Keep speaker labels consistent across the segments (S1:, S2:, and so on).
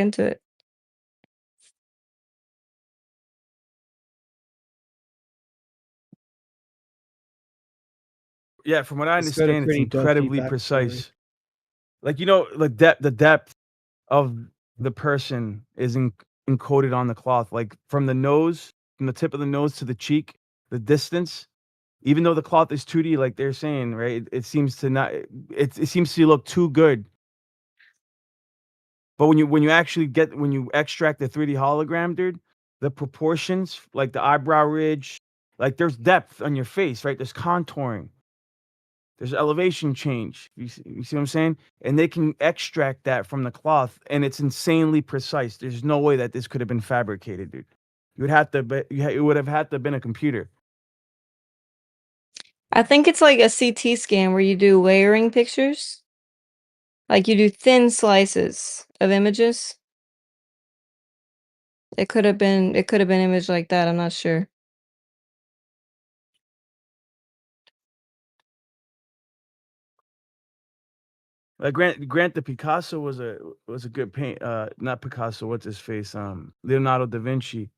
S1: into it.
S2: Yeah, from what I
S3: It's got a
S2: understand, it's
S3: pretty dodgy
S2: incredibly
S3: backstory.
S2: precise. Like, like the depth of the person is encoded on the cloth. Like from the tip of the nose to the cheek, the distance. Even though the cloth is 2D, like they're saying, right? It seems to not. It seems to look too good. But when you extract the 3D hologram, dude, the proportions, like the eyebrow ridge, like there's depth on your face, right? There's contouring. There's elevation change. You see what I'm saying? And they can extract that from the cloth, and it's insanely precise. There's no way that this could have been fabricated, dude. You would have to, it would have had to have been a computer.
S1: I think it's like a CT scan where you do layering pictures. Like you do thin slices of images. It could have been imaged like that, I'm not sure.
S2: Grant the Picasso was a good paint. Not Picasso. What's his face? Leonardo da Vinci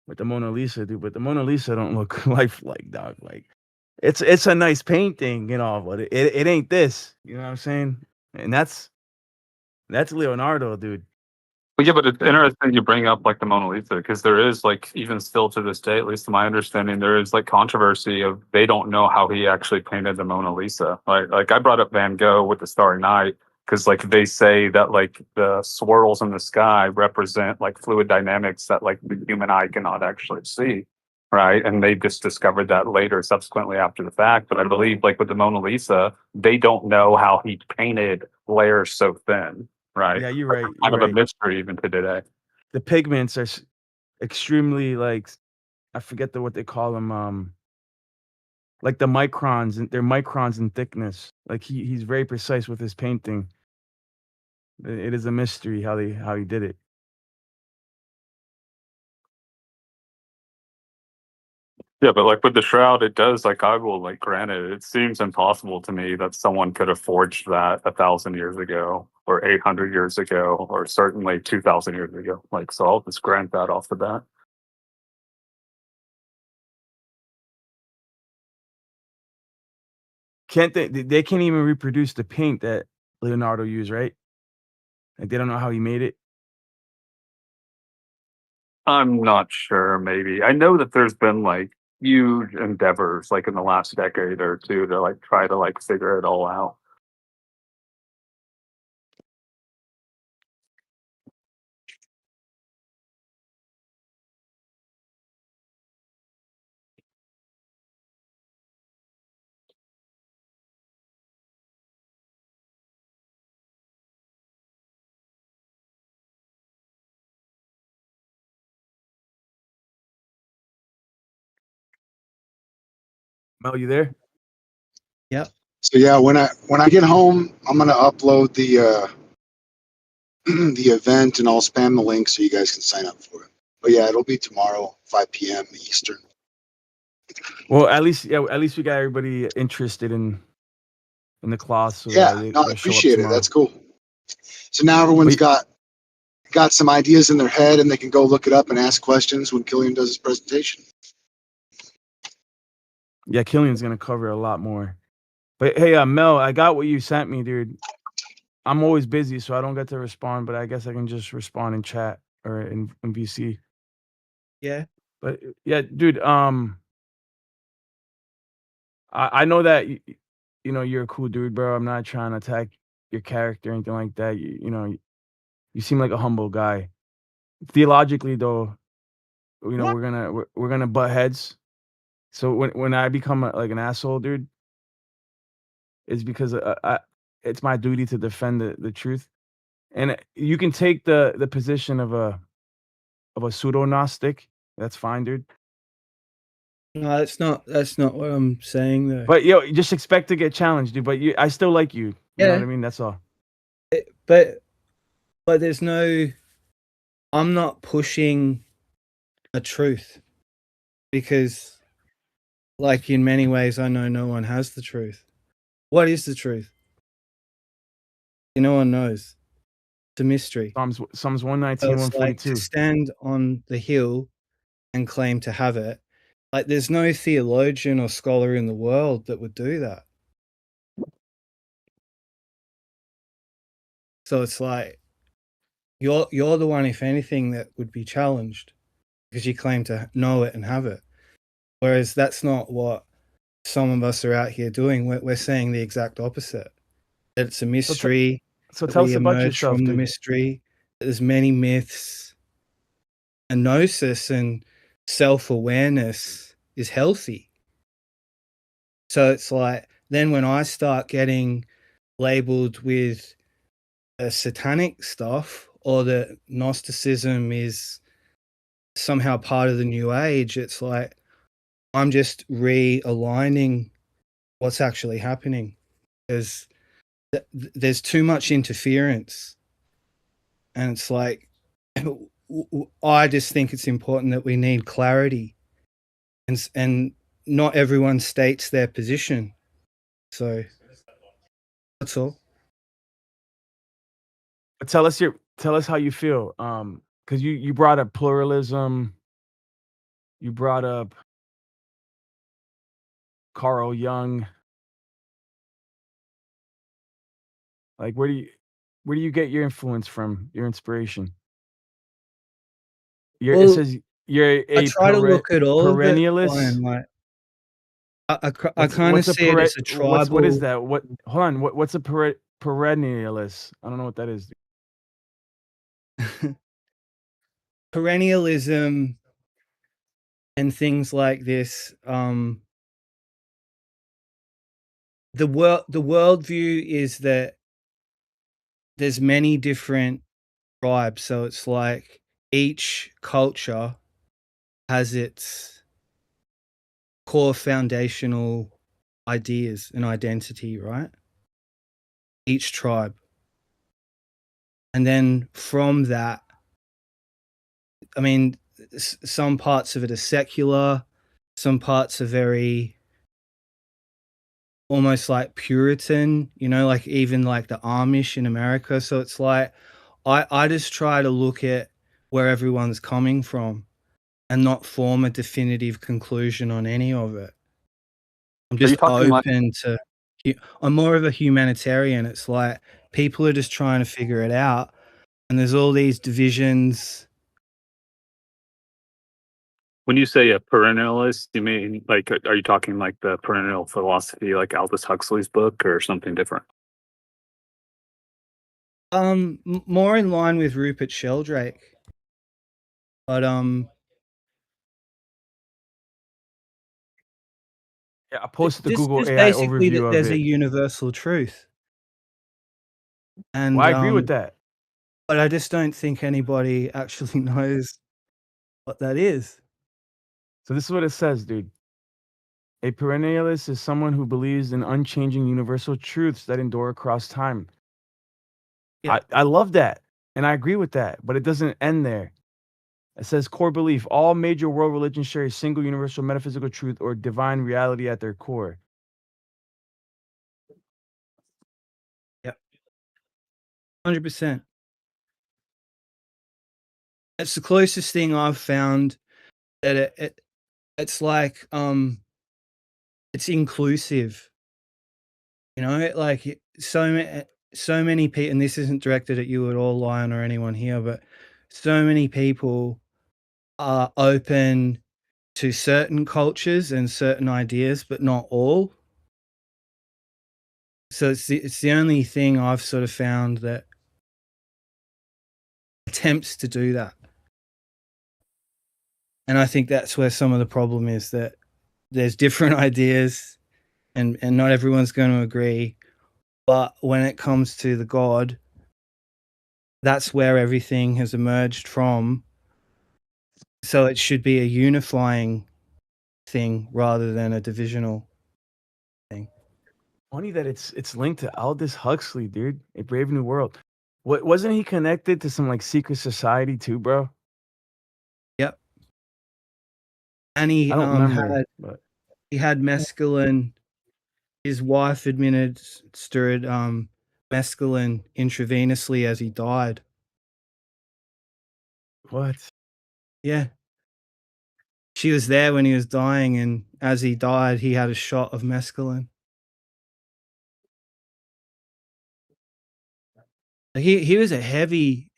S2: with the Mona Lisa, dude. But the Mona Lisa don't look lifelike, dog. Like it's a nice painting, but it ain't this. You know what I'm saying? And that's Leonardo, dude.
S4: Well, yeah, but it's interesting you bring up like the Mona Lisa because there is like even still to this day, at least to my understanding, there is like controversy of they don't know how he actually painted the Mona Lisa. Like I brought up Van Gogh with the Starry Night because like they say that like the swirls in the sky represent like fluid dynamics that like the human eye cannot actually see. Right. And they just discovered that later, subsequently after the fact. But I believe like with the Mona Lisa, they don't know how he painted layers so thin. Right.
S2: Yeah, you're right.
S4: Kind
S2: You're
S4: of a
S2: right.
S4: mystery even to today.
S2: The pigments are extremely like I forget what they call them. Like the microns, and they're microns in thickness. Like he's very precise with his painting. It is a mystery how he did it.
S4: Yeah, but like with the shroud, it does like I will like grant it. It seems impossible to me that someone could have forged that 1,000 years ago, or 800 years ago, or certainly 2,000 years ago. Like, so I'll just grant that off the bat.
S2: Can't they can't even reproduce the paint that Leonardo used, right? Like they don't know how he made it.
S4: I'm not sure. Maybe I know that there's been like huge endeavors, like in the last decade or two, to like try to like figure it all out.
S2: Mel, you there?
S3: Yep.
S5: So yeah, when I get home, I'm gonna upload the the event, and I'll spam the link so you guys can sign up for it. But yeah, it'll be tomorrow, 5 p.m. Eastern.
S2: Well, at least we got everybody interested in the cloth. So
S5: Yeah,
S2: that
S5: no, I
S2: they'll show up
S5: appreciate it.
S2: tomorrow.
S5: That's cool. So now everyone's got some ideas in their head, and they can go look it up and ask questions when Killian does his presentation.
S2: Yeah, Killian's gonna cover a lot more. But hey, Mel, I got what you sent me, dude. I'm always busy, so I don't get to respond. But I guess I can just respond in chat or in VC.
S3: Yeah.
S2: But yeah, dude. I know that you're a cool dude, bro. I'm not trying to attack your character or anything like that. You seem like a humble guy. Theologically, though, we're gonna butt heads. So when I become like an asshole, dude, it's because it's my duty to defend the truth. And you can take the position of a pseudo Gnostic. That's fine, dude.
S3: No, that's not what I'm saying though.
S2: But you just expect to get challenged, dude. But I still like you. You know what I mean? That's all.
S3: But there's no. I'm not pushing a truth because, like in many ways, I know no one has the truth. What is the truth? No one knows. a mystery.
S2: Psalms
S3: So
S2: 119,
S3: it's like to
S2: 142.
S3: stand on the hill and claim to have it. Like there's no theologian or scholar in the world that would do that. So it's like you're the one, if anything, that would be challenged because you claim to know it and have it. Whereas that's not what some of us are out here doing. We're saying the exact opposite. That it's a mystery.
S2: So
S3: that
S2: tell
S3: we
S2: us about
S3: emerge
S2: yourself,
S3: from the
S2: dude.
S3: mystery. That there's many myths. And gnosis and self-awareness is healthy. So it's like then when I start getting labeled with satanic stuff or that Gnosticism is somehow part of the new age, it's like I'm just realigning what's actually happening because there's too much interference. And it's like I just think it's important that we need clarity and not everyone states their position. So that's all.
S2: But tell us how you feel. Because you brought up pluralism. You brought up Carl Jung. Like, where do you get your influence from? Your inspiration? It
S3: Well,
S2: says you're
S3: I
S2: a
S3: try to look at all of it,
S2: perennialist.
S3: Brian, like I kind of see it as a tribal.
S2: What is that? Hold on. What's a perennialist? I don't know what that is.
S3: Perennialism and things like this. The worldview is that there's many different tribes, so it's like each culture has its core foundational ideas and identity, right? Each tribe. And then from that, I mean, some parts of it are secular, some parts are very almost like Puritan, like even like the Amish in America. So it's like I just try to look at where everyone's coming from and not form a definitive conclusion on any of it. I'm
S4: Are you
S3: just
S4: talking like
S3: open to I'm more of a humanitarian. It's like people are just trying to figure it out and there's all these divisions.
S4: when you say a perennialist, you mean like are you talking like the perennial philosophy like Aldous Huxley's book or something different?
S3: More in line with Rupert Sheldrake. But
S2: Yeah, I posted the
S3: this
S2: Google
S3: is
S2: AI
S3: basically that
S2: overview of
S3: there's a
S2: it.
S3: universal truth. And
S2: Well, I agree with that.
S3: but I just don't think anybody actually knows what that is.
S2: So this is what it says, dude. A perennialist is someone who believes in unchanging universal truths that endure across time.
S3: Yeah.
S2: I love that. And I agree with that. But it doesn't end there. It says core belief. All major world religions share a single universal metaphysical truth or divine reality at their core.
S3: Yep. 100%. It's the closest thing I've found that it's like it's inclusive. Like so many people, and this isn't directed at you at all, Lion, or anyone here, but so many people are open to certain cultures and certain ideas, but not all. So it's the only thing I've sort of found that attempts to do that. And I think that's where some of the problem is, that there's different ideas and not everyone's going to agree. But when it comes to the God, that's where everything has emerged from. So it should be a unifying thing rather than a divisional thing.
S2: Funny that it's linked to Aldous Huxley, dude. A Brave New World. What wasn't he connected to some like secret society too, bro?
S3: Yep. And he
S2: I don't remember. But
S3: he had mescaline. His wife administered mescaline intravenously as he died.
S2: What?
S3: Yeah. She was there when he was dying, and as he died, he had a shot of mescaline. He was a heavy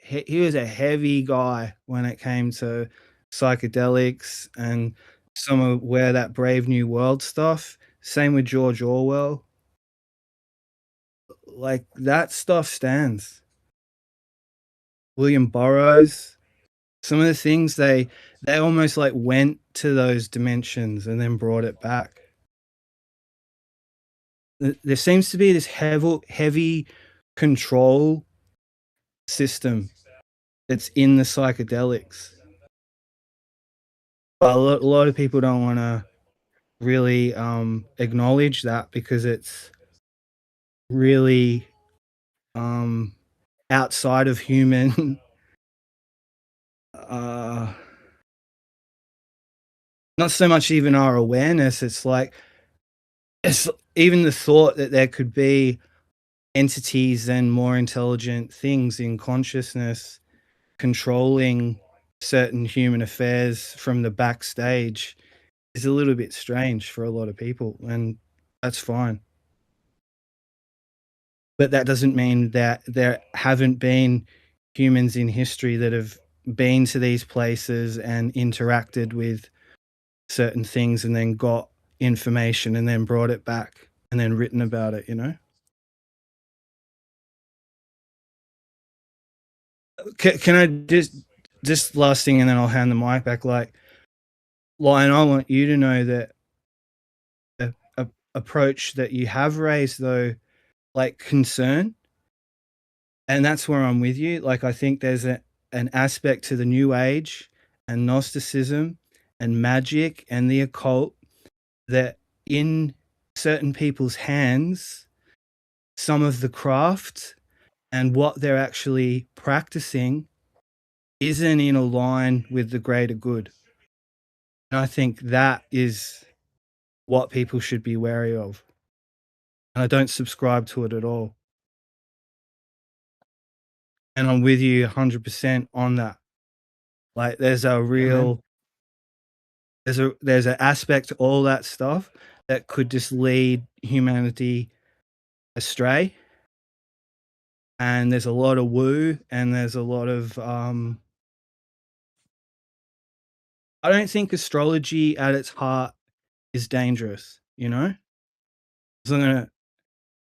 S3: guy when it came to psychedelics and some of where that Brave New World stuff. Same with George Orwell. Like that stuff stands. William Burroughs. Some of the things they almost like went to those dimensions and then brought it back. There seems to be this heavy control system that's in the psychedelics. But a lot of people don't want to really acknowledge that because it's really outside of human not so much even our awareness. It's like it's even the thought that there could be entities and more intelligent things in consciousness controlling certain human affairs from the backstage is a little bit strange for a lot of people, and that's fine. But that doesn't mean that there haven't been humans in history that have been to these places and interacted with certain things and then got information and then brought it back and then written about it, you know? Can I just last thing and then I'll hand the mic back. Like, Lion, I want you to know that the approach that you have raised, though, like concern, and that's where I'm with you. Like, I think there's an aspect to the New Age and Gnosticism and magic and the occult that in certain people's hands, some of the craft and what they're actually practicing isn't in a line with the greater good. And I think that is what people should be wary of. And I don't subscribe to it at all. And I'm with you 100% on that. Like there's a real there's an aspect to all that stuff that could just lead humanity astray. And there's a lot of woo and there's a lot of I don't think astrology at its heart is dangerous, you know? So I'm gonna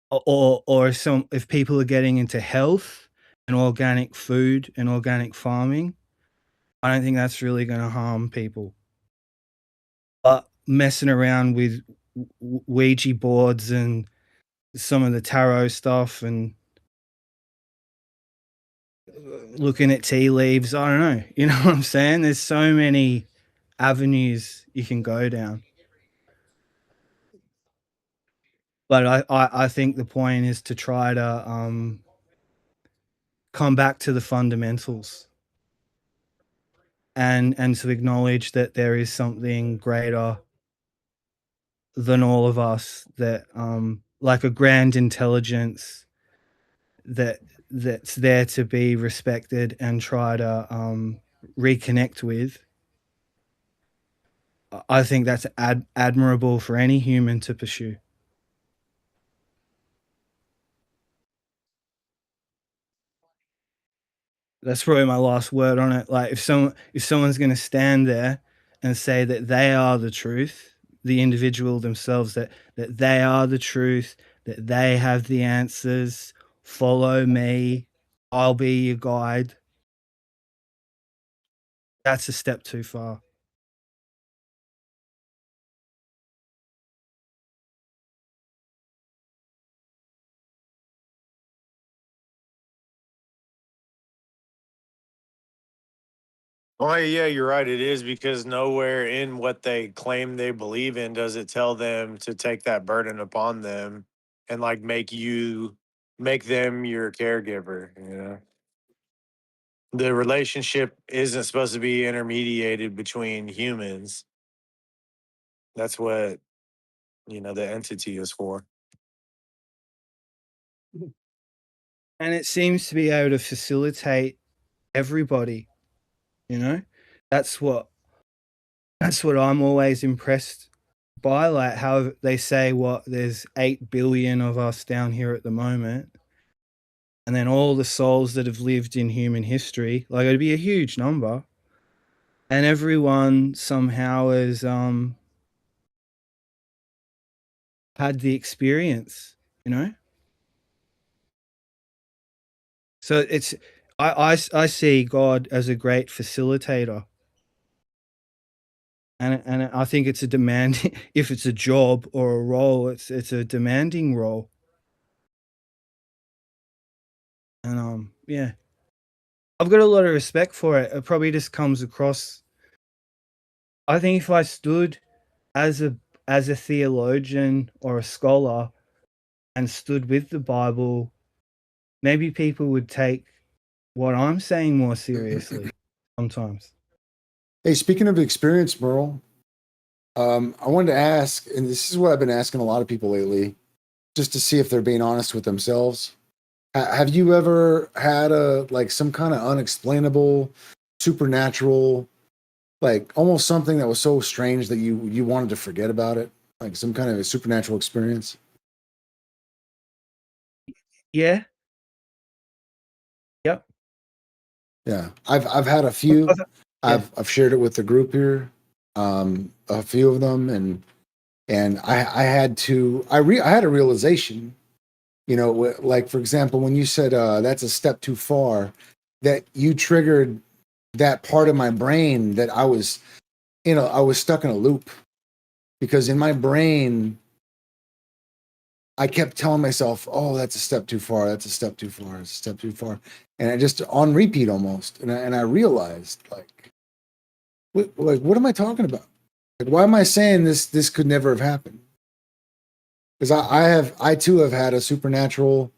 S3: or if people are getting into health and organic food and organic farming, I don't think that's really gonna harm people. But messing around with Ouija boards and some of the tarot stuff and looking at tea leaves, I don't know. You know what I'm saying? There's so many avenues you can go down. But I think the point is to try to come back to the fundamentals and to acknowledge that there is something greater than all of us, that like a grand intelligence that's there to be respected and try to reconnect with. I think that's admirable for any human to pursue. That's probably my last word on it. Like if someone's going to stand there and say that they are the truth, the individual themselves, that they are the truth, that they have the answers, follow me, I'll be your guide. That's a step too far.
S6: Oh, yeah, you're right. It is because nowhere in what they claim they believe in does it tell them to take that burden upon them and like make them your caregiver, you know. The relationship isn't supposed to be intermediated between humans. That's what, the entity is for.
S3: And it seems to be able to facilitate everybody. You know, that's what I'm always impressed by. Like how they say there's 8 billion of us down here at the moment, and then all the souls that have lived in human history. Like it'd be a huge number, and everyone somehow has had the experience. You know. So it's I see God as a great facilitator, and I think it's a demand. If it's a job or a role, it's a demanding role. And yeah, I've got a lot of respect for it. It probably just comes across. I think if I stood as a theologian or a scholar and stood with the Bible, maybe people would take what I'm saying more seriously sometimes.
S5: Hey, speaking of experience, Merle, I wanted to ask, and this is what I've been asking a lot of people lately, just to see if they're being honest with themselves. Have you ever had some kind of unexplainable, supernatural, like almost something that was so strange that you wanted to forget about it, like some kind of a supernatural experience?
S3: Yeah. Yep.
S5: Yeah, I've had a few.
S3: Yeah.
S5: I've shared it with the group here, a few of them, and I had to I had a realization, like for example, when you said that's a step too far, that you triggered that part of my brain that I was, I was stuck in a loop because in my brain I kept telling myself, "Oh, that's a step too far. That's a step too far. It's a step too far," and I just on repeat almost, and I realized what am I talking about? Like, why am I saying this could never have happened? Because I too have had a supernatural,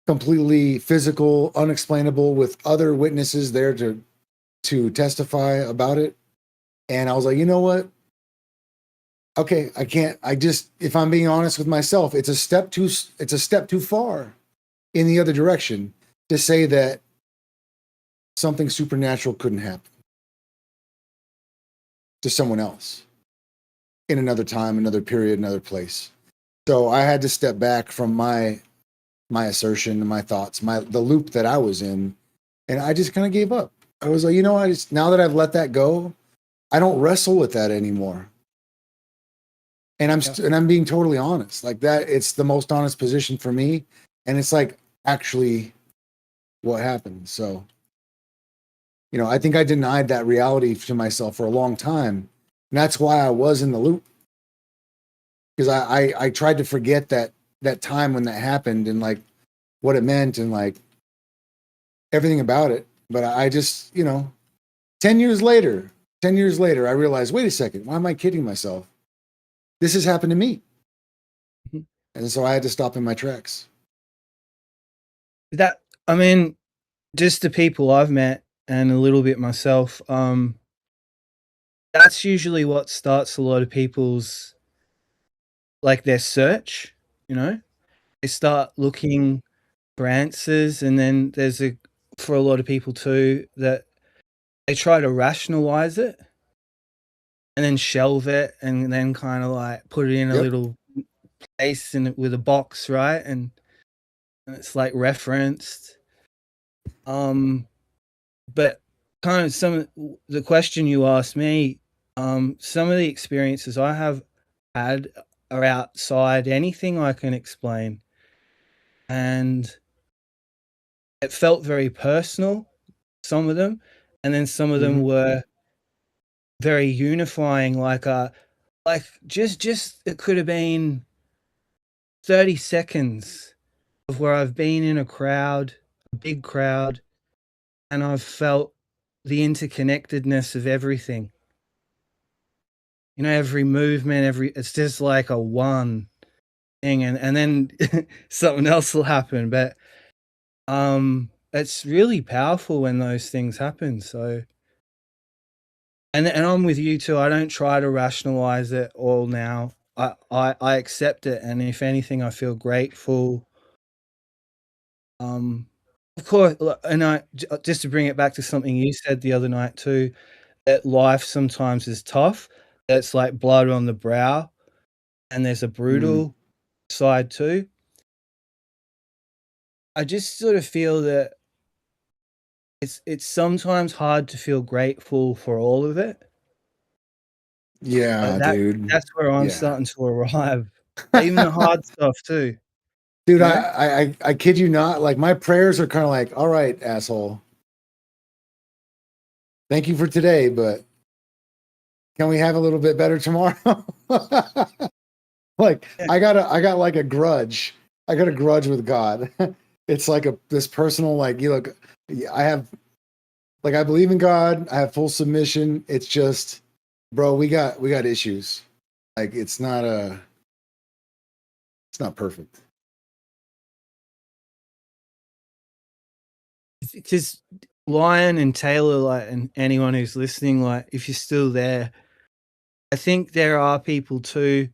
S5: completely physical, unexplainable, with other witnesses there to testify about it, and I was like, you know what? Okay, I can't. I just, if I'm being honest with myself, it's a step too far in the other direction to say that something supernatural couldn't happen to someone else in another time, another period, another place. So I had to step back from my assertion, my thoughts, the loop that I was in, and I just kind of gave up. I was like, now that I've let that go, I don't wrestle with that anymore. And I'm being totally honest. Like that, it's the most honest position for me, and it's like actually what happened. So, I think I denied that reality to myself for a long time, and that's why I was in the loop, because I tried to forget that time when that happened and like what it meant and like everything about it. But I just, 10 years later, I realized, wait a second, why am I kidding myself? This has happened to me.
S3: Mhm.
S5: And so I had to stop in my tracks.
S3: I mean, just the people I've met and a little bit myself, that's usually what starts a lot of people's, like, their search, you know? They start looking for answers, and then for a lot of people too, that they try to rationalize it and then shelve it and then kinda, like, put it in a
S5: Yep.
S3: little place with a box, right? And it's, like, referenced. But kind of the question you asked me, some of the experiences I have had are outside anything I can explain, and it felt very personal, some of them, and then some of them were very unifying, like just it could have been 30 seconds of where I've been in a big crowd, and I've felt the interconnectedness of everything. Every movement, it's just like a one thing, and then something else will happen. But it's really powerful when those things happen. So, and I'm with you too. I don't try to rationalize it all now. I accept it, and if anything, I feel grateful. Of course, and just to bring it back to something you said the other night too, that life sometimes is tough. It's like blood on the brow, and there's a brutal side too. I just sort of feel that it's sometimes hard to feel grateful for all of it.
S5: Yeah,
S3: That
S5: dude.
S3: that's where I'm
S5: Yeah.
S3: starting to arrive. Even the hard stuff too.
S5: Dude,
S3: No?
S5: I kid you not. Like my prayers are kind of like, all right, asshole. Thank you for today, but can we have a little bit better tomorrow? Like I got like a grudge. I got a grudge with God. It's like this personal, like, you look, I have, like, I believe in God. I have full submission. It's just, bro, we got issues. Like it's not perfect.
S3: Because Lion and Taylor, like, and anyone who's listening, like, if you're still there, I think there are people too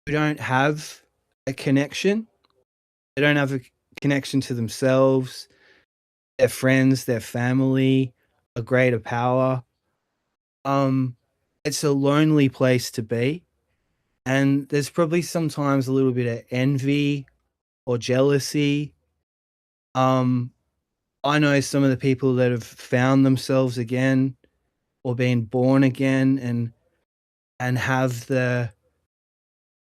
S3: who don't have a connection. They don't have a connection to themselves, their friends, their family, a greater power. It's a lonely place to be. And there's probably sometimes a little bit of envy or jealousy. I know some of the people that have found themselves again or been born again and have the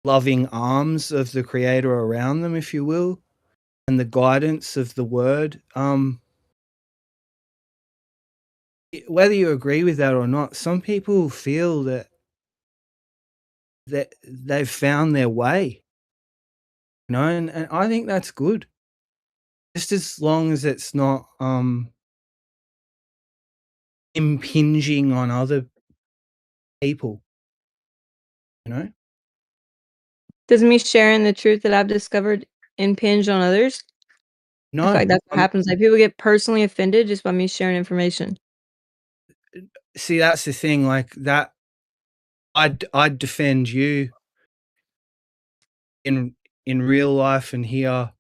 S3: loving arms of the creator around them, if you will, and the guidance of the word. Whether you agree with that or not, some people feel that they've found their way, you know, and I think that's good. Just as long as it's not impinging on other people, you know?
S1: Does me sharing the truth that I've discovered impinge on others? I feel
S3: No,
S1: like that's what happens, like, people get personally offended just by me sharing information.
S3: see, that's the thing, like, that I'd defend you in real life and here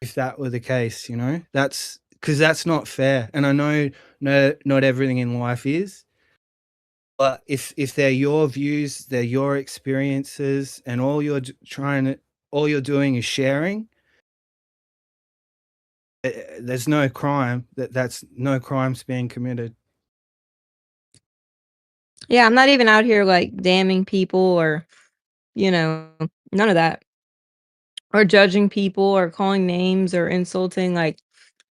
S3: if that were the case, you know? That's because that's not fair, and I know not everything in life is, but if they're your views, they're your experiences, and all you're doing is sharing, there's no crime. That's no crimes being committed.
S1: Yeah, I'm not even out here, like, damning people or, you know, none of that. Or judging people or calling names or insulting, like,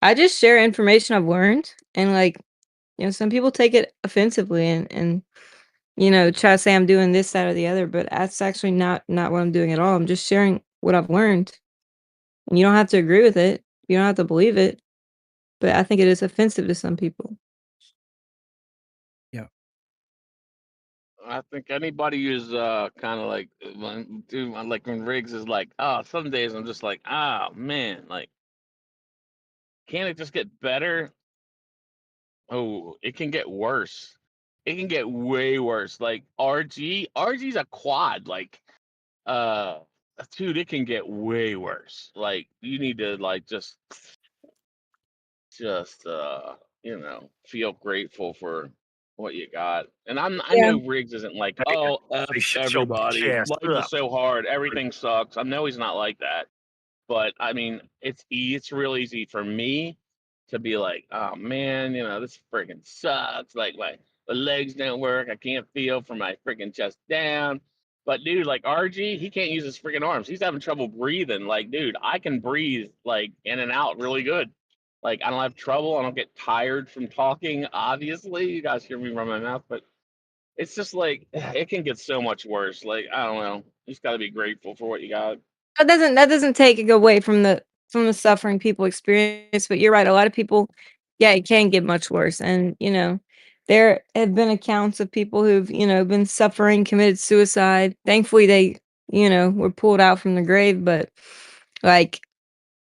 S1: I just share information I've learned, and, like, some people take it offensively and try to say I'm doing this, that, or the other, but that's actually not what I'm doing at all. I'm just sharing what I've learned, and you don't have to agree with it. You don't have to believe it, but I think it is offensive to some people.
S3: Yeah.
S7: I think anybody who's kind of like like when Riggs is like, oh, some days I'm just like, ah, man, like, can't it just get better? Oh, it can get worse. It can get way worse. Like RG's a quad. Like, uh, dude, it can get way worse. Like, you need to like just feel grateful for what you got. And I
S1: Yeah.
S7: know Riggs isn't like,
S6: Hey,
S7: oh, F
S6: shut your bitch
S7: everybody,
S6: ass
S7: life is
S6: up.
S7: so hard, everything sucks. I know he's not like that. But I mean, it's real easy for me to be like, oh man, this freaking sucks. Like my legs don't work. I can't feel from my freaking chest down. But dude, like RG, he can't use his freaking arms. He's having trouble breathing. Like, dude, I can breathe like in and out really good. Like, I don't have trouble. I don't get tired from talking. Obviously, you guys hear me run my mouth, but it's just like it can get so much worse. Like, I don't know. You just got to be grateful for what you got.
S1: That doesn't take it away from the suffering people experience, but you're right, a lot of people, yeah, it can get much worse, and there have been accounts of people who've been suffering, committed suicide. Thankfully, they were pulled out from the grave, but, like,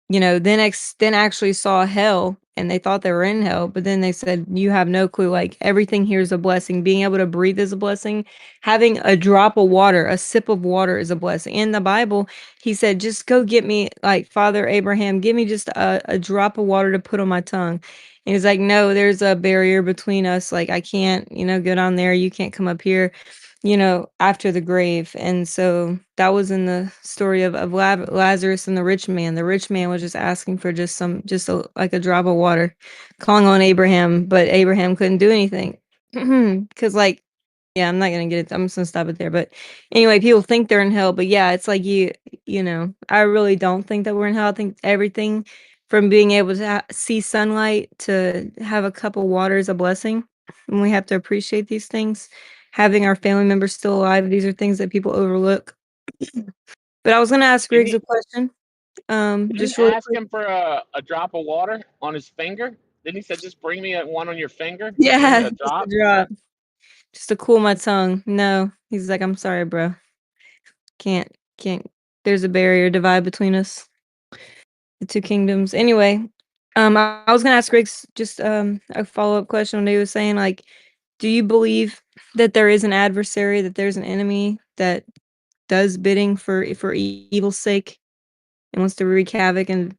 S1: then actually saw hell and they thought they were in hell, but then they said, "You have no clue, like, everything here is a blessing. Being able to breathe is a blessing. Having a drop of water, a sip of water is a blessing." In the Bible, he said, "Just go get me, like, Father Abraham, give me just a drop of water to put on my tongue." And he's like, "No, there's a barrier between us, like, I can't, go down there, you can't come up here." After the grave. And so that was in the story of Lazarus and the rich man. The rich man was just asking for just like a drop of water, calling on Abraham, but Abraham couldn't do anything. Because, like, yeah, I'm not gonna get it. I'm just gonna stop it there. But anyway, people think they're in hell, but yeah, it's like I really don't think that we're in hell. I think everything from being able to see sunlight to have a cup of water is a blessing, and we have to appreciate these things. Having our family members still alive, these are things that people overlook. But I was gonna ask
S7: Didn't
S1: Griggs
S7: he,
S1: a question,
S7: didn't he
S1: just really
S7: ask
S1: quick.
S7: him for a drop of water on his finger? Didn't he say, just bring me one on your finger? Just bring me
S1: Yeah,
S7: a
S1: just a
S7: drop?
S1: drop, just to cool my tongue. No, he's like, "I'm sorry, bro. Can't. There's a barrier divide between us, the two kingdoms." Anyway, I was gonna ask Griggs just a follow-up question when he was saying, like, do you believe that there is an adversary, that there's an enemy that does bidding for evil's sake and wants to wreak havoc and,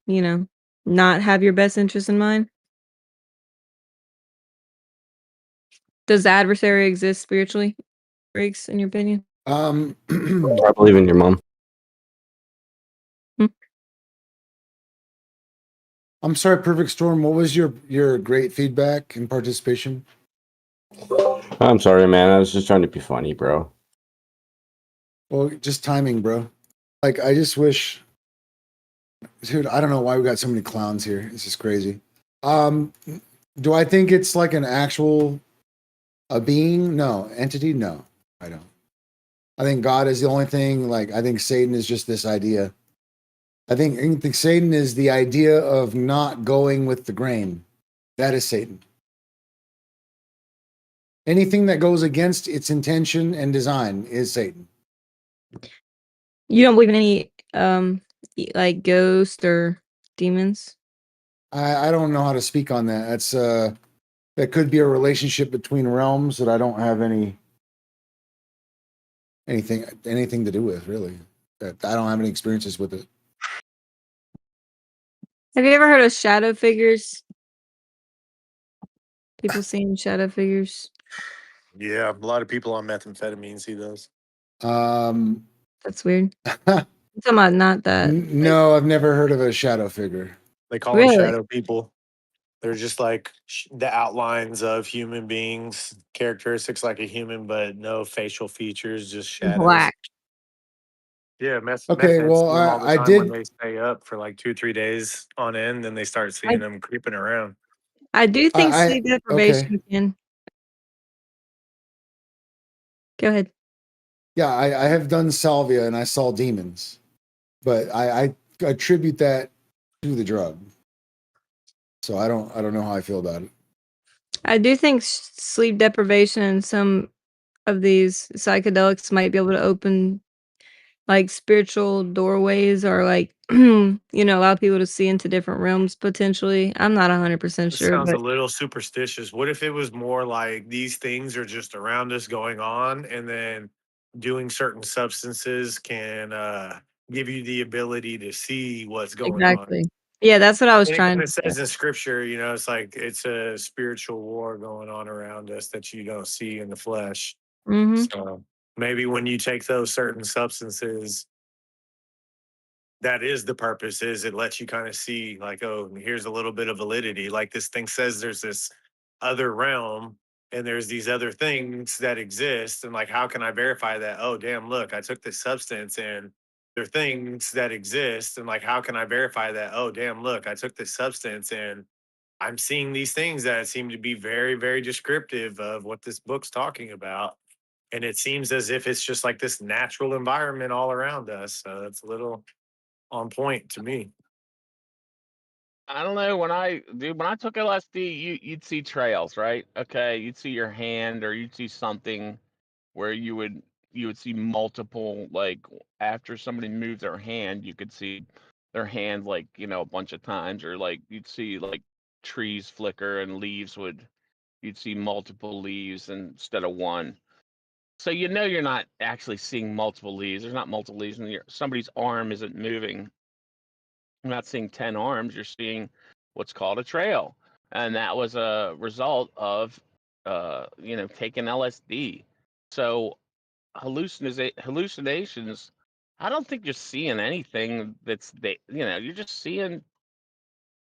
S1: not have your best interest in mind? Does the adversary exist spiritually, Briggs, in your opinion?
S5: Um,
S8: I believe in your mom.
S1: Hmm.
S5: I'm sorry, Perfect Storm. What was your great feedback and participation?
S8: I'm sorry, man. I was just trying to be funny, bro.
S5: Well, just timing, bro. Like, I just wish, dude. I don't know why we got so many clowns here. This is crazy. Um, do I think it's like an actual a being? No. Entity? No, I don't. I think God is the only thing. Like, I think Satan is just this idea. I think Satan is the idea of not going with the grain. That is Satan. Anything that goes against its intention and design is Satan.
S1: You don't believe in any like ghosts or demons?
S5: I don't know how to speak on that. That could be a relationship between realms that I don't have anything to do with, really. That I don't have any experiences with it.
S1: Have you ever heard of shadow figures? People seeing shadow figures.
S6: Yeah, a lot of people on methamphetamine see those.
S5: Um,
S1: That's weird. I'm talking about not that. Like,
S5: no, I've never heard of a shadow figure.
S6: They call them
S1: really?
S6: shadow people. They're just like the outlines of human beings, characteristics like a human, but no facial features, just shadows.
S1: Black.
S6: Yeah, meth
S5: Okay,
S6: heads
S5: well,
S6: see them all the
S5: I
S6: time when
S5: did.
S6: they stay up for like 2-3 days on end. Then they start
S1: I
S6: seeing them creeping around.
S1: I do think
S5: I
S1: sleep
S5: okay.
S1: deprivation can. Go ahead.
S5: Yeah, I have done salvia and I saw demons, but I attribute that to the drug. So I don't know how I feel about it.
S1: I do think sleep deprivation and some of these psychedelics might be able to open like spiritual doorways or like allow people to see into different realms potentially. I'm not 100%
S6: This
S1: sure,
S6: sounds a
S1: but
S6: little superstitious. What if it was more like these things are just around us going on, and then doing certain substances can give you the ability to see what's going on?
S1: exactly. Yeah, that's what I was
S6: And it
S1: trying
S6: kind
S1: to
S6: of
S1: say.
S6: says in scripture, it's like it's a spiritual war going on around us that you don't see in the flesh.
S1: Mhm.
S6: So maybe when you take those certain substances, that is the purpose, is it lets you kind of see like, oh, here's a little bit of validity. Like this thing says there's this other realm and there's these other things that exist. And like, how can I verify that? Oh, damn, look, I took this substance and there are things that exist. And like, how can I verify that? Oh, damn, look, I took this substance and I'm seeing these things that seem to be very, very descriptive of what this book's talking about. And it seems as if it's just like this natural environment all around us. So it's a little on point to me.
S7: I don't know. When I took LSD, you'd see trails, right? Okay, you'd see your hand, or you'd see something where you would see multiple, like, after somebody moved their hand, you could see their hand, like, a bunch of times, or like you'd see like trees flicker and you'd see multiple leaves instead of one. So you're not actually seeing multiple leaves. There's not multiple leaves, and somebody's arm isn't moving. You're not seeing 10 arms. You're seeing what's called a trail, and that was a result of taking LSD. So hallucinations. I don't think you're seeing anything you're just seeing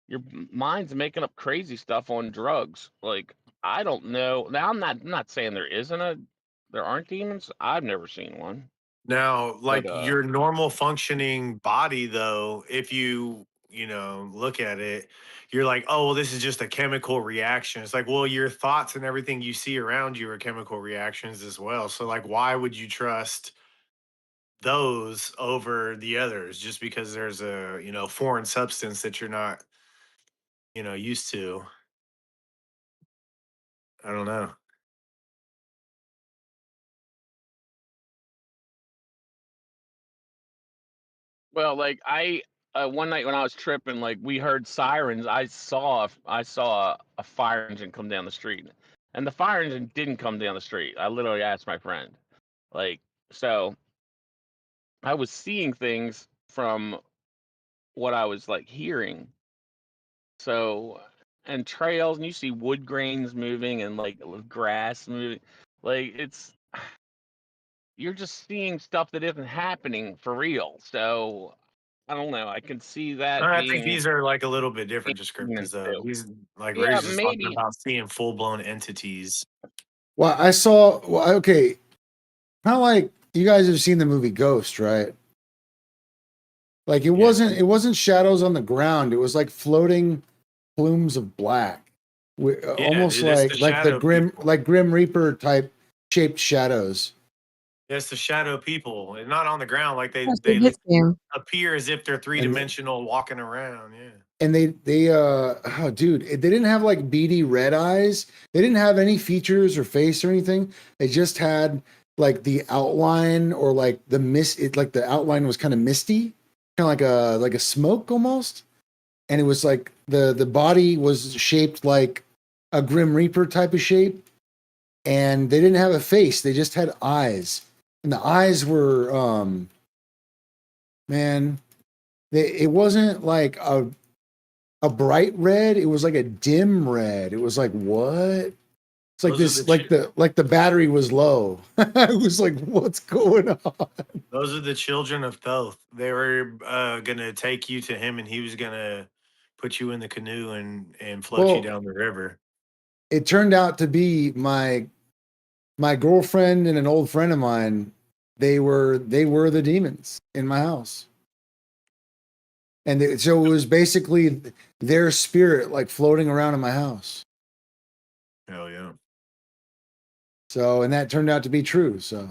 S7: your mind's making up crazy stuff on drugs. Like, I don't know. Now I'm not saying there aren't demons. I've never seen one.
S6: Now,
S7: But
S6: like your normal functioning body, though, if you look at it, you're like, oh, well, this is just a chemical reaction. It's like, well, your thoughts and everything you see around you are chemical reactions as well. So, like, why would you trust those over the others just because there's a foreign substance that you're not used to? I don't know.
S7: well, like one night when I was tripping, like we heard sirens. I saw a fire engine come down the street, and the fire engine didn't come down the street. I literally asked my friend, like, so I was seeing things from what I was like hearing. So, and trails, and you see wood grains moving and like grass moving. Like, you're just seeing stuff that isn't happening for real. So I don't know. I can see that
S6: I think
S7: being
S6: these are like a little bit different
S7: demons
S6: descriptors, though.
S7: too.
S6: These, like
S7: Yeah,
S6: Ray's just talking
S7: maybe.
S6: about seeing full blown entities.
S5: Well, I saw. Well, okay, kind of like you guys have seen the movie Ghost, right? Like it
S6: Yeah.
S5: wasn't shadows on the ground. It was like floating plumes of black,
S6: Yeah,
S5: almost
S6: dude, it's the
S5: like the
S6: shadow people.
S5: Grim Reaper type shaped shadows.
S6: It's the shadow people, and not on the ground. Like
S1: That's
S6: they
S1: his game.
S6: appear as if they're three
S5: And
S6: dimensional walking around. Yeah.
S5: and they oh dude, they didn't have like beady red eyes. They didn't have any features or face or anything. They just had like the outline or like the mist. It like the outline was kind of misty, kind of like a smoke almost. And it was like the body was shaped like a Grim Reaper type of shape, and they didn't have a face. They just had eyes, and the eyes were man, it wasn't like a bright red. It was like a dim red. It was like what? It's like
S6: Those are
S5: this,
S6: the
S5: like the battery was low. I was like, what's going on?
S6: those are the children of Thoth. They were gonna take you to him, and he was gonna put you in the canoe and float you
S5: Well,
S6: down the river.
S5: it turned out to be my girlfriend and an old friend of mine. They were the demons in my house, and so it was basically their spirit like floating around in my house.
S6: Hell yeah.
S5: So, and that turned out to be true. So,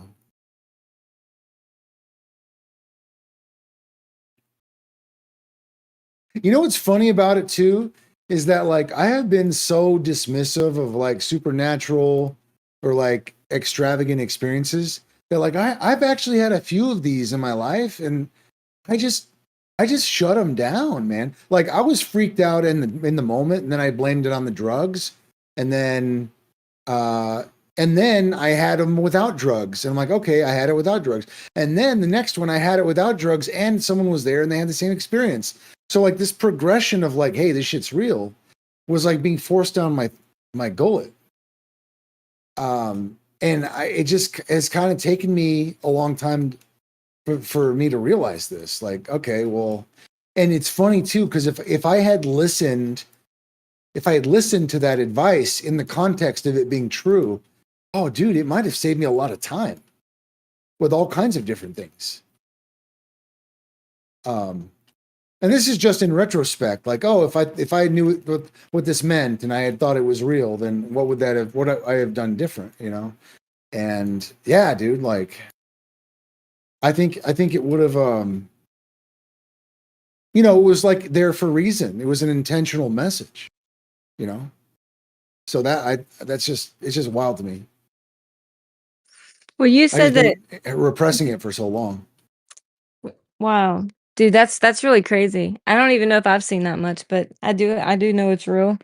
S5: you know what's funny about it too is that like I have been so dismissive of like supernatural or like extravagant experiences that like I've actually had a few of these in my life, and I just shut them down, man. Like I was freaked out in the moment, and then I blamed it on the drugs, and then uh and then I had them without drugs, and I'm like, okay, I had it without drugs, and then the next one I had it without drugs, and someone was there, and they had the same experience. So like this progression of like, hey, this shit's real, was like being forced down my gullet. And it just has kind of taken me a long time for me to realize this. Like, okay, well, and it's funny too because if I had listened to that advice in the context of it being true, oh, dude, it might have saved me a lot of time with all kinds of different things. And this is just in retrospect, like, oh, if I knew what this meant and I had thought it was real, then what I have done different, you know? And yeah, dude, like, I think it would have, it was like there for a reason. It was an intentional message, you know? So it's just wild to me.
S1: Well, you
S5: I
S1: said
S5: just
S1: that.
S5: been repressing it for so long.
S1: Wow, dude, that's really crazy. I don't even know if I've seen that much, but I do know it's real.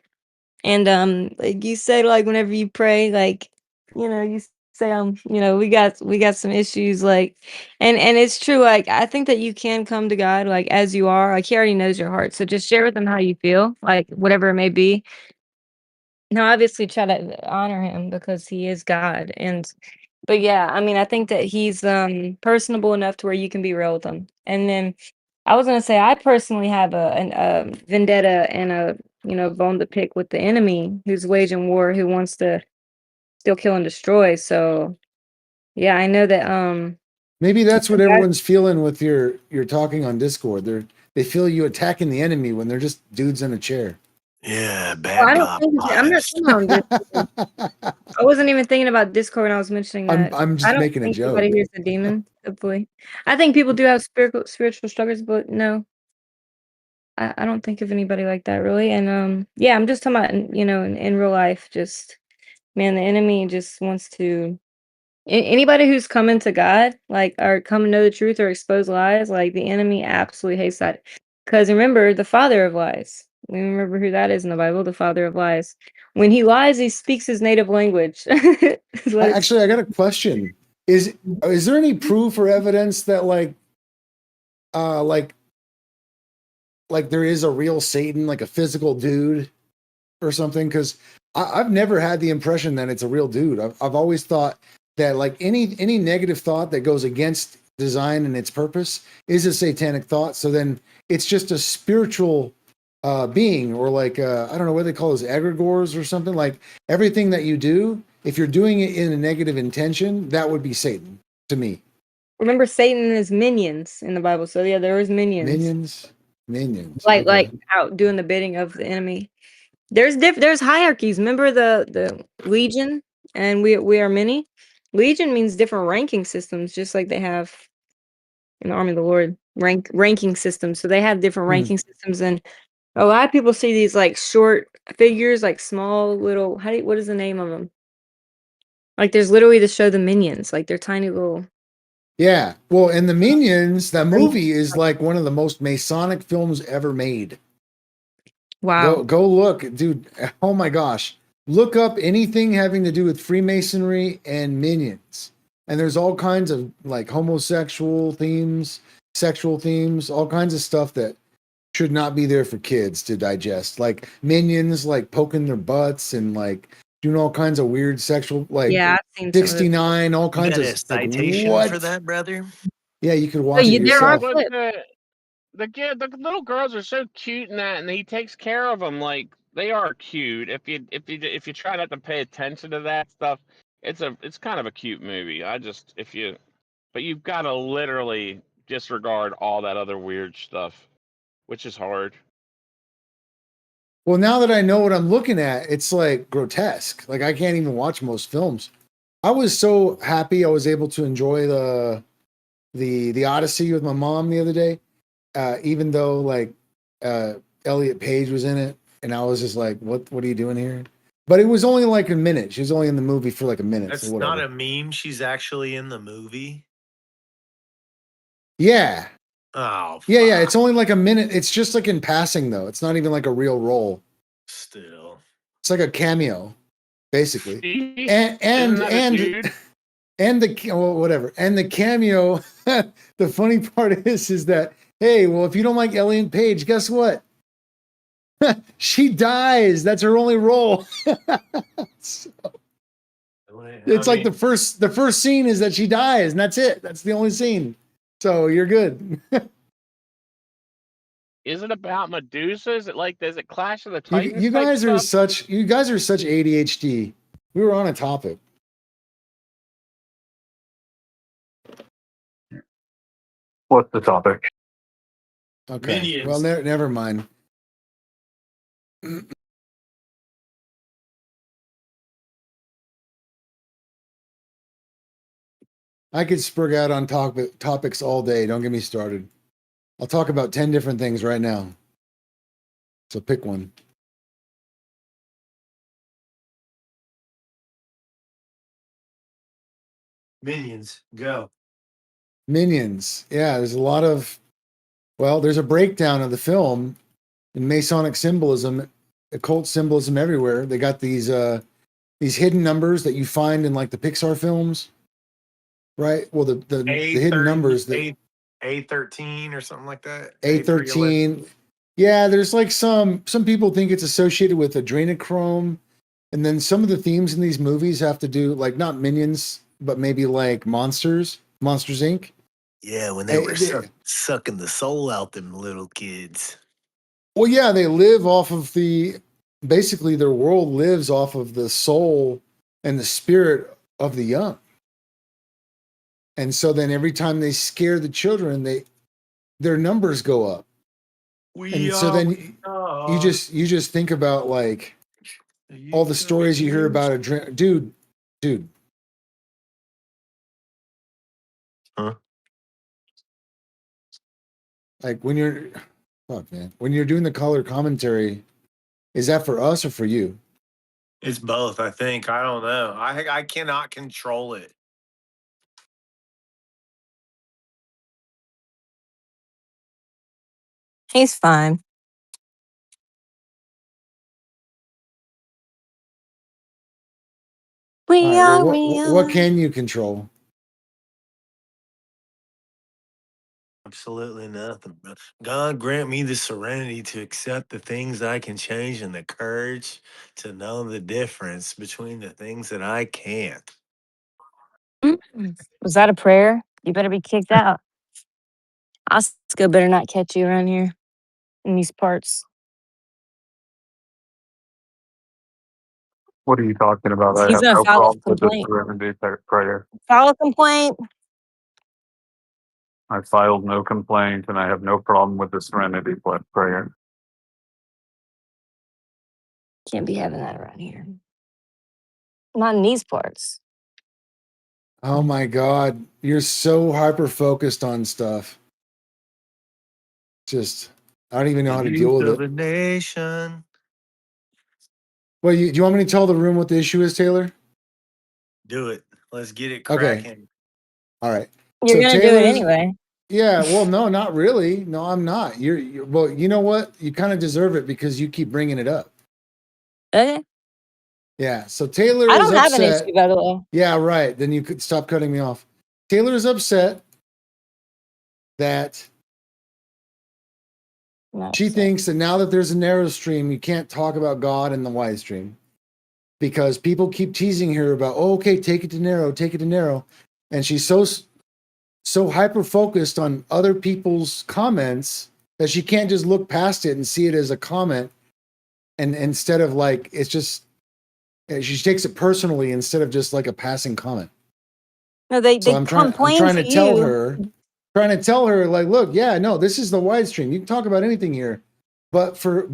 S1: And like you said, like whenever you pray, like you say we got some issues, like, and it's true. Like I think that you can come to God like as you are. Like He already knows your heart, so just share with Him how you feel, like whatever it may be. Now, obviously, try to honor Him because He is God, and but yeah, I mean, I think that He's personable enough to where you can be real with Him. And then I was gonna say, I personally have a vendetta and a bone to pick with the enemy who's waging war, who wants to still kill and destroy. So yeah, I know that
S5: Maybe that's what everyone's feeling with your talking on Discord. They feel you attacking the enemy when they're just dudes in a chair.
S6: Yeah,
S1: well, I
S6: bad
S1: don't
S6: guy
S1: think I'm not
S6: vibes.
S1: talking about Discord. I wasn't even thinking about Discord when I was mentioning that.
S5: I'm
S1: I
S5: just
S1: don't
S5: making a
S1: think
S5: joke.
S1: anybody here's a demon, hopefully. I think people do have spiritual struggles, but no, I don't think of anybody like that really. And yeah, I'm just talking about in real life, just man, the enemy just wants to anybody who's coming to God, like, or come to know the truth or expose lies, like the enemy absolutely hates that. Because remember, the father of lies. We remember who that is in the Bible, the father of lies. When he lies, he speaks his native language. Is what it's-
S5: Actually, I got a question. Is there any proof or evidence that uh like like there is a real Satan, like a physical dude or something? Because I've never had the impression that it's a real dude. I've always thought that like any negative thought that goes against design and its purpose is a satanic thought. So then it's just a spiritual being, or like I don't know what they call those egregores or something. Like everything that you do, if you're doing it in a negative intention, that would be Satan to me.
S1: Remember, Satan and his minions in the Bible. So yeah, there was minions,
S5: Minions.
S1: like
S5: Okay.
S1: out doing the bidding of the enemy. There's hierarchies. Remember the Legion and we are many. Legion means different ranking systems, just like they have in the Army of the Lord ranking systems. So they have different
S5: Mhm.
S1: ranking systems, and a lot of people see these like short figures, like small little. What is the name of them? Like there's literally to show the minions, like they're tiny little.
S5: Yeah. Well, and the Minions, that
S1: Right.
S5: movie is like one of the most Masonic films ever made.
S1: Wow.
S5: Go look, dude. Oh my gosh. Look up anything having to do with Freemasonry and Minions. And there's all kinds of like homosexual themes, sexual themes, all kinds of stuff that should not be there for kids to digest. Like Minions like poking their butts and like doing all kinds of weird sexual, like
S1: Yeah, I've seen some of it.
S5: 69, all
S6: You
S5: kinds
S6: got
S5: of
S6: a
S5: like
S6: citation for
S5: what?
S6: that, brother?
S5: Yeah, you could
S1: So
S5: watch it
S1: there are
S5: yourself.
S7: But
S1: clips.
S7: the little girls are so cute in that, and he takes care of them like they are cute. If you try not to pay attention to that stuff, it's kind of a cute movie. But you've got to literally disregard all that other weird stuff, which is hard.
S5: Well, now that I know what I'm looking at, it's like grotesque. Like I can't even watch most films. I was so happy I was able to enjoy the Odyssey with my mom the other day, even though like Elliot Page was in it, and I was just like, "What are you doing here?" But it was only like a minute. She was only in the movie for like a minute,
S6: That's
S5: so whatever.
S6: not a meme. She's actually in the movie.
S5: Yeah,
S6: Oh,
S5: yeah. It's
S6: fuck.
S5: only like a minute. It's just like in passing though. It's not even like a real role.
S6: Still.
S5: It's like a cameo, basically.
S7: Isn't
S5: And
S7: that a dude?
S5: and well, whatever. And the cameo. The funny part is that hey, well, if you don't like Elliot Page, guess what? She dies. That's her only role. So, it's like the first scene is that she dies, and that's it. That's the only scene. So you're good.
S7: Is it about Medusa? Is it like does it Clash of the
S5: You,
S7: Titans
S5: you
S7: type
S5: guys are
S7: stuff?
S5: such ADHD. We were on a topic.
S4: What's the topic?
S5: Okay.
S6: Minions.
S5: Well, never mind. I could sprig out on topics all day. Don't get me started. I'll talk about 10 different things right now. So pick one.
S6: Minions, go.
S5: Minions. Yeah, there's a lot of, well, there's a breakdown of the film in Masonic symbolism occult symbolism everywhere. They got these hidden numbers that you find in like the Pixar films, right? Well, the hidden numbers that
S6: A13 or something like that.
S5: A13. Yeah, there's like some people think it's associated with adrenochrome, and then some of the themes in these movies have to do like not Minions, but maybe like Monsters Inc.
S6: Yeah, when they were sucking the soul out them little kids.
S5: Well, yeah, they live off of basically their world lives off of the soul and the spirit of the young. And so then every time they scare the children, their numbers go up. And so then you just think about like all the stories you hear about dude.
S6: Huh?
S5: Like when you're doing the color commentary, is that for us or for you?
S6: It's both, I think. I don't know. I cannot control it.
S1: He's fine.
S5: All right, well, what can you control?
S6: Absolutely nothing. God grant me the serenity to accept the things I can change and the courage to know the difference between the things that I can't.
S1: Was that a prayer? You better be kicked out. Oscar better not catch you around here in these parts.
S4: What are you talking about? I
S1: He's
S4: have
S1: gonna
S4: no
S1: file a
S4: problem with the
S1: complaint.
S4: serenity prayer.
S1: File a complaint.
S4: I filed no complaint, and I have no problem with the serenity prayer.
S1: Can't be having that around here. Not in these parts.
S5: Oh my God, you're so hyper focused on stuff. Just, I don't even know how to deal with it.
S6: The nation.
S5: Well, do you want me to tell the room what the issue is, Taylor?
S6: Do it. Let's get it
S5: Okay.
S6: cracking.
S5: All right.
S1: You're gonna do it anyway.
S5: Yeah. Well, no, not really. No, I'm not. You're well. You know what? You kind of deserve it because you keep bringing it up.
S1: Okay.
S5: Yeah. So Taylor
S1: I
S5: is
S1: don't have an
S5: upset.
S1: issue, by the way.
S5: Yeah. Right. Then you could stop cutting me off. Taylor is upset that she thinks that now that there's a narrow stream, you can't talk about God in the wide stream because people keep teasing her about, oh, okay, take it to narrow, and she's so hyper focused on other people's comments that she can't just look past it and see it as a comment, and instead of like it's just she takes it personally instead of just like a passing comment.
S1: No, they
S5: I'm trying to tell her like, look, yeah, no, this is the wide stream. You can talk about anything here, but for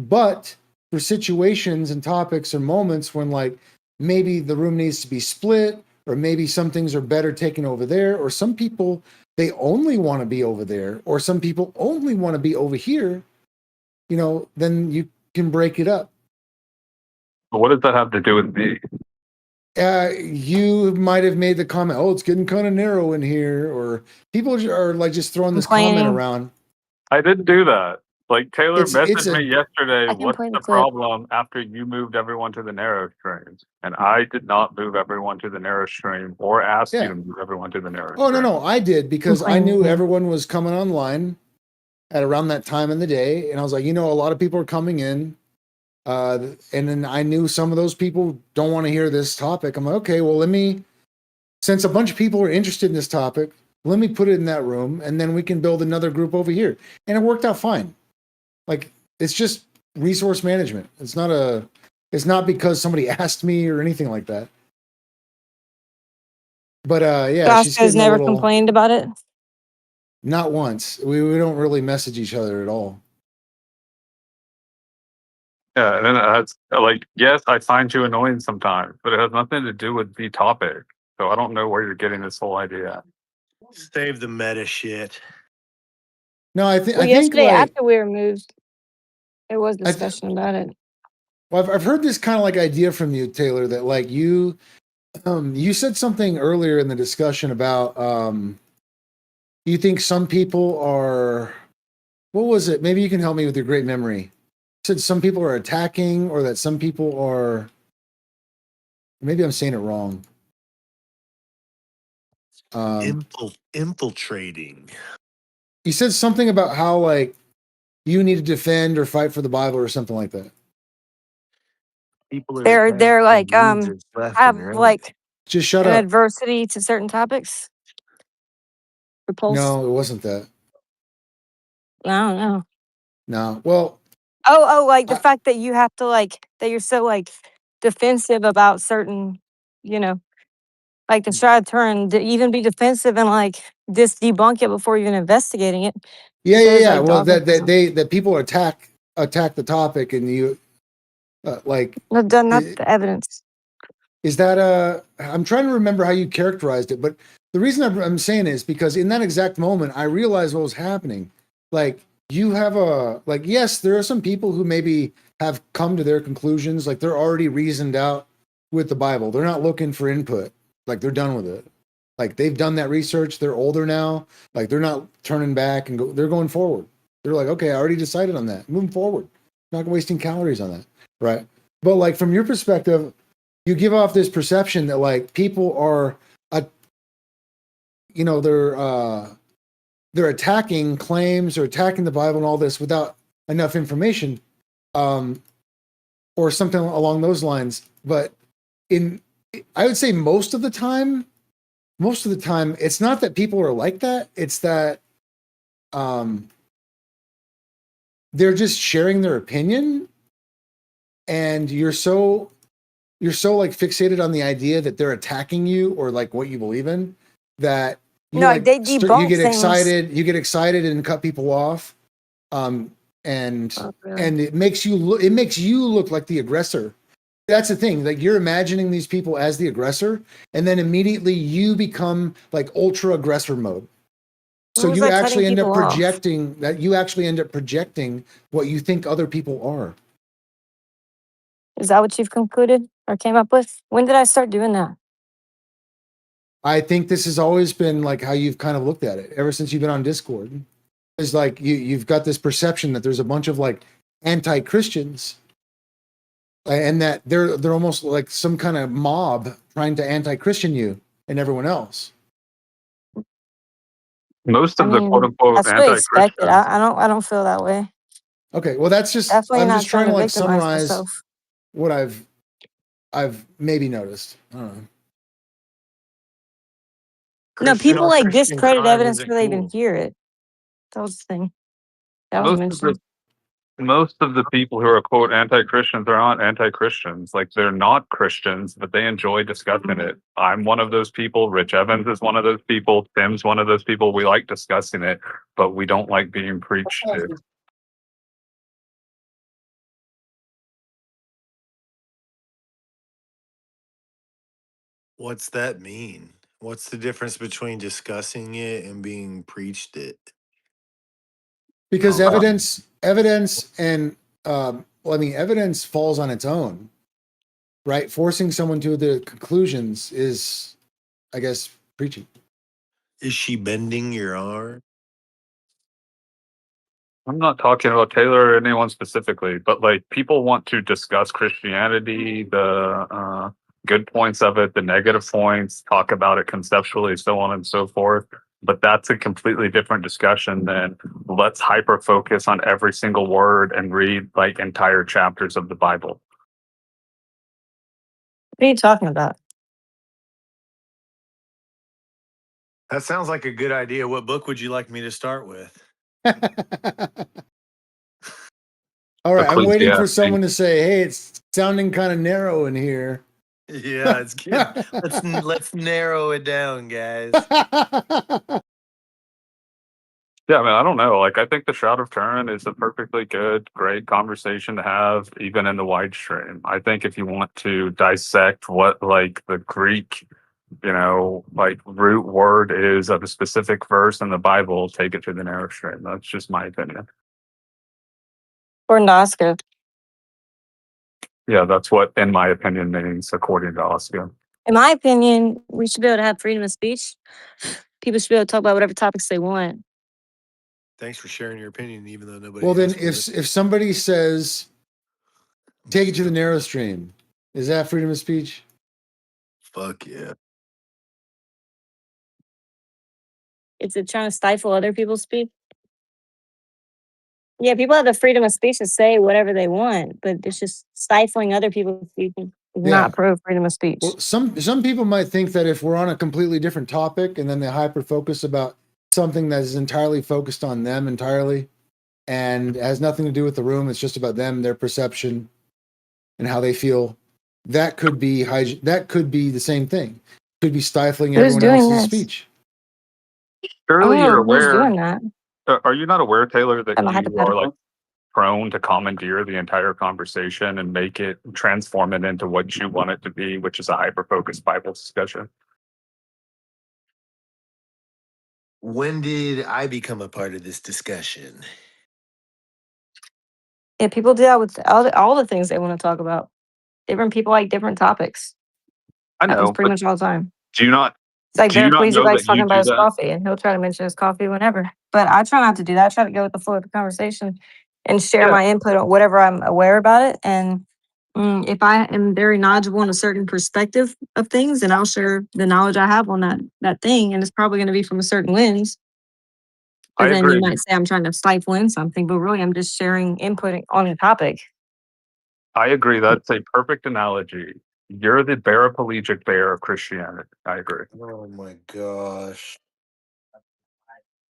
S5: situations and topics or moments when like maybe the room needs to be split, or maybe some things are better taken over there, or some people they only want to be over there, or some people only want to be over here, then you can break it up.
S4: But what does that have to do with me?
S5: You might have made the comment, oh, it's getting kind of narrow in here, or people are like just throwing this comment around.
S4: I didn't do that. Like Taylor messaged me yesterday, what's the problem after you moved everyone to the narrow stream? And I did not move everyone to the narrow stream or ask you to move everyone to the narrow stream.
S5: Oh, no, I did because I knew everyone was coming online at around that time in the day. And I was like, a lot of people are coming in. And then I knew some of those people don't want to hear this topic. I'm like, okay, well, since a bunch of people are interested in this topic, let me put it in that room and then we can build another group over here. And it worked out fine. Like, it's just resource management. It's not because somebody asked me or anything like that. But yeah,
S1: Roscoe's never complained about it.
S5: Not once. We don't really message each other at all.
S4: Yeah, and then that's like, yes, I find you annoying sometimes, but it has nothing to do with the topic. So I don't know where you're getting this whole idea.
S6: Save the meta shit.
S5: No, I think
S1: yesterday after we were moved, there was discussion about it.
S5: Well, I've heard this kind of like idea from you, Taylor, that like you said something earlier in the discussion about you think some people are, what was it? Maybe you can help me with your great memory. said some people are attacking, or that some people are. Maybe I'm saying it wrong.
S6: Infiltrating.
S5: You said something about how like you need to defend or fight for the Bible or something like that.
S6: People are
S9: They're like
S6: Jesus left
S9: have
S6: and right.
S9: like
S5: Just shut
S9: an
S5: up.
S9: adversity to certain topics. Repulse.
S5: No, it wasn't that.
S9: I don't know.
S5: No. Well,
S9: Like the
S5: I-
S9: fact that you have to like that you're so like defensive about certain, you know, like the try to turn to even be defensive and like debunk it before even investigating it.
S5: yeah.
S9: There's,
S5: Yeah.
S9: like,
S5: Well,
S9: dogmatism.
S5: that people attack the topic, and you like
S9: Not
S5: i-
S9: the evidence.
S5: is that I'm trying to remember how you characterized it, but the reason I'm saying is because in that exact moment I realized what was happening. Like you have yes, there are some people who maybe have come to their conclusions, like they're already reasoned out with the Bible. They're not looking for input. Like they're done with it. Like they've done that research. They're older now. Like they're not turning back and they're going forward. They're like, okay, I already decided on that. Moving forward. Not wasting calories on that. Right. But like from your perspective, you give off this perception that like people are, they're attacking claims or attacking the Bible and all this without enough information, or something along those lines. But I would say most of the time, it's not that people are like that. It's that they're just sharing their opinion, and you're so like fixated on the idea that they're attacking you or like what you believe in that you
S9: No,
S5: like
S9: they
S5: you
S9: debunk
S5: get
S9: things.
S5: excited and cut people off, and
S9: really?
S5: and it makes you look like the aggressor. That's the thing. Like you're imagining these people as the aggressor, and then immediately you become like ultra aggressor mode. So
S9: Who's,
S5: you
S9: like, cutting
S5: actually end up
S9: people off?
S5: projecting what you think other people are.
S9: Is that what you've concluded or came up with? When did I start doing that?
S5: I think this has always been like how you've kind of looked at it ever since you've been on Discord. Is like you've got this perception that there's a bunch of like anti-Christians, and that they're almost like some kind of mob trying to anti-Christian you and everyone else.
S4: Most
S9: I
S4: of the
S9: mean,
S4: quote unquote
S9: that's what I expected.
S4: anti-Christians.
S9: I don't feel that way.
S5: Okay, well that's just
S9: Definitely
S5: I'm
S9: not
S5: just trying
S9: trying
S5: to
S9: to
S5: like
S9: victimize
S5: summarize
S9: myself.
S5: what I've maybe noticed. I don't know.
S9: No, people like
S6: Christian
S9: discredit
S6: crime
S9: evidence
S6: isn't
S9: before they even
S6: cool.
S9: hear it. That was the thing. That was
S4: Most of
S9: mentioned.
S4: the people who are quote anti-Christians are not anti-Christians. Like they're not Christians, but they enjoy discussing it. I'm one of those people. Rich Evans is one of those people. Tim's one of those people. We like discussing it, but we don't like being preached to.
S6: What's that mean? What's the difference between discussing it and being preached it?
S5: Because
S6: Oh,
S5: evidence and evidence falls on its own, right? Forcing someone to the conclusions is, I guess, preaching.
S6: is she bending your arm?
S4: I'm not talking about Taylor or anyone specifically, but like people want to discuss Christianity, the good points of it, the negative points, talk about it conceptually, so on and so forth. But that's a completely different discussion than let's hyper focus on every single word and read like entire chapters of the Bible.
S9: What are you talking about?
S6: That sounds like a good idea. What book would you like me to start with?
S5: All right, I'm waiting for
S4: Ecclesiastes.
S5: someone to say, "Hey, it's sounding kind of narrow in here."
S6: Yeah, it's good. Let's narrow it down, guys.
S4: Yeah, I mean, I don't know. Like, I think the Shroud of Turin is a perfectly good, great conversation to have, even in the wide stream. I think if you want to dissect what, like, the Greek, like, root word is of a specific verse in the Bible, take it to the narrow stream. That's just my opinion.
S9: Or Oscar.
S4: Yeah, that's what, in my opinion, means according to Oscar.
S9: In my opinion, we should be able to have freedom of speech. People should be able to talk about whatever topics they want.
S6: Thanks for sharing your opinion, even though nobody.
S5: Well, then
S6: asked for it.
S5: if somebody says Take it to the narrow stream. Is that freedom of speech?
S6: Fuck yeah.
S9: Is it trying to stifle other people's speech? Yeah, people have the freedom of speech to say whatever they want, but it's just stifling other people's speech is not pro freedom of speech.
S5: Well, some people might think that if we're on a completely different topic and then they hyper focus about something that is entirely focused on them entirely and has nothing to do with the room, it's just about them, their perception, and how they feel. That could be the same thing. Could be stifling
S9: Who's
S5: everyone else's
S9: doing this?
S5: speech.
S4: Surely you're
S9: Who's
S4: aware.
S9: doing that?
S4: Are you not aware, Taylor, that
S9: I'm a
S4: you are like
S9: hypothetical.
S4: prone to commandeer the entire conversation and make it transform it into what you want it to be, which is a hyper-focused Bible discussion?
S6: When did I become a part of this discussion?
S9: Yeah, people do that with all the things they want to talk about. Different people like different topics.
S4: I
S9: Happens
S4: know,
S9: pretty
S4: but
S9: much all the time.
S4: do you not
S9: It's like
S4: do you
S9: Derek
S4: not
S9: Weezy
S4: know
S9: likes
S4: that
S9: talking
S4: you
S9: about
S4: do
S9: his
S4: that?
S9: coffee, and he'll try to mention his coffee whenever. But I try not to do that. I try to go with the flow of the conversation and share
S4: Yeah,
S9: my input on whatever I'm aware about it. And if I am very knowledgeable on a certain perspective of things, then I'll share the knowledge I have on that thing, and it's probably going to be from a certain lens.
S4: I
S9: But then you
S4: agree.
S9: might say I'm trying to stifle in something, but really I'm just sharing input on the topic.
S4: I agree. That's a perfect analogy. You're the paraplegic bear of Christianity. I agree.
S6: Oh my gosh.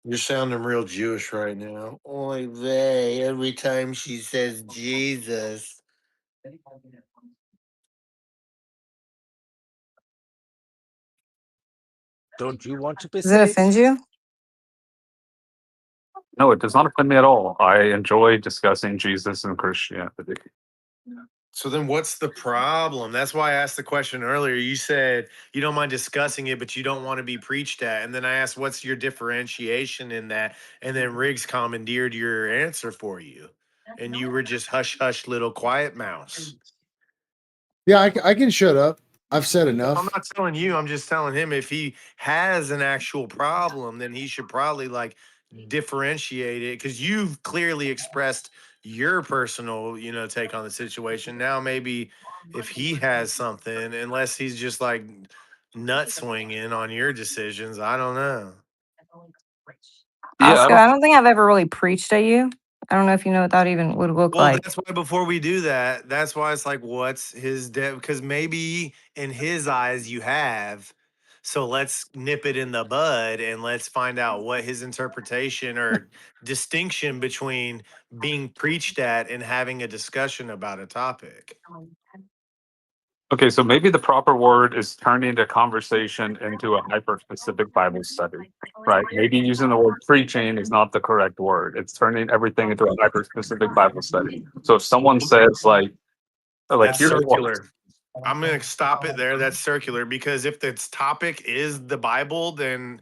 S6: You're sounding real Jewish right now. Oy vey, every time she says Jesus.
S10: Don't you want to be
S9: Does it
S10: saved?
S9: offend you?
S4: No, it does not offend me at all. I enjoy discussing Jesus and Christianity.
S6: So then what's the problem? That's why I asked the question earlier. You said you don't mind discussing it, but you don't want to be preached at. And then I asked, what's your differentiation in that? And then Riggs commandeered your answer for you. And you were just hush, hush, little quiet mouse.
S5: Yeah, I can shut up. I've said
S6: I'm
S5: enough.
S6: not telling you. I'm just telling him if he has an actual problem, then he should probably like differentiate it because you've clearly expressed your personal, take on the situation. Now maybe if he has something, unless he's just like nut swinging on your decisions, I don't know.
S4: Yeah,
S9: Oscar, I don't think I've ever really preached at you. I don't know if you know what that even would look
S6: Well,
S9: like.
S6: that's why before we do that, that's why it's like, what's his because maybe in his eyes you have. So let's nip it in the bud and let's find out what his interpretation or distinction between being preached at and having a discussion about a topic.
S4: Okay, so maybe the proper word is turning the conversation into a hyper-specific Bible study, right? Maybe using the word preaching is not the correct word. It's turning everything into a hyper-specific Bible study. So if someone says
S6: That's
S4: here's what,
S6: circular. I'm going to stop it there. That's circular because if the topic is the Bible, then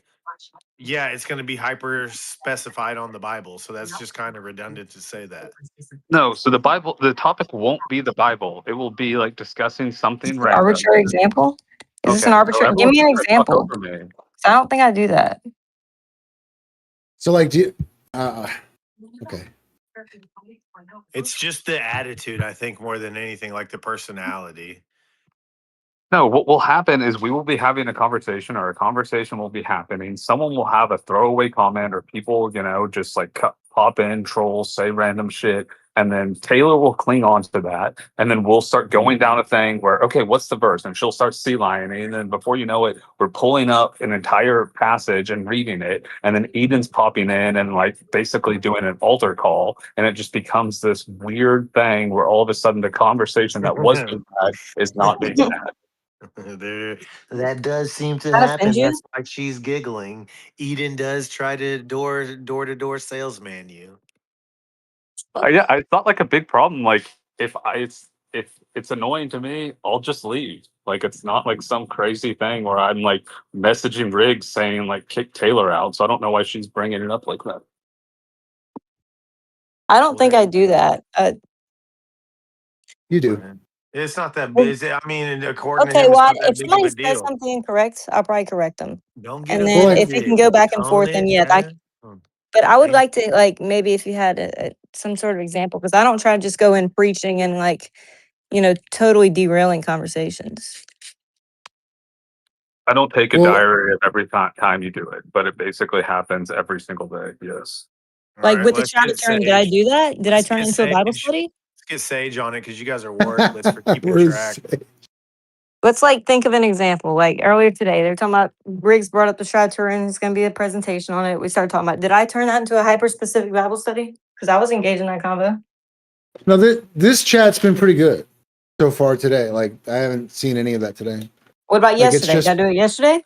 S6: yeah, it's going to be hyper specified on the Bible. So that's just kind of redundant to say that.
S4: no, so the topic won't be the Bible. It will be like discussing something random.
S9: Arbitrary example? Is this an
S4: Okay, so
S9: arbitrary? Give me an
S4: everyone's gonna talk
S9: example.
S4: over me.
S9: 'Cause I don't think I do that.
S5: So like, do you, okay.
S6: It's just the attitude, I think, more than anything, like the personality.
S4: No, what will happen is we will be having a conversation or a conversation will be happening. Someone will have a throwaway comment or people, just like pop in, troll, say random shit. And then Taylor will cling on to that. And then we'll start going down a thing where, okay, what's the verse? And she'll start sea lining. And then before you know it, we're pulling up an entire passage and reading it. And then Eden's popping in and like basically doing an altar call. And it just becomes this weird thing where all of a sudden the conversation that was being had is not being had.
S6: That does seem to
S9: That offend
S6: happen.
S9: you?
S6: That's why she's giggling. Eden does try to door to door salesman you.
S4: It's not like a big problem. Like if it's annoying to me, I'll just leave. Like it's not like some crazy thing where I'm like messaging Riggs saying like kick Taylor out. So I don't know why she's bringing it up like that.
S9: I don't think I do that.
S5: You do.
S6: It's not that big. I mean, according to
S9: Okay,
S6: him, it's
S9: well,
S6: not that
S9: if
S6: big of
S9: somebody
S6: a
S9: says
S6: deal.
S9: something incorrect, I'll probably correct them.
S6: Don't get
S9: And then if
S6: offended.
S9: it can go back and
S6: Own
S9: forth,
S6: it,
S9: then yeah,
S6: man.
S9: but I would
S6: Thank
S9: like to maybe if you had some sort of example, because I don't try to just go in preaching and like totally derailing conversations.
S4: I don't take a
S5: Well-
S4: diary of every time you do it, but it basically happens every single day. Yes.
S6: All
S9: Like
S6: right,
S9: with the
S6: let's
S9: shot
S6: get
S9: turn, did I
S6: Sage.
S9: do that? Did I
S6: Let's
S9: turn it
S6: get
S9: into a Bible
S6: Sage.
S9: study?
S6: Let's get Sage on it because you guys are worthless for keeping
S5: Where's
S6: track.
S5: Sage?
S9: Let's think of an example. Like earlier today, they were talking about Briggs brought up the shot turn. And it's going to be a presentation on it. We started talking about. Did I turn that into a hyper specific Bible study? Because I was engaged in that convo.
S5: No, this chat's been pretty good so far today. Like I haven't seen any of that today.
S9: What about
S5: Like, it's
S9: yesterday?
S5: just-
S9: Did I do it yesterday?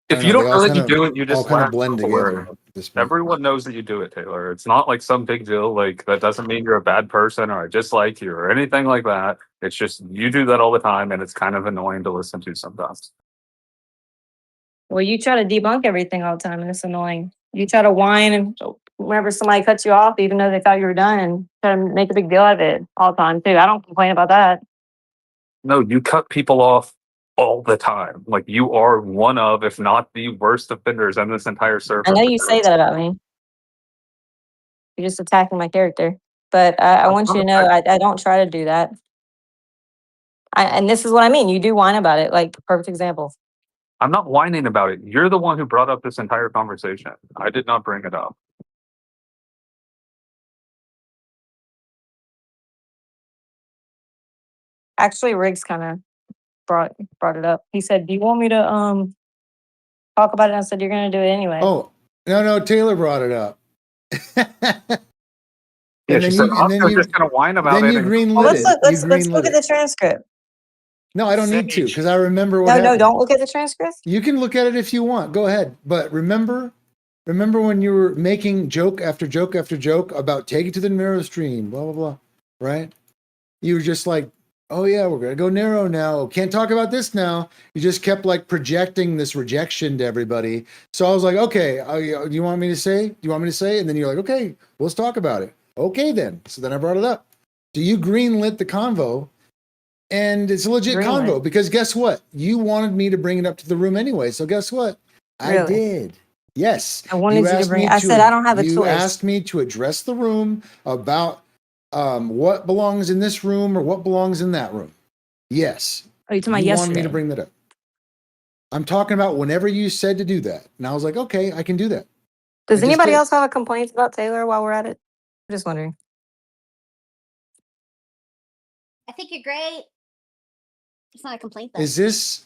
S4: If you don't
S5: they all
S4: really
S5: kinda-
S4: do it, you
S5: all
S4: just
S5: kind of
S4: laugh
S5: blend
S4: over
S5: together.
S4: it.
S5: At this point.
S4: Everyone knows that you do it, Taylor. It's not like some big deal. Like that doesn't mean you're a bad person or I dislike you or anything like that. It's just you do that all the time, and it's kind of annoying to listen to sometimes.
S9: Well, you try to debunk everything all the time, and it's annoying. You try to whine and whenever somebody cuts you off, even though they thought you were done, and try to make a big deal out of it all the time too. I don't complain about that.
S4: No, you cut people off all the time. Like you are one of, if not the worst offenders on this entire server.
S9: I know you say that about me. You're just attacking my character, but I want you to know I don't try to do that. And this is what I mean. You do whine about it. Like perfect example.
S4: I'm not whining about it. You're the one who brought up this entire conversation. I did not bring it up.
S9: Actually, Riggs kind of brought it up. He said, "Do you want me to talk about it?" And I said, "You're going to do it anyway."
S5: Oh no, Taylor brought it up.
S4: Yeah,
S5: And
S4: she
S5: then
S4: said,
S5: you- and then
S4: Oscar's
S5: you-
S4: just going to whine about
S5: Then
S4: it.
S5: you
S4: and-
S5: greenlit
S9: Well,
S5: it.
S9: let's
S5: You
S9: look
S5: greenlit
S9: at the
S5: it.
S9: transcript.
S5: No, I don't need to
S6: Sage.
S5: because I remember what
S9: No,
S5: happened.
S9: don't look at the transcript.
S5: You can look at it if you want. Go ahead. But remember when you were making joke after joke after joke about take it to the narrow stream, blah blah blah, right? You were just like, oh yeah, we're gonna go narrow now. Can't talk about this now. You just kept like projecting this rejection to everybody. So I was like, okay, do you want me to say? Do you want me to say? And then you're like, okay, let's talk about it. Okay then. So then I brought it up. So you greenlit the convo. And it's a legit
S9: Greenlit.
S5: convo because guess what? You wanted me to bring it up to the room anyway. So guess what? I
S9: Really?
S5: did. Yes.
S9: I wanted you to
S5: asked
S9: bring.
S5: me
S9: I said I don't have a
S5: You
S9: choice.
S5: asked me to address the room about what belongs in this room or what belongs in that room. Yes.
S9: Oh, you talking about
S5: You wanted
S9: yesterday?
S5: me to bring that up. I'm talking about whenever you said to do that. And I was like, okay, I can do that.
S9: Does
S5: I just
S9: anybody
S5: did.
S9: else have a complaint about Taylor while we're at it? I'm just wondering.
S11: I think you're great. It's not a complaint though.
S5: Is this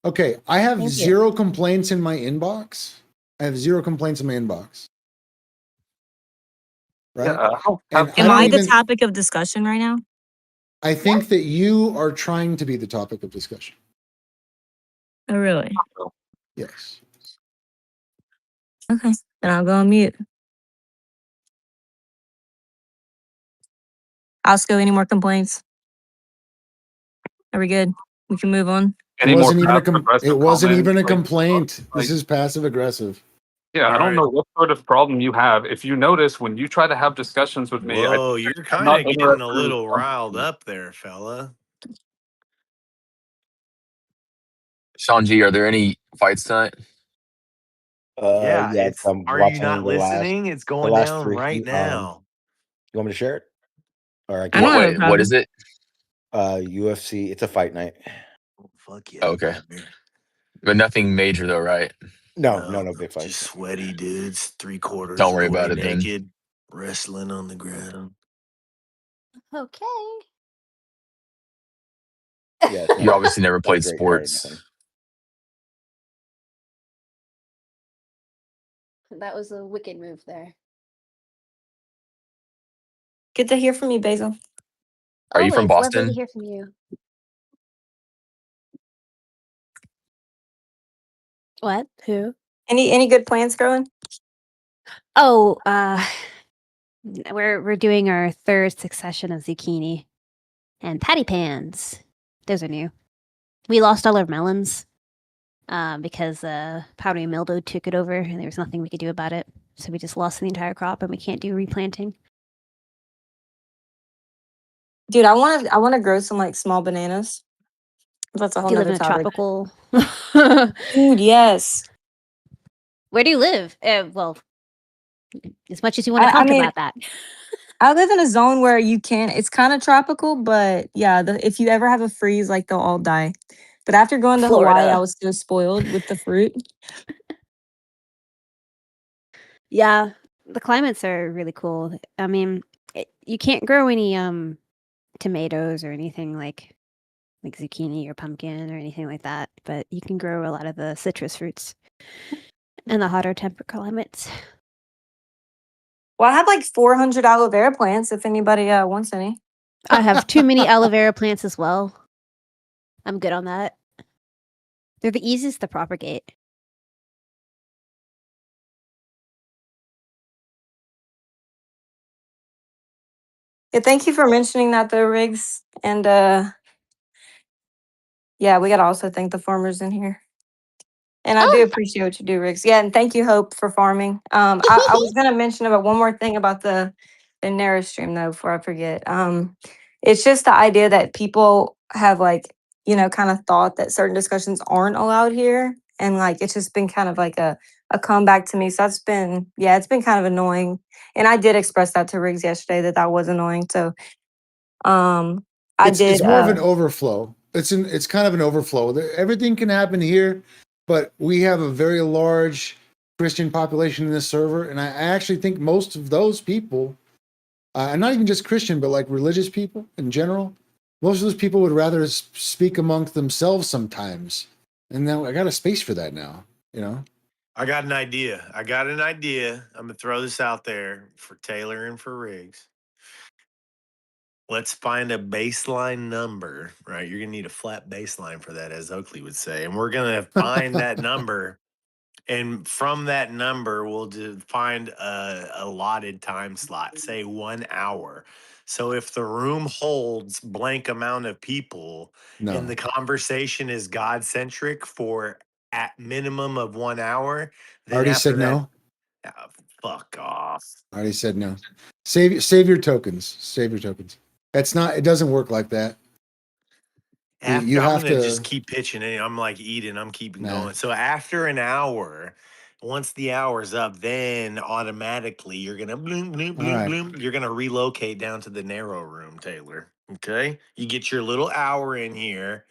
S5: okay? I have
S9: Thank you.
S5: 0 complaints in my inbox. I have 0 complaints in my inbox. Right?
S4: Yeah,
S5: And
S9: Am
S5: don't
S9: I the
S5: even-
S9: topic of discussion right now?
S5: I think that you are trying to be the topic of discussion.
S9: Oh, really?
S5: Yes.
S9: Okay, then I'll go on mute. Oscar, any more complaints? Are we good? We can move on.
S4: Any
S5: It
S4: more
S5: wasn't even a
S4: passive-aggressive
S5: it wasn't
S4: comments,
S5: even a
S4: like,
S5: complaint.
S4: like-
S5: This is passive aggressive.
S4: Yeah, I don't
S6: Alright.
S4: know what sort of problem you have. If you notice, when you try to have discussions with me,
S6: Whoa, you're kind
S4: not
S6: of getting
S4: interested
S6: a
S4: in
S6: little
S4: something.
S6: riled up there, fella.
S10: Sean G, are there any fights tonight?
S12: Yeah,
S13: Yes,
S12: it's.
S13: I'm
S12: Are you
S13: watching
S12: not
S13: the last
S12: listening? It's going
S13: last
S12: down
S13: 3.
S12: right now.
S13: You want me to share it? Or I
S9: I
S13: can
S9: don't have a
S10: Wait, what
S9: problem.
S10: is it?
S13: UFC. It's a fight night.
S12: Oh, fuck yeah.
S10: Oh, okay.
S12: brother.
S10: But nothing major though, right?
S13: No big fights.
S12: Just sweaty dudes, 3/4
S10: Don't
S12: of
S10: worry
S12: the way
S10: about it then.
S12: naked, wrestling on the ground.
S11: Okay.
S13: Yeah, it's
S10: You
S13: not-
S10: obviously never
S13: not a
S10: played
S13: great card or
S10: sports.
S13: nothing.
S11: That was a wicked move there.
S9: Good to hear from you, Basil.
S10: Are you from
S11: Always lovely to
S10: Boston?
S11: hear from you. What? Who?
S9: Any good plans growing?
S11: Oh, we're doing our 3rd succession of zucchini and patty pans. Those are new. We lost all our melons because powdery mildew took it over, and there was nothing we could do about it. So we just lost the entire crop, and we can't do replanting.
S9: Dude, I want to grow some like small bananas. That's a whole
S11: Do you live in
S9: nother
S11: a
S9: topic.
S11: tropical?
S9: Dude, yes.
S11: Where do you live? Well, as much as you want to
S9: I
S11: talk
S9: mean-
S11: about that.
S9: I live in a zone where you can. It's kind of tropical, but yeah, if you ever have a freeze, like they'll all die. But after going to Hawaii, I
S11: Florida.
S9: was so spoiled with the fruit.
S11: Yeah, the climates are really cool. I mean, you can't grow any tomatoes or anything like zucchini or pumpkin or anything like that, but you can grow a lot of the citrus fruits in the hotter temperate climates.
S9: Well, I have like 400 aloe vera plants. If anybody wants any.
S11: I have too many aloe vera plants as well. I'm good on that. They're the easiest to propagate.
S9: Yeah, thank you for mentioning that, though, Riggs. And yeah, we gotta also thank the farmers in here. And I do appreciate what you do, Riggs. Yeah, and thank you, Hope, for farming. I was gonna mention about one more thing about the narrow stream though, before I forget. It's just the idea that people have like, kind of thought that certain discussions aren't allowed here. And like it's just been kind of like a comeback to me. So it's been it's been kind of annoying. And I did express that to Riggs yesterday that was annoying. So I
S5: It's
S9: did
S5: more of an overflow. It's kind of an overflow. Everything can happen here, but we have a very large Christian population in this server, and I actually think most of those people, and not even just Christian, but like religious people in general, most of those people would rather speak amongst themselves sometimes. And now I got a space for that now,
S6: I got an idea. I'm gonna throw this out there for Taylor and for Riggs. Let's find a baseline number, right? You're gonna need a flat baseline for that, as Oakley would say. And we're gonna find that number. And from that number, we'll find a allotted time slot, say 1 hour. So if the room holds blank amount of people
S5: No.
S6: and the conversation is God centric for at minimum of 1 hour,
S5: I
S6: then
S5: already
S6: after
S5: said
S6: that,
S5: no.
S6: fuck off.
S5: I already said no. Save your tokens. Save your tokens. It doesn't work like that. You
S6: I'm
S5: have
S6: gonna
S5: to
S6: just keep pitching it. I'm like eating. I'm keeping
S5: Nah.
S6: going. So after an hour, once the hour's up, then automatically you're gonna bloom, bloom, bloom,
S5: right.
S6: bloom. You're gonna relocate down to the narrow room, Taylor. Okay, you get your little hour in here.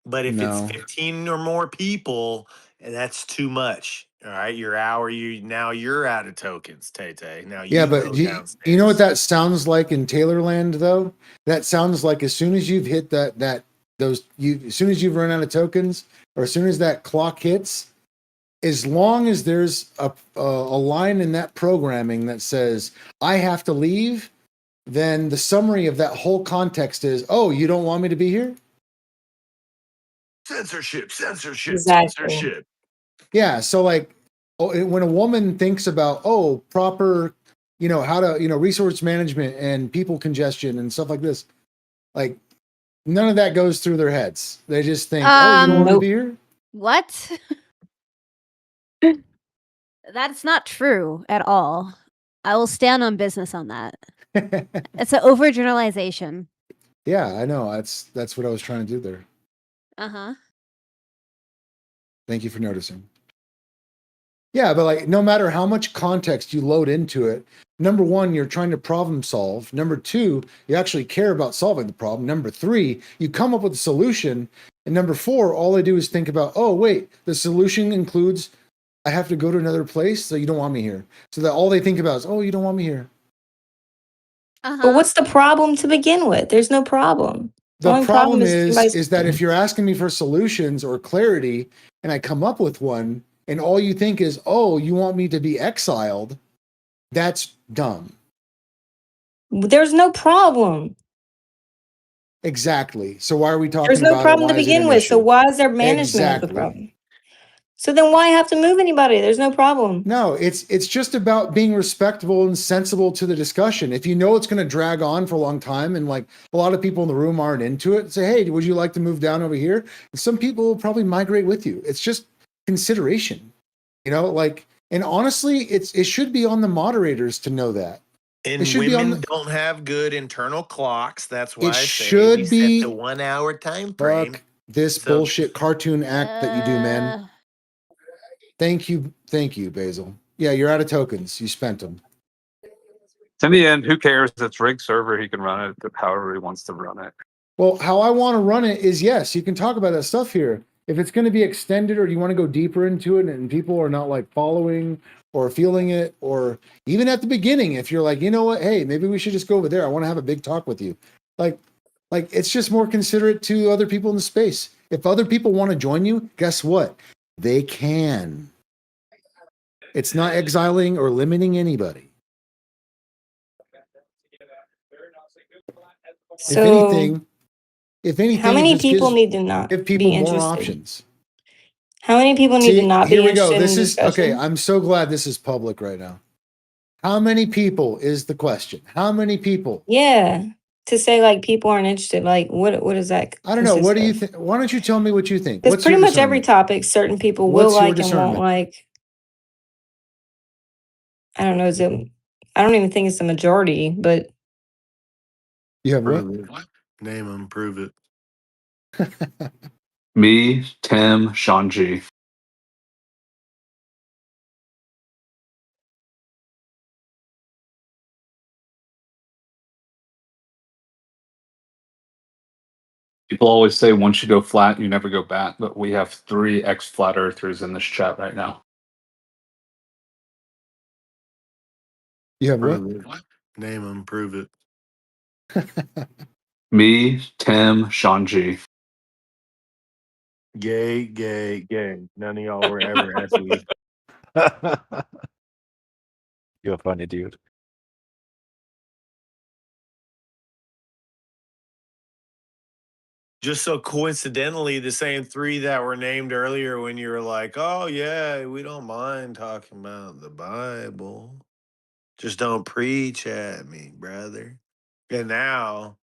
S6: But if it's
S5: No.
S6: 15 or more people, that's too much. All right, your hour. You're out of tokens, Tay Tay. Now
S5: Yeah,
S6: you
S5: but
S6: go
S5: you
S6: downstairs.
S5: know what that sounds like in Taylorland though? That sounds like as soon as you've hit as soon as you've run out of tokens, or as soon as that clock hits, as long as there's a line in that programming that says I have to leave, then the summary of that whole context is, oh, you don't want me to be here?
S6: Censorship, censorship,
S9: Exactly.
S6: censorship.
S5: Yeah. So like when a woman thinks about, proper, how to, resource management and people congestion and stuff like this, like none of that goes through their heads. They just think, oh, you don't want to
S9: Nope.
S5: be here?
S11: What? That's not true at all. I will stand on business on that. It's an overgeneralization.
S5: Yeah, I know. That's what I was trying to do there.
S11: Uh-huh.
S5: Thank you for noticing. Yeah, but like no matter how much context you load into it, number one, you're trying to problem solve. Number two, you actually care about solving the problem. Number three, you come up with a solution. And number four, all they do is think about, oh, wait, the solution includes I have to go to another place, so you don't want me here. So that all they think about is, oh, you don't want me here.
S9: But what's the problem to begin with? There's no problem.
S5: The
S9: only
S5: problem
S9: is
S5: is that if you're asking me for solutions or clarity and I come up with one and all you think is, oh, you want me to be exiled, that's dumb.
S9: There's no problem.
S5: Exactly. So why are we talking
S9: There's no
S5: about
S9: problem
S5: it?
S9: to
S5: Why is it
S9: begin
S5: an
S9: with. So
S5: issue?
S9: why is there management of the
S5: Exactly.
S9: problem? So then why have to move anybody? There's no problem.
S5: No, it's just about being respectful and sensible to the discussion. If you know it's going to drag on for a long time and like a lot of people in the room aren't into it, say, hey, would you like to move down over here? And some people will probably migrate with you. It's just consideration, and honestly, it should be on the moderators to know that.
S6: And
S5: It should be on
S6: women don't have good internal clocks. That's why
S5: It
S6: I say
S5: should
S6: we
S5: be-
S6: set the 1 hour time frame.
S5: Fuck this
S6: So-
S5: bullshit cartoon act that you do, man. Thank you, Basil. Yeah, you're out of tokens. You spent them.
S4: In the end, who cares? It's rigged server. He can run it however he wants to run it.
S5: Well, how I want to run it is, yes, you can talk about that stuff here. If it's going to be extended or you want to go deeper into it and people are not like following or feeling it, or even at the beginning, if you're like, you know what, hey, maybe we should just go over there. I want to have a big talk with you. Like it's just more considerate to other people in the space. If other people want to join you, guess what? They can. It's not exiling or limiting anybody.
S1: So,
S5: if anything,
S1: how
S5: it
S1: many
S5: just
S1: people
S5: gives
S1: need to not
S5: give
S1: be
S5: people more
S1: interested?
S5: options.
S1: How many people need to
S5: See,
S1: not
S5: here
S1: be
S5: we go.
S1: interested
S5: This
S1: in
S5: is okay.
S1: discussion?
S5: I'm so glad this is public right now. How many people is the question? How many people?
S1: Yeah, to say like people aren't interested, like what does that
S5: I don't know. What
S1: consist
S5: do you
S1: of?
S5: think? Why don't you tell me what you think?
S1: Because
S5: What's
S1: pretty
S5: your
S1: much every
S5: discernment?
S1: topic, certain people will
S5: What's your
S1: like and won't
S5: discernment?
S1: like. I don't know. I don't even think it's the majority, but
S5: You have what?
S12: Prove it. Name them. Prove it.
S4: Me, Tim, Sean G. People always say once you go flat, you never go back. But we have 3 ex-flat earthers in this chat right now.
S5: You have what?
S12: Prove it. Name them. Prove it.
S4: Me, Tim, Sean G.
S12: Gay, gay, gay. None of y'all were ever FE.
S13: You're a funny dude.
S6: Just so coincidentally, the same 3 that were named earlier when you were like, oh, yeah, we don't mind talking about the Bible. Just don't preach at me, brother. And now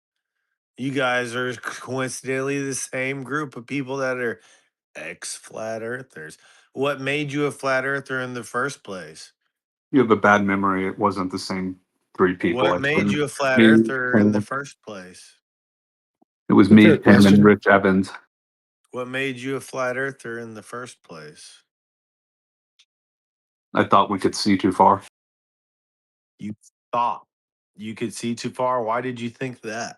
S6: you guys are coincidentally the same group of people that are ex-flat earthers. What made you a flat earther in the first place?
S4: You have a bad memory. It wasn't the same 3 people.
S6: What made you a flat
S4: Me,
S6: earther in the
S4: Tim.
S6: first place?
S4: It was
S5: It's a
S4: me,
S5: fair
S4: Tim, and
S5: question.
S4: Rich Evans.
S6: What made you a flat earther in the first place?
S4: I thought we could see too far.
S6: You thought you could see too far. Why did you think that?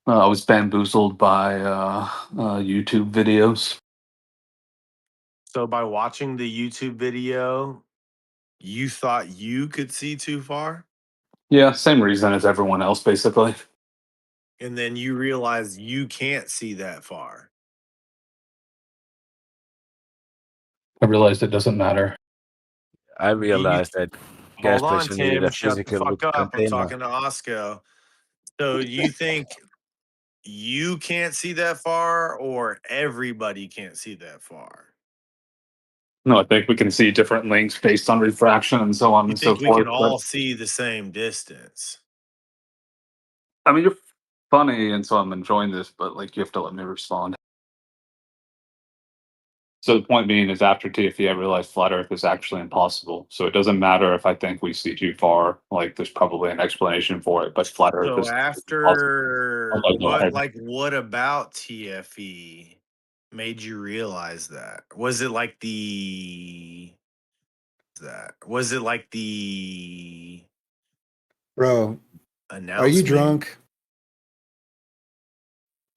S4: I was bamboozled by YouTube videos.
S6: So by watching the YouTube video, you thought you could see too far?
S4: Yeah, same reason as everyone else, basically.
S6: And then you realize you can't see that far.
S4: I realized it doesn't matter.
S13: I realized that gas
S6: Hold on,
S13: pressure needed a
S6: Tim. Shut the
S13: physical
S6: fuck up. I'm
S13: container.
S6: talking to Osco. So you think you can't see that far, or everybody can't see that far?
S4: No, I think we can see different lengths based on refraction and so on
S6: You
S4: and so
S6: think we can
S4: forth. But
S6: all see the same distance?
S4: I mean, you're funny, and so I'm enjoying this. But like, you have to let me respond. So the point being is, after TFE, I realized flat Earth is actually impossible. So it doesn't matter if I think we see too far. Like, there's probably an explanation for it, but flat Earth
S6: So
S4: is impossible.
S6: after
S4: I'm like, go ahead.
S6: what about TFE made you realize that? Was it like the
S5: Bro,
S6: announcement?
S5: are you drunk?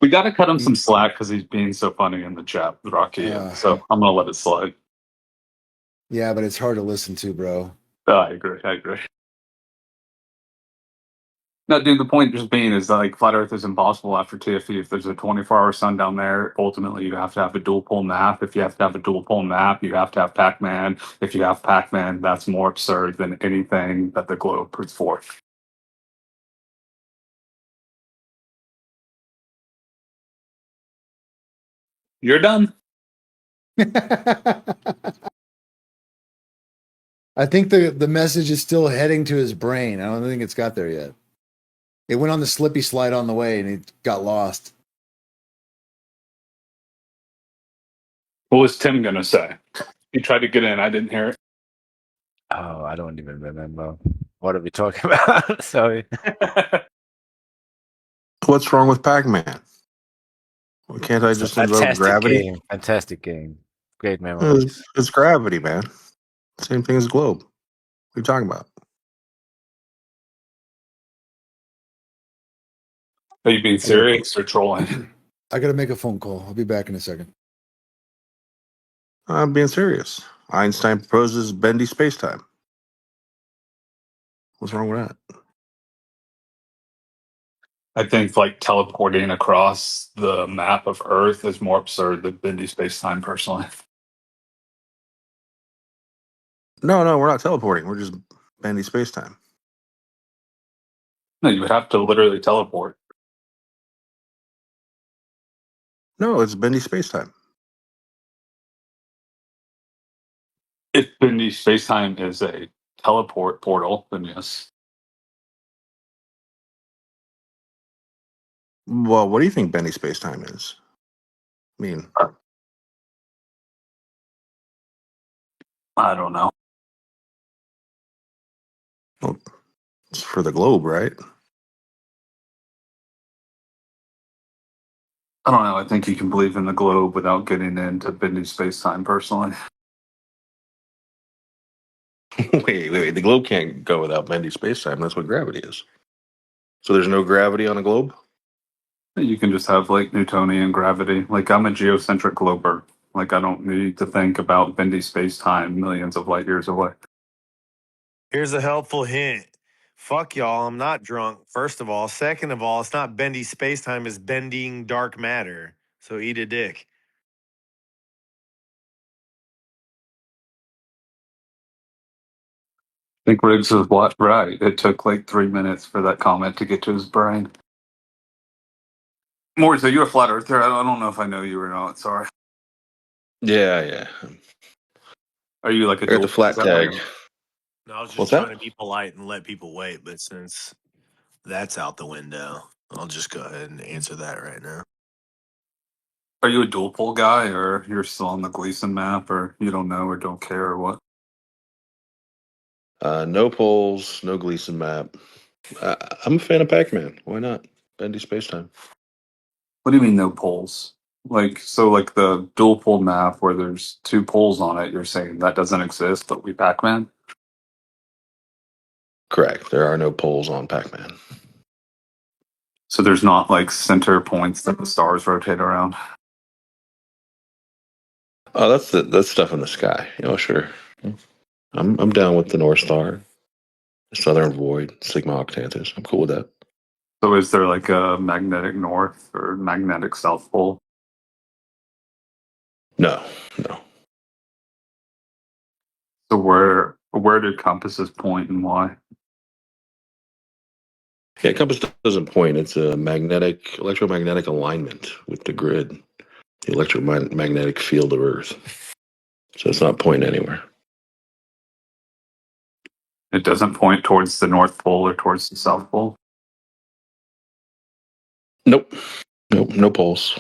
S4: We got to cut him some slack because he's being so funny in the chat, Rocky. So I'm gonna let it slide.
S5: Yeah, but it's hard to listen to, bro.
S4: I agree. No, dude, the point just being is that, like, flat Earth is impossible after TFE. If there's a 24-hour sun down there, ultimately you have to have a dual pole map. If you have to have a dual pole map, you have to have Pac-Man. If you have Pac-Man, that's more absurd than anything that the globe puts forth. You're done.
S5: I think the message is still heading to his brain. I don't think it's got there yet. It went on the slippy slide on the way and it got lost.
S4: What was Tim gonna say? He tried to get in. I didn't hear it.
S13: Oh, I don't even remember. What are we talking about? Sorry.
S14: What's wrong with Pac-Man? Well, can't I
S13: It's a
S14: just invoke
S13: fantastic
S14: gravity?
S13: game. Fantastic game. Great memories.
S14: It's gravity, man. Same thing as globe. What are you talking about?
S4: Are you being serious or trolling?
S5: I got to make a phone call. I'll be back in a second.
S14: I'm being serious. Einstein proposes bendy spacetime. What's wrong with that?
S4: I think like teleporting across the map of Earth is more absurd than bendy space time. Personally,
S14: No, we're not teleporting. We're just bendy spacetime.
S4: no, you would have to literally teleport.
S14: No, it's bendy spacetime.
S4: If bendy space time is a teleport portal, then yes.
S14: Well, what do you think bendy spacetime is? I mean,
S4: I don't know.
S14: well, it's for the globe, right?
S4: I don't know. I think you can believe in the globe without getting into bendy space time. Personally,
S14: wait. The globe can't go without bendy spacetime. That's what gravity is. So there's no gravity on a globe?
S4: you can just have like Newtonian gravity. Like I'm a geocentric glober. Like I don't need to think about bendy space time millions of light years away.
S6: Here's a helpful hint. Fuck y'all, I'm not drunk, first of all. Second of all, it's not bendy spacetime, it's bending dark matter. So eat a dick.
S4: I think Riggs was what right. It took like 3 minutes for that comment to get to his brain. Morris, are you a flat earther? I don't know if I know you or not. Sorry.
S14: Yeah.
S4: Are you like a
S14: I got
S4: dual
S14: the flat tag.
S6: No, I was just
S14: What's
S6: trying
S14: that?
S6: to be polite and let people wait, but since that's out the window, I'll just go ahead and answer that right now.
S4: Are you a dual pole guy, or you're still on the Gleason map, or you don't know or don't care or what?
S14: No poles, no Gleason map. I'm a fan of Pac-Man. Why not? Bendy spacetime.
S4: What do you mean no poles? Like so, like the dual pole map where there's 2 poles on it. You're saying that doesn't exist, but we Pac-Man.
S14: Correct. There are no poles on Pac-Man.
S4: So there's not like center points that the stars rotate around.
S14: Oh, that's stuff in the sky. Sure. I'm down with the North Star, Southern Void, Sigma Octantis. I'm cool with that.
S4: So is there like a magnetic north or magnetic south pole?
S14: No.
S4: So where do compasses point and why?
S14: Yeah, compass doesn't point. It's a electromagnetic alignment with the grid, the electromagnetic field of Earth. So it's not pointing anywhere.
S4: It doesn't point towards the North Pole or towards the South Pole?
S14: Nope. No poles.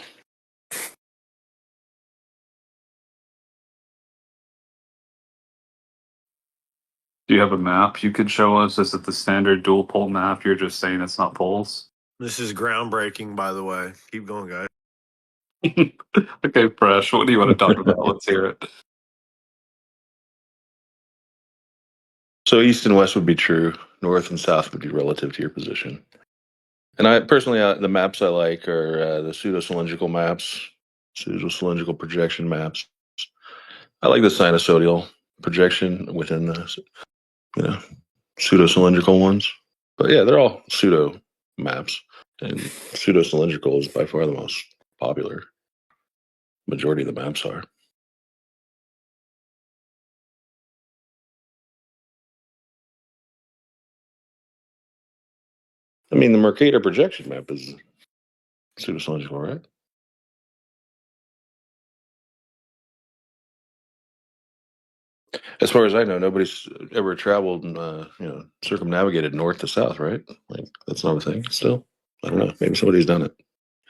S4: Do you have a map you could show us? Is it the standard dual pole map? You're just saying it's not poles?
S6: This is groundbreaking, by the way. Keep going, guys.
S4: Okay, Fresh, what do you want to talk about? Let's hear it.
S14: So east and west would be true. North and south would be relative to your position. And I personally, the maps I like are the pseudo-cylindrical maps, pseudo-cylindrical projection maps. I like the sinusoidal projection within the, pseudo-cylindrical ones. But yeah, they're all pseudo maps, and pseudo-cylindrical is by far the most popular. Majority of the maps are. I mean, the Mercator projection map is pseudo-cylindrical, right? As far as I know, nobody's ever traveled, circumnavigated north to south, right? Like that's not a thing. Still, I don't know. Maybe somebody's done it.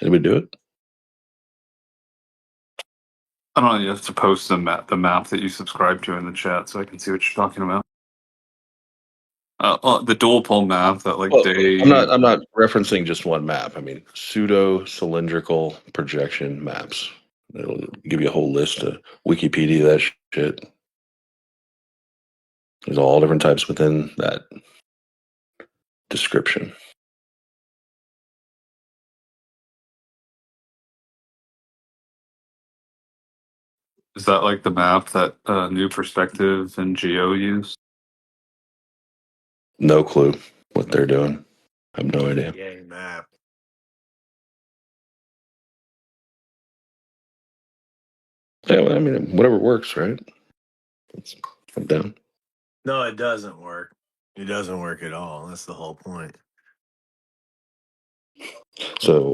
S14: Anybody do it?
S4: I don't know, you have to post the map that you subscribe to in the chat so I can see what you're talking about. The dual pole map that like
S14: Well,
S4: Dave.
S14: I'm not referencing just one map. I mean, pseudo-cylindrical projection maps. It'll give you a whole list of Wikipedia that shit. There's all different types within that description.
S4: Is that like the map that New Perspective and Geo use?
S14: No clue what they're doing. I have no idea.
S6: Yay map.
S14: Yeah, well, I mean, whatever works, right? I'm down.
S6: No, it doesn't work. It doesn't work at all. That's the whole point.
S14: So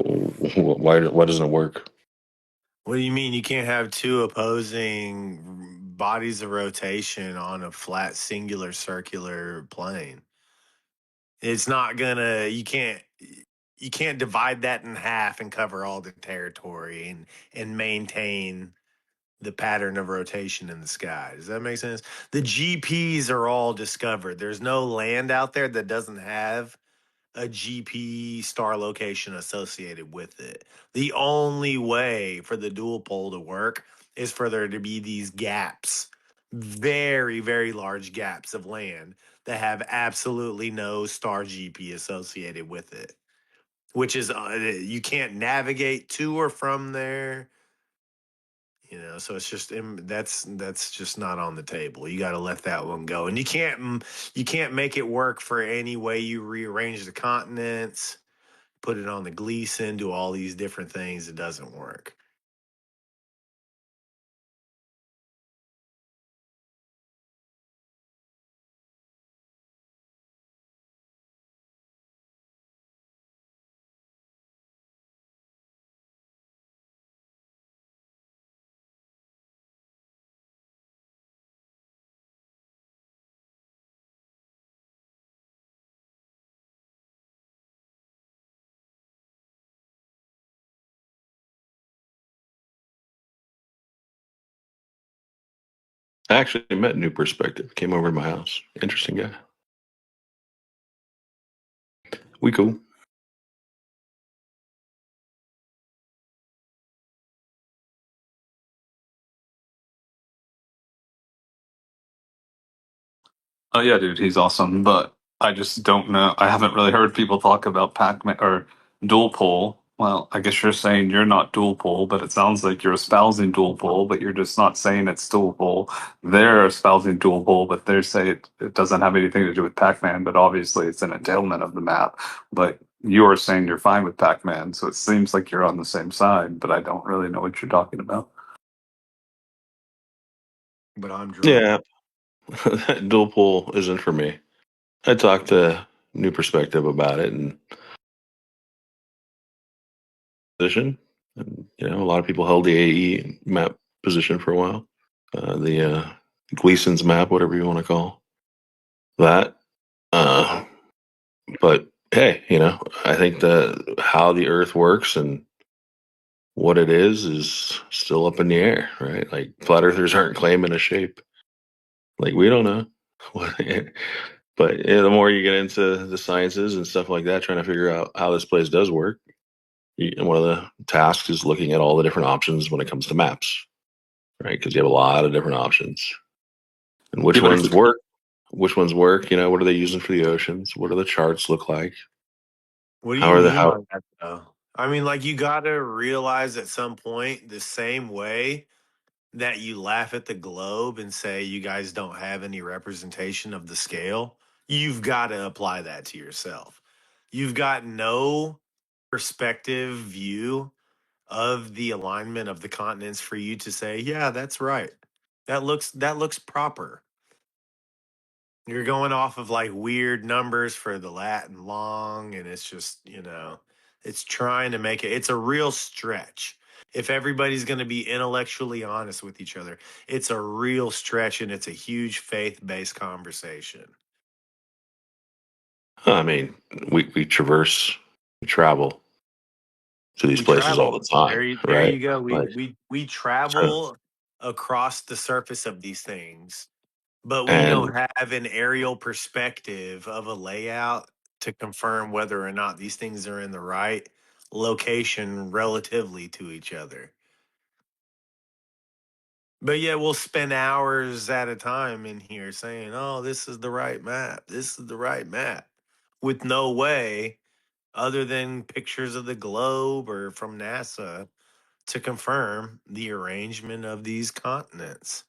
S14: why doesn't it work?
S6: What do you mean you can't have two opposing bodies of rotation on a flat singular circular plane? It's not gonna you can't divide that in half and cover all the territory and maintain the pattern of rotation in the sky. Does that make sense? The GPs are all discovered. There's no land out there that doesn't have a GP star location associated with it. The only way for the dual pole to work is for there to be these gaps, very, very large gaps of land that have absolutely no star GP associated with it, which is you can't navigate to or from there. So it's just that's just not on the table. You got to let that one go, and you can't make it work for any way you rearrange the continents, put it on the Gleason, do all these different things. It doesn't work.
S14: I actually met New Perspective. Came over to my house. Interesting guy. We cool.
S4: Oh yeah, dude, he's awesome. But I just don't know. I haven't really heard people talk about Pac-Man or dual pole. Well, I guess you're saying you're not dual pole, but it sounds like you're espousing dual pole, but you're just not saying it's dual pole. They're espousing dual pole, but they say it doesn't have anything to do with Pac-Man, but obviously it's an entailment of the map. But you're saying you're fine with Pac-Man, so it seems like you're on the same side, but I don't really know what you're talking about.
S6: But I'm drunk.
S14: Yeah, dual pole isn't for me. I talked to New Perspective about it and position. And, a lot of people held the AE map position for a while. The Gleason's map, whatever you want to call that. But hey, I think that how the Earth works and what it is still up in the air, right? Like flat earthers aren't claiming a shape. Like we don't know. But the more you get into the sciences and stuff like that, trying to figure out how this place does work, and one of the tasks is looking at all the different options when it comes to maps, right? Because you have a lot of different options, and which
S4: Yeah, but
S14: ones work. Which ones work? What are they using for the oceans? What do the charts look like?
S6: What do
S14: How
S6: you
S14: are the
S6: mean by
S14: how?
S6: that, though? I mean, like, you got to realize at some point the same way that you laugh at the globe and say you guys don't have any representation of the scale, you've got to apply that to yourself. You've got no perspective view of the alignment of the continents for you to say, yeah, that's right. That looks proper. You're going off of like weird numbers for the Latin long, and it's just, it's trying to make it's a real stretch. If everybody's going to be intellectually honest with each other, it's a real stretch and it's a huge faith based conversation.
S14: I mean, we travel to these
S6: We
S14: places all
S6: travel.
S14: the time,
S6: There
S14: right?
S6: you go. We
S14: Like,
S6: we we
S14: so-
S6: travel across the surface of these things, but we don't
S14: and
S6: have an aerial perspective of a layout to confirm whether or not these things are in the right location relatively to each other. But yeah, we'll spend hours at a time in here saying, "Oh, this is the right map. This is the right map," with no way, other than pictures of the globe or from NASA, to confirm the arrangement of these continents.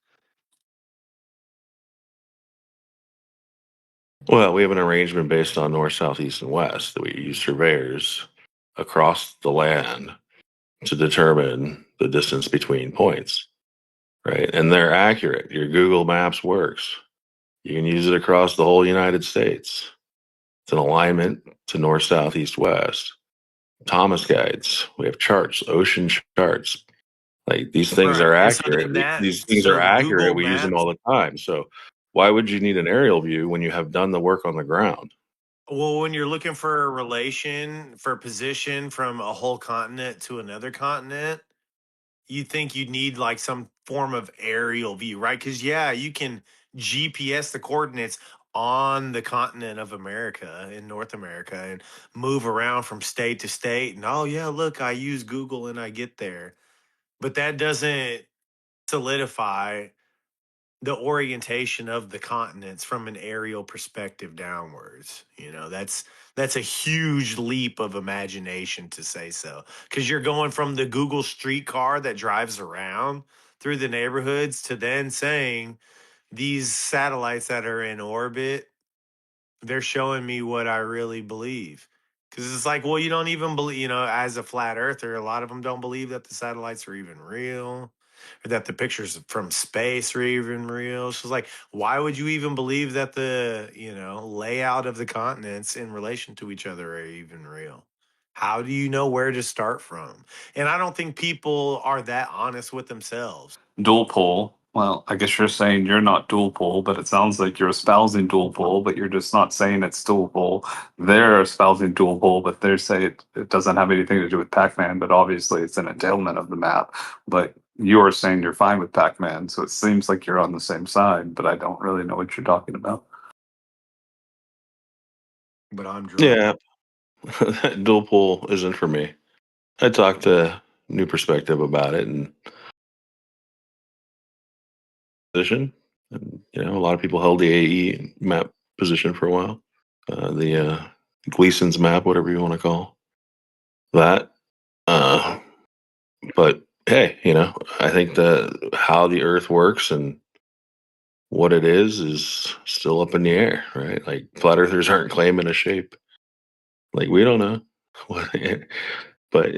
S14: Well, we have an arrangement based on north, south, east, and west that we use surveyors across the land to determine the distance between points, right? And they're accurate. Your Google Maps works. You can use it across the whole United States. It's an alignment to north, south, east, west. Thomas guides. We have charts, ocean charts. Like these things
S6: Right.
S14: are
S6: And so
S14: accurate.
S6: then that,
S14: These things are
S6: so
S14: accurate.
S6: Google
S14: We use them
S6: Maps,
S14: all the time. So why would you need an aerial view when you have done the work on the ground?
S6: well, when you're looking for a relation for position from a whole continent to another continent, you think you'd need like some form of aerial view, right? Because yeah, you can GPS the coordinates on the continent of America in North America and move around from state to state. And oh yeah, look, I use Google and I get there. But that doesn't solidify the orientation of the continents from an aerial perspective downwards. That's a huge leap of imagination to say so, because you're going from the Google streetcar that drives around through the neighborhoods to then saying these satellites that are in orbit, they're showing me what I really believe. Because it's like, well, you don't even believe, as a flat earther, a lot of them don't believe that the satellites are even real or that the pictures from space are even real. So it's like, why would you even believe that the, layout of the continents in relation to each other are even real? How do you know where to start from? And I don't think people are that honest with themselves.
S4: Dual pole. Well, I guess you're saying you're not dual pole, but it sounds like you're espousing dual pole, but you're just not saying it's dual pole. They're espousing dual pole, but they say it doesn't have anything to do with Pac-Man, but obviously it's an entailment of the map. But you're saying you're fine with Pac-Man, so it seems like you're on the same side, but I don't really know what you're talking about.
S6: But I'm drunk.
S14: Yeah, dual pole isn't for me. I talked to New Perspective about it and position. And, a lot of people held the AE map position for a while. The Gleason's map, whatever you want to call that. But hey, I think that how the Earth works and what it is still up in the air, right? Like flat earthers aren't claiming a shape. Like we don't know. But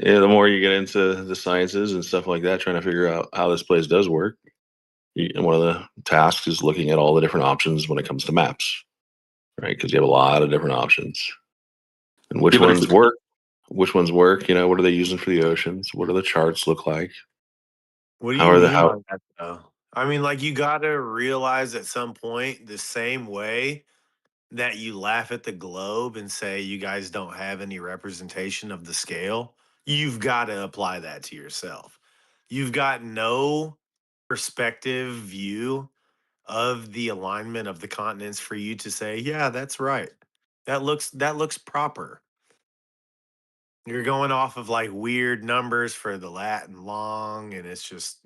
S14: the more you get into the sciences and stuff like that, trying to figure out how this place does work, and one of the tasks is looking at all the different options when it comes to maps, right? Because you have a lot of different options, and which
S4: Yeah, but if
S14: ones work. Which ones work? What are they using for the oceans? What do the charts look like?
S6: What do
S14: How
S6: you
S14: are the
S6: mean
S14: how?
S6: by that, though? I mean, like, you got to realize at some point the same way that you laugh at the globe and say you guys don't have any representation of the scale, you've got to apply that to yourself. You've got no perspective view of the alignment of the continents for you to say, yeah, that's right. That looks proper. You're going off of like weird numbers for the Latin long, and it's just,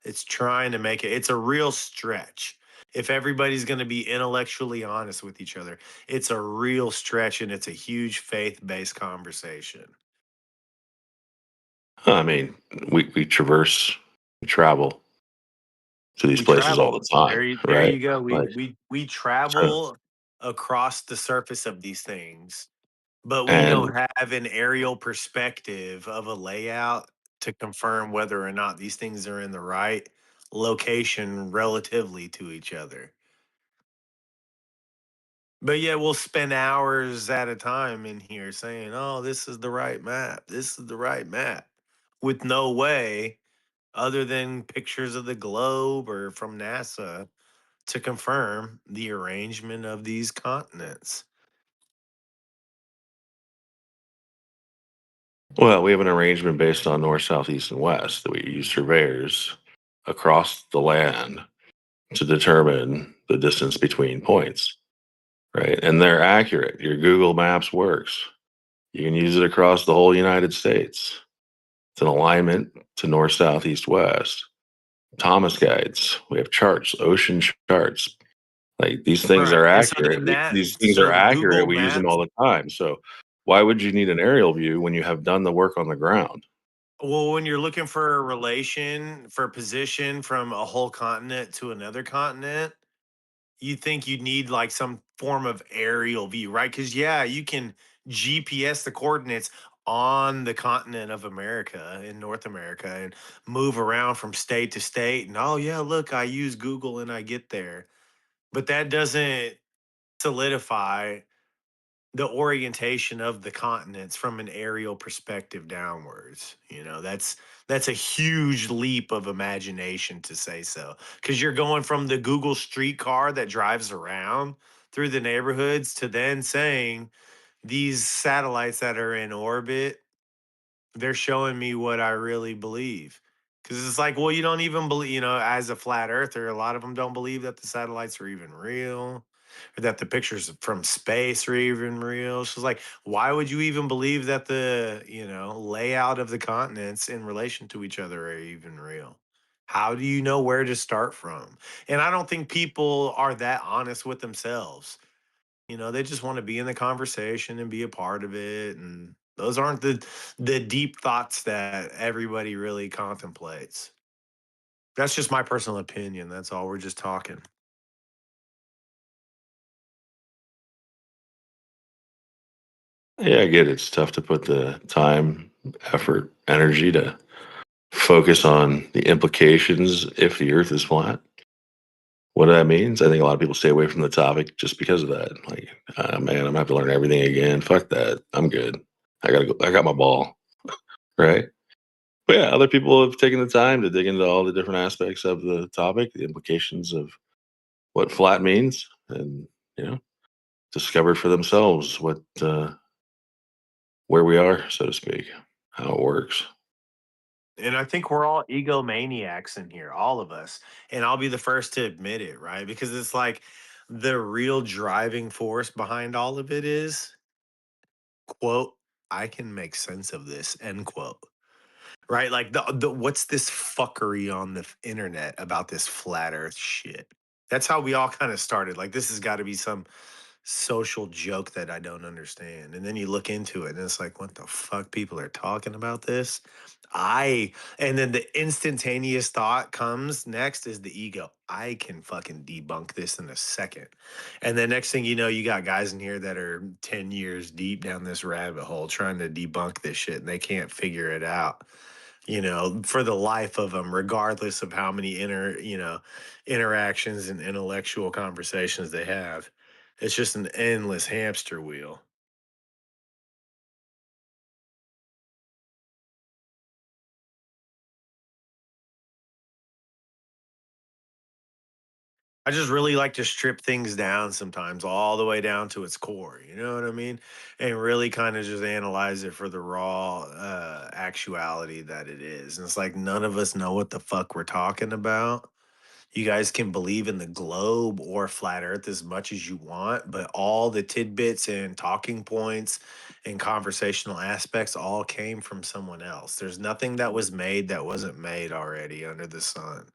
S6: it's trying to make it's a real stretch. If everybody's going to be intellectually honest with each other, it's a real stretch and it's a huge faith based conversation.
S14: I mean, we traverse, we travel to these
S6: We
S14: places all
S6: travel.
S14: the time,
S6: There you
S14: right?
S6: go.
S14: Like,
S6: We
S14: so,
S6: travel across the surface of these things, but we don't
S14: and
S6: have an aerial perspective of a layout to confirm whether or not these things are in the right location relatively to each other. But yeah, we'll spend hours at a time in here saying, oh, this is the right map. This is the right map. With no way, other than pictures of the globe or from NASA, to confirm the arrangement of these continents.
S14: well, we have an arrangement based on north, south, east, and west that we use surveyors across the land to determine the distance between points, right? And they're accurate. Your Google Maps works. You can use it across the whole United States. It's an alignment to north, south, east, west. Thomas guides. We have charts, ocean charts. Like these things
S6: Right.
S14: are
S6: And so
S14: accurate.
S6: then that,
S14: These things are
S6: so
S14: accurate.
S6: Google
S14: We use them
S6: Maps,
S14: all the time. So why would you need an aerial view when you have done the work on the ground?
S6: Well, when you're looking for a relation, for position from a whole continent to another continent, you think you'd need like some form of aerial view, right? Because yeah, you can GPS the coordinates on the continent of America in North America and move around from state to state. And oh yeah, look, I use Google and I get there. But that doesn't solidify the orientation of the continents from an aerial perspective downwards. That's a huge leap of imagination to say so, because you're going from the Google streetcar that drives around through the neighborhoods to then saying these satellites that are in orbit, they're showing me what I really believe. Because it's like, well, you don't even believe, as a flat earther, a lot of them don't believe that the satellites are even real or that the pictures from space are even real. So it's like, why would you even believe that the, layout of the continents in relation to each other are even real? How do you know where to start from? And I don't think people are that honest with themselves. They just want to be in the conversation and be a part of it. And those aren't the deep thoughts that everybody really contemplates. That's just my personal opinion. That's all. We're just talking.
S14: Yeah, I get it. It's tough to put the time, effort, energy to focus on the implications if the Earth is flat. What that means, I think a lot of people stay away from the topic just because of that. Like, man, I'm gonna have to learn everything again. Fuck that. I'm good. I gotta go. I got my ball. Right. But yeah, other people have taken the time to dig into all the different aspects of the topic, the implications of what flat means, and you know, discovered for themselves what where we are, so to speak, how it works.
S6: And I think we're all egomaniacs in here, all of us. And I'll be the first to admit it, right? Because it's like the real driving force behind all of it is, quote, I can make sense of this, end quote. Right? Like the what's this fuckery on the internet about this flat earth shit? That's how we all kind of started. Like this has got to be some social joke that I don't understand. And then you look into it and it's like, what the fuck? People are talking about this. And then the instantaneous thought comes next is the ego. I can fucking debunk this in a second. And then next thing you know, you got guys in here that are 10 years deep down this rabbit hole trying to debunk this shit and they can't figure it out, for the life of them, regardless of how many interactions and intellectual conversations they have. It's just an endless hamster wheel. I just really like to strip things down sometimes, all the way down to its core. You know what I mean? And really kind of just analyze it for the raw actuality that it is. And it's like none of us know what the fuck we're talking about. You guys can believe in the globe or flat earth as much as you want, but all the tidbits and talking points and conversational aspects all came from someone else. There's nothing that was made that wasn't made already under the sun.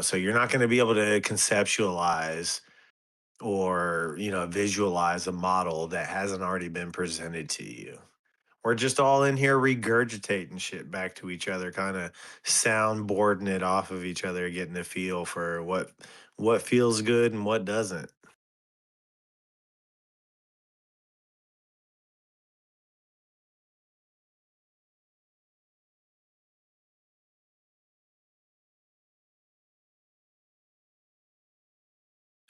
S6: So you're not going to be able to conceptualize or, visualize a model that hasn't already been presented to you. We're just all in here regurgitating shit back to each other, kind of soundboarding it off of each other, getting a feel for what feels good and what doesn't.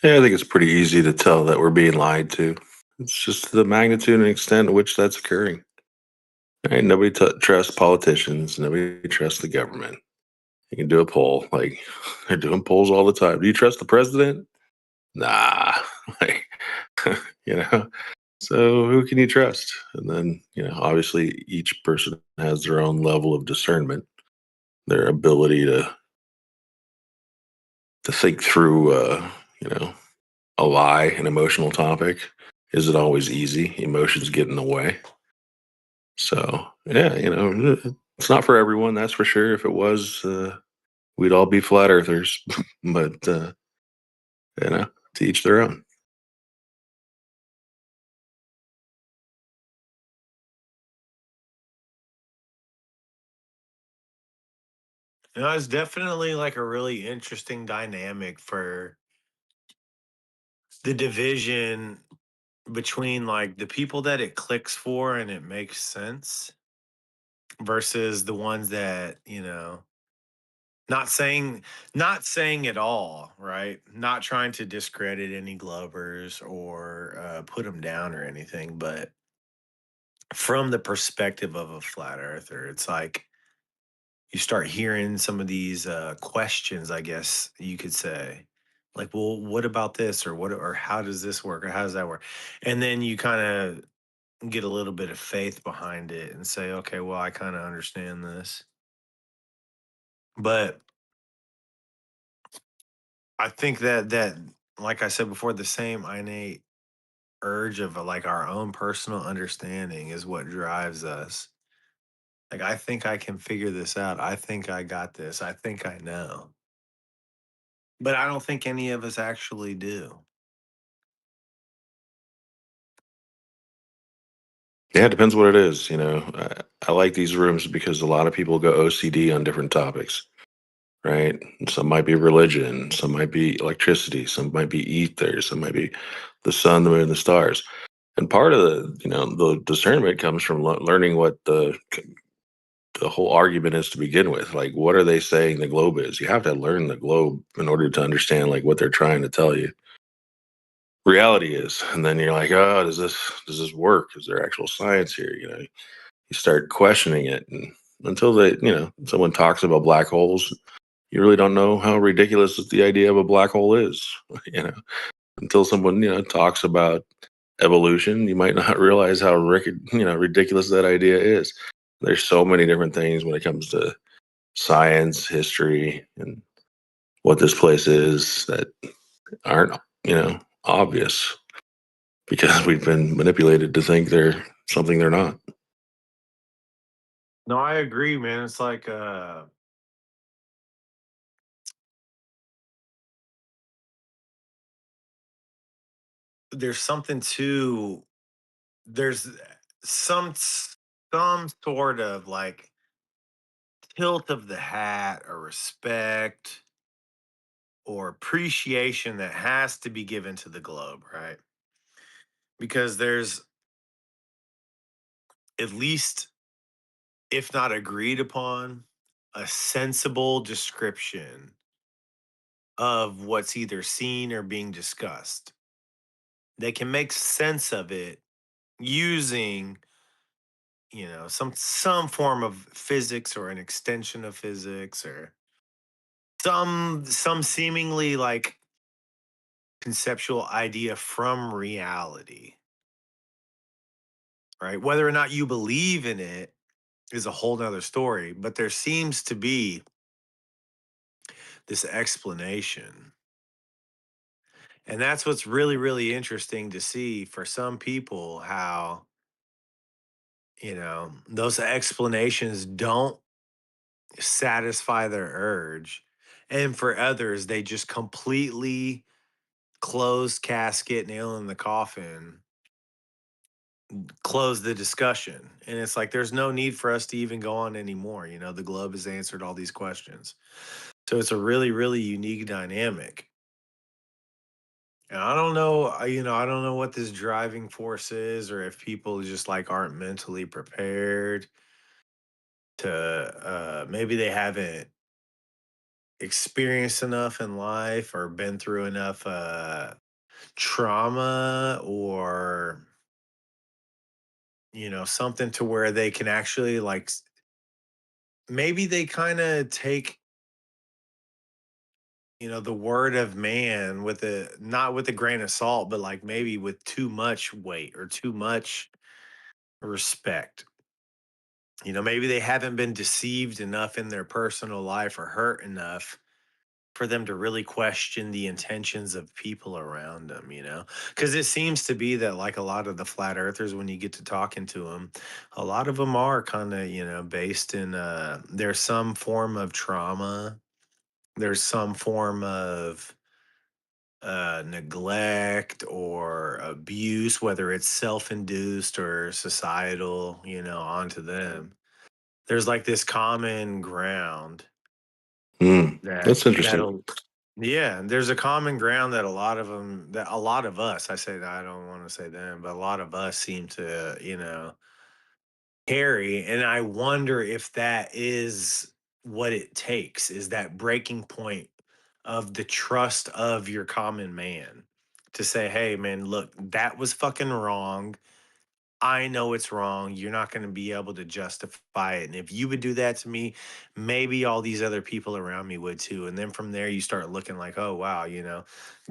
S14: Yeah, I think it's pretty easy to tell that we're being lied to. It's just the magnitude and extent at which that's occurring. Right? Nobody trusts politicians. Nobody trusts the government. You can do a poll. Like they're doing polls all the time. Do you trust the president? Nah. Like, you know. So who can you trust? And then, obviously each person has their own level of discernment, their ability to think through a lie, an emotional topic. Is it always easy? Emotions get in the way. So yeah, it's not for everyone, that's for sure. If it was, we'd all be flat earthers. But to each their own.
S6: You know, it's definitely like a really interesting dynamic for the division between like the people that it clicks for and it makes sense versus the ones that, not saying not saying it all, right? Not trying to discredit any Glovers or put them down or anything, but from the perspective of a flat earther, it's like you start hearing some of these questions, I guess you could say. Like, well, what about this or what or how does this work or how does that work? And then you kind of get a little bit of faith behind it and say, okay, well, I kind of understand this. But I think that like I said before, the same innate urge of like our own personal understanding is what drives us. Like I think I can figure this out. I think I got this. I think I know. But I don't think any of us actually do.
S14: Yeah, it depends what it is. I like these rooms because a lot of people go OCD on different topics, right? Some might be religion, some might be electricity, some might be ether, some might be the sun, the moon, the stars. And part of the discernment comes from learning what the whole argument is to begin with. Like, what are they saying the globe is? You have to learn the globe in order to understand like what they're trying to tell you. Reality is, and then you're like, oh, does this work? Is there actual science here? You start questioning it, and until someone talks about black holes, you really don't know how ridiculous the idea of a black hole is. you know, until someone talks about evolution, you might not realize how ridiculous that idea is. There's so many different things when it comes to science, history, and what this place is that aren't obvious because we've been manipulated to think they're something they're not.
S6: No, I agree, man. It's like there's something to there's some sort of like tilt of the hat or respect or appreciation that has to be given to the globe, right? Because there's at least, if not agreed upon, a sensible description of what's either seen or being discussed. They can make sense of it using, some form of physics or an extension of physics or some seemingly like conceptual idea from reality, right? Whether or not you believe in it is a whole nother story, but there seems to be this explanation. And that's what's really, really interesting to see for some people how, those explanations don't satisfy their urge. And for others, they just completely close casket, nail in the coffin, close the discussion. And it's like there's no need for us to even go on anymore. The globe has answered all these questions. So it's a really, really unique dynamic. And I don't know, I don't know what this driving force is or if people just like aren't mentally prepared to maybe they haven't experienced enough in life or been through enough trauma or something to where they can actually like maybe they kind of take the word of man with a not with a grain of salt but like maybe with too much weight or too much respect. Maybe they haven't been deceived enough in their personal life or hurt enough for them to really question the intentions of people around them. Because it seems to be that, like a lot of the flat earthers, when you get to talking to them, a lot of them are kind of, based in, there's some form of trauma, there's some form of neglect or abuse, whether it's self induced or societal, onto them. There's like this common ground
S14: That's interesting.
S6: that'll yeah, there's a common ground that a lot of them, that a lot of us, I say that, I don't want to say them, but a lot of us seem to, carry. And I wonder if that is what it takes, is that breaking point of the trust of your common man to say, hey, man, look, that was fucking wrong. I know it's wrong. You're not going to be able to justify it. And if you would do that to me, maybe all these other people around me would too. And then from there, you start looking like, oh, wow,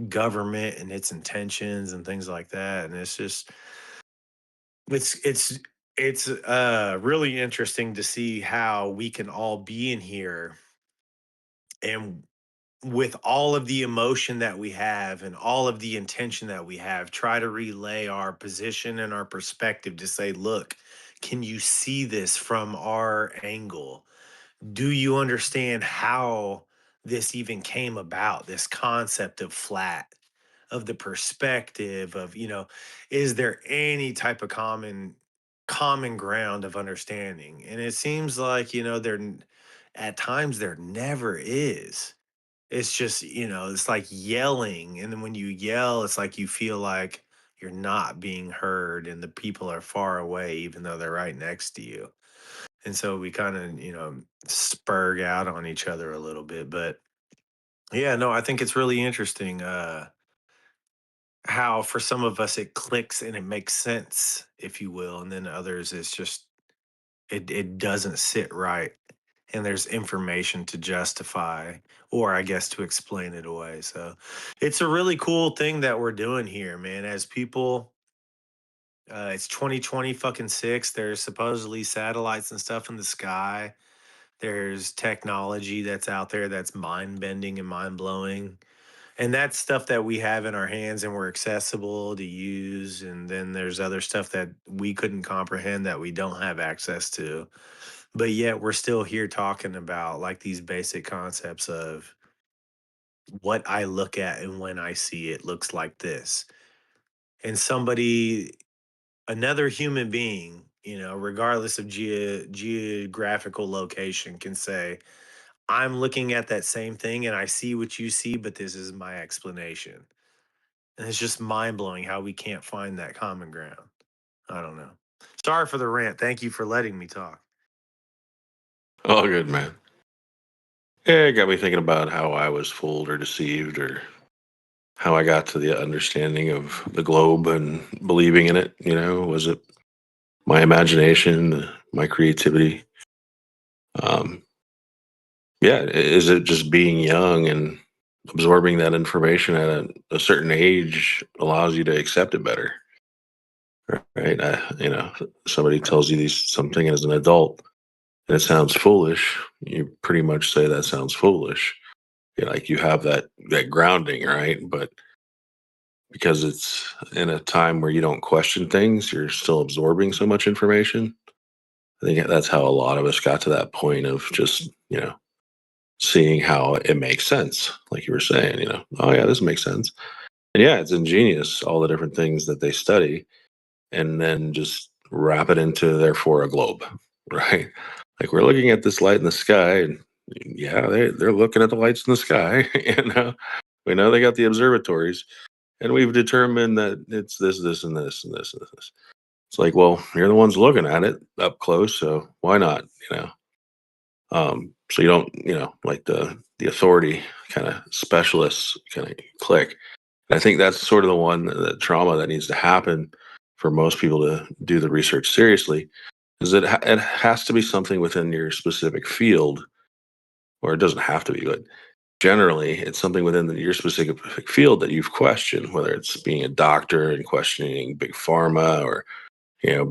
S6: government and its intentions and things like that. And it's just, it's, it's, it's really interesting to see how we can all be in here and with all of the emotion that we have and all of the intention that we have, try to relay our position and our perspective to say, look, can you see this from our angle? Do you understand how this even came about? This concept of flat, of the perspective of, is there any type of common ground of understanding? And it seems like, at times there never is. It's just, it's like yelling. And then when you yell, it's like you feel like you're not being heard and the people are far away, even though they're right next to you. And so we kind of, spurg out on each other a little bit. But yeah, no, I think it's really interesting how for some of us it clicks and it makes sense, if you will. And then others, it's just, it doesn't sit right, and there's information to justify, or I guess to explain it away. So it's a really cool thing that we're doing here, man. As people, it's 2020 fucking six. There's supposedly satellites and stuff in the sky. There's technology that's out there that's mind bending and mind blowing. And that's stuff that we have in our hands and we're accessible to use. And then there's other stuff that we couldn't comprehend that we don't have access to. But yet we're still here talking about like these basic concepts of what I look at and when I see it looks like this. And somebody, another human being, regardless of geographical location, can say, I'm looking at that same thing and I see what you see, but this is my explanation. And it's just mind blowing how we can't find that common ground. I don't know. Sorry for the rant. Thank you for letting me talk.
S14: All good, man. Yeah, it got me thinking about how I was fooled or deceived, or how I got to the understanding of the globe and believing in it. Was it my imagination, my creativity? Um, yeah, is it just being young and absorbing that information at a certain age allows you to accept it better, right? Somebody tells you something as an adult and it sounds foolish. You pretty much say that sounds foolish. Like you have that grounding, right? But because it's in a time where you don't question things, you're still absorbing so much information. I think that's how a lot of us got to that point of just, seeing how it makes sense. Like you were saying, oh yeah, this makes sense. And yeah, it's ingenious, all the different things that they study, and then just wrap it into therefore a globe, right? Like we're looking at this light in the sky, and yeah, they're looking at the lights in the sky. We know they got the observatories, and we've determined that it's this and this and this and this. It's like, well, you're the ones looking at it up close, so why not? So you don't, like the authority kind of specialists kind of click. And I think that's sort of the one, the trauma that needs to happen for most people to do the research seriously, is that it has to be something within your specific field, or it doesn't have to be, but generally it's something within your specific field that you've questioned, whether it's being a doctor and questioning big pharma, or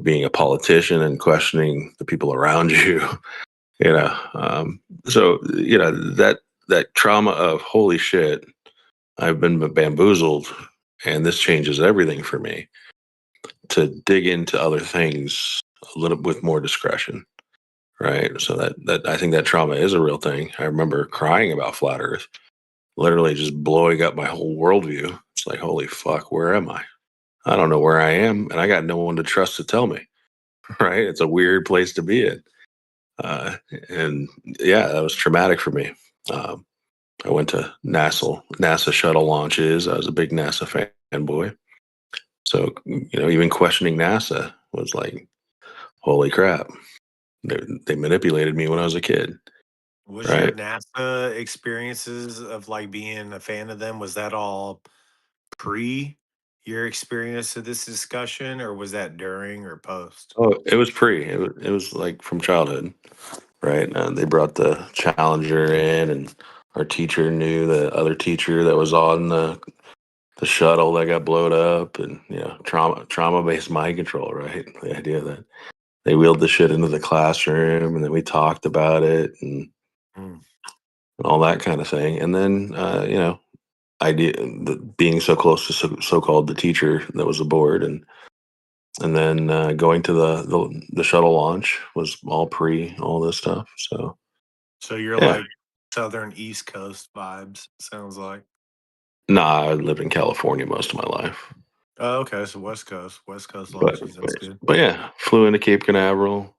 S14: being a politician and questioning the people around you. So that trauma of holy shit, I've been bamboozled, and this changes everything for me, to dig into other things a little with more discretion, right? So that I think that trauma is a real thing. I remember crying about flat Earth, literally just blowing up my whole worldview. It's like, holy fuck, where am I? I don't know where I am, and I got no one to trust to tell me. Right? It's a weird place to be in. And yeah, that was traumatic for me. Um, I went to NASA shuttle launches. I was a big NASA fanboy. So, even questioning NASA was like, holy crap. They manipulated me when I was a kid,
S6: Was your
S14: right?
S6: NASA experiences of like being a fan of them, was that all pre your experience of this discussion, or was that during or post?
S14: Oh, it was it was like from childhood, right? They brought the Challenger in, and our teacher knew the other teacher that was on the shuttle that got blowed up, and trauma based mind control, right? The idea that they wheeled the shit into the classroom, and then we talked about it, and
S6: Mm.
S14: all that kind of thing. And then idea being so close to so-called the teacher that was aboard, and then going to the shuttle launch was all pre all this stuff. So
S6: So you're
S14: yeah.
S6: like Southern East Coast vibes, sounds like.
S14: Nah, I lived in California most of my life.
S6: Oh, okay. So West Coast
S14: but
S6: launches.
S14: but,
S6: That's good.
S14: but yeah, flew into Cape Canaveral,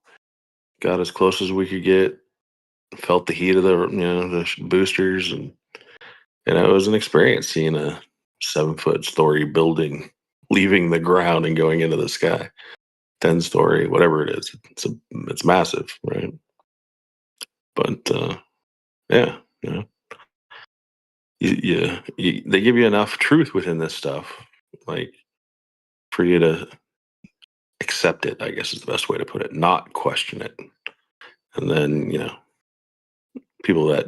S14: got as close as we could get, felt the heat of the boosters, and it was an experience seeing a 7-foot story building leaving the ground and going into the sky. 10-story, whatever it is. It's massive, right? But yeah, they give you enough truth within this stuff, like for you to accept it. I guess is the best way to put it. Not question it, and then people that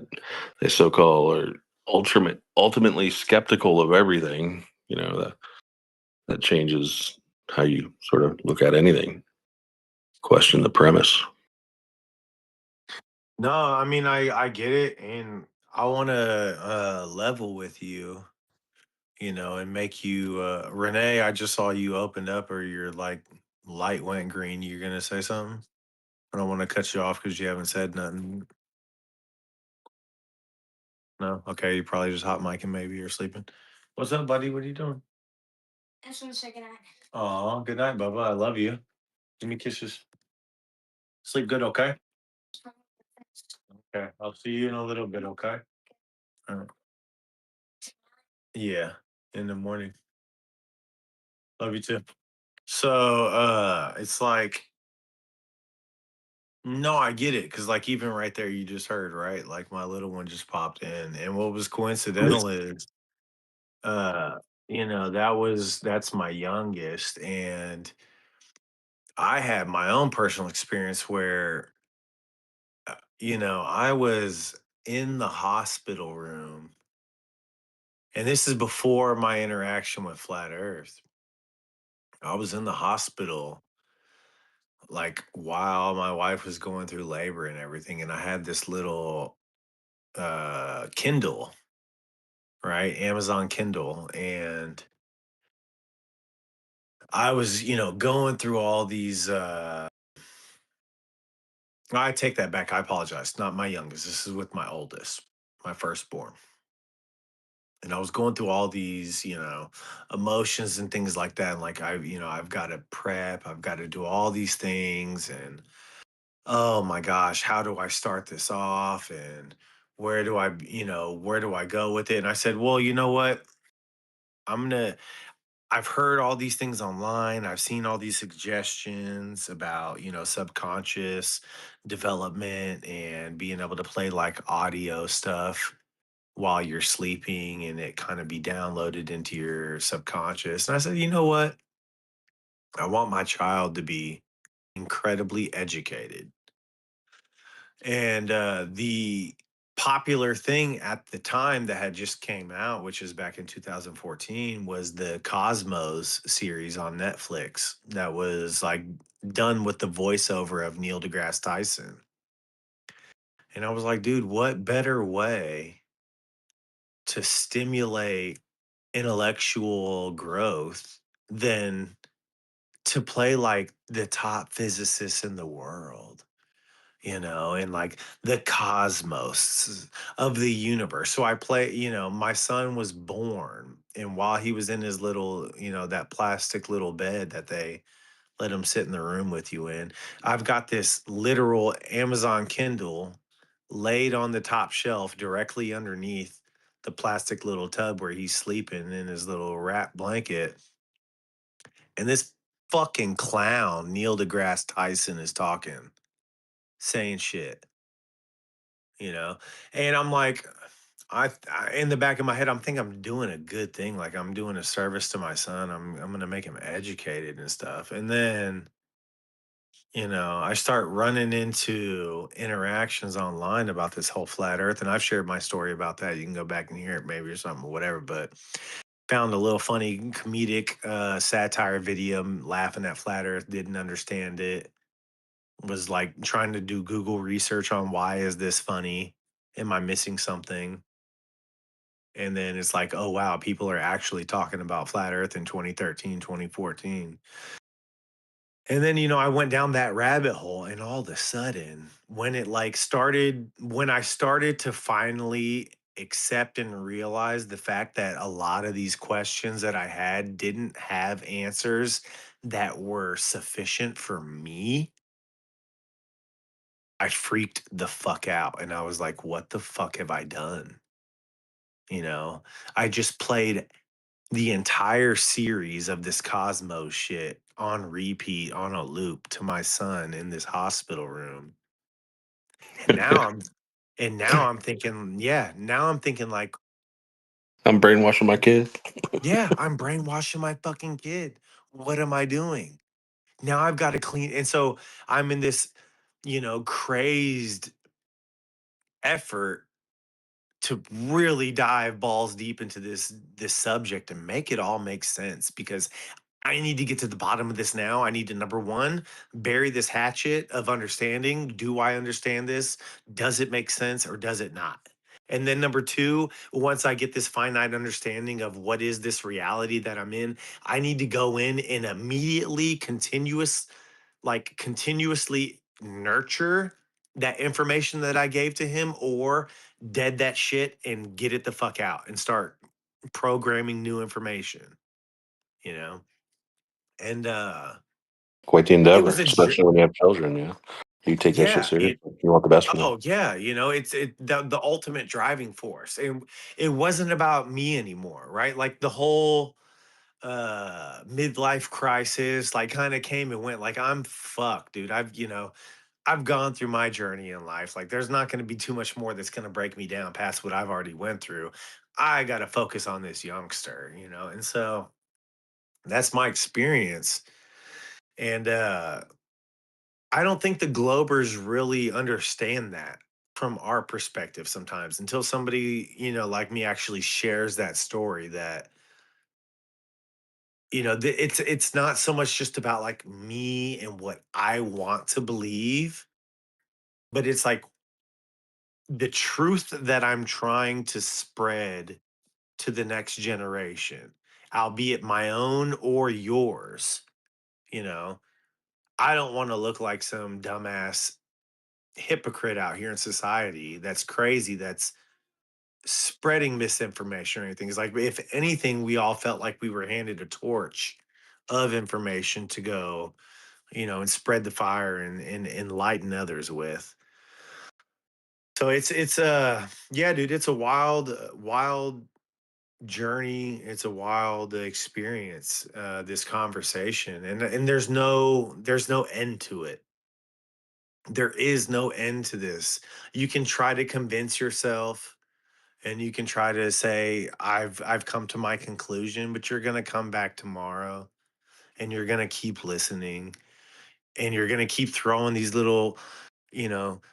S14: they so call are ultimately skeptical of everything. That changes how you sort of look at anything. Question the premise.
S6: No, I mean I get it, and I want to level with you, and make you Renee. I just saw you opened up, or your like light went green. You're gonna say something? I don't want to cut you off because you haven't said nothing. No, okay, you probably just hot micing, maybe you're sleeping. What's up, buddy? What are you doing? Oh, good night, Bubba. I love you. Give me kisses. Sleep good, okay? Okay, I'll see you in a little bit, okay? All right. Yeah, in the morning. Love you too. So, it's like, no, I get it, because like even right there, you just heard, right? Like my little one just popped in, and what was coincidental is, uh, that's my youngest, and I had my own personal experience where, I was in the hospital room, and this is before my interaction with Flat Earth. I was in the hospital, like, while my wife was going through labor and everything, and I had this little Kindle, right? Amazon Kindle, and I was, going through all these I take that back. I apologize. Not my youngest. This is with my oldest, my firstborn. And I was going through all these, emotions and things like that. And like I've got to prep, I've got to do all these things, and oh my gosh, how do I start this off? And where do I go with it? And I said, well, you know what? I'm gonna I've heard all these things online. I've seen all these suggestions about, subconscious development and being able to play like audio stuff while you're sleeping, and it kind of be downloaded into your subconscious. And I said, you know what? I want my child to be incredibly educated. And the popular thing at the time that had just came out, which is back in 2014, was the Cosmos series on Netflix that was like done with the voiceover of Neil deGrasse Tyson. And I was like, dude, what better way to stimulate intellectual growth than to play like the top physicists in the world? And like the cosmos of the universe. So I play, my son was born, and while he was in his little, that plastic little bed that they let him sit in the room with you in, I've got this literal Amazon Kindle laid on the top shelf directly underneath the plastic little tub where he's sleeping in his little wrap blanket. And this fucking clown, Neil deGrasse Tyson, is talking, saying shit, you know? And I'm like, in the back of my head, I'm thinking I'm doing a good thing. Like I'm doing a service to my son. I'm gonna make him educated and stuff. And then, I start running into interactions online about this whole flat earth. And I've shared my story about that. You can go back and hear it maybe or something, whatever. But found a little funny comedic satire video laughing at flat earth, didn't understand it, was like trying to do Google research on why is this funny? Am I missing something? And then it's like, oh wow, people are actually talking about flat earth in 2013, 2014. And then, I went down that rabbit hole, and all of a sudden, when I started to finally accept and realize the fact that a lot of these questions that I had didn't have answers that were sufficient for me, I freaked the fuck out. And I was like, what the fuck have I done? You know, I just played the entire series of this Cosmos shit on repeat on a loop to my son in this hospital room. And now I'm thinking, yeah, now I'm thinking like,
S14: I'm brainwashing my kid.
S6: yeah, I'm brainwashing my fucking kid. What am I doing? Now I've got to clean. And so I'm in this, crazed effort to really dive balls deep into this subject and make it all make sense, because I need to get to the bottom of this now. I need to, number one, bury this hatchet of understanding. Do I understand this? Does it make sense or does it not? And then number two, once I get this finite understanding of what is this reality that I'm in, I need to go in and immediately continuously nurture that information that I gave to him, or dead that shit and get it the fuck out and start programming new information, you know? And
S14: Quite the
S6: it
S14: endeavor,
S6: was a
S14: especially when you have children. You take that shit
S6: yeah,
S14: seriously. You want the best for them.
S6: oh yeah, it's the ultimate driving force. And it wasn't about me anymore, right? Like the whole midlife crisis like kind of came and went. Like I'm fucked, dude. I've gone through my journey in life. Like there's not going to be too much more that's going to break me down past what I've already went through. I got to focus on this youngster, and so that's my experience. And I don't think the Globers really understand that from our perspective sometimes, until somebody, like me actually shares that story that, it's not so much just about like me and what I want to believe, but it's like the truth that I'm trying to spread to the next generation, albeit my own or yours, you know. I don't want to look like some dumbass hypocrite out here in society that's crazy, that's spreading misinformation or anything. It's like, if anything, we all felt like we were handed a torch of information to go, and spread the fire and enlighten others with. So it's yeah, dude, it's a wild journey. It's a wild experience, this conversation. And there's no end to it. There is no end to this. You can try to convince yourself, and you can try to say I've come to my conclusion, but you're going to come back tomorrow, and you're going to keep listening, and you're going to keep throwing these little,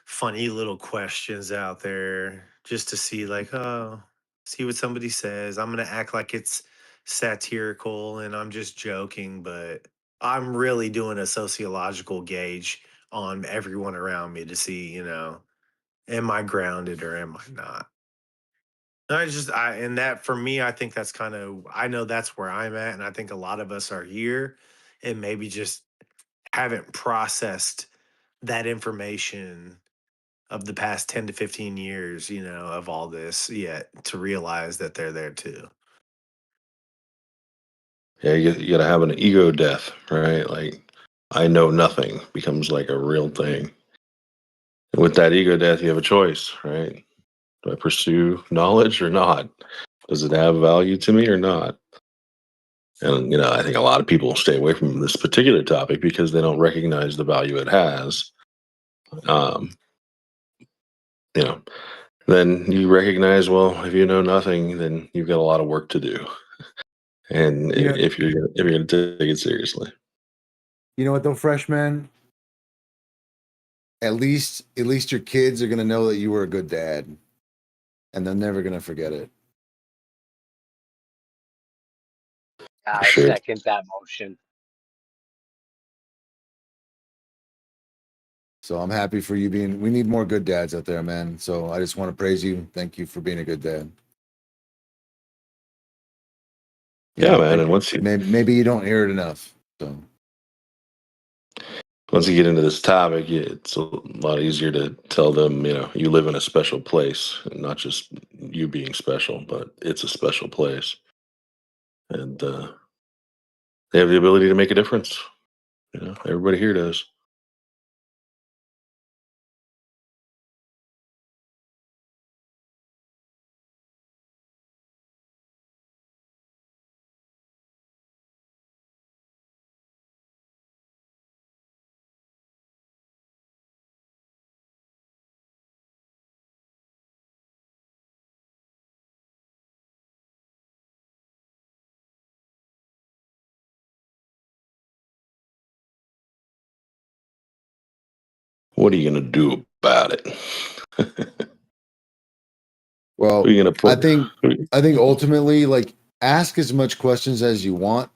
S6: funny little questions out there just to see, like, oh, see what somebody says. I'm going to act like it's satirical and I'm just joking, but I'm really doing a sociological gauge on everyone around me to see, am I grounded or am I not? And that for me, I think that's kind of, I know that's where I'm at. And I think a lot of us are here and maybe just haven't processed that information of the past 10 to 15 years, of all this yet to realize that they're there too.
S14: Yeah, you got to have an ego death, right? Like, I know nothing becomes like a real thing. With that ego death, you have a choice, right? Do I pursue knowledge or not? Does it have value to me or not? And I think a lot of people stay away from this particular topic because they don't recognize the value it has. Um, then you recognize, well, if you know nothing, then you've got a lot of work to do. And if you're going to take it seriously,
S5: You know what though, freshman? At least your kids are gonna know that you were a good dad, and they're never gonna forget it.
S15: I
S14: sure.
S15: second that motion.
S5: So I'm happy for you being. We need more good dads out there, man. So I just want to praise you. Thank you for being a good dad.
S14: Yeah, man. And once you
S5: maybe you don't hear it enough. So
S14: once you get into this topic, it's a lot easier to tell them, you live in a special place, and not just you being special, but it's a special place, and they have the ability to make a difference. Everybody here does. What are you going to do about it?
S5: Well,
S14: Who are you gonna put?
S5: I think ultimately, like, ask as much questions as you want.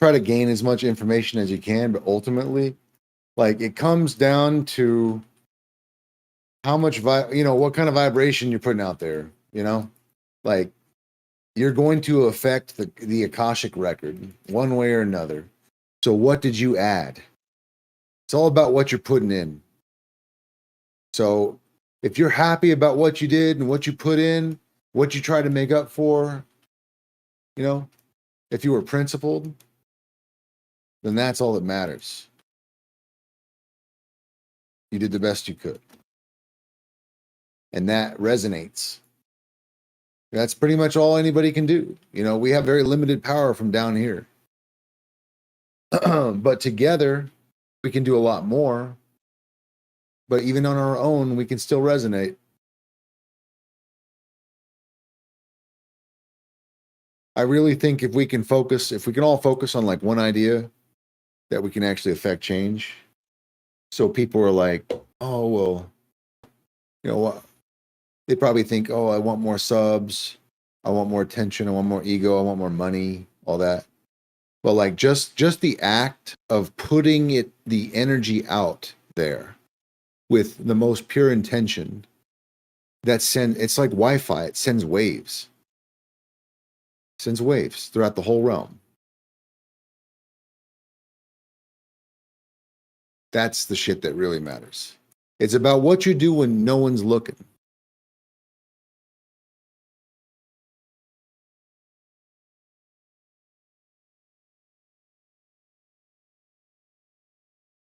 S5: Try to gain as much information as you can, but ultimately, like, it comes down to how much what kind of vibration you're putting out there. Like, you're going to affect the Akashic record one way or another. So what did you add? It's all about what you're putting in. So if you're happy about what you did and what you put in, what you try to make up for, if you were principled, then that's all that matters. You did the best you could. And that resonates. That's pretty much all anybody can do. We have very limited power from down here. But together, we can do a lot more. But even on our own, we can still resonate. I really think if we can all focus on like one idea, that we can actually affect change. So people are like, oh, well, what? They probably think, oh, I want more subs. I want more attention. I want more ego. I want more money, all that. But like just the act of putting the energy out there with the most pure intention, it's like Wi-Fi. It sends waves. Sends waves throughout the whole realm. That's the shit that really matters. It's about what you do when no one's looking.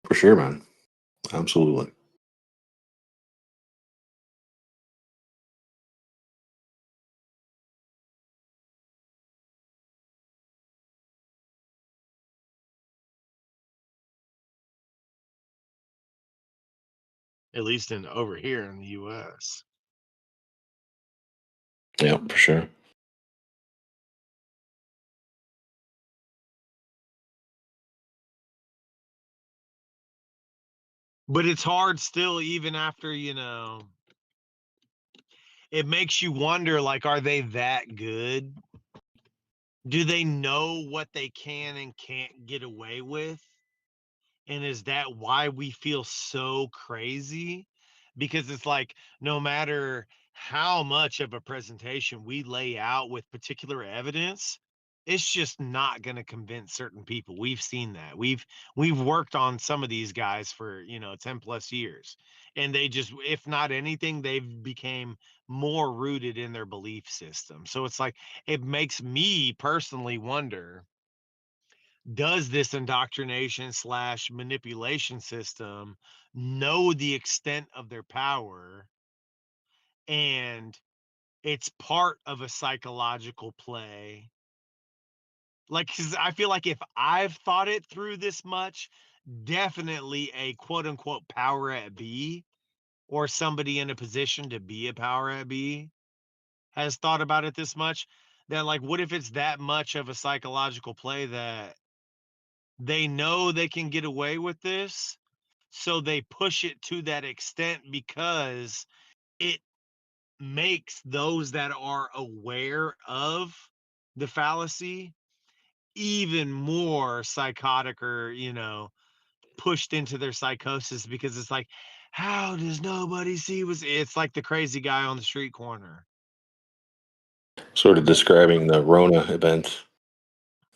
S14: For sure, man. Absolutely.
S12: At least over here in the U.S.
S14: Yeah, for sure.
S12: But it's hard still, even after, it makes you wonder, like, are they that good? Do they know what they can and can't get away with? And is that why we feel so crazy? Because it's like, no matter how much of a presentation we lay out with particular evidence, it's just not going to convince certain people. We've seen that. We've worked on some of these guys for, 10 plus years. And they just, if not anything, they've became more rooted in their belief system. So it's like, it makes me personally wonder, does this indoctrination / manipulation system know the extent of their power, and it's part of a psychological play. Like, 'cause I feel like if I've thought it through this much, definitely a quote unquote power at B, or somebody in a position to be a power at B, has thought about it this much. That, like, what if it's that much of a psychological play that they know they can get away with this, so they push it to that extent because it makes those that are aware of the fallacy even more psychotic, or, pushed into their psychosis, because it's like, how does nobody see what's, it's like the crazy guy on the street corner.
S14: Sort of describing the Rona event.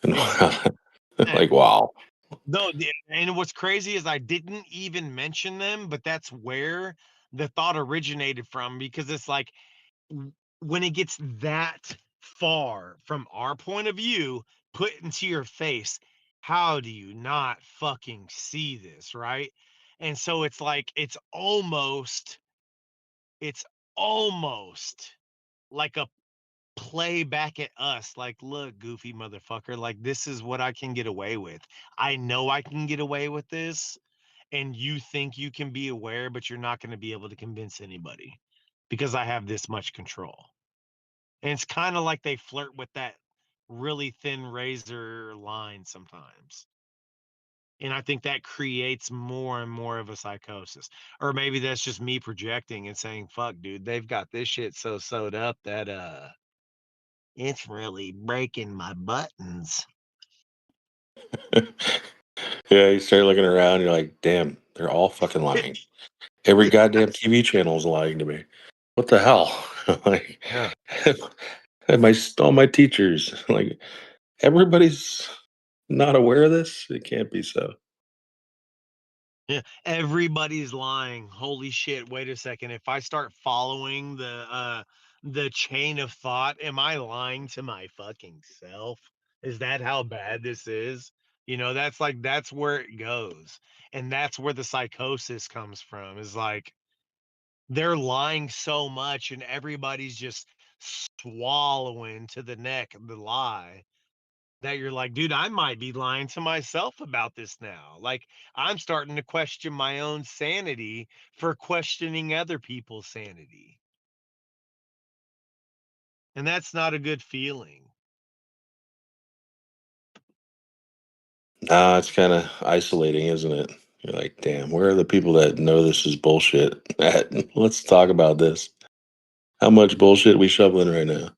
S14: And like, wow.
S12: No, and what's crazy is I didn't even mention them, but that's where the thought originated from, because it's like, when it gets that far from our point of view, put into your face, how do you not fucking see this, right? And so it's like, it's almost like a play back at us, like, look, goofy motherfucker, like, this is what I can get away with. I know I can get away with this, and you think you can be aware, but you're not going to be able to convince anybody because I have this much control. And it's kind of like they flirt with that really thin razor line sometimes. And I think that creates more and more of a psychosis. Or maybe that's just me projecting and saying, fuck, dude, they've got this shit so sewed up that it's really breaking my buttons.
S14: Yeah, you start looking around, you're like, damn, they're all fucking lying. Every goddamn TV channel is lying to me. What the hell? Like,
S12: Yeah.
S14: all my teachers, like, everybody's not aware of this. It can't be so.
S12: Yeah, everybody's lying. Holy shit, wait a second. If I start following the chain of thought, am I lying to my fucking self? Is that how bad this is? That's where it goes. And that's where the psychosis comes from. Is like, they're lying so much and everybody's just swallowing to the neck of the lie, that you're like, dude, I might be lying to myself about this now. Like, I'm starting to question my own sanity for questioning other people's sanity. And that's not a good feeling.
S14: Nah, it's kind of isolating, isn't it? You're like, damn, where are the people that know this is bullshit at? Let's talk about this. How much bullshit we shoveling right now?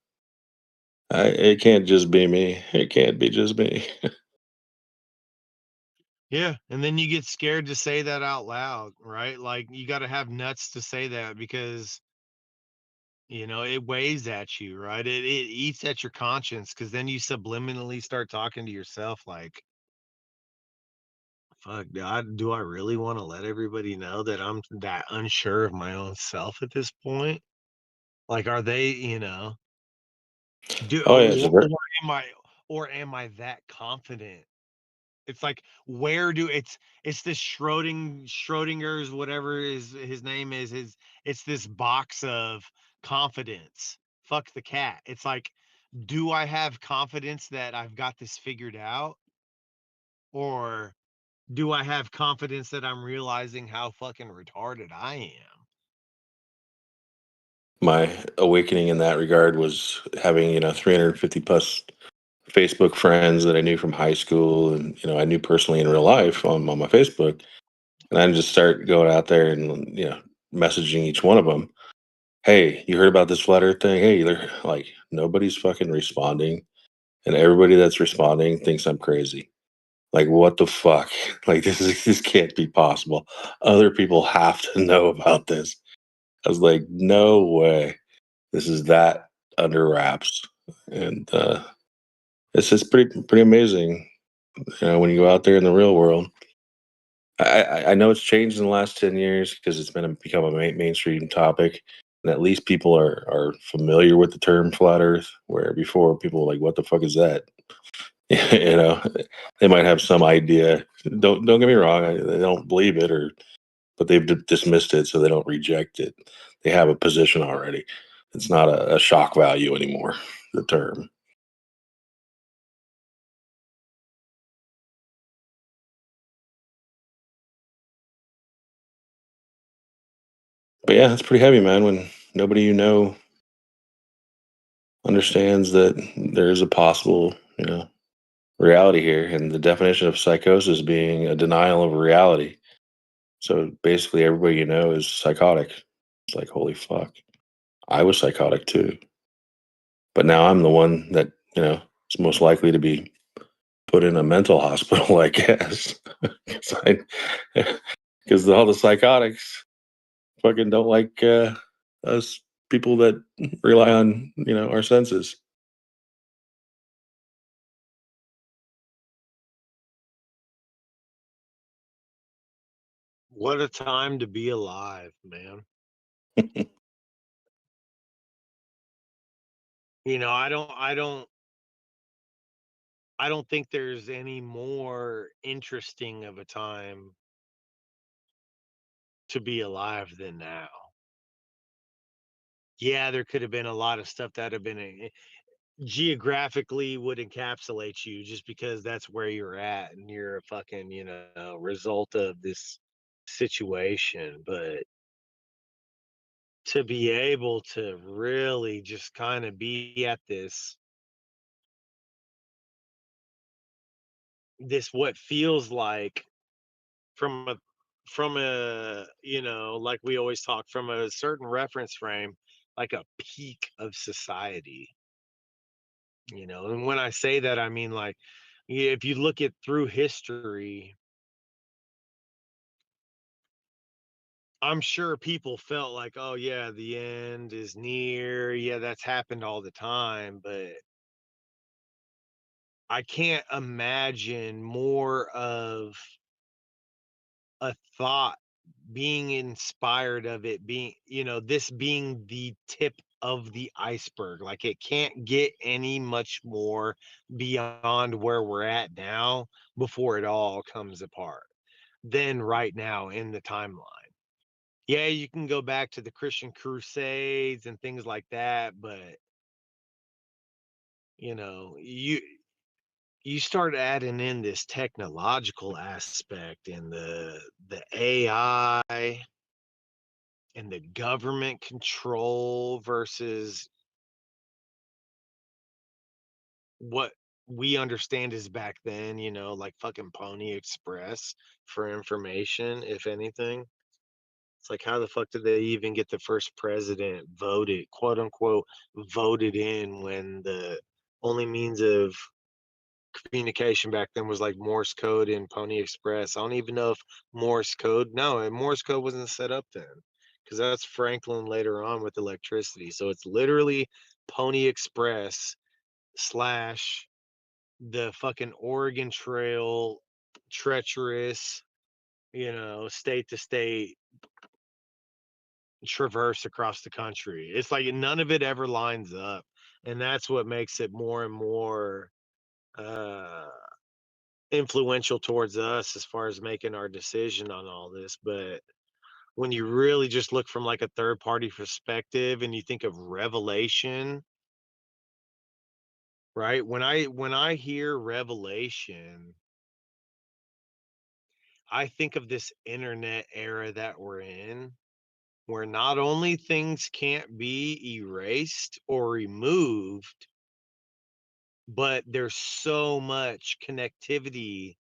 S14: It can't just be me. It can't be just me.
S12: Yeah. And then you get scared to say that out loud, right? Like, you got to have nuts to say that, because, it weighs at you, right? It eats at your conscience, because then you subliminally start talking to yourself like, fuck, do I really want to let everybody know that I'm that unsure of my own self at this point? Like, are they,
S14: Oh yeah, it's a very,
S12: am I, that confident? It's like, where do it's this Schrodinger's, whatever his name is, it's this box of confidence. Fuck the cat. It's like, do I have confidence that I've got this figured out? Or do I have confidence that I'm realizing how fucking retarded I am?
S14: my awakening in that regard was having 350 plus Facebook friends that I knew from high school, and I knew personally in real life on my Facebook, and I just start going out there and messaging each one of them. Hey, you heard about this flat Earth thing? Hey, they're like, nobody's fucking responding, and everybody that's responding thinks I'm crazy. Like, what the fuck? Like, this can't be possible. Other people have to know about this. I was like, no way. This is that under wraps, and it's just pretty amazing. When you go out there in the real world. I know it's changed in the last 10 years because it's become a mainstream topic, and at least people are familiar with the term flat Earth, where before people were like, "What the fuck is that?" You know, they might have some idea. Don't get me wrong. They don't believe it, but they've dismissed it, so they don't reject it. They have a position already. It's not a shock value anymore. The term. But yeah, it's pretty heavy, man. When nobody you know understands that there is a possible, reality here, and the definition of psychosis being a denial of reality. So basically, everybody you know is psychotic. It's like, holy fuck. I was psychotic too. But now I'm the one that, is most likely to be put in a mental hospital, I guess. Because all the psychotics fucking don't like us people that rely on, our senses.
S12: What a time to be alive, man. I don't think there's any more interesting of a time to be alive than now. Yeah, there could have been a lot of stuff that have been geographically would encapsulate you just because that's where you're at and you're a fucking, result of this situation. But to be able to really just kind of be at this what feels like from a like we always talk from a certain reference frame, like a peak of society, and when I say that I mean like, if you look at through history, I'm sure people felt like, oh yeah, the end is near. Yeah, that's happened all the time, but I can't imagine more of a thought being inspired of it being, this being the tip of the iceberg. Like it can't get any much more beyond where we're at now before it all comes apart than right now in the timeline. Yeah, you can go back to the Christian Crusades and things like that, but you know, you you start adding in this technological aspect and the AI and the government control versus what we understand is back then, like fucking Pony Express for information, if anything. It's like, how the fuck did they even get the first president voted, quote unquote, voted in when the only means of communication back then was like Morse code and Pony Express? I don't even know if Morse code wasn't set up then, because that's Franklin later on with electricity. So it's literally Pony Express slash the fucking Oregon Trail, treacherous, state to state traverse across the country. It's like none of it ever lines up, and that's what makes it more and more uh influential towards us as far as making our decision on all this. But when you really just look from like a third party perspective and you think of revelation, right? When I hear revelation, I think of this internet era that we're in, where not only things can't be erased or removed, but there's so much connectivity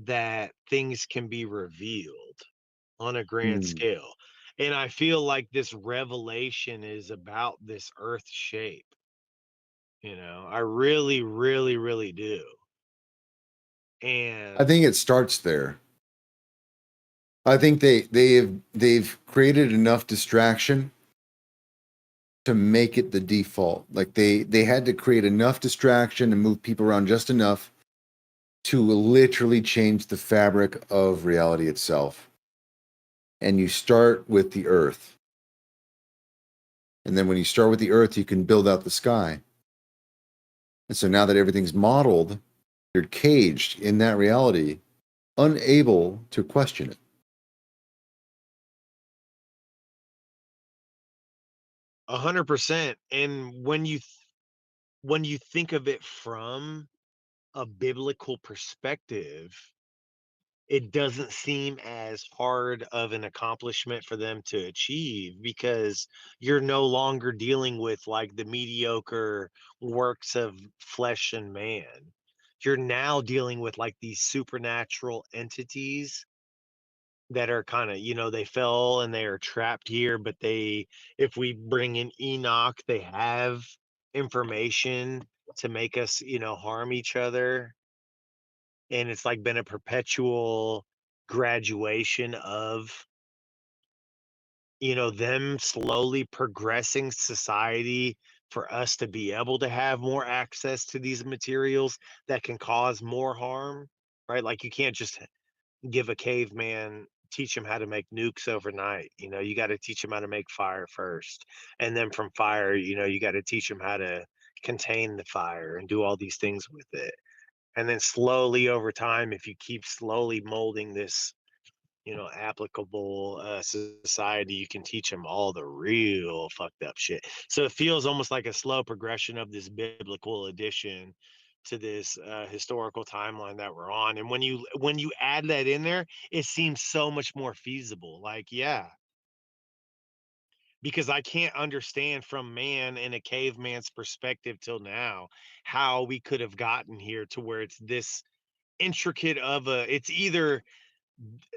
S12: that things can be revealed on a grand
S5: Hmm.
S12: scale. And I feel like this revelation is about this earth shape. I really, really, really do.
S5: I
S12: And
S5: think it starts there. I think they've created enough distraction to make it the default. Like they had to create enough distraction and move people around just enough to literally change the fabric of reality itself. And you start with the earth. And then when you start with the earth, you can build out the sky. And so now that everything's modeled, You're caged in that reality, unable to question it.
S12: 100%. And when you think of it from a biblical perspective, it doesn't seem as hard of an accomplishment for them to achieve because you're no longer dealing with like the mediocre works of flesh and man. You're now dealing with like these supernatural entities that are kind of, they fell and they are trapped here, but if we bring in Enoch, they have information to make us, harm each other. And it's like been a perpetual graduation of, them slowly progressing society for us to be able to have more access to these materials that can cause more harm, right? Like you can't just give a caveman teach him how to make nukes overnight. You got to teach him how to make fire first, and then from fire, you got to teach him how to contain the fire and do all these things with it. And then slowly over time, if you keep slowly molding this, applicable society, you can teach them all the real fucked up shit. So it feels almost like a slow progression of this biblical addition to this historical timeline that we're on. And when you add that in there, it seems so much more feasible. Like, yeah, because I can't understand from man in a caveman's perspective till now how we could have gotten here to where it's this intricate of it's either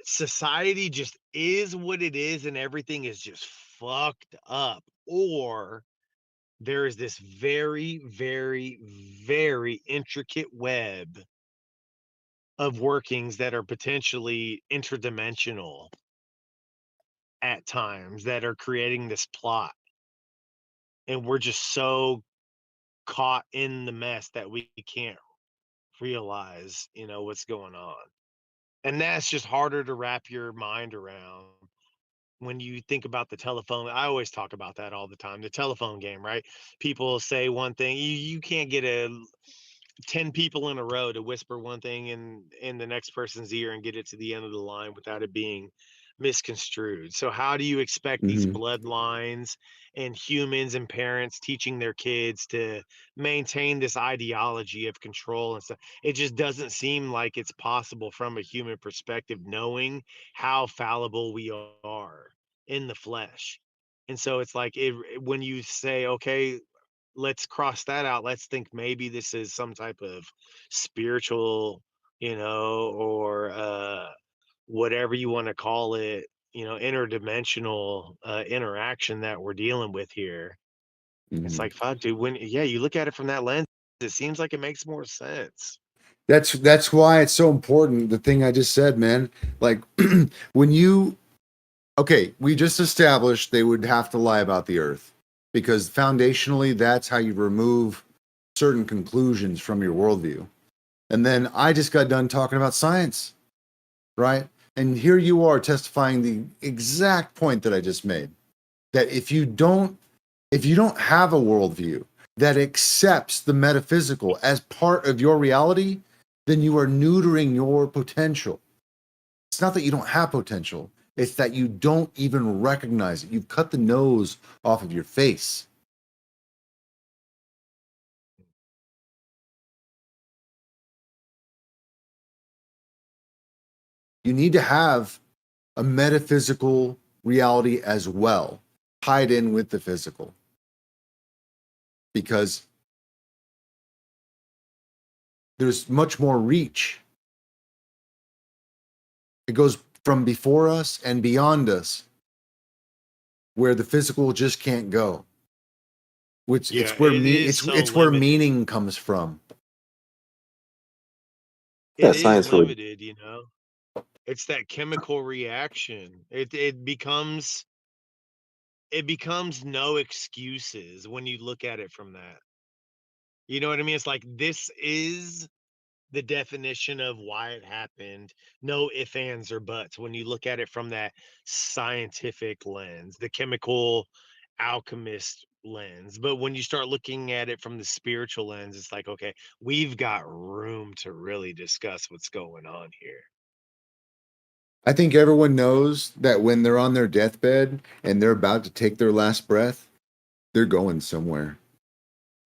S12: society just is what it is and everything is just fucked up, or there is this very, very, very intricate web of workings that are potentially interdimensional at times that are creating this plot. And we're just so caught in the mess that we can't realize, what's going on. And that's just harder to wrap your mind around when you think about the telephone. I always talk about that all the time. The telephone game, right? People say one thing, you can't get 10 people in a row to whisper one thing in the next person's ear and get it to the end of the line without it being misconstrued. So how do you expect these
S5: Mm-hmm.
S12: bloodlines and humans and parents teaching their kids to maintain this ideology of control and stuff? It just doesn't seem like it's possible from a human perspective, knowing how fallible we are in the flesh. And so it's like when you say, okay, let's cross that out. Let's think maybe this is some type of spiritual, or whatever you want to call it, interdimensional interaction that we're dealing with here. It's
S5: Mm-hmm.
S12: like, fuck, dude, when you look at it from that lens, it seems like it makes more sense.
S5: That's why it's so important. The thing I just said, man. Like when you we just established they would have to lie about the earth because foundationally that's how you remove certain conclusions from your worldview. And then I just got done talking about science, right? And here you are testifying the exact point that I just made. That if you don't have a worldview that accepts the metaphysical as part of your reality, then you are neutering your potential. It's not that you don't have potential, it's that you don't even recognize it. You've cut the nose off of your face. You need to have a metaphysical reality as well, tied in with the physical. Because there's much more reach. It goes from before us and beyond us, where the physical just can't go. Which
S12: Yeah,
S5: it's where
S12: it is so
S5: it's where
S12: limited.
S5: meaning comes from.
S8: Yeah,
S12: It is
S8: science would.
S12: limited, It's that chemical reaction. It becomes no excuses when you look at it from that. You know what I mean? It's like this is the definition of why it happened. No ifs, ands, or buts when you look at it from that scientific lens, the chemical alchemist lens. But when you start looking at it from the spiritual lens, it's like, okay, we've got room to really discuss what's going on here.
S5: I think everyone knows that when they're on their deathbed and they're about to take their last breath, they're going somewhere.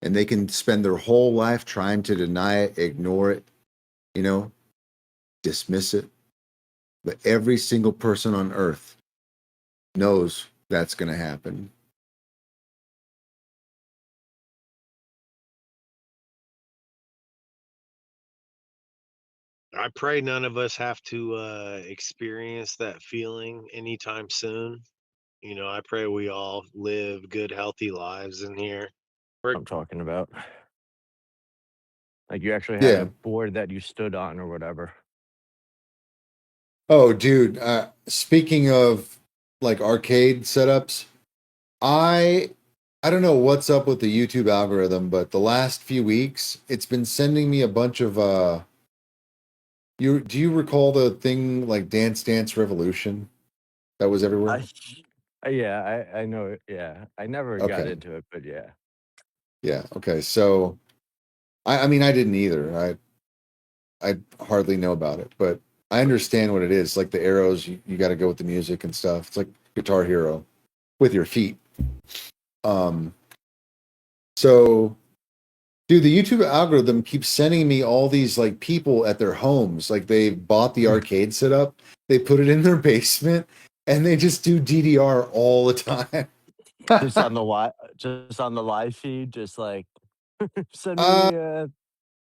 S5: And they can spend their whole life trying to deny it, ignore it, you know, dismiss it. But every single person on earth knows that's going to happen.
S12: I pray none of us have to experience that feeling anytime soon. You know, I pray we all live good, healthy lives in here.
S16: I'm talking about. Like you actually had
S5: Yeah.
S16: a board that you stood on or whatever.
S5: Oh, dude. Speaking of like arcade setups, I don't know what's up with the YouTube algorithm, but the last few weeks it's been sending me a bunch of do you recall the thing like Dance Dance Revolution that was everywhere?
S16: Yeah, I know it. Yeah, I never got
S5: Okay.
S16: into it, but yeah.
S5: Yeah. Okay. So I mean I didn't either. I hardly know about it, but I understand what it is. Like the arrows, you got to go with the music and stuff. It's like Guitar Hero with your feet. So, dude, the YouTube algorithm keeps sending me all these like people at their homes. Like they bought the arcade setup, they put it in their basement, and they just do DDR all the time.
S16: just on the live feed, just like send me.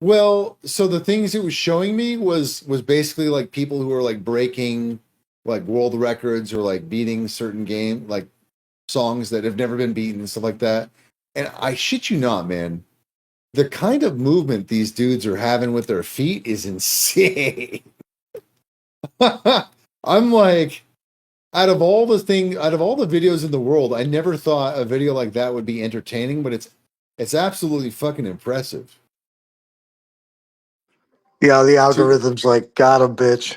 S5: Well, so the things it was showing me was basically like people who are like breaking like world records or like beating certain game like songs that have never been beaten and stuff like that. And I shit you not, man, the kind of movement these dudes are having with their feet is insane. I'm like, out of all the videos in the world, I never thought a video like that would be entertaining, but it's absolutely fucking impressive.
S17: Yeah, the algorithm's like, got him, bitch.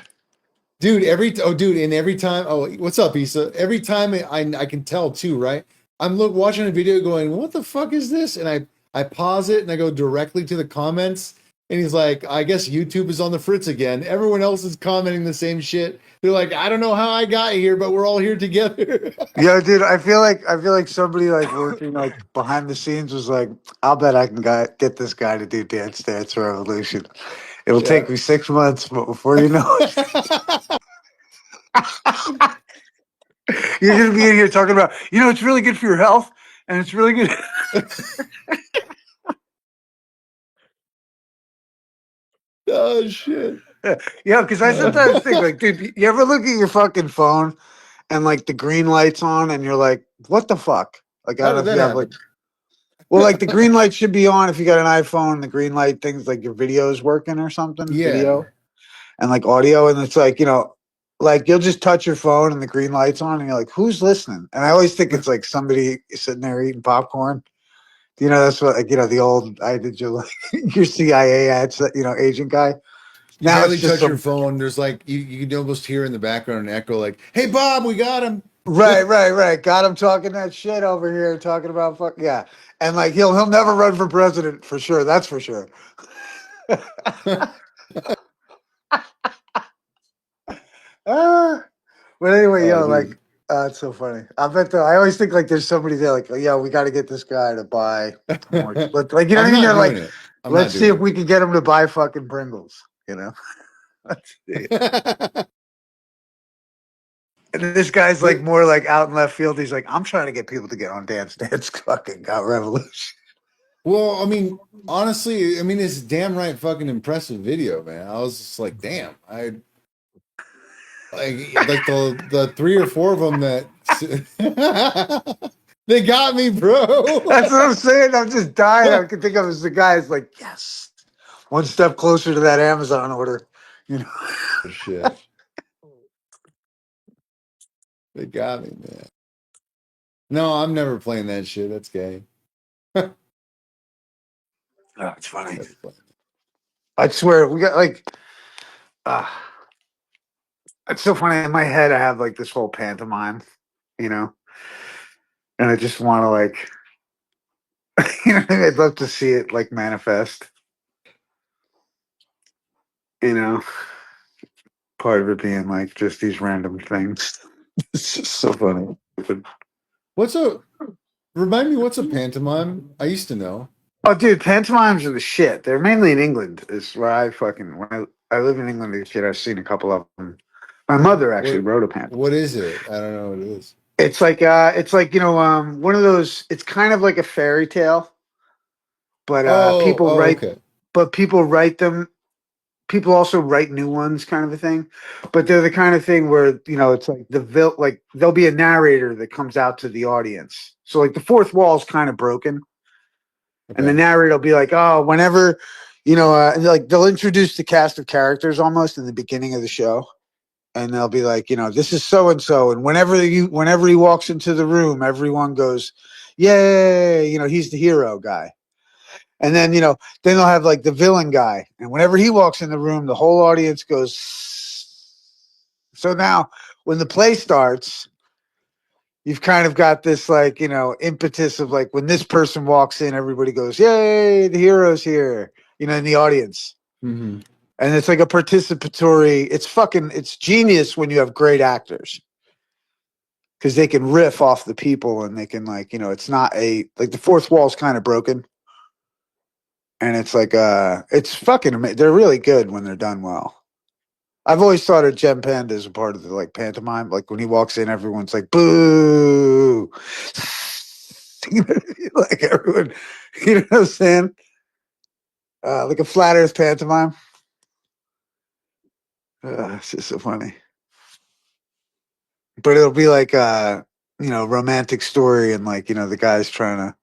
S5: Dude, and every time, what's up, Issa? Every time I can tell too, right? I'm watching a video going, what the fuck is this? And I pause it and I go directly to the comments. And he's like, I guess YouTube is on the fritz again. Everyone else is commenting the same shit. They're like, I don't know how I got here, but we're all here together.
S17: Yeah, dude, I feel like somebody like working like behind the scenes was like, I'll bet I can get this guy to do Dance Dance Revolution. It'll take me 6 months, but before you know it, you're gonna be in here talking about, it's really good for your health, and it's really good.
S5: Oh shit.
S17: Yeah, because I sometimes think like, dude, you ever look at your fucking phone and like the green light's on and you're like, what the fuck? Like I
S5: How
S17: don't know
S5: did
S17: if
S5: that
S17: you have like,
S5: happen?
S17: well, like the green light should be on if you got an iPhone. The green light things like your video's working or something,
S5: Yeah.
S17: video and like audio, and it's like like you'll just touch your phone and the green light's on and you're like, who's listening? And I always think it's like somebody sitting there eating popcorn. That's what like the old I did your your CIA ads, agent guy.
S5: You
S17: Now it's
S5: barely
S17: just
S5: touch your
S17: some
S5: phone. There's like you can almost hear in the background an echo like, hey Bob, we got him.
S17: right. Got him talking that shit over here, talking about fuck yeah, and like he'll never run for president for sure. That's for sure. But anyway,
S5: Oh,
S17: like
S5: dude.
S17: it's so funny. I bet though. I always think like there's somebody there, like, yeah, we got to get this guy to buy more. Like you know what
S5: I'm
S17: I mean?
S5: not
S17: They're
S5: doing
S17: like,
S5: it. I'm not
S17: let's see
S5: doing
S17: if we can get him to buy fucking Pringles. Let's see.
S5: it.
S17: And this guy's like more like out in left field. He's like, I'm trying to get people to get on Dance Dance fucking Got Revolution.
S5: Well, I mean, honestly, I mean, it's damn right fucking impressive video, man. I was just like, damn, I like the three or four of them that they got me, bro.
S17: That's what I'm saying. I'm just dying. I can think of as the guy's like, yes, one step closer to that Amazon order.
S5: Shit, they got me, man. No, I'm never playing that shit. That's gay.
S17: Oh, it's funny. I swear, we got like, it's so funny. In my head, I have like this whole pantomime, you know, and I just want to like, you know, I'd love to see it like manifest. You know, part of it being like just these random things. It's just so funny.
S5: Remind me, what's a pantomime? I used to know.
S17: Oh, dude, pantomimes are the shit. They're mainly in England. Is where I fucking when I live in England as a kid. I've seen a couple of them. My mother actually wrote a pantomime.
S5: What is it? I don't know what it is.
S17: It's like you know one of those. It's kind of like a fairy tale, but
S5: Okay.
S17: people write them. People also write new ones, kind of a thing. But they're the kind of thing where you know it's like like there'll be a narrator that comes out to the audience. So like the fourth wall is kind of broken. And the narrator will be like, oh, whenever, you know, like they'll introduce the cast of characters almost in the beginning of the show. And they'll be like, you know, this is so and so. And whenever he walks into the room, everyone goes, yay, you know, he's the hero guy. And then, you know, then they'll have like the villain guy. And whenever he walks in the room, the whole audience goes. So now when the play starts, you've kind of got this like, you know, impetus of like when this person walks in, everybody goes, yay, the hero's here, you know, in the audience.
S5: Mm-hmm.
S17: And it's like a participatory, it's genius when you have great actors because they can riff off the people and they can like, you know, it's not like the fourth wall's kind of broken. And it's like, it's fucking amazing. They're really good when they're done well. I've always thought of Jem Panda as a part of the like pantomime. Like when he walks in, everyone's like, boo. Like everyone, you know what I'm saying? Like a flat earth pantomime. It's just so funny. But it'll be like you know, romantic story and like, you know, the guy's trying to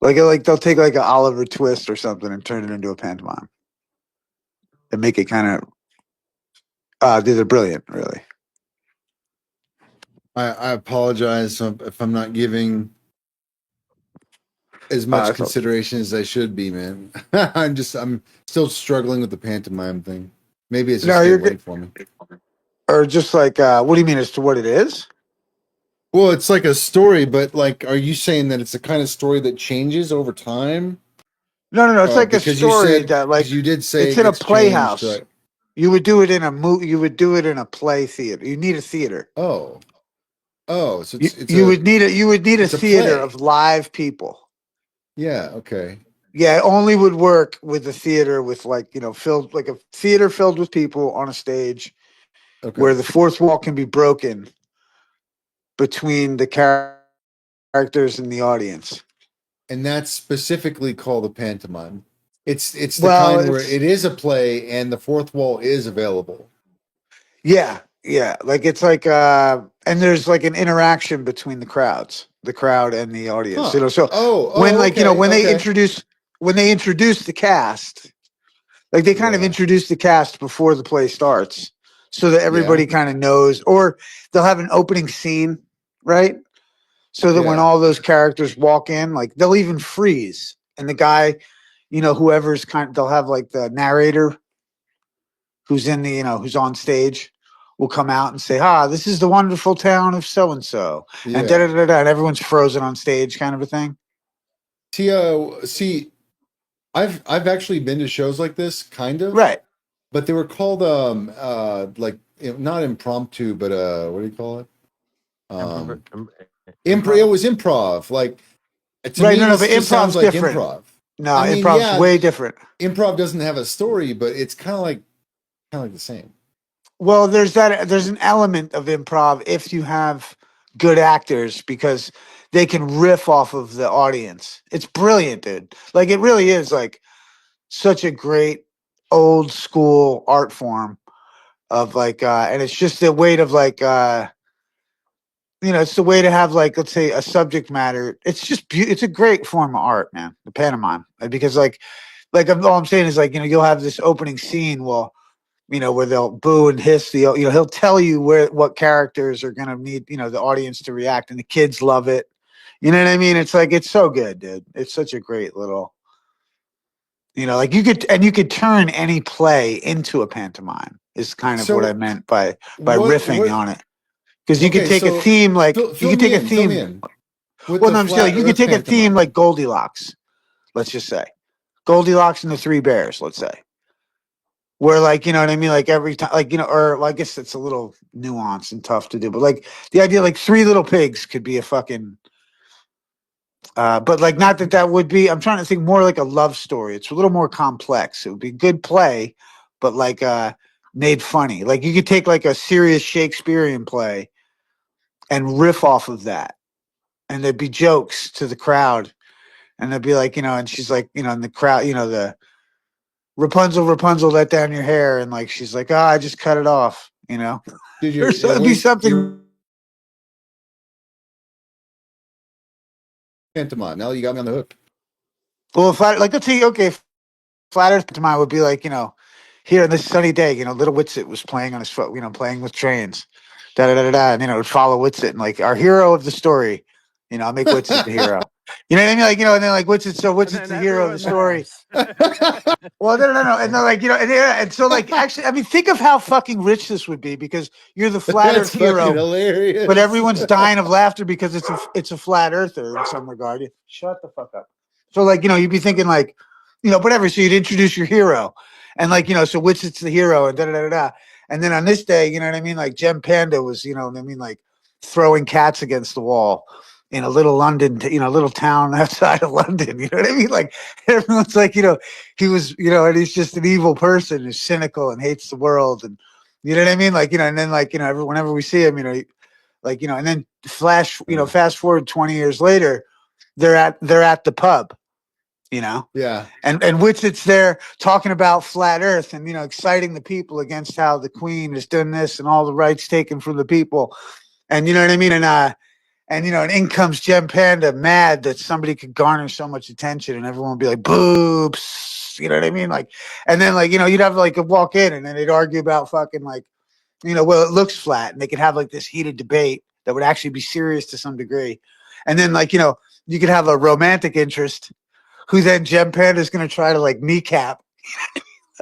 S17: like they'll take like an Oliver Twist or something and turn it into a pantomime. And make it kind of they're brilliant, really.
S5: I apologize if I'm not giving as much consideration as I should be, man. I'm still struggling with the pantomime thing. Maybe it's just getting late for me.
S17: Or just like what do you mean as to what it is?
S5: Well, it's like a story, but like, are you saying that it's the kind of story that changes over time?
S17: No. It's like a story that like
S5: you did say
S17: it's in a playhouse. Right? You would do it in a You would do it in a play theater. You need a theater.
S5: So
S17: you would need a theater
S5: play.
S17: of live people.
S5: Yeah. Okay.
S17: Yeah, it only would work with a theater with like, you know, filled like a theater filled with people on a stage where the fourth wall can be broken between the characters and the audience.
S5: And that's specifically called a pantomime. It's the kind where it is a play and the fourth wall is available.
S17: Yeah. Like it's like and there's like an interaction between the crowd and the audience.
S5: Huh.
S17: You know, so you know, when they introduce the cast, like they kind of introduce the cast before the play starts so that everybody kind of knows, or they'll have an opening scene, right? So that when all those characters walk in, like they'll even freeze. And the guy, you know, they'll have like the narrator who's in the, you know, who's on stage will come out and say, this is the wonderful town of so-and-so. And da-da-da-da, and everyone's frozen on stage kind of a thing.
S5: See, I've actually been to shows like this, kind of.
S17: Right.
S5: But they were called like not impromptu, but what do you call it? Improv. It was improv. Like to me,
S17: but improv's
S5: sounds like
S17: different.
S5: Improv.
S17: No, improv's way different.
S5: Improv doesn't have a story, but it's kind of like the same.
S17: Well, there's an element of improv if you have good actors because they can riff off of the audience. It's brilliant, dude. Like it really is like such a great old school art form of like and it's just a way of like you know, it's the way to have like, let's say, a subject matter. It's just it's a great form of art, man. The pantomime, because like all I'm saying is like, you know, you'll have this opening scene, well, you know, where they'll boo and hiss you know, he'll tell you what characters are gonna need, you know, the audience to react, and the kids love it. You know what I mean? It's like it's so good, dude. It's such a great little, you know, like you could turn any play into a pantomime. Is kind of what I meant by riffing on it. Because you could take a theme like you could take a theme.
S5: With
S17: Well,
S5: the
S17: no, I'm saying
S5: flat
S17: like, you could
S5: Earth
S17: take a theme
S5: pantomime.
S17: like Goldilocks. Let's just say Goldilocks and the Three Bears. Let's say where like you know what I mean, like every time, like or well, I guess it's a little nuanced and tough to do, but like the idea like Three Little Pigs could be a fucking. But like, not that that would be. I'm trying to think more like a love story. It's a little more complex. It would be good play, but like made funny. Like you could take like a serious Shakespearean play and riff off of that, and there'd be jokes to the crowd, and they'd be like, and she's like, in the crowd, the Rapunzel, Rapunzel, let down your hair, and like she's like, I just cut it off,
S5: Dude,
S17: or so it'd be something.
S5: Your pantomime. Now you got me on the hook.
S17: Well, if I like, let's see, okay, Flat Earth to mine would be like, here on this sunny day, Little Witsit was playing on his foot, playing with trains, da da da da da, and it would follow Witsit, and like our hero of the story, I'll make Witsit the hero. You know what I mean? Like, and then like Witsit, so Witsit's the hero of the story. Well, no, and then like and so like actually, I mean, think of how fucking rich this would be because you're the Flat
S5: That's
S17: Earth hero,
S5: fucking hilarious.
S17: but everyone's dying of laughter because it's a flat earther in some regard. Shut the fuck up. So like you'd be thinking like whatever. So you'd introduce your hero, and like so Witsit's the hero, and da da da da. And then on this day, you know what I mean? Like Gem Panda was, what I mean, like throwing cats against the wall in a little London, little town outside of London. You know what I mean? Like everyone's like, he was, and he's just an evil person who's cynical and hates the world, and you know what I mean? Like and then like whenever we see him, like and then fast forward 20 years later, they're at the pub.
S5: Yeah.
S17: And Witsit's there talking about flat Earth and exciting the people against how the Queen has done this and all the rights taken from the people, and you know what I mean. And and in comes Gem Panda, mad that somebody could garner so much attention, and everyone would be like, "Boobs," you know what I mean? Like, and then like you'd have like a walk in, and then they'd argue about fucking like, well, it looks flat, and they could have like this heated debate that would actually be serious to some degree, and then like you could have a romantic interest who then Gem Panda is going to try to like kneecap.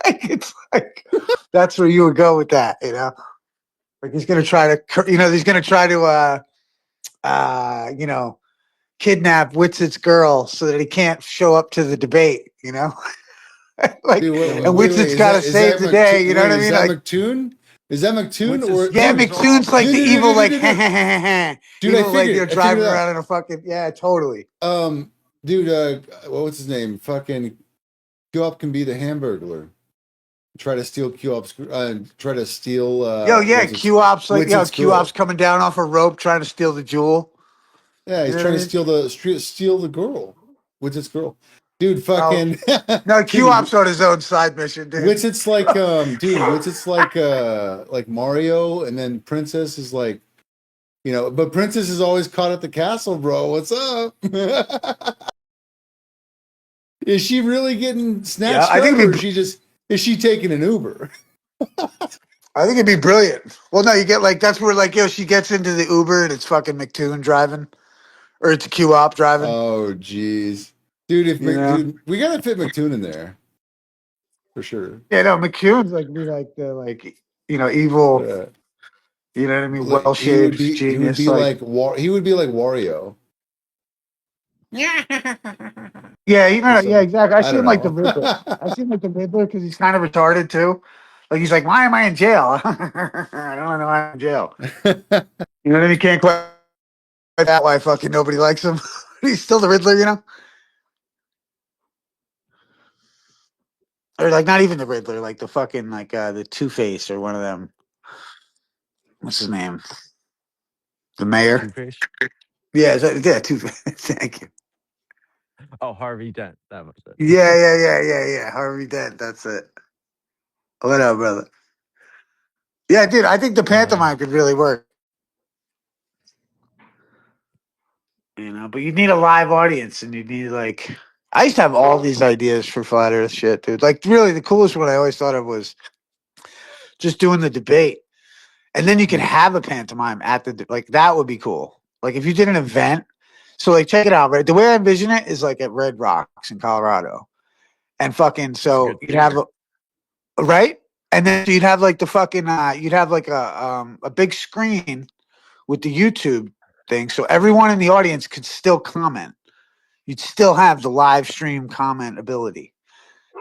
S17: Like it's like that's where you would go with that, like he's going to try to, he's going to try to, kidnap Witsit's girl so that he can't show up to the debate, like,
S5: Dude,
S17: and Witsit's got to save the day, you know what I mean?
S5: Is that
S17: Like,
S5: McToon? Is that McToon or
S17: yeah, McToon's like the evil, like,
S5: dude,
S17: evil,
S5: I
S17: like, driving around in a fucking, yeah, totally.
S5: Dude, what's his name? Fucking Q-Up can be the Hamburglar. Try to steal Q-Op's, try to steal,
S17: Yo, yeah, Q-Op's like,
S5: Witsit's
S17: Q-Op's
S5: girl.
S17: coming down off a rope trying to steal the jewel.
S5: Yeah, he's
S17: You know
S5: trying
S17: what
S5: to
S17: I mean?
S5: steal the girl. Witsit's girl. Dude, fucking
S17: No,
S5: dude,
S17: Q-Op's on his own side mission, dude.
S5: Witsit's like dude, Witsit's like Mario, and then Princess is like, but Princess is always caught at the castle, bro. What's up? Is she really getting snatched
S17: I think
S5: up, or is she taking an Uber?
S17: I think it'd be brilliant. Well, no, you get like that's where like she gets into the Uber and it's fucking McToon driving, or it's Q-Op driving.
S5: Oh, jeez, dude, dude, we gotta fit McToon in there for sure.
S17: Yeah, no, McToon's like be like the evil. You know what I mean? Well shaped genius.
S5: He would be like Wario.
S17: Yeah, yeah, exactly. I see him like the Riddler. I see him like the Riddler because he's kind of retarded too. Like he's like, why am I in jail? I don't know why I'm in jail. You know what I mean? He can't quite that why fucking nobody likes him. He's still the Riddler, or like not even the Riddler, like the fucking like the Two-Face or one of them. What's his name? The mayor.
S16: Two-Face?
S17: Yeah, yeah, Two-Face. Thank you.
S16: Oh, Harvey Dent. That was it.
S17: Yeah. Harvey Dent. That's it. What up, brother? Yeah, dude. I think the pantomime could really work. But you need a live audience, and you need like. I used to have all these ideas for flat Earth shit, dude. Like, really, the coolest one I always thought of was just doing the debate, and then you could have a pantomime at the like. That would be cool. Like, if you did an event. So, like, check it out, right? The way I envision it is like at Red Rocks in Colorado, and fucking so you'd have right, and then you'd have like the fucking you'd have like a big screen with the YouTube thing, so everyone in the audience could still comment. You'd still have the live stream comment ability,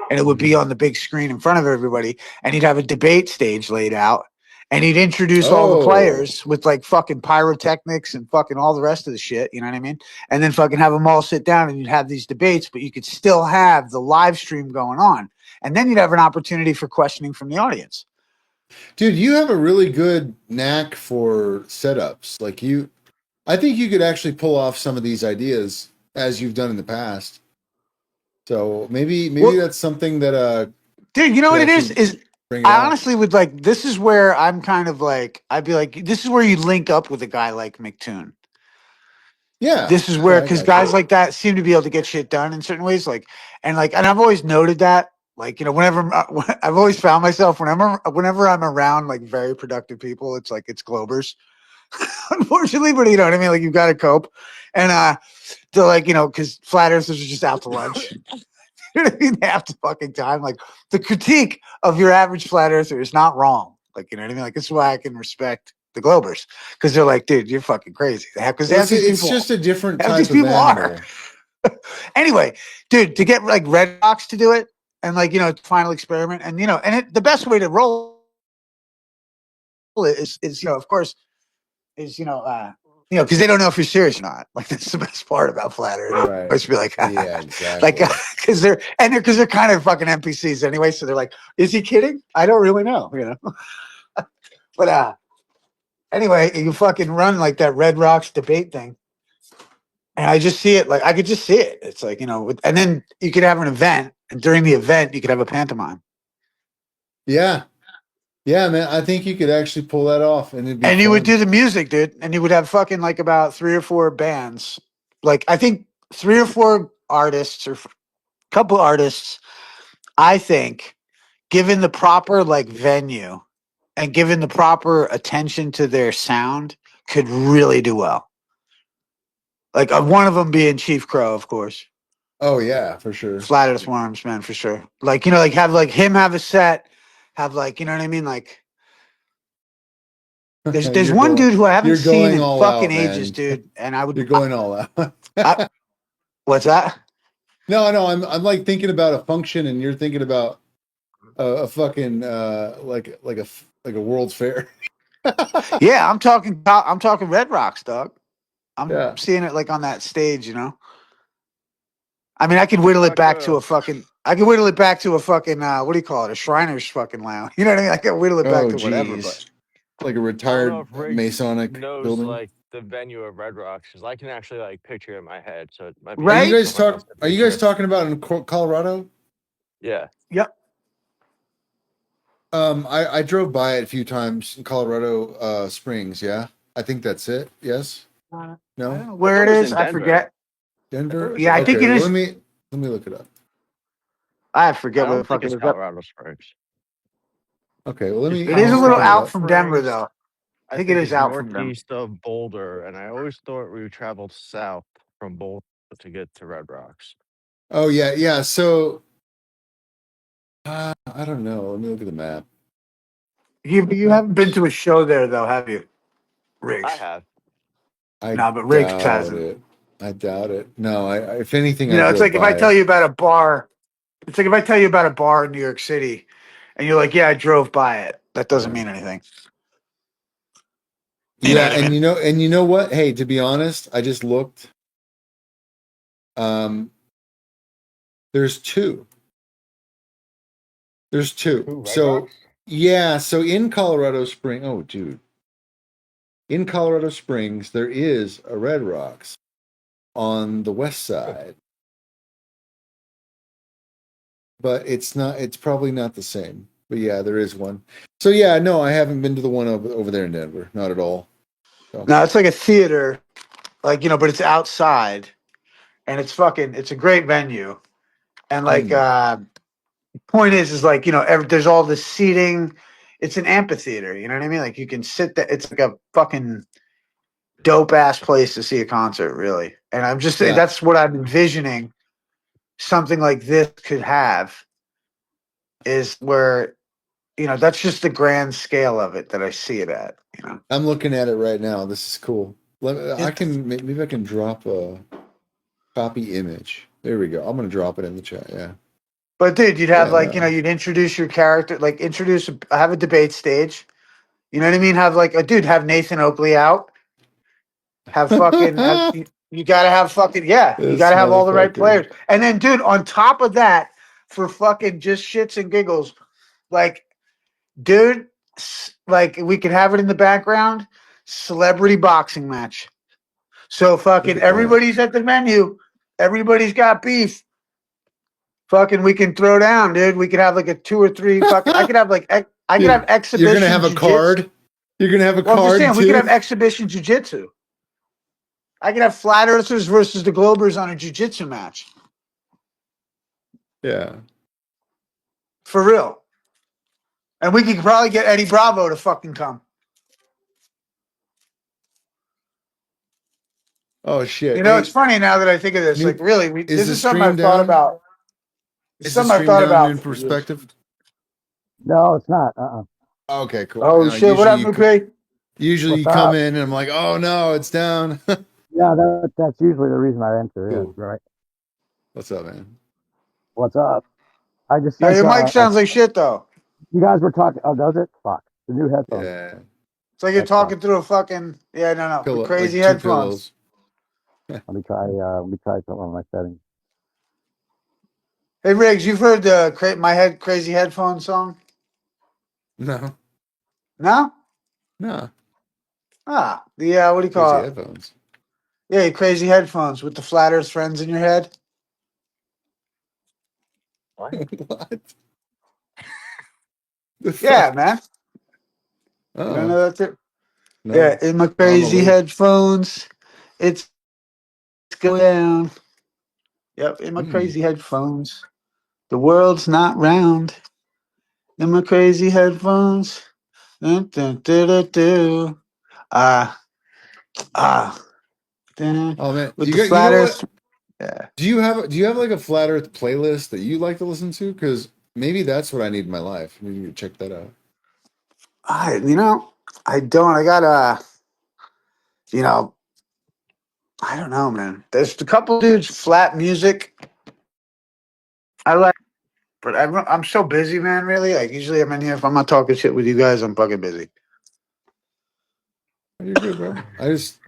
S17: and it would be on the big screen in front of everybody. And he'd have a debate stage laid out, and he'd introduce all the
S5: Oh,
S17: players with like fucking pyrotechnics and fucking all the rest of the shit. You know what I mean? And then fucking have them all sit down, and you'd have these debates, but you could still have the live stream going on, and then you'd have an opportunity for questioning from the audience.
S5: dude, you have a really good knack for setups. Like I think you could actually pull off some of these ideas as you've done in the past. So maybe that's something that
S17: dude, you know what it is? Is
S5: bring it
S17: I
S5: out.
S17: honestly would like. This is where I'm kind of like. I'd be like, this is where you link up with a guy like McToon.
S5: Yeah,
S17: This is where,
S5: I
S17: because
S5: got
S17: guys
S5: you.
S17: like that seem to be able to get shit done in certain ways. And I've always noted that. Like, whenever I've always found myself whenever I'm around like very productive people, it's like it's Globers, unfortunately. But you know what I mean? Like you've got to cope, and they're like because flat earthers are just out to lunch. You know what I mean? Half the fucking time. Like the critique of your average flat earther is not wrong. Like, you know what I mean? Like, this is why I can respect the Globers. Because they're like, dude, you're fucking crazy. Because
S5: Well,
S17: half these
S5: it's
S17: people
S5: just a different
S17: half
S5: type
S17: these
S5: of
S17: people are.
S5: animal.
S17: Anyway, dude, to get like Red Rocks to do it and final experiment and the best way to roll it is of course is because they don't know if you're serious or not. Like that's the best part about flat Earth.
S5: Right.
S17: Always be like,
S5: Yeah, exactly.
S17: like because they're kind of fucking NPCs anyway. So they're like, is he kidding? I don't really know, But anyway, you fucking run like that Red Rocks debate thing. And I just see it, like I could just see it. It's like, and then you could have an event, and during the event, you could have a pantomime.
S5: Yeah. Yeah, man. I think you could actually pull that off, and it'd be
S17: And you would
S5: fun.
S17: do the music, dude. And you would have fucking like about 3 or 4 bands. Like I think 3 or 4 artists or a couple artists, I think, given the proper like venue and given the proper attention to their sound, could really do well. Like one of them being Chief Crow, of course.
S5: Oh yeah, for sure.
S17: Flat Earth Worms, man, for sure. Like, like have like him have a set, have like, you know what I mean? Like there's one dude who I haven't
S5: You're
S17: seen
S5: going
S17: in
S5: all
S17: fucking
S5: out,
S17: ages,
S5: man.
S17: dude. And I would
S5: You're going all out.
S17: What's that?
S5: No, I'm like thinking about a function, and you're thinking about a fucking like a World's Fair.
S17: Yeah, I'm talking Red Rocks, dog. I'm
S5: Yeah.
S17: seeing it like on that stage, I mean, I could whittle it back to a fucking what do you call it? A Shriner's fucking lounge. You know what I mean? I can whittle it back
S5: Oh,
S17: to whatever, but
S5: geez. Like a
S13: I don't know
S5: retired
S13: if Riggs
S5: Masonic
S13: knows
S5: building.
S13: like the venue of Red Rocks because I can actually like picture it in my head. So it might be
S5: Are
S17: Right?
S5: you guys
S13: someone else to
S5: Are you guys
S13: picture.
S5: talking about in Colorado?
S13: Yeah.
S17: Yep.
S5: I drove by it a few times in Colorado Springs. Yeah, I think that's it. Yes.
S17: I don't
S5: No.
S17: know where it
S13: was
S17: is.
S13: in
S17: I
S13: Denver.
S17: forget.
S5: Denver.
S17: Yeah, I think it
S5: well,
S17: is.
S5: Let me look it up.
S17: I
S13: I
S17: forget what the
S13: don't
S17: fuck
S13: think
S17: it
S13: it's
S17: is.
S13: Colorado Springs.
S5: Okay. Well, let me.
S17: It
S5: I'm
S17: is a
S5: just
S17: little
S5: looking it
S17: out
S5: up.
S17: from Denver, though. I think it is
S13: it's
S17: out from Denver.
S13: northeast of Boulder, and I always thought we traveled south from Boulder to get to Red Rocks.
S5: Oh yeah, yeah. So I don't know. Let me look at the map.
S17: You haven't been to a show there, though, have you, Riggs?
S13: I have.
S17: No, but Riggs
S5: doubt
S17: hasn't.
S5: it. I doubt it. No, I if anything,
S17: You
S5: I
S17: know, it's
S5: drove
S17: like if I
S5: by
S17: tell
S5: it.
S17: you about a bar. It's like if I tell you about a bar in New York City, and you're like, "Yeah, I drove by it." That doesn't mean anything. You know
S5: Yeah,
S17: what I mean?
S5: and you know what? Hey, to be honest, I just looked. There's two. There's two.
S13: Who, Red
S5: So
S13: Rocks?
S5: yeah, so in Colorado Springs. Oh, dude. In Colorado Springs, there is a Red Rocks on the west side. But it's probably not the same. But yeah, there is one. So yeah, no, I haven't been to the one over there in Denver. Not at all. So.
S17: No, it's like a theater, but it's outside, and it's a great venue, and point is like there's all this seating. It's an amphitheater. You know what I mean? Like you can sit there. It's like a fucking dope ass place to see a concert, really. And I'm just saying that's what I'm envisioning. Something like this could have is where that's just the grand scale of it that I see it at.
S5: I'm looking at it right now. This is cool. I can maybe I can drop a copy image. There we go. I'm gonna drop it in the chat. Yeah.
S17: But dude, you'd have
S5: Yeah,
S17: like,
S5: no.
S17: you'd introduce your character, like have a debate stage. You know what I mean? Have like a dude, have Nathan Oakley out. Have fucking you gotta have fucking you
S5: This
S17: gotta have all the right
S5: motherfucker.
S17: players. And then dude, on top of that, for fucking just shits and giggles, like dude, like we could have it in the background, celebrity boxing match. So
S5: Look
S17: fucking
S5: at that.
S17: everybody's at the menu, everybody's got beef. Fucking we can throw down, dude. We could have like a 2 or 3 fucking I could have like I could have
S5: You're gonna
S17: exhibition
S5: have a
S17: jiu-jitsu.
S5: card. You're gonna have a
S17: Well, I'm just
S5: card
S17: saying we could have
S5: too.
S17: exhibition jiu-jitsu. I could have flat earthers versus the Globers on a jiu-jitsu match.
S5: Yeah.
S17: For real. And we could probably get Eddie Bravo to fucking come.
S5: Oh shit.
S17: You know,
S5: Hey,
S17: it's funny now that I think of this.
S5: new
S17: Like, really,
S5: is
S17: this
S5: the
S17: is something
S5: stream
S17: I've thought
S5: down?
S17: about. It's
S5: Is the
S17: something I've
S5: stream
S17: thought
S5: down in
S17: about for years.
S5: perspective?
S18: No, it's not.
S5: Okay, cool.
S17: Oh shit! What up, Lupe?
S5: Usually you
S18: What's
S5: come
S18: up?
S5: in and I'm like, oh no, it's down.
S18: Yeah, that's usually the reason I enter.
S5: Cool.
S18: Yeah, right.
S5: What's up, man?
S18: What's up? I just
S17: Yeah,
S18: sent.
S17: your mic sounds like shit though.
S18: You guys were talking. Oh, does it? Fuck. The new headphones.
S5: Yeah.
S17: It's like you're
S18: That
S17: talking
S18: sucks.
S17: through a fucking the
S5: Pillow,
S17: crazy
S5: like 2
S17: headphones.
S5: pillows.
S18: Let me try some of my settings.
S17: Hey Riggs, you've heard the crazy headphone song?
S5: No.
S17: No?
S5: No.
S17: Ah, the what do you
S5: Crazy
S17: call it?
S5: headphones.
S17: Yeah, your crazy headphones with the flat earth friends in your head.
S5: What?
S17: Yeah, man. You don't
S5: Oh.
S17: know that too?
S5: No.
S17: Yeah, in my crazy headphones, it's going down. Yep, in my crazy headphones. The world's not round. In my crazy headphones. Dun, dun, dun, dun, dun. Ah, ah. Dun,
S5: Oh man,
S17: with
S5: you
S17: the
S5: got you
S17: flat
S5: know
S17: earth.
S5: what?
S17: Yeah.
S5: Do you have like a flat earth playlist that you like to listen to? Because maybe that's what I need in my life. Maybe you can check that out.
S17: I don't. I got you know, I don't know, man. There's a couple dudes flat music. I like, but I'm so busy, man. Really, like usually I'm in here. If I'm not talking shit with you guys, I'm fucking busy.
S5: You're good, bro. I just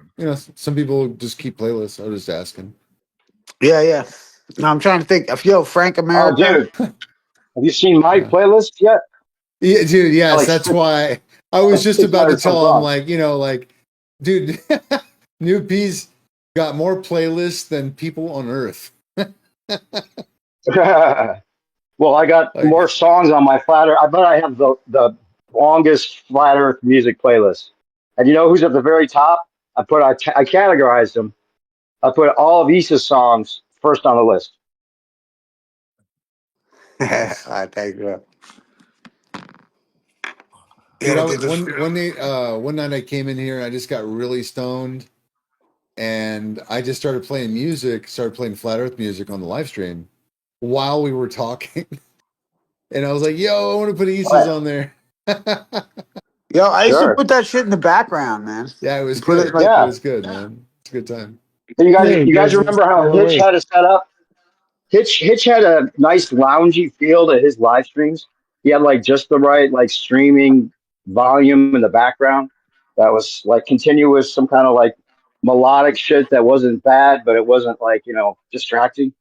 S5: some people just keep playlists. I was just asking.
S17: Yeah, yeah. No, I'm trying to think. Yo, Frank
S15: Oh,
S17: America.
S15: dude, have you seen my
S5: Yeah.
S15: playlist yet?
S5: Yeah, dude.
S15: I
S5: Yes,
S15: like
S5: that's
S15: six,
S5: why I was
S15: like
S5: just about to
S15: 600 some
S5: tell him,
S15: songs.
S5: like, dude, New P's got more playlists than people on Earth.
S15: Well, I got
S5: Like,
S15: more songs on my flat Earth. I bet I have the longest flat Earth music playlist. And you know who's at the very top? I categorized them. I put all of Issa's songs first on the list.
S5: nice.
S17: I thank you.
S5: Dude,
S17: Yeah, dude, this-
S5: one night I came in here and I just got really stoned and I just started playing music, started playing flat earth music on the live stream while we were talking. And I was like, yo, I want to put Issa's on there.
S17: Yo, I used to
S15: Sure.
S17: put that shit in the background, man.
S5: Yeah, it was
S17: Put
S5: good.
S17: it like
S5: It
S15: Yeah.
S5: was good, man. It's a good time.
S15: And you
S18: Hey,
S15: guys
S18: Grizzlies.
S15: remember how Hitch had it set up? Hitch had a nice loungy feel to his live streams. He had like just the right like streaming volume in the background that was like continuous, some kind of like melodic shit that wasn't bad, but it wasn't like, distracting.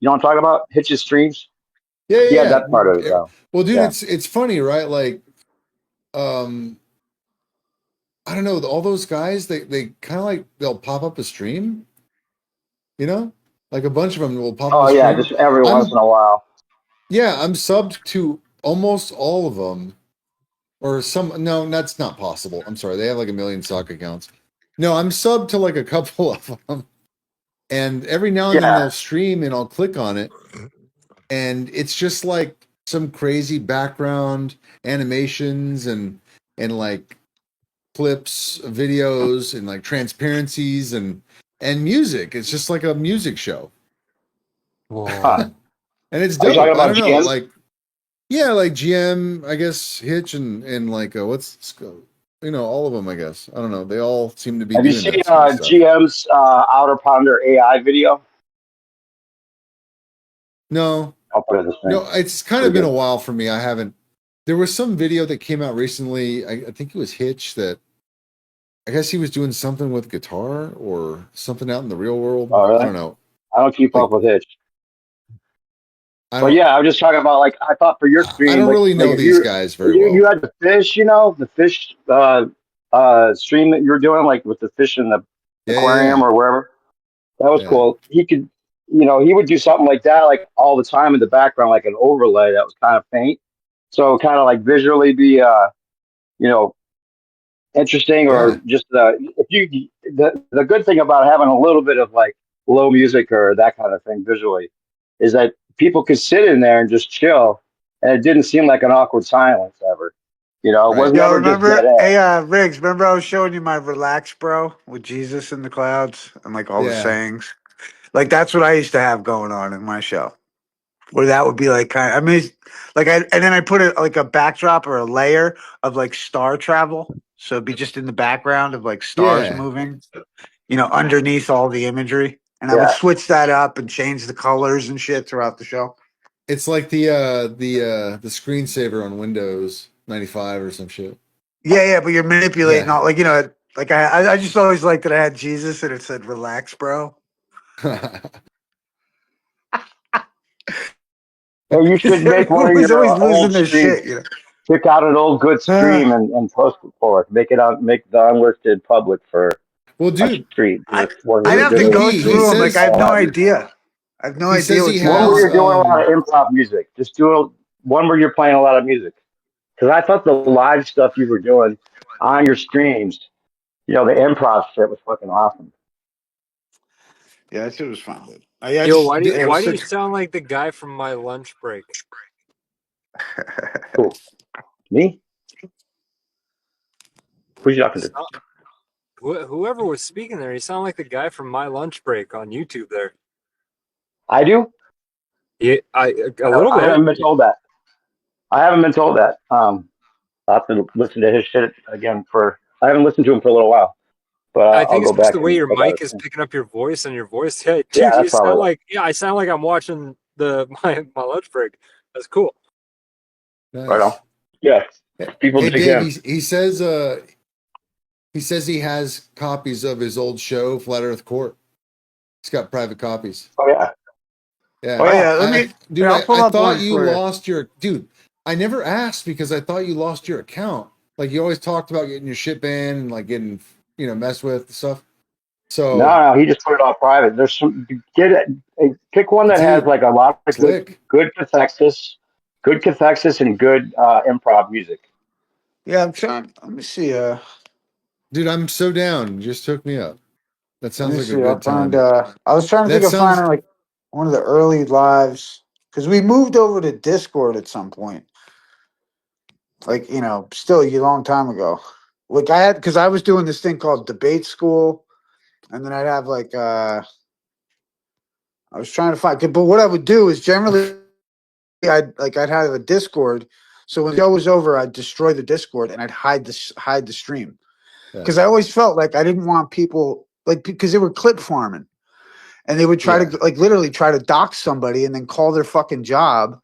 S15: You know what I'm talking about? Hitch's streams?
S5: Yeah,
S15: He had
S5: yeah,
S15: that part of it
S5: yeah.
S15: though.
S5: Well, dude,
S15: Yeah.
S5: it's funny, right? Like, I don't know, all those guys, they kind of like they'll pop up a stream, like a bunch of them will pop up
S15: Oh
S5: a
S15: yeah,
S5: stream.
S15: just every once in a while.
S5: I'm subbed to almost all of them, or some. No, that's not possible. I'm sorry, they have like a million stock accounts. No, I'm subbed to like a couple of them, and every now and then
S15: Yeah.
S5: they'll stream, and I'll click on it, and it's just like some crazy background animations and like clips, videos, and like transparencies and music. It's just like a music show.
S15: Huh.
S5: And it's
S15: Are you talking
S5: dope. I
S15: about
S5: don't know,
S15: GMs?
S5: like like GM, I guess Hitch and like what's all of them. I guess I don't know. They all seem to be
S15: Have you
S5: doing
S15: seen
S5: that kind of stuff.
S15: GM's Outer Pounder AI video?
S5: No,
S15: I'll put it this thing.
S5: it's kind of
S15: Pretty
S5: been
S15: good.
S5: a while for me. I haven't. There was some video that came out recently. I think it was Hitch that I guess he was doing something with guitar or something out in the real world.
S15: Oh,
S5: I
S15: really?
S5: don't know.
S15: I don't keep up
S5: Like
S15: with Hitch.
S5: I
S15: But
S5: don't.
S15: yeah, I was just talking about like I thought for your
S5: I
S15: stream,
S5: don't really
S15: like
S5: know
S15: if
S5: these
S15: you
S5: guys
S15: if
S5: very
S15: you
S5: well.
S15: had the fish, the fish stream that you were doing, like with the fish in the
S5: Yeah, yeah,
S15: aquarium
S5: yeah,
S15: or wherever. That was
S5: yeah.
S15: cool. He could, he would do something like that, like all the time in the background, like an overlay that was kind of faint. So kind of like visually be, you know, interesting
S5: Yeah.
S15: or just if you the good thing about having a little bit of like low music or that kind of thing visually is that people could sit in there and just chill, and it didn't seem like an awkward silence ever. It was
S5: Right.
S15: never just dead
S17: Remember?
S15: air.
S17: Hey, Riggs, remember I was showing you my relax, bro, with Jesus in the clouds and like all the
S5: Yeah.
S17: sayings. Like that's what I used to have going on in my show. Where that would be like kind of, I mean, and then I put it like a backdrop or a layer of like star travel. So it'd be just in the background of like stars
S5: Yeah.
S17: moving, underneath all the imagery. And I would
S15: Yeah,
S17: switch that up and change the colors and shit throughout the show.
S5: It's like the screensaver on Windows 95 or some shit.
S17: Yeah, but you're manipulating
S5: Yeah.
S17: all, like I just always liked that I had Jesus and it said relax, bro.
S15: and you should make one
S17: Everyone
S15: of
S17: was
S15: your
S17: always losing
S15: old
S17: their
S15: streams.
S17: shit.
S15: Pick out an old good stream and post it for us. Make it out. Make the unlisted public for
S5: Well,
S15: a
S5: dude,
S15: stream where
S17: I'd
S15: you're
S17: have to
S15: doing
S17: go
S5: Biggie, he
S17: through them. Like I
S5: says
S17: have no
S15: live music.
S17: idea. I have no
S5: he
S17: idea
S5: says he
S17: what's
S15: One
S17: going
S15: where
S5: has
S15: you're doing a lot of improv music. Just one where you're playing a lot of music. Because I thought the live stuff you were doing on your streams, the improv shit was fucking awesome.
S17: Yeah, that shit was fun, dude.
S19: Yo, why do you,
S17: It was
S19: why do you
S17: such.
S19: sound like the guy from my lunch break?
S15: Cool. Me? Who's you talking to?
S19: So- whoever was speaking there, he sounded like the guy from my lunch break on YouTube there.
S15: I do?
S19: Yeah, a little
S15: I
S19: bit.
S15: haven't been told that. I haven't been told that. I'll have to listen to his shit again I haven't listened to him for a little while, but
S19: I
S15: I'll
S19: think it's
S15: go
S19: just
S15: back
S19: the way
S15: and
S19: your
S15: check out
S19: mic
S15: his
S19: is
S15: thing.
S19: picking up your voice and your voice. Hey,
S15: Yeah,
S19: dude, you
S15: that's
S19: sound
S15: probably
S19: like I sound like I'm watching my lunch break. That's cool.
S15: right on.
S5: nice.
S15: Yeah. People
S5: Hey
S15: dig
S5: Dave,
S15: him.
S5: he says he has copies of his old show, Flat Earth Court. He's got private copies.
S15: Oh yeah.
S5: Yeah.
S15: Oh
S17: Oh
S15: yeah.
S17: yeah, let me.
S5: Dude,
S17: I'll pull
S5: I
S17: up
S5: thought
S17: one
S5: you
S17: for you.
S5: lost your dude. I never asked because I thought you lost your account. Like you always talked about getting your shit banned and like getting messed with and stuff. So
S15: No, he just put it all private. There's some pick one that has
S5: dude,
S15: like a lot of
S5: click.
S15: good cathexis and good improv music.
S17: Yeah, I'm trying. Let me see.
S5: Dude, I'm so down. You just took me up. That
S17: Let
S5: sounds
S17: me
S5: like a
S17: see. I'll
S5: good
S17: find.
S5: time.
S17: I was trying to think
S5: That
S17: of
S5: sounds
S17: finding like one of the early lives because we moved over to Discord at some point. Like still a long time ago. Like I had because I was doing this thing called debate school, and then I'd have like I was trying to find. But what I would do is generally I'd have a Discord. So when the show was over, I'd destroy the Discord and I'd hide the stream
S5: yeah.
S17: because I always felt like I didn't want people because they were clip farming and they would try
S5: Yeah.
S17: to literally try to dox somebody and then call their fucking job.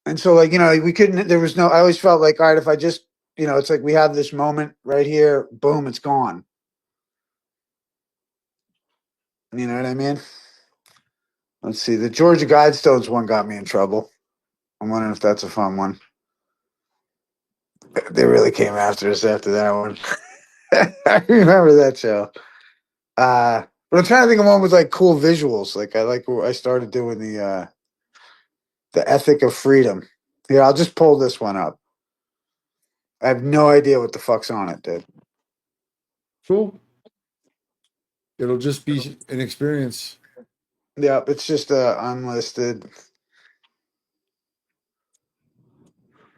S17: And so we couldn't. There was no. I always felt like all right if I just it's like we have this moment right here. Boom, it's gone. You know what I mean? Let's see. The Georgia Guidestones one got me in trouble. I'm wondering if that's a fun one. They really came after us after that one. I remember that show. But I'm trying to think of one with like cool visuals. I started doing the ethic of freedom. Here, I'll just pull this one up. I have no idea what the fuck's on it, dude.
S5: Cool. It'll just be an experience.
S17: Yeah, it's just unlisted.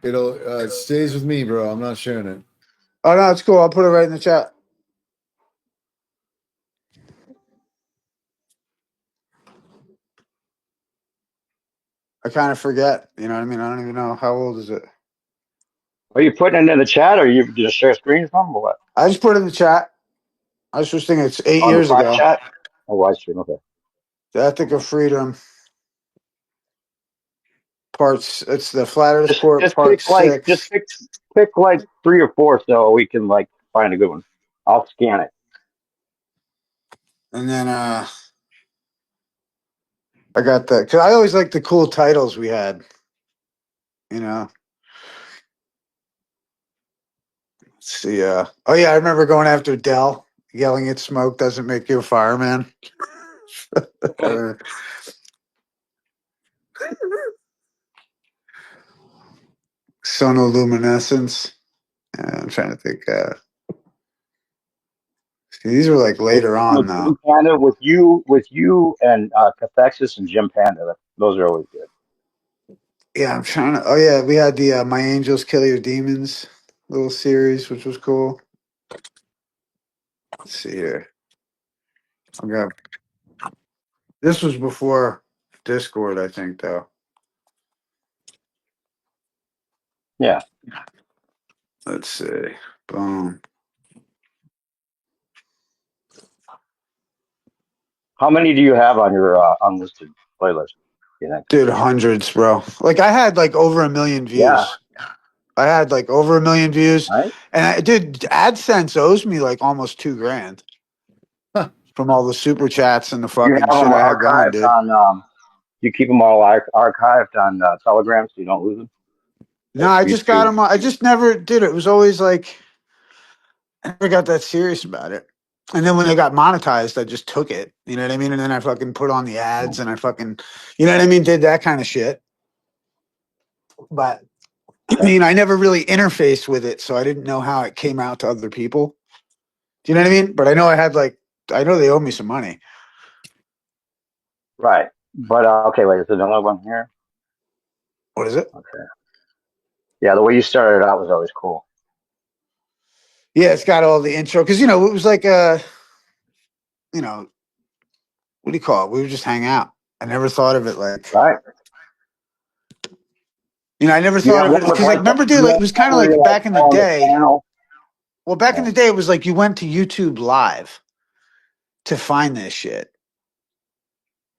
S5: It stays with me, bro. I'm not sharing it.
S17: Oh no, it's cool. I'll put it right in the chat. I kind of forget. You know what I mean? I don't even know how old is it.
S15: Are you putting it in the chat, or you just share screen from, or what?
S17: I just put it in the chat. I was just thinking it's 8
S15: On the
S17: years
S15: private
S17: ago.
S15: chat? Oh, live stream. Okay.
S17: The Ethic of Freedom, parts. It's the Flat Earth Court,
S15: Just
S17: part
S15: pick like, just
S17: 6.
S15: pick like 3 or 4 so we can like find a good one. I'll scan it.
S17: And then I got that because I always like the cool titles we had. You know. Let's see. Oh yeah, I remember going after Dell, yelling at smoke doesn't make you a fireman. Sonoluminescence. I'm trying to think. See, these were like later on though.
S15: Jim Panda with you and Cathexis and Jim Panda. Those are always good.
S17: Yeah, I'm trying to. Oh yeah, we had the My Angels Kill Your Demons little series, which was cool. Let's see here. Okay, this was before Discord, I think, though.
S15: Yeah.
S17: Let's see. Boom.
S15: How many do you have on your unlisted playlist? You think?
S17: Dude, hundreds, bro. Like I had like over 1 million
S15: Yeah.
S17: views. I had like over 1 million views,
S15: Right.
S17: and dude, AdSense owes me like almost $2,000 from all the super chats and the
S15: You
S17: fucking
S15: have
S17: shit
S15: them
S17: I had going,
S15: archived
S17: dude.
S15: on. You keep them all archived on Telegram so you don't lose them.
S17: No, I just got them. I just never did it. It was always like I never got that serious about it. And then when they got monetized, I just took it. You know what I mean? And then I fucking put on the ads and I fucking, you know what I mean? Did that kind of shit. But I mean, I never really interfaced with it, so I didn't know how it came out to other people. Do you know what I mean? But I know I had like, I know they owe me some money.
S15: Right. But okay, wait, is there another one here?
S17: What is it?
S15: Okay. Yeah, the way you started out was always cool.
S17: Yeah, it's got all the intro because it was like you know, what do you call it? We would just hang out. I never thought of it like,
S15: right.
S17: I never
S15: You
S17: thought
S15: have
S17: of it
S15: one with
S17: because, like,
S15: like
S17: remember, dude,
S15: you
S17: like it
S15: have
S17: was kind
S15: one
S17: of
S15: where
S17: like
S15: you're like
S17: back in the
S15: on the
S17: day.
S15: channel.
S17: Well, back in the day, it was like you went to YouTube Live to find this shit,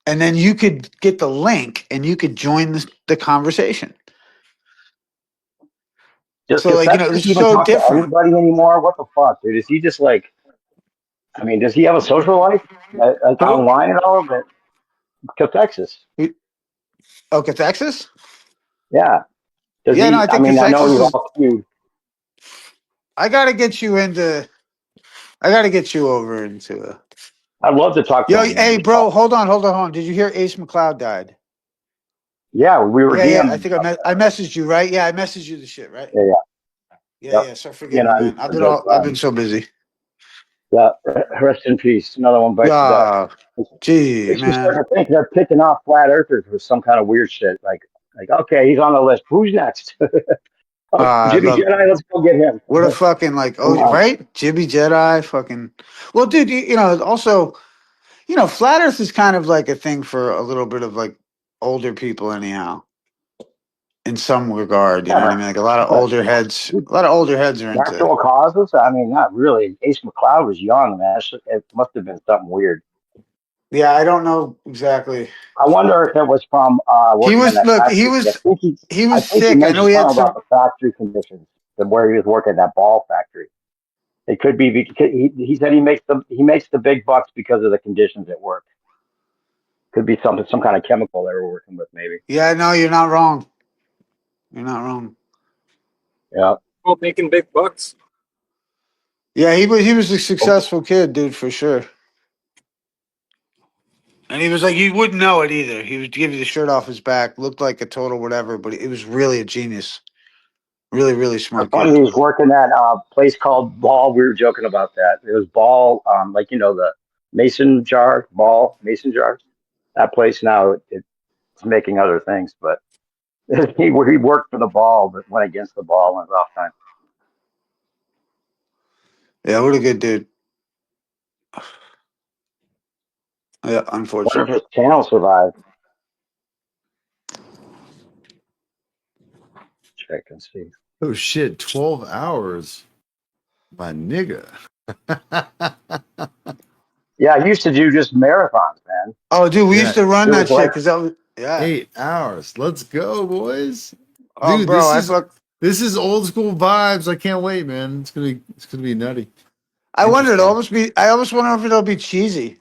S17: and then you could get the link and you could join the conversation.
S15: Does
S17: So, like, it
S15: Cathexis
S17: was
S15: even
S17: so
S15: talk to
S17: different.
S15: anybody anymore? What the fuck, dude? Is he just like? I mean, does he have a social life like
S17: Who?
S15: online at all? But Cathexis.
S17: Oh, Cathexis?
S15: Yeah. Does
S17: Yeah, no, I
S15: he? I
S17: think
S15: mean, I know
S17: Cathexis
S15: he's
S17: is.
S15: all cute.
S17: I gotta get you into. I gotta get you over into.
S15: I'd love to talk to
S17: Yo,
S15: him, man.
S17: hey, bro, hold on. Did you hear Ace McLeod died?
S15: Yeah, we were
S17: Yeah. I
S15: DMing
S17: think
S15: about
S17: I
S15: that.
S17: messaged you, right? Yeah, I messaged you the shit, right?
S15: Yeah, yeah.
S17: Yeah,
S15: Yep.
S17: yeah. So
S15: You
S17: forgive
S15: know,
S17: me,
S15: he's
S17: man.
S15: a good
S17: I've
S15: friend.
S17: been so busy.
S15: Yeah. Rest in peace. Another one bites the dust.
S17: Yeah. Gee,
S15: Makes me start
S17: man.
S15: to think they're picking off flat earthers with some kind of weird shit. Like, okay, he's on the list. Who's next? Oh, Jimmy
S17: Look,
S15: Jedi, let's go get him.
S17: what a fucking like,
S15: Come
S17: oh,
S15: on.
S17: right? Jibby Jedi, fucking. Well, dude, also, flat Earth is kind of like a thing for a little bit of like older people, anyhow. In some regard, you know
S15: Yeah,
S17: what I mean? Like a lot of
S15: but
S17: older heads. A lot of older heads are into it.
S15: natural causes? I mean, not really. Ace McLeod was young, man. It must have been something weird.
S17: Yeah, I don't know exactly.
S15: I wonder if it was from
S17: He
S15: working in
S17: was
S15: that
S17: look. He
S15: factory.
S17: was he
S15: I
S17: was
S15: think he
S17: sick. I know
S15: mentioned
S17: he had
S15: something about
S17: some.
S15: the factory conditions, where he was working at that ball factory. It could be because he said he makes the big bucks because of the conditions at work. Could be some kind of chemical they were working with, maybe.
S17: Yeah, no, you're not wrong. You're not wrong.
S15: Yeah.
S19: Well, making big bucks.
S17: Yeah, he was a successful kid, dude, for sure. And he was like, you wouldn't know it either. He would give you the shirt off his back, looked like a total whatever, but it was really a genius. Really, really
S15: It's
S17: smart
S15: funny
S17: kid.
S15: he was working at a place called Ball. We were joking about that. It was Ball, like the mason jars. That place now it's making other things, but he worked for the Ball, but went against the Ball and off time.
S17: Yeah, what a good dude. Yeah,
S15: Wonder
S17: unfortunate.
S15: if his channel survived. Check and see.
S5: Oh shit, 12 hours. My nigga.
S15: Yeah, I used to do just marathons, man.
S17: Oh, dude, we used to run
S15: It
S17: that
S15: was
S17: shit
S15: like
S17: because that was yeah.
S5: 8 hours. Let's go, boys.
S17: Oh,
S5: Dude,
S17: bro, I fuck.
S5: this is old school vibes. I can't wait, man. It's gonna be nutty.
S17: I wonder.
S5: Interesting.
S17: I almost wonder if it'll be cheesy.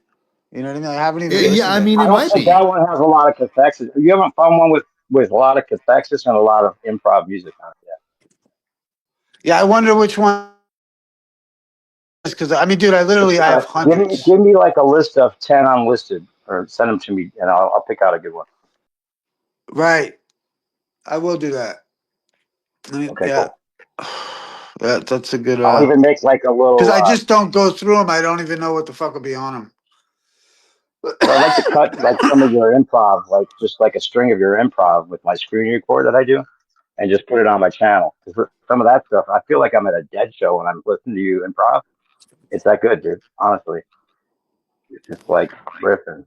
S17: You know what I mean? I haven't even
S5: Yeah,
S17: listened
S5: I
S17: to
S5: mean
S17: it.
S5: it
S15: I don't
S5: might
S15: think
S5: be.
S15: that one has a lot of cathexis. You haven't found one with a lot of cathexis and a lot of improv music on it yet.
S17: Yeah, I wonder which one. Because I mean, dude, I have hundreds.
S15: Give me like a list of 10 unlisted, or send them to me, and I'll pick out a good one.
S17: Right, I will do that.
S15: Okay,
S17: Yeah,
S15: cool.
S17: that's a good.
S15: I'll even make like a
S17: Because
S15: little.
S17: I just don't go through them. I don't even know what the fuck will be on them.
S15: But I'd like to cut like some of your improv, like just like a string of your improv with my screen record that I do, and just put it on my channel. Because some of that stuff, I feel like I'm at a dead show when I'm listening to you improv. It's that good, dude. Honestly, it's just like riffing.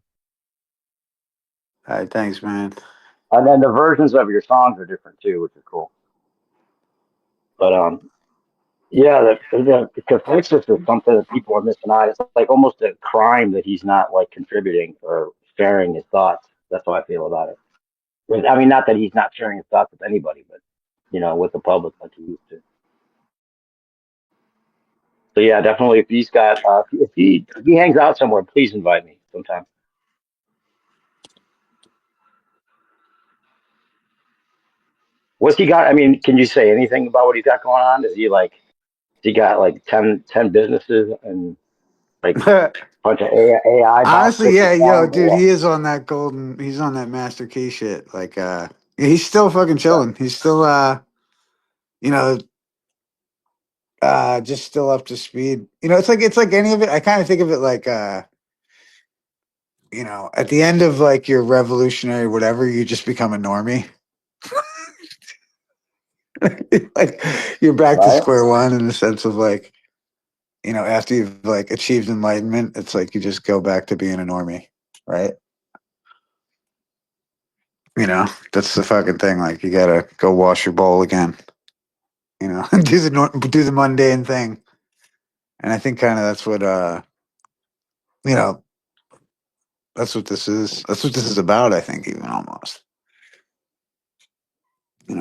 S17: All right, thanks, man.
S15: And then the versions of your songs are different too, which is cool. But yeah, the Cathexis is something that people are missing out. It's like almost a crime that he's not like contributing or sharing his thoughts. That's how I feel about it. I mean, not that he's not sharing his thoughts with anybody, but with the public like he used to. So yeah, definitely. If he's got, if he hangs out somewhere, please invite me sometime. What's he got? I mean, can you say anything about what he's got going on? Is he like, he got like 10 businesses and like a bunch of AI bots
S17: Honestly,
S15: pitching
S17: yeah,
S15: for
S17: yo,
S15: him? Or
S17: dude,
S15: what?
S17: he is on that golden. He's on that master key shit. Like, he's still fucking
S15: Yeah.
S17: chilling. He's still, you know, just still up to speed. It's like any of it. I kind of think of it like, at the end of like your revolutionary whatever, you just become a normie. Like you're back to
S15: Right.
S17: square one in the sense of like, after you've like achieved enlightenment, it's like you just go back to being a normie, right? That's the fucking thing. Like you gotta go wash your bowl again, do the mundane thing. And I think kind of that's what you know, that's what this is. That's what this is about, I think, even almost.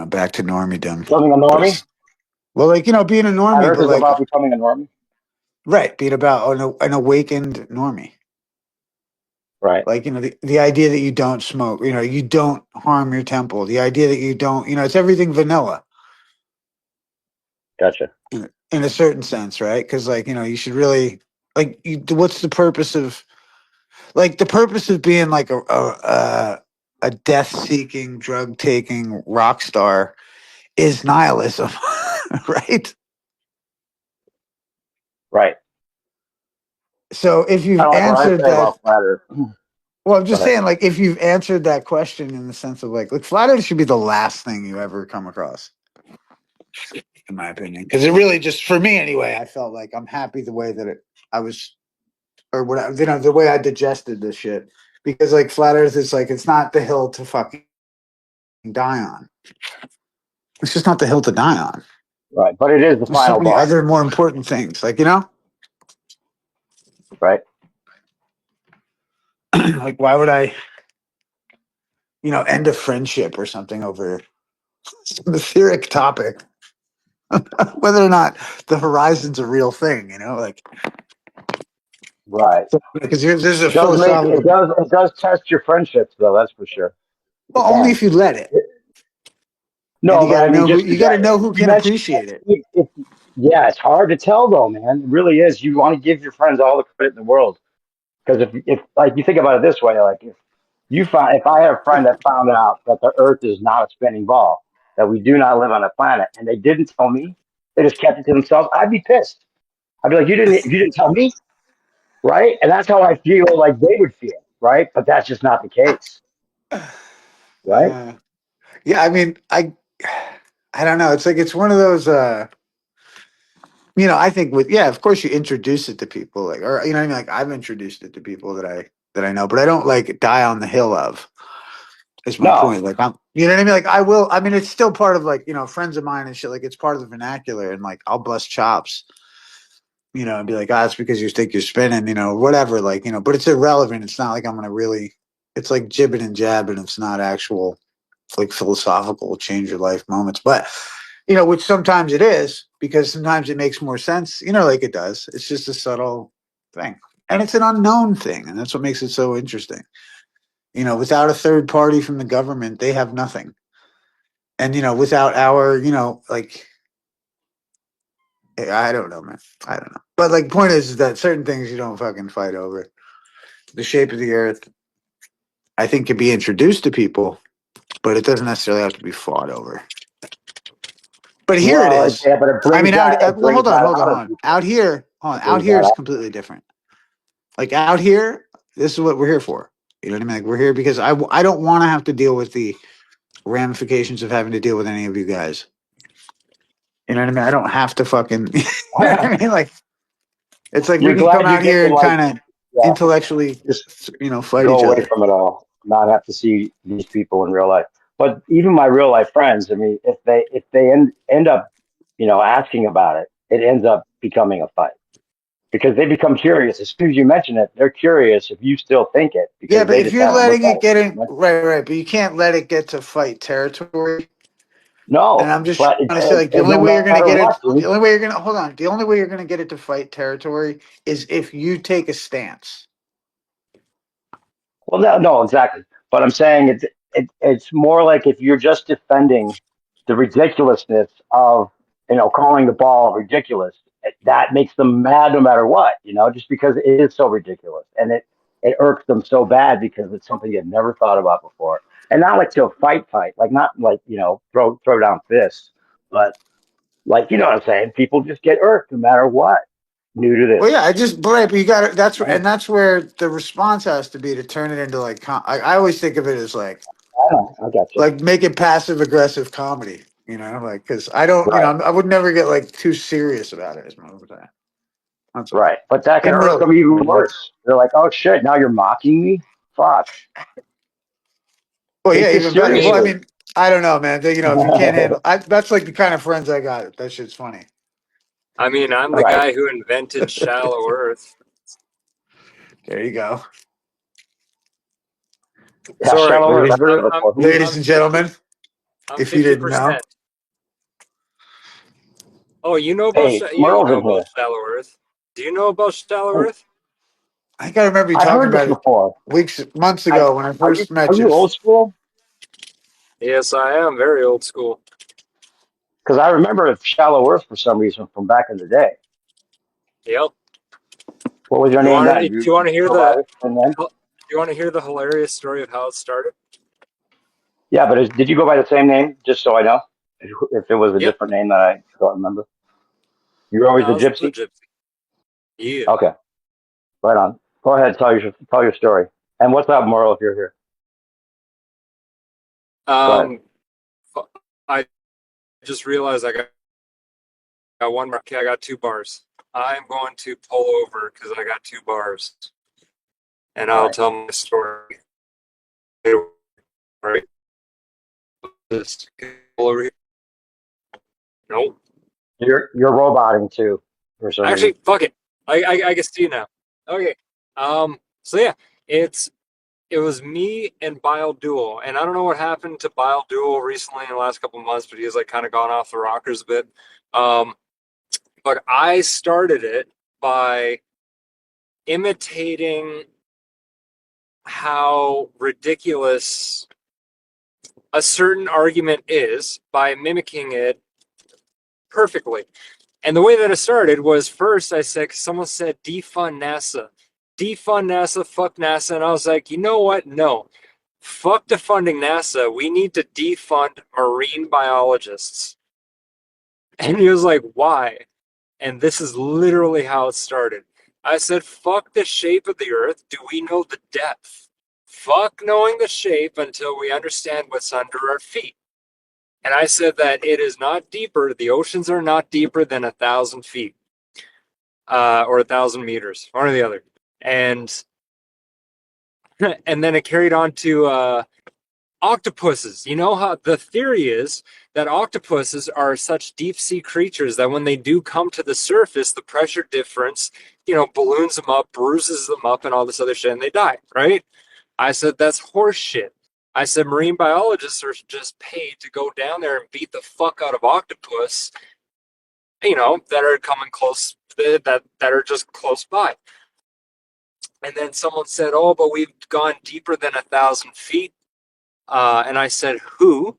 S17: Back to normiedom.
S15: Becoming a
S17: But
S15: normie.
S17: it's well, like, being a
S15: Flat
S17: normie,
S15: Earth
S17: but
S15: is
S17: like
S15: about becoming a normie.
S17: right, being about an awakened normie.
S15: Right.
S17: Like, the idea that you don't smoke, you don't harm your temple. The idea that you don't, it's everything vanilla
S15: Gotcha.
S17: in a certain sense, right? Because like, you should really like what's the purpose of like the purpose of being like a death seeking, drug taking rock star is nihilism, right?
S15: Right.
S17: So if
S15: I
S17: you've
S15: don't like what I
S17: answered
S15: say
S17: that,
S15: about flat Earth.
S17: well, I'm
S15: Go
S17: just
S15: ahead.
S17: saying, like, if you've answered that question in the sense of like flat earth should be the last thing you ever come across, in my opinion. Because it really just, for me anyway, I felt like I'm happy the way that I was, or what, the way I digested this shit. Because like flat earth is like, it's not the hill to fucking die on. It's just not the hill to die on.
S15: Right. But it is the
S17: There's so
S15: final
S17: many
S15: boss.
S17: other more important things. Like,
S15: Right.
S17: like why would I, end a friendship or something over some etheric topic? Whether or not the horizon's a real thing, like
S15: Right.
S17: because there's a
S15: It does make
S17: philosophical.
S15: it does test your friendships though. That's for sure.
S17: Well,
S15: It
S17: only
S15: can.
S17: if you let it, and
S15: No,
S17: you
S15: but
S17: got
S15: I
S17: to
S15: mean,
S17: know who
S15: just
S17: you
S15: because
S17: got to know who
S15: you
S17: can
S15: mentioned
S17: appreciate it.
S15: yeah, it's hard to tell though, man. It really is. You want to give your friends all the credit in the world because if like you think about it this way, like if I had a friend that found out that the Earth is not a spinning ball, that we do not live on a planet, and they didn't tell me, they just kept it to themselves, I'd be pissed. I'd be like, you didn't tell me, right? And that's how I feel like they would feel, right? But that's just not the case, right?
S17: Uh, yeah, I mean, I don't know. It's like it's one of those. I think of course you introduce it to people, like, or what I mean, like I've introduced it to people that I know, but I don't like die on the hill of. Is my
S15: No.
S17: point. Like you know what I mean? Like I will. I mean, it's still part of like friends of mine and shit. Like it's part of the vernacular, and like I'll bust chops. And be like, it's because you think you're spinning, whatever. Like but it's irrelevant. It's not like I'm gonna really. It's like jibbing and jabbing. It's not actual like philosophical change your life moments, but which sometimes it is because sometimes it makes more sense. Like it does. It's just a subtle thing, and it's an unknown thing, and that's what makes it so interesting. Without a third party from the government, they have nothing. And, without our, like, I don't know, man. I don't know. But, like, point is that certain things you don't fucking fight over. The shape of the earth, I think, can be introduced to people, but it doesn't necessarily have to be fought over. But here it is.
S15: Yeah, but it
S17: I
S15: brings
S17: mean,
S15: that. It
S17: well,
S15: brings
S17: hold on,
S15: that
S17: hold on,
S15: out
S17: hold
S15: of
S17: on.
S15: people.
S17: Out here,
S15: It brings that
S17: is
S15: out.
S17: completely different. Like, out here, this is what we're here for. You know what I mean? Like, we're here because I don't want to have to deal with the ramifications of having to deal with any of you guys. You know what I mean? I don't have to fucking. You know what I mean? Like, it's like we
S15: You're
S17: can come
S15: glad you
S17: out
S15: get
S17: here
S15: to
S17: and
S15: like,
S17: kind of
S15: yeah,
S17: intellectually,
S15: just
S17: fight
S15: go
S17: each
S15: away
S17: other.
S15: from it all, not have to see these people in real life. But even my real life friends, I mean, if they end up, asking about it, it ends up becoming a fight because they become curious. As soon as you mention it, they're curious if you still think it
S17: Yeah,
S15: because
S17: but
S15: they
S17: if
S15: just
S17: you're
S15: haven't
S17: letting
S15: looked at
S17: it
S15: it
S17: get
S15: since
S17: in,
S15: you mentioned it.
S17: right, but you can't let it get to fight territory. And
S15: No,
S17: I'm just
S15: but
S17: trying to say, like, the only
S15: no
S17: way you're going to
S15: matter
S17: get it,
S15: what, dude.
S17: the only way you're going to, hold on, the only way you're going to get it to fight territory is if you take a stance.
S15: Well, no, exactly. But I'm saying it's more like if you're just defending the ridiculousness of calling the ball ridiculous, that makes them mad no matter what. Just because it is so ridiculous and it irks them so bad because it's something you've never thought about before, and not like to a fight, like not like throw down fists, but like what I'm saying. People just get irked no matter what. New to
S17: Well,
S15: this.
S17: yeah, but you got to,
S15: Right?
S17: that's where the response has to be to turn it into like, I always think of it as
S15: I got you.
S17: like make it passive aggressive comedy, like, cause I don't,
S15: Right.
S17: I would never get like too serious about it as much as that. That's all.
S15: Right. But that can
S17: In
S15: irk
S17: real,
S15: them even worse. They're like, oh shit, now you're mocking me? Fuck.
S17: well, yeah,
S15: Take this
S17: even better. Well, I
S15: seriously.
S17: mean, I don't know, man. If you can't handle, that's like the kind of friends I got. That shit's funny.
S19: I mean, I'm the
S15: Right.
S19: guy who invented shallow Earth.
S17: There you go.
S15: Yeah,
S19: Sorry,
S15: shallow earth.
S17: Ladies,
S15: I've heard it before. Who?
S17: ladies and gentlemen,
S19: I'm
S17: if you didn't know,
S19: 50%. Oh, you know about
S15: Hey,
S19: yeah, you
S15: Merle's
S19: know
S15: in
S19: about
S15: here.
S19: shallow Earth. Do you know about shallow Earth?
S17: I think I remember you
S15: I
S17: talking
S15: heard this
S17: about it
S15: before.
S17: months ago when I
S15: Are you
S17: first met
S15: are
S17: you.
S15: you old school?
S19: Yes, I am very old school.
S15: Because I remember shallow earth for some reason from back in the day.
S19: Yep.
S15: What was your
S19: You
S15: name
S19: want to?
S15: then?
S19: Do you want to hear
S15: Go by
S19: the?
S15: this and then?
S19: Do you want to hear the hilarious story of how it started?
S15: Yeah, but did you go by the same name? Just so I know, if it was a
S19: Yep.
S15: different name that I don't remember. You were always a
S19: I was the
S15: gypsy.
S19: gypsy. Yeah.
S15: Okay, right on. Go ahead, tell your story. And what's up, Merle? If you're here, go ahead.
S19: Um, I just realized got one. Okay, I got 2 bars. I'm going to pull over because I got 2 bars, and
S15: All
S19: I'll
S15: right.
S19: tell my story. Right. Just pull over here. Nope.
S15: You're roboting too, for some reason.
S19: Actually, fuck it. I can see now. Okay. So yeah, it was me and Bile Duel, and I don't know what happened to Bile Duel recently in the last couple of months, but he's like kind of gone off the rockers a bit. Um, but I started it by imitating how ridiculous a certain argument is by mimicking it perfectly. And the way that it started was first I said, someone said defund NASA. Defund NASA, fuck NASA. And I was like, you know what? No. Fuck defunding NASA. We need to defund marine biologists. And he was like, why? And this is literally how it started. I said, fuck the shape of the earth. Do we know the depth? Fuck knowing the shape until we understand what's under our feet. And I said that it is not deeper, the oceans are not deeper than 1,000 feet. Or 1,000 meters, one or the other. And and then it carried on to octopuses. You know how the theory is that octopuses are such deep sea creatures that when they do come to the surface, the pressure difference, balloons them up, bruises them up, and all this other shit, and they die, right? I said, that's horse shit. I said, marine biologists are just paid to go down there and beat the fuck out of octopus, that are coming close, that are just close by. And then someone said, oh, but we've gone deeper than 1,000 feet. And I said, who?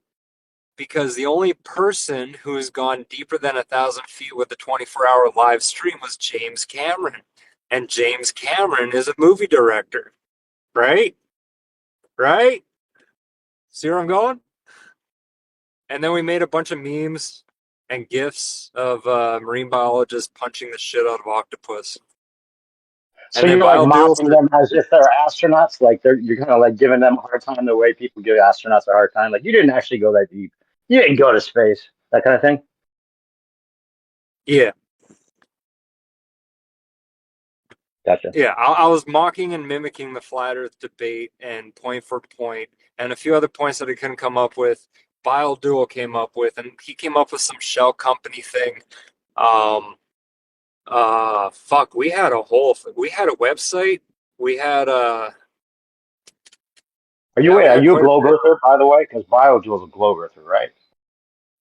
S19: Because the only person who's gone deeper than 1,000 feet with a 24-hour live stream was James Cameron. And James Cameron is a movie director, right? Right? See where I'm going? And then we made a bunch of memes and GIFs of marine biologists punching the shit out of octopus.
S15: So
S19: And then
S15: you're like
S19: Biodual
S15: mocking them as if they're astronauts, like you're kind of like giving them a hard time the way people give astronauts a hard time. Like you didn't actually go that deep. You didn't go to space, that kind of thing.
S19: Yeah.
S15: Gotcha.
S19: Yeah, I was mocking and mimicking the flat Earth debate and point for point, and a few other points that I couldn't come up with. Biodual came up with, and he came up with some shell company thing. Fuck, we had a website. We had
S15: Are
S19: yeah, we
S15: are
S19: had
S15: you a
S19: quite a
S15: globe
S19: bit.
S15: earther, by the way? Because Biodual is a globe earther, right?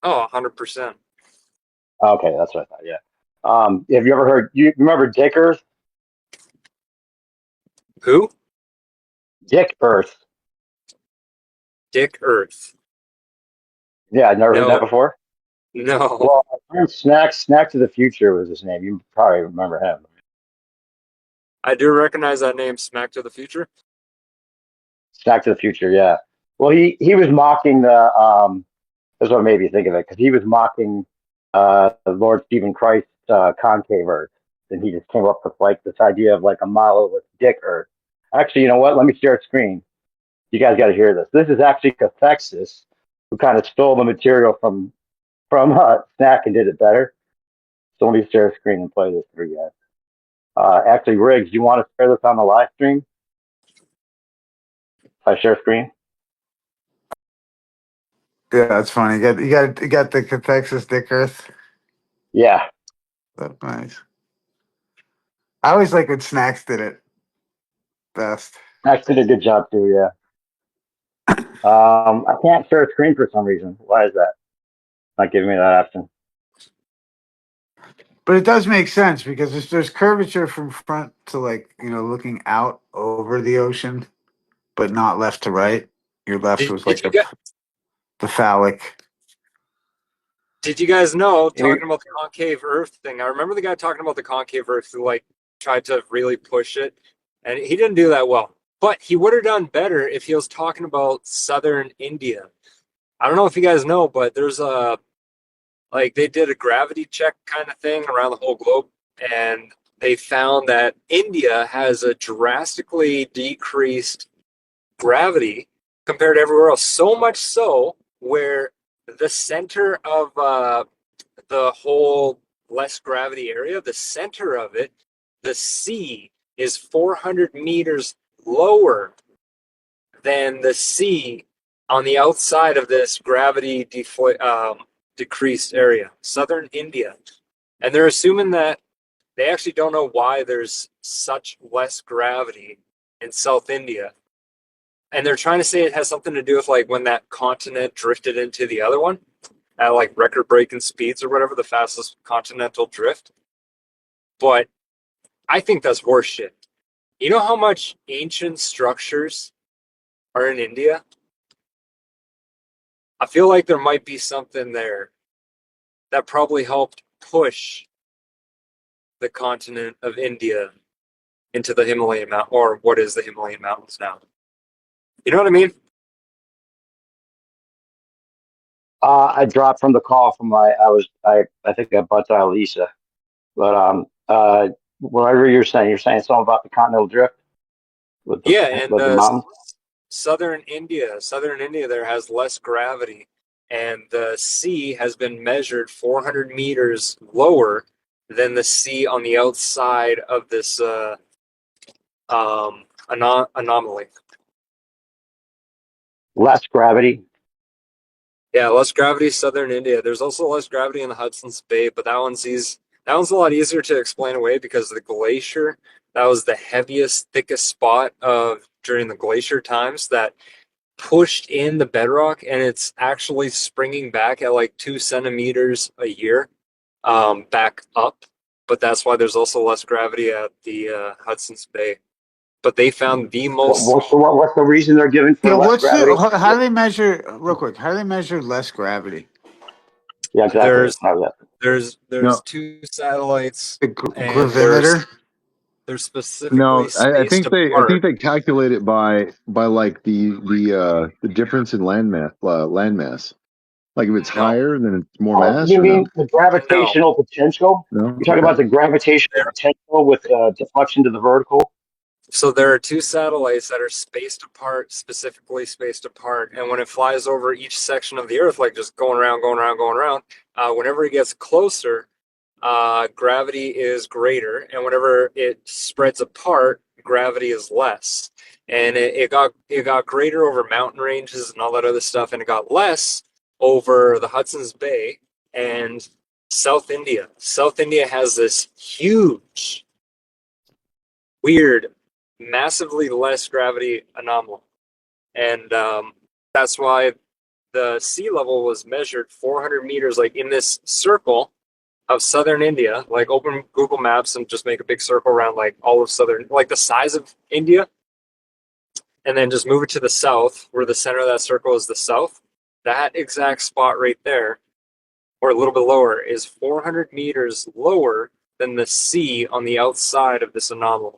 S19: Oh, 100%.
S15: Okay, that's what I thought. Yeah. Have you ever heard? You remember Dick Earth?
S19: Who?
S15: Dick Earth.
S19: Dick Earth.
S15: Yeah, I've never heard that
S19: No,
S15: before.
S19: no.
S15: Well, my friend Snack to the Future was his name. You probably remember him.
S19: I do recognize that name, Smack to the Future.
S15: Snack to the Future, yeah. Well, he was mocking the that's what made me think of it because he was mocking the Lord Stephen Christ concave Earth, and he just came up with like this idea of like a monolith Dick Earth. Actually, you know what? Let me share a screen. You guys got to hear this. This is actually Cathexis, who kind of stole the material from Snack and did it better. So let me share a screen and play this for you guys. Actually, Riggs, you want to share this on the live stream? If I share screen?
S17: Yeah, that's funny. You got the Cathexis Dick Earth.
S15: Yeah.
S17: That's nice. I always like when Snacks did it best.
S15: Snack did a good job too, yeah. I can't share a screen for some reason. Why is that? Not giving me that option.
S17: But it does make sense because there's curvature from front to looking out over the ocean, but not left to right. Your left was
S19: Did
S17: like
S19: you get?
S17: the phallic.
S19: Did you guys know, talking about the concave Earth thing? I remember the guy talking about the concave Earth who tried to really push it, and he didn't do that well. But he would have done better if he was talking about southern India. I don't know if you guys know, but there's they did a gravity check kind of thing around the whole globe, and they found that India has a drastically decreased gravity compared to everywhere else. So much so where the center of the whole less gravity area, the center of it, the sea is 400 meters lower than the sea on the outside of this gravity decreased area, southern India. And they're assuming that they actually don't know why there's such less gravity in South India. And they're trying to say it has something to do with when that continent drifted into the other one at record breaking speeds or whatever, the fastest continental drift. But I think that's horseshit. You know how much ancient structures are in India? I feel like there might be something there that probably helped push the continent of India into the Himalayan mountain, or what is the Himalayan mountains now. You know what I mean?
S15: I dropped from the call from I think I butt dialed Lisa. But whatever you're saying something about the continental drift with
S19: Yeah, and
S15: the mountain.
S19: southern India there has less gravity, and the sea has been measured 400 meters lower than the sea on the outside of this anomaly.
S15: Less gravity.
S19: Yeah, less gravity, southern India. There's also less gravity in the Hudson's Bay, but that one's a lot easier to explain away because the glacier, that was the heaviest, thickest spot of during the glacier times that pushed in the bedrock, and it's actually springing back at like 2 centimeters a year, back up. But that's why there's also less gravity at the Hudson's Bay. But they found the most.
S15: What's the reason they're giving for
S17: Yeah,
S15: less
S17: what's the?
S15: gravity?
S17: How do they measure? Real quick, how do they measure less gravity?
S15: Yeah, exactly. How's that?
S19: There's two satellites,
S17: The
S19: and
S17: gravimeter.
S19: they're specifically
S20: No, I
S19: spaced
S20: think
S19: apart.
S20: they calculate it by like the difference in landmass. Like if it's
S19: No,
S20: higher, then it's more
S15: Oh,
S20: mass,
S15: you
S20: or no?
S15: mean the
S19: no.
S15: gravitational potential?
S20: No.
S15: You're talking
S20: Okay.
S15: about the gravitational potential with deflection to the vertical?
S19: So there are two satellites that are spaced apart, specifically spaced apart. And when it flies over each section of the Earth, like just going around, going around, going around, whenever it gets closer, gravity is greater. And whenever it spreads apart, gravity is less. And it got greater over mountain ranges and all that other stuff, and it got less over the Hudson's Bay and South India. South India has this huge, weird, massively less gravity anomaly, and that's why the sea level was measured 400 meters, like in this circle of southern India. Like open Google Maps and just make a big circle around like all of southern, like the size of India, and then just move it to the south, where the center of that circle is the south. That exact spot right there, or a little bit lower, is 400 meters lower than the sea on the outside of this anomaly.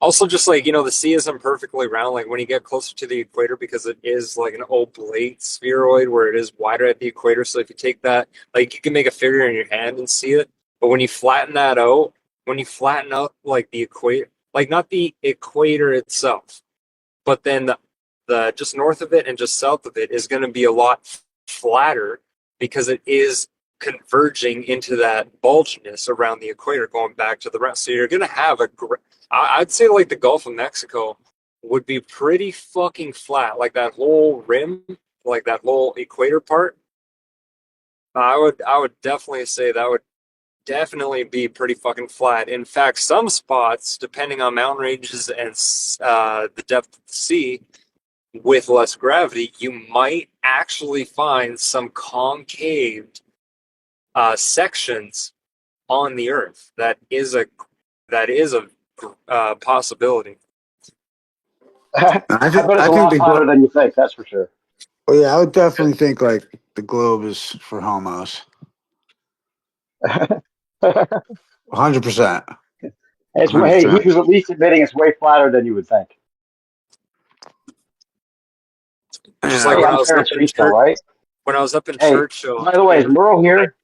S19: Also, just like, the sea isn't perfectly round. Like when you get closer to the equator, because it is like an oblate spheroid where it is wider at the equator. So if you take that, like you can make a figure in your hand and see it. But when you flatten that out, like the equator, like not the equator itself, but then the just north of it and just south of it is going to be a lot flatter because it is converging into that bulginess around the equator going back to the rest. So you're going to have I'd say like the Gulf of Mexico would be pretty fucking flat. Like that whole rim, like that whole equator part. I would definitely say that would definitely be pretty fucking flat. In fact, some spots, depending on mountain ranges and the depth of the sea, with less gravity, you might actually find some concaved sections on the Earth. That is a possibility.
S15: I bet it's
S17: I
S15: a
S17: think
S15: lot flatter than you think, that's for sure.
S17: Oh yeah, I would definitely think like the globe is for homos. 100%.
S15: Hey, he was at least admitting it's way flatter than you would think.
S19: Just like when I was up in
S15: Churchill, right?
S19: When I was up in
S15: Hey,
S19: Churchill.
S15: by the way, is Merle here?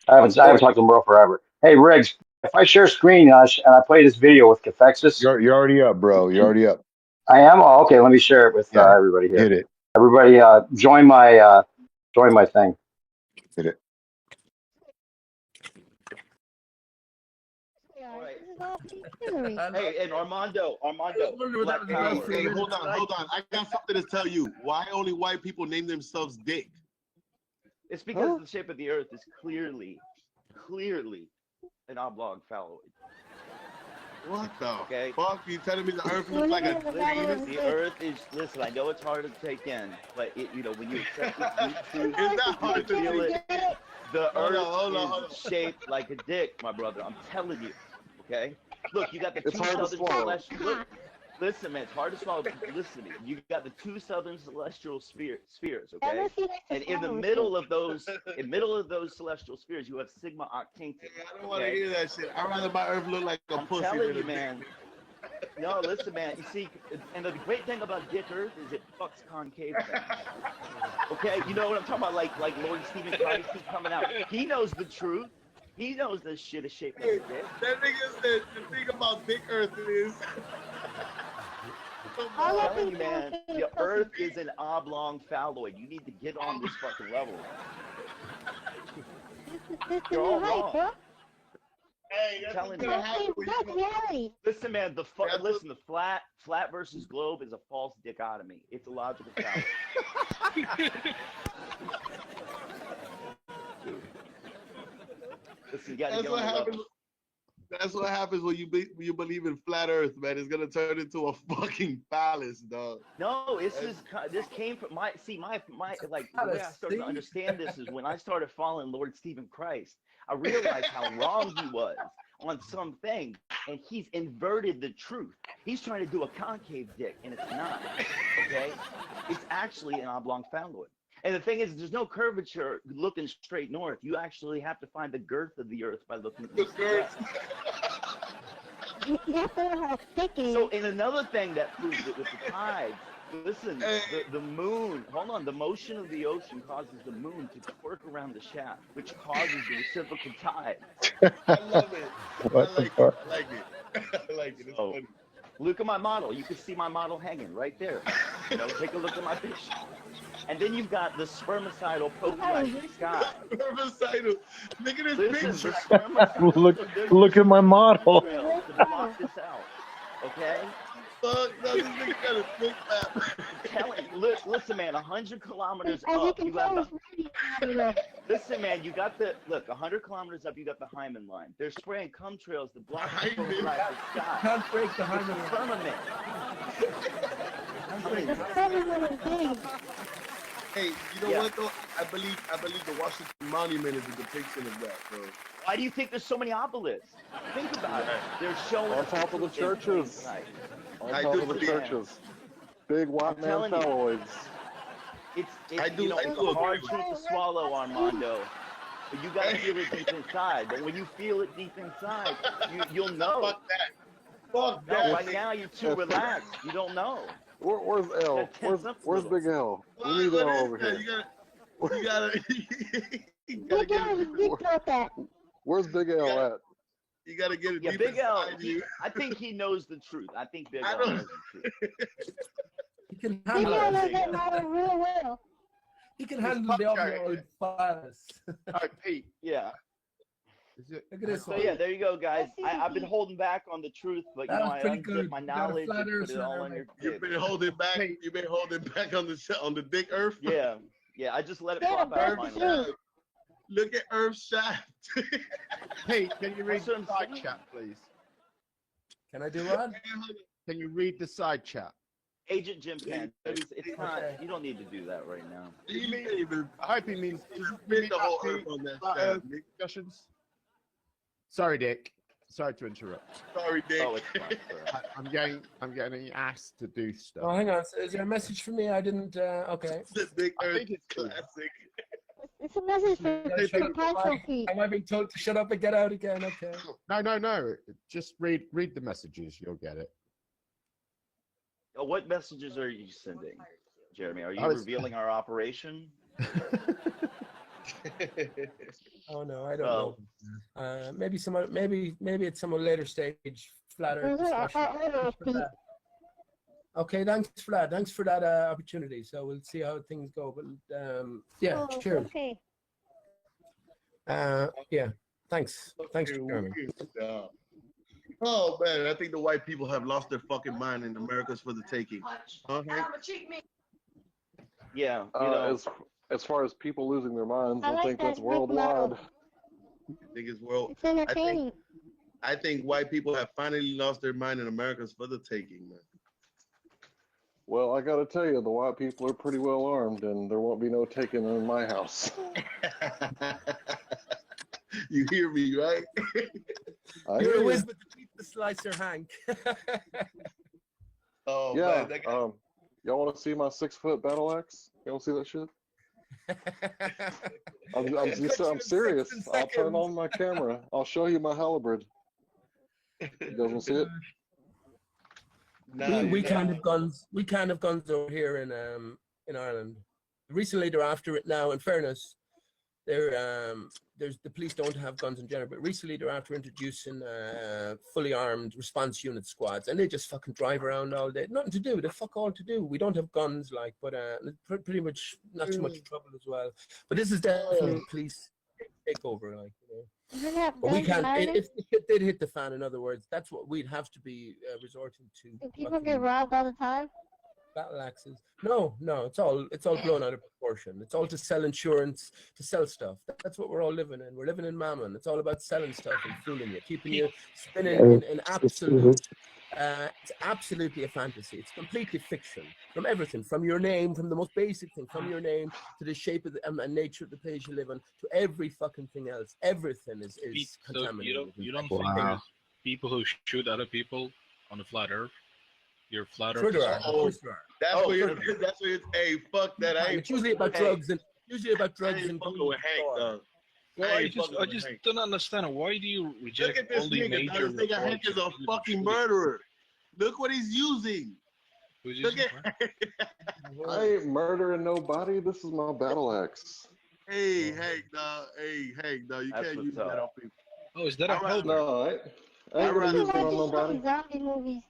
S15: I haven't talked to Merle forever. Hey, Riggs, if I share screen and I play this video with Cathexis,
S20: You're already up, bro. You're already up.
S15: I am. Oh, okay, let me share it with everybody here.
S20: Hit it.
S15: Everybody, join my thing.
S20: Hit it.
S13: Hey, and Armando, Black Power.
S21: Hey, hold on. I got something to tell you. Why only white people name themselves Dick?
S13: It's because the shape of the Earth is clearly an oblong phalloid.
S21: What the fuck? You telling me the Earth looks like a penis?
S13: The Earth is. Listen, I know it's hard to take in, but when you accept this truth,
S21: It's not hard to
S13: feel
S21: take
S13: it. The
S21: Hold
S13: Earth
S21: on.
S13: is shaped like a dick, my brother. I'm telling you. Okay. Look, you got the
S21: It's
S13: two
S21: hard to
S13: southern
S21: swallow.
S13: celestial. Listen, man, it's hard to swallow. Listen, you got the two southern celestial spheres, okay? And in the middle of those, celestial spheres, you have Sigma Octantis.
S21: I don't want to hear that shit. I'd rather my Earth look like a pussy
S13: I'm telling
S21: than
S13: you,
S21: a
S13: man. No, listen, man. You see, and the great thing about Dick Earth is it fucks concave things. Okay, you know what I'm talking about? Like Lord Stephen Christ keep coming out. He knows the truth. He knows this shit is shaped like a dick.
S21: That nigga said the thing about Dick Earth is
S13: I'm telling you, man, the Earth is an oblong phalloid. You need to get on this fucking level. You're all wrong.
S21: Hey, that's what's gonna happen when you
S13: Listen, man, the flat versus globe is a false dichotomy. It's a logical fallacy. Listen, you gotta
S21: That's
S13: get
S21: what
S13: on the
S21: happens.
S13: level.
S21: That's what happens when you believe in flat Earth, man. It's gonna turn into a fucking palace, dog.
S13: No, this came from my like the way I started to understand this is when I started following Lord Stephen Christ. I realized how wrong he was on some things, and he's inverted the truth. He's trying to do a concave dick, and it's not. Okay, it's actually an oblong phalloid. And the thing is, there's no curvature looking straight north. You actually have to find the girth of the Earth by looking at the girth. So, and another thing that proves it with the tides, listen, the moon, hold on, the motion of the ocean causes the moon to quirk around the shaft, which causes the reciprocal tide.
S21: I love it. I like it. I like it. I like it. It's funny.
S13: Look at my model. You can see my model hanging right there. You know, take a look at my picture. And then you've got the spermicidal protracted sky.
S21: Spermicidal. Look at his
S13: Listen,
S21: picture.
S20: Look at my model.
S13: To block this out. Okay?
S21: Fuck, no, this nigga got a big map.
S13: Listen, man, 100 kilometers up, you got the... Listen, man, you got the... Look, 100 kilometers up, you got the Hyman line. They're spraying cum trails to block the protracted sky.
S2: Can't break the Hyman
S13: line.
S21: Hey, you know what though? I believe the Washington Monument is a depiction of that, bro.
S13: Why do you think there's so many obelisks? Think about it. They're showing
S20: On top of the churches. On top of the churches. Big white man phalloids.
S13: It's a hard truth to swallow, Armando. But you gotta feel it deep inside. But when you feel it deep inside, you'll know.
S21: Fuck that. Fuck that.
S13: No, right now you're too relaxed. You don't know.
S20: Where's L? Where's Big L? We need L over here.
S21: You gotta get it.
S20: Where's Big L at?
S21: You gotta get it deep
S13: Big L.
S21: inside you.
S13: I think he knows the truth. I think Big L knows the truth.
S2: He can handle it real well. He can handle the opioid virus.
S21: All right, Pete.
S13: Yeah.
S2: Look at this
S13: So
S2: one.
S13: yeah, there you go, guys. I've been holding back on the truth, but you know, I
S2: pretty
S13: unzip
S2: good.
S13: my
S2: You got a
S13: knowledge
S2: flat
S13: and put it
S2: earth
S13: all on your
S21: You've been holding back. You've been holding back on the dick Earth.
S13: Yeah, I just let it flop out finally.
S21: Look at Earth's shaft.
S22: Pete, can you read
S13: That's what
S22: the
S13: I'm
S22: side
S13: saying.
S22: chat, please?
S2: Can I do what?
S22: Can you read the side chat?
S13: Agent Jim Pan, it's not. You don't need to do that right now.
S22: I hope he means
S21: the whole Earth on that shaft.
S22: discussions. Sorry, Dick. Sorry to interrupt.
S21: Sorry, Dick.
S13: Oh, it's fine,
S22: I'm getting asked to do stuff.
S2: Oh, hang on. Is there a message for me? I didn't. Okay.
S21: The big
S22: I
S21: Earth
S22: think it's
S21: classic.
S23: It's a message for Council Pete.
S2: Am I being told to shut up and get out again? Okay.
S22: No. Just read the messages. You'll get it.
S13: What messages are you sending, Jeremy? Are you
S22: I was-
S13: revealing our operation?
S2: Oh no, I don't know. Maybe it's some later stage flat Earth discussion. Okay, thanks for that. Thanks for that opportunity. So we'll see how things go. But yeah, cheers.
S23: Okay.
S2: Yeah, thanks. Thanks, Jeremy.
S21: Oh man, I think the white people have lost their fucking mind and America's for the taking. Huh, Hank?
S13: Yeah, you know.
S20: As far as people losing their minds,
S23: I
S20: I
S23: like
S20: think
S23: that
S20: that's
S23: big
S20: worldwide.
S23: model.
S21: I think it's world.
S23: It's entertaining.
S21: I think white people have finally lost their mind and America's for the taking, man.
S20: Well, I gotta tell you, the white people are pretty well armed, and there won't be no taking in my house.
S21: You hear me, right?
S2: You're a whiz with the pizza slicer, Hank.
S21: Oh
S20: yeah.
S21: man,
S20: Y'all want to see my 6-foot battle axe? Y'all want to see that shit? I'm serious. I'll turn on my camera. I'll show you my halberd. You guys want to see it?
S2: We can't have guns. We can't have guns over here in Ireland. Recently, they're after it now. In fairness, there's the police don't have guns in general, but recently they're after introducing fully armed response unit squads, and they just fucking drive around all day, nothing to do. They fuck all to do. We don't have guns, like, but pretty much not too much trouble as well. But this is definitely police takeover, like. But we can't. If the shit did hit the fan, in other words, that's what we'd have to be resorting to.
S23: Do people get robbed all the time?
S2: Battle axes. No, it's all blown out of proportion. It's all to sell insurance, to sell stuff. That's what we're all living in. We're living in Mammon. It's all about selling stuff and fooling you, keeping you spinning in absolute. It's absolutely a fantasy. It's completely fiction. From everything, from your name, from the most basic thing, from your name to the shape of the and nature of the place you live on, to every fucking thing else. Everything is
S3: So
S2: contaminated.
S3: you don't think there's people who shoot other people on the flat Earth? You're flat Earth.
S21: That's where it's. Hey, fuck that. I ain't.
S2: It's usually about drugs and
S21: fucking with Hank, though.
S3: Well, I just don't understand. Why do you reject
S21: Look at this
S3: all the
S21: nigga.
S3: major
S21: This nigga Hank is a fucking murderer. Look what he's using. Look at.
S20: I ain't murdering nobody. This is my battle axe.
S21: Hey, Hank, dog. Hey, Hank, dog. You can't use that on people.
S3: Oh, is that a helmet?
S20: No, I ain't gonna use it on nobody.
S23: Zombie movies.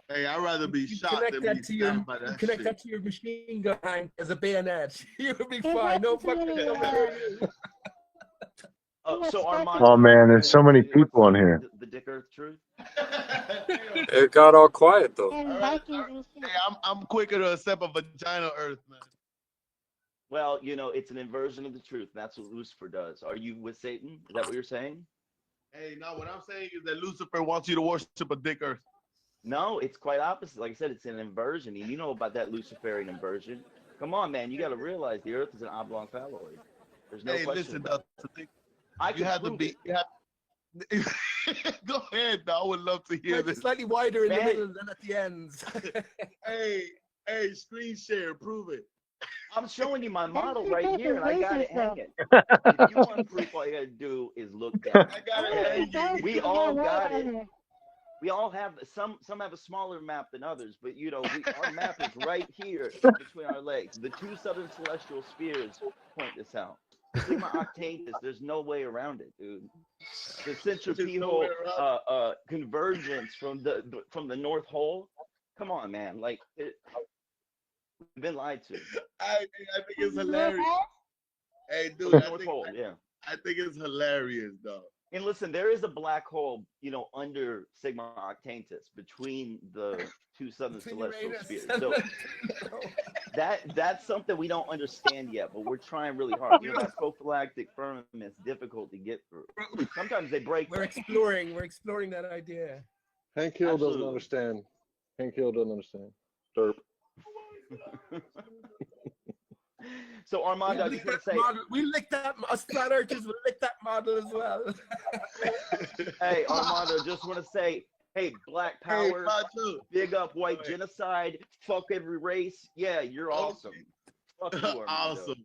S21: Hey, I'd rather be shot than be stabbed by that
S2: Connect
S21: shit.
S2: that to your machine gun, Hank, as a bayonet. You would be fine. No fucking.
S13: So Armand,
S20: Oh man, there's so many people in here.
S13: the Dick Earth truth.
S19: It got all quiet though.
S21: Hey, I'm quicker to accept a vagina Earth, man.
S13: Well, it's an inversion of the truth. That's what Lucifer does. Are you with Satan? Is that what you're saying?
S21: Hey, no, what I'm saying is that Lucifer wants you to worship a Dick Earth.
S13: No, it's quite opposite. Like I said, it's an inversion. And you know about that Luciferian inversion. Come on, man. You got to realize the Earth is an oblong phalloid. There's no question about it.
S21: You have to be. Go ahead, though. I would love to hear this.
S2: Slightly wider in the middle than at the ends.
S21: hey, screen share, prove it.
S13: I'm showing you my model right here, and I got it hanging. If you want proof, all you got to do is look down.
S21: I got it hanging.
S13: We all got it. We all have some have a smaller map than others, but our map is right here between our legs. The two southern celestial spheres point this out. Sigma Octantis, there's no way around it, dude. The centripetal convergence from the North Pole. Come on, man. Like we've been lied to.
S21: I think it's hilarious. Hey, dude,
S13: I
S21: think it's hilarious, though.
S13: And listen, there is a black hole, under Sigma Octantis between the two southern celestial spheres. So that's something we don't understand yet, but we're trying really hard. That prophylactic firmament's difficult to get through. Sometimes they break.
S2: We're exploring that idea.
S20: Hank Hill doesn't understand. Hank Hill doesn't understand. Derp.
S13: So Armando, I just want to say,
S2: we licked that. Us flat earthers will lick that model as well.
S13: Hey, Armando, just want to say, hey, Black Power, big up white genocide, fuck every race. Yeah, you're awesome. Fuck you, Armando.
S21: Awesome.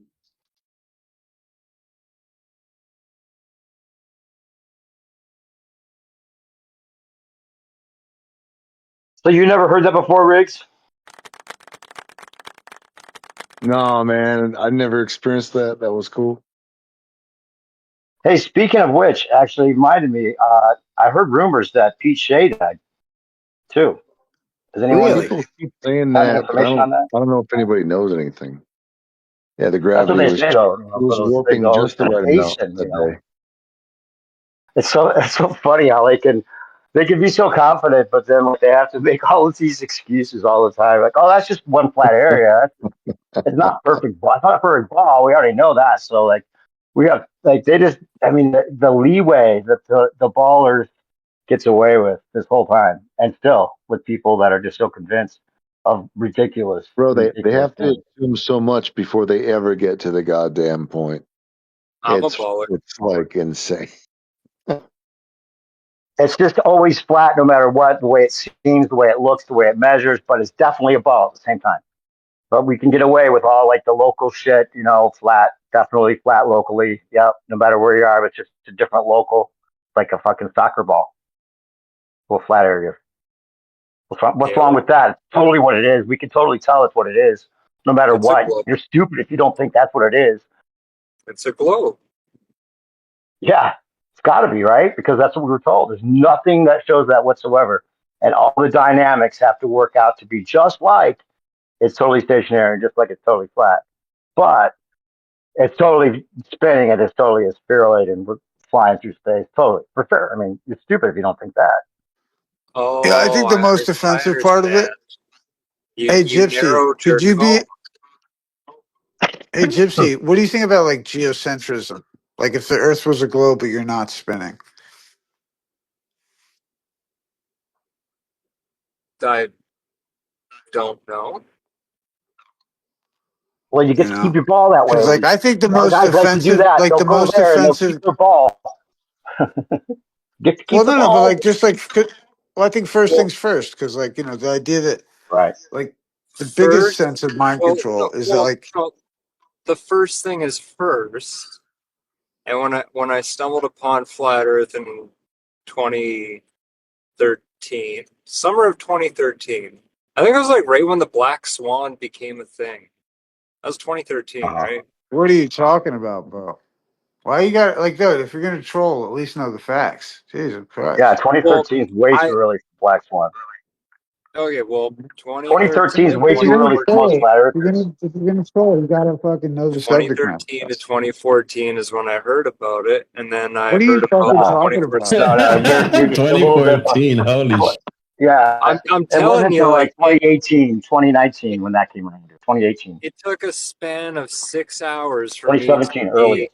S15: So you never heard that before, Riggs?
S20: No, man, I never experienced that. That was cool.
S15: Hey, speaking of which, actually reminded me, I heard rumors that Pete Shea died, too. Does anyone
S20: People keep saying
S15: have
S20: that.
S15: information on that?
S20: I don't know if anybody knows anything. Yeah, the
S15: That's what
S20: gravity
S15: they
S20: was,
S15: say, though.
S20: was warping just the right amount that day.
S15: It's so funny how they can be so confident, but then they have to make all of these excuses all the time. Like, oh, that's just one flat area. It's not perfect ball. It's not a perfect ball. We already know that. So we have the leeway that the baller gets away with this whole time, and still with people that are just so convinced of ridiculous.
S20: Bro, they
S15: ridiculous
S20: have to assume so much before they ever get to the goddamn point. It's like insane.
S15: It's just always flat no matter what, the way it seems, the way it looks, the way it measures, but it's definitely a ball at the same time. But we can get away with all the local shit, flat, definitely flat locally. Yep, no matter where you are, it's just a different local, like a fucking soccer ball. Well, flat area. What's wrong with that? It's totally what it is. We can totally tell it's what it is, no matter what. You're stupid if you don't think that's what it is.
S19: It's a globe.
S15: Yeah, it's got to be, right? Because that's what we were told. There's nothing that shows that whatsoever. And all the dynamics have to work out to be just like it's totally stationary, just like it's totally flat. But it's totally spinning and it's totally a spheroid and we're flying through space. Totally. For sure. I mean, you're stupid if you don't think that.
S17: Yeah, I
S19: Oh,
S17: think the most
S19: I
S17: offensive part of
S19: understand.
S17: it. Hey,
S19: You
S17: Gypsy,
S19: narrowed
S17: could
S19: your
S17: you be?
S19: scope.
S17: Hey, Gypsy, what do you think about like geocentrism? Like if the Earth was a globe, but you're not spinning.
S19: I don't know.
S15: Well, you
S17: You
S15: get to keep
S17: know,
S15: your ball that way
S17: because
S15: at
S17: like I
S15: least.
S17: think
S15: A
S17: the
S15: lot of
S17: most
S15: guys like to do
S17: offensive,
S15: that.
S17: like
S15: They'll
S17: the
S15: go
S17: most
S15: there and they'll keep
S17: offensive.
S15: their ball. Get to
S17: Well,
S15: keep the
S17: no, but
S15: ball.
S17: like just like, well, I think first
S15: Well,
S17: things first, because like the idea that
S15: right.
S17: like the biggest
S19: First,
S17: sense of mind
S19: well,
S17: control
S19: no,
S17: is that
S19: well,
S17: like
S19: no, the first thing is first. And when I stumbled upon flat Earth in 2013, summer of 2013, I think it was like right when the black swan became a thing. That was 2013,
S15: Uh-huh.
S19: right?
S17: what are you talking about, bro? Why you got like, dude? If you're gonna troll, at least know the facts. Jesus
S15: Yeah,
S17: Christ.
S19: Well,
S15: 2013 is way too
S19: I
S15: early for Black Swan.
S19: okay, well,
S15: 2013 is
S19: 2013 to
S15: way
S17: If
S15: too
S17: you're gonna
S15: early for most
S19: 2014,
S17: troll,
S15: flat
S17: if
S15: earthers.
S17: you're gonna troll, you gotta fucking know the subject matter.
S19: 2013 to 2014 is when I heard about it, and then I
S17: What are
S19: heard
S17: you
S19: about
S17: fucking
S19: the
S15: Uh,
S17: talking about?
S19: 24/7.
S15: no, you're just a little bit.
S20: 2014. Holy sh!
S15: Yeah,
S19: I'm
S15: it
S19: telling
S15: wasn't
S19: you,
S15: until like
S19: like
S15: 2018, 2019 when that came around. 2018,
S19: it took a span of 6 hours
S15: 2017 earlier.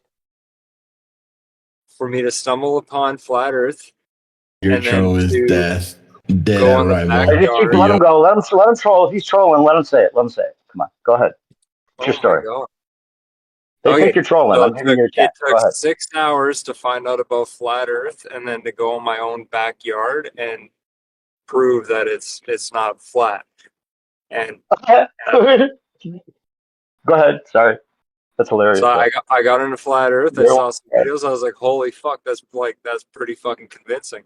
S19: for me to stumble upon flat Earth,
S20: Your
S19: and then
S20: troll is
S19: to
S20: dead
S19: go
S20: at
S19: in the
S20: arrival.
S15: Hey, just keep,
S19: backyard.
S15: let him
S20: Yo,
S15: go. Let him troll. If he's trolling, let him say it. Let him say it. Come on, go ahead. It's your
S19: Oh my
S15: story.
S19: god.
S15: They think
S19: Okay,
S15: you're trolling.
S19: so
S15: I'm giving you a
S19: it
S15: chance. Go
S19: took
S15: ahead.
S19: 6 hours to find out about flat Earth, and then to go in my own backyard and prove that it's not flat. And
S15: Go ahead. Sorry, that's
S19: so
S15: hilarious though.
S19: I got into flat Earth. I
S15: You're
S19: saw some videos. I was like, holy fuck, that's pretty fucking convincing.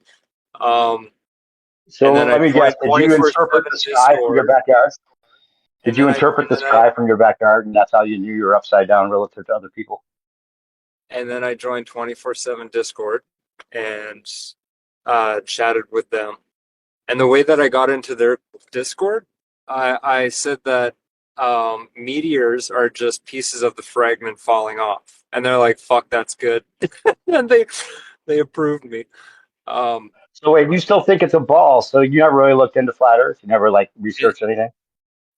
S19: Um, and
S15: So
S19: then I
S15: let me guess.
S19: joined
S15: Did you interpret
S19: 24/7
S15: the sky from your
S19: Discord,
S15: backyard? Did
S19: and
S15: you
S19: then I
S15: interpret
S19: and
S15: the
S19: then I
S15: sky from your backyard, and that's how you knew you were upside down relative to other people?
S19: and then I joined 24/7 Discord and chatted with them. And the way that I got into their Discord, I said that meteors are just pieces of the fragment falling off, and they're like, "Fuck, that's good," and they approved me. Um,
S15: So wait, you still think it's a ball? So you never really looked into flat Earth? You never like researched anything?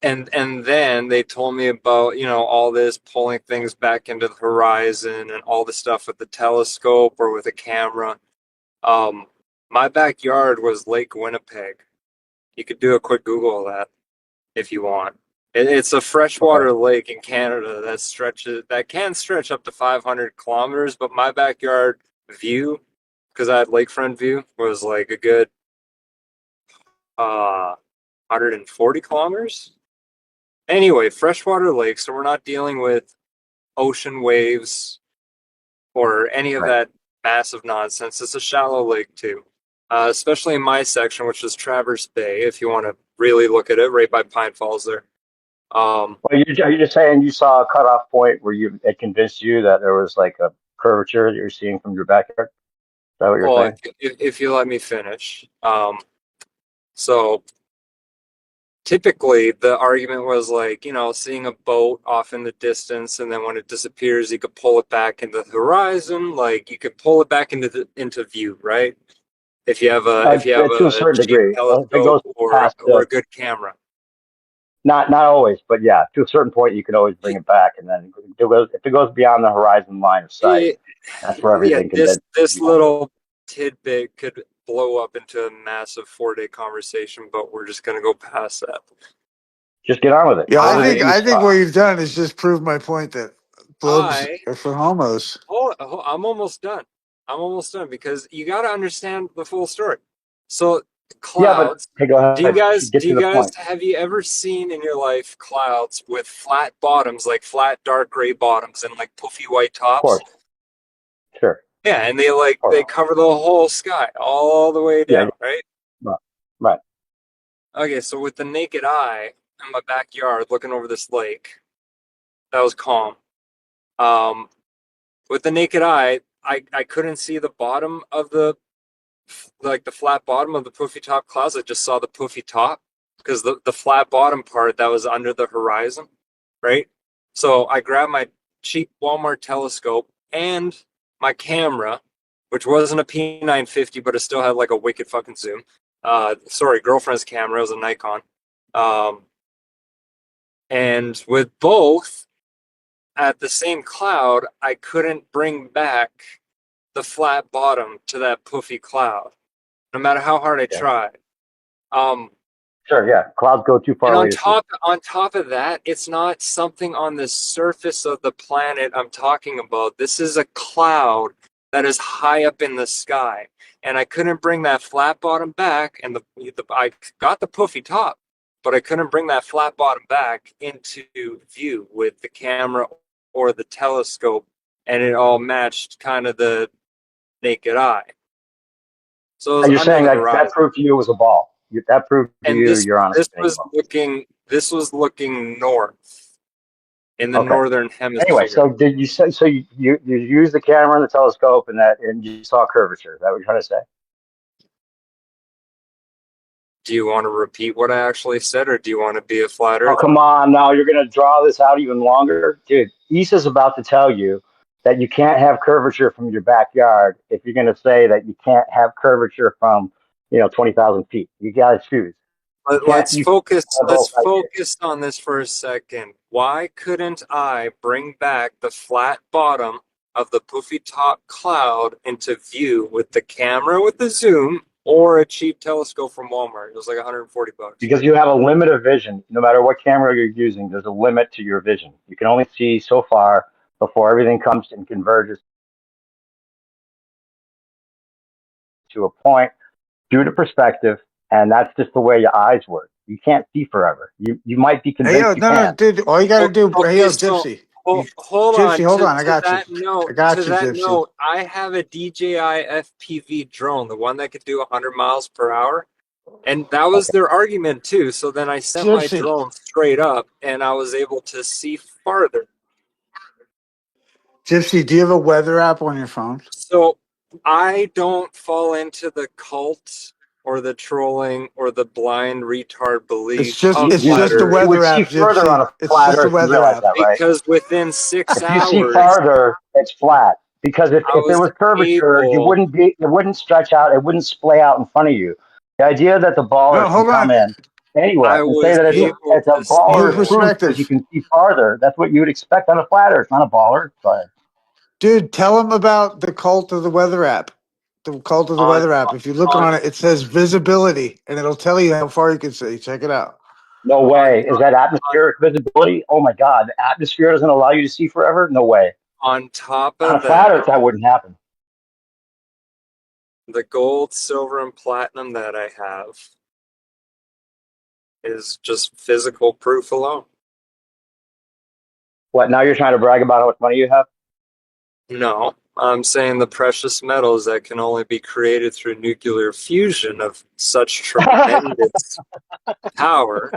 S19: and then they told me about all this pulling things back into the horizon and all the stuff with the telescope or with a camera. My backyard was Lake Winnipeg. You could do a quick Google of that if you want. It's a
S15: Okay.
S19: freshwater lake in Canada that can stretch up to 500 kilometers, but my backyard view, because I had lakefront view, was like a good 140 kilometers. Anyway, freshwater lake, so we're not dealing with ocean waves or any of
S15: Right.
S19: that massive nonsense. It's a shallow lake too, especially in my section, which is Traverse Bay. If you want to really look at it, right by Pine Falls there.
S15: Well, are you just saying you saw a cutoff point where it convinced you that there was like a curvature that you're seeing from your backyard? Is that what you're
S19: Well,
S15: saying?
S19: if you let me finish. So typically the argument was like, seeing a boat off in the distance, and then when it disappears, you could pull it back into the horizon. Like you could pull it back into view, right? If you have
S15: To a
S19: a
S15: certain
S19: cheap
S15: degree, if it
S19: telescope
S15: goes past
S19: or a
S15: the
S19: good camera.
S15: not always, but yeah, to a certain point, you can always bring it back, and then if it goes beyond the horizon line of sight,
S19: It,
S15: that's where
S19: yeah,
S15: everything can
S19: this
S15: then.
S19: this little tidbit could blow up into a massive 4-day conversation, but we're just gonna go past that.
S15: Just get on with it.
S17: Yeah,
S15: What
S17: I
S15: is it
S17: think
S15: you
S17: I think
S15: saw?
S17: what you've done is just prove my point that globes
S19: I
S17: are for homos.
S19: I'm almost done. I'm almost done because you got to understand the full story. So
S15: Yeah, but
S19: clouds.
S15: hey, go ahead.
S19: Do
S15: Get to
S19: you
S15: the
S19: guys
S15: point.
S19: have you ever seen in your life clouds with flat bottoms, like flat dark gray bottoms and like puffy white
S15: Of
S19: tops?
S15: course, sure,
S19: Yeah, and
S15: of course.
S19: they cover the whole sky all the way
S15: Yeah,
S19: down, right?
S15: right, right.
S19: Okay, so with the naked eye in my backyard looking over this lake, that was calm. Um, with the naked eye, I couldn't see the bottom of the flat bottom of the poofy top clouds. I just saw the poofy top because the flat bottom part that was under the horizon, right? So I grabbed my cheap Walmart telescope and my camera, which wasn't a P950, but it still had like a wicked fucking zoom. Sorry, girlfriend's camera, it was a Nikon. And with both at the same cloud, I couldn't bring back the flat bottom to that poofy cloud, no matter how hard I tried.
S15: Sure, yeah. Clouds go too far
S19: And
S15: away to see.
S19: on top of that, it's not something on the surface of the planet I'm talking about. This is a cloud that is high up in the sky, and I couldn't bring that flat bottom back. And I got the poofy top, but I couldn't bring that flat bottom back into view with the camera or the telescope, and it all matched kind of the naked eye. So it was
S15: And you're
S19: under
S15: saying
S19: the
S15: like
S19: horizon.
S15: that proved to you it was a ball. That proved to
S19: And
S15: you
S19: this
S15: you're on a
S19: this
S15: spinning
S19: was
S15: ball.
S19: looking north in the
S15: Okay.
S19: northern hemisphere.
S15: Anyway, so did you say so you used the camera and the telescope and you saw curvature? Is that what you're trying to say?
S19: Do you want to repeat what I actually said, or do you want to be a flat
S15: Oh,
S19: earther?
S15: come on. Now you're going to draw this out even longer. Dude, Issa's about to tell you that you can't have curvature from your backyard if you're going to say that you can't have curvature from, 20,000 feet. You got to choose.
S19: Let's
S15: You
S19: focus.
S15: can't have
S19: Let's
S15: both ideas.
S19: focus on this for a second. Why couldn't I bring back the flat bottom of the poofy top cloud into view with the camera with the zoom or a cheap telescope from Walmart? It was like $140.
S15: Because you have a limit of vision. No matter what camera you're using, there's a limit to your vision. You can only see so far before everything comes and converges to a point due to perspective, and that's just the way your eyes work. You can't see forever. You might be
S17: Hey, yo,
S15: convinced you
S17: no,
S15: can.
S17: dude, all you got to do, hey,
S19: Okay,
S17: yo,
S19: so
S17: Gypsy.
S19: hold
S17: Gypsy,
S19: on.
S17: hold on. I
S19: To
S17: got you.
S19: that note,
S17: I got you, Gypsy.
S19: I have a DJI FPV drone, the one that could do 100 miles per hour. And that was their argument too. So then I sent my
S17: Gypsy.
S19: drone straight up and I was able to see farther.
S17: Gypsy, do you have a weather app on your phone?
S19: So I don't fall into the cult or the trolling or the blind retard belief
S17: It's just
S19: of
S17: it's
S19: flat
S17: just a
S19: earth.
S15: You would
S17: weather
S15: see
S17: app,
S15: further on
S17: Gypsy.
S15: a
S17: It's
S15: flat
S17: just a
S15: Earth. You
S17: weather
S15: realize
S17: app.
S15: that, right?
S19: Because within 6
S15: If you see
S19: hours
S15: farther, it's flat. Because if
S19: I
S15: there
S19: was
S15: was curvature,
S19: able
S15: it wouldn't stretch out, it wouldn't splay out in front of you. The idea that the
S17: No,
S15: ballers can
S17: hold
S15: come
S17: on.
S15: in anywhere
S19: I
S15: and say
S19: was
S15: that
S19: able
S15: it's a
S19: to see
S17: New
S15: baller's
S19: more.
S15: proof because you
S17: perspective.
S15: can see farther. That's what you would expect on a flat Earth, not a baller. But
S17: Dude, tell them about the cult of the weather app. The cult of the
S19: on
S17: weather app. If you look
S19: on
S17: on it, it says visibility, and it'll tell you how far you can see. Check it out.
S15: no
S19: on
S15: way. Is that atmospheric visibility? Oh my God. The atmosphere doesn't allow you to see forever? No way.
S19: on top
S15: On
S19: of
S15: a flat
S19: that,
S15: Earth, that wouldn't happen.
S19: the gold, silver, and platinum that I have is just physical proof alone.
S15: What, now you're trying to brag about how much money you have?
S19: No, I'm saying the precious metals that can only be created through nuclear fusion of such tremendous power.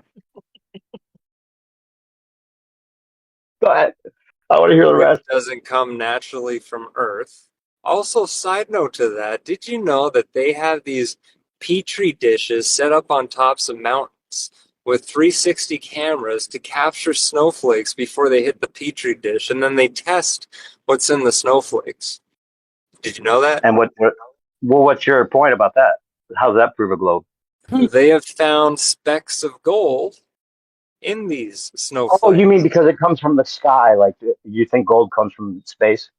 S15: Go ahead. I want to hear the
S19: Which
S15: rest.
S19: doesn't come naturally from Earth. Also, side note to that, did you know that they have these petri dishes set up on tops of mountains with 360 cameras to capture snowflakes before they hit the petri dish, and then they test what's in the snowflakes? Did you know that?
S15: And what's your point about that? How does that prove a globe?
S19: They have found specks of gold in these
S15: Oh, you mean
S19: snowflakes.
S15: because it comes from the sky? Like you think gold comes from space? Is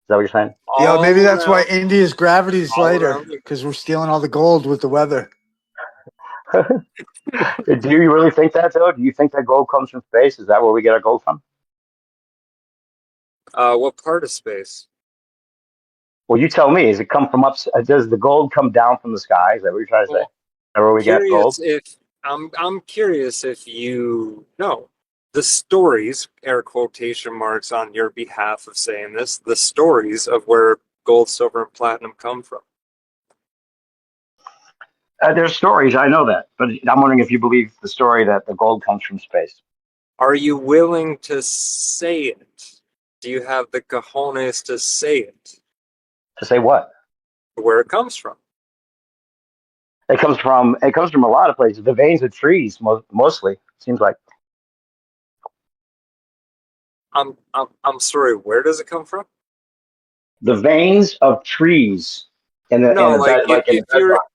S15: that what you're saying?
S17: Yo, maybe
S19: All
S17: that's why
S19: around,
S17: India's gravity is
S19: all
S17: lighter,
S19: around the
S17: because we're stealing all the gold with the weather.
S15: Do you really think that though? Do you think that gold comes from space? Is that where we get our gold from?
S19: what part of space?
S15: Well, you tell me. Does it come from up? Does the gold come down from the sky? Is that what you're trying to say? Is
S19: Well,
S15: that where we get gold?
S19: I'm curious if you know the stories, air quotation marks on your behalf of saying this, the stories of where gold, silver, and platinum come from.
S15: There's stories. I know that, but I'm wondering if you believe the story that the gold comes from space.
S19: Are you willing to say it? Do you have the cojones to say it?
S15: To say what?
S19: Where it comes from?
S15: It comes from a lot of places. The veins of trees, mostly seems like.
S19: I'm sorry. Where does it come from?
S15: The veins of trees in
S19: No,
S15: the
S19: like
S15: bed, like in the bedrock.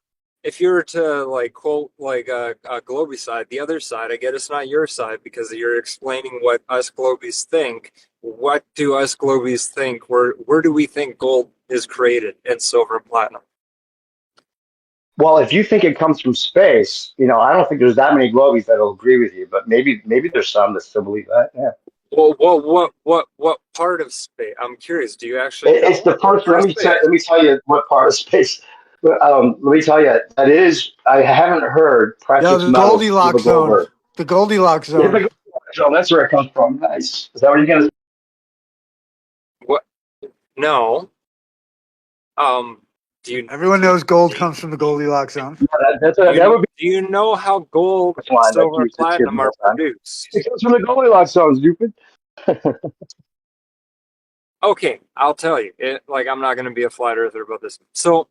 S19: if you were to like quote like a Globy side, the other side, I get it's not your side because you're explaining what us Globies think. What do us Globies think? Where do we think gold is created and silver and platinum?
S15: Well, if you think it comes from space, I don't think there's that many globies that'll agree with you, but maybe there's some that still believe that. Yeah.
S19: Well, what part of space? I'm curious. Do you actually
S15: It's
S19: know
S15: the
S19: what
S15: first.
S19: part of space?
S15: Let me tell you what part of space. Let me tell you that is. I haven't heard
S17: Yo,
S15: precious
S17: the
S15: metals ever
S17: Goldilocks
S15: go
S17: zone.
S15: over.
S17: The Goldilocks
S15: Yeah,
S17: zone.
S15: so that's where it comes from. Nice. Is that what you're gonna?
S19: What? No. Do you
S17: Everyone knows gold comes from the Goldilocks zone.
S15: That would be
S19: do you know how gold,
S15: the line that
S19: silver, and
S15: keeps it
S19: platinum
S15: the
S19: are
S15: whole time.
S19: produced?
S15: It comes from the Goldilocks zone, stupid.
S19: Okay, I'll tell you. Like I'm not going to be a flat earther about this. So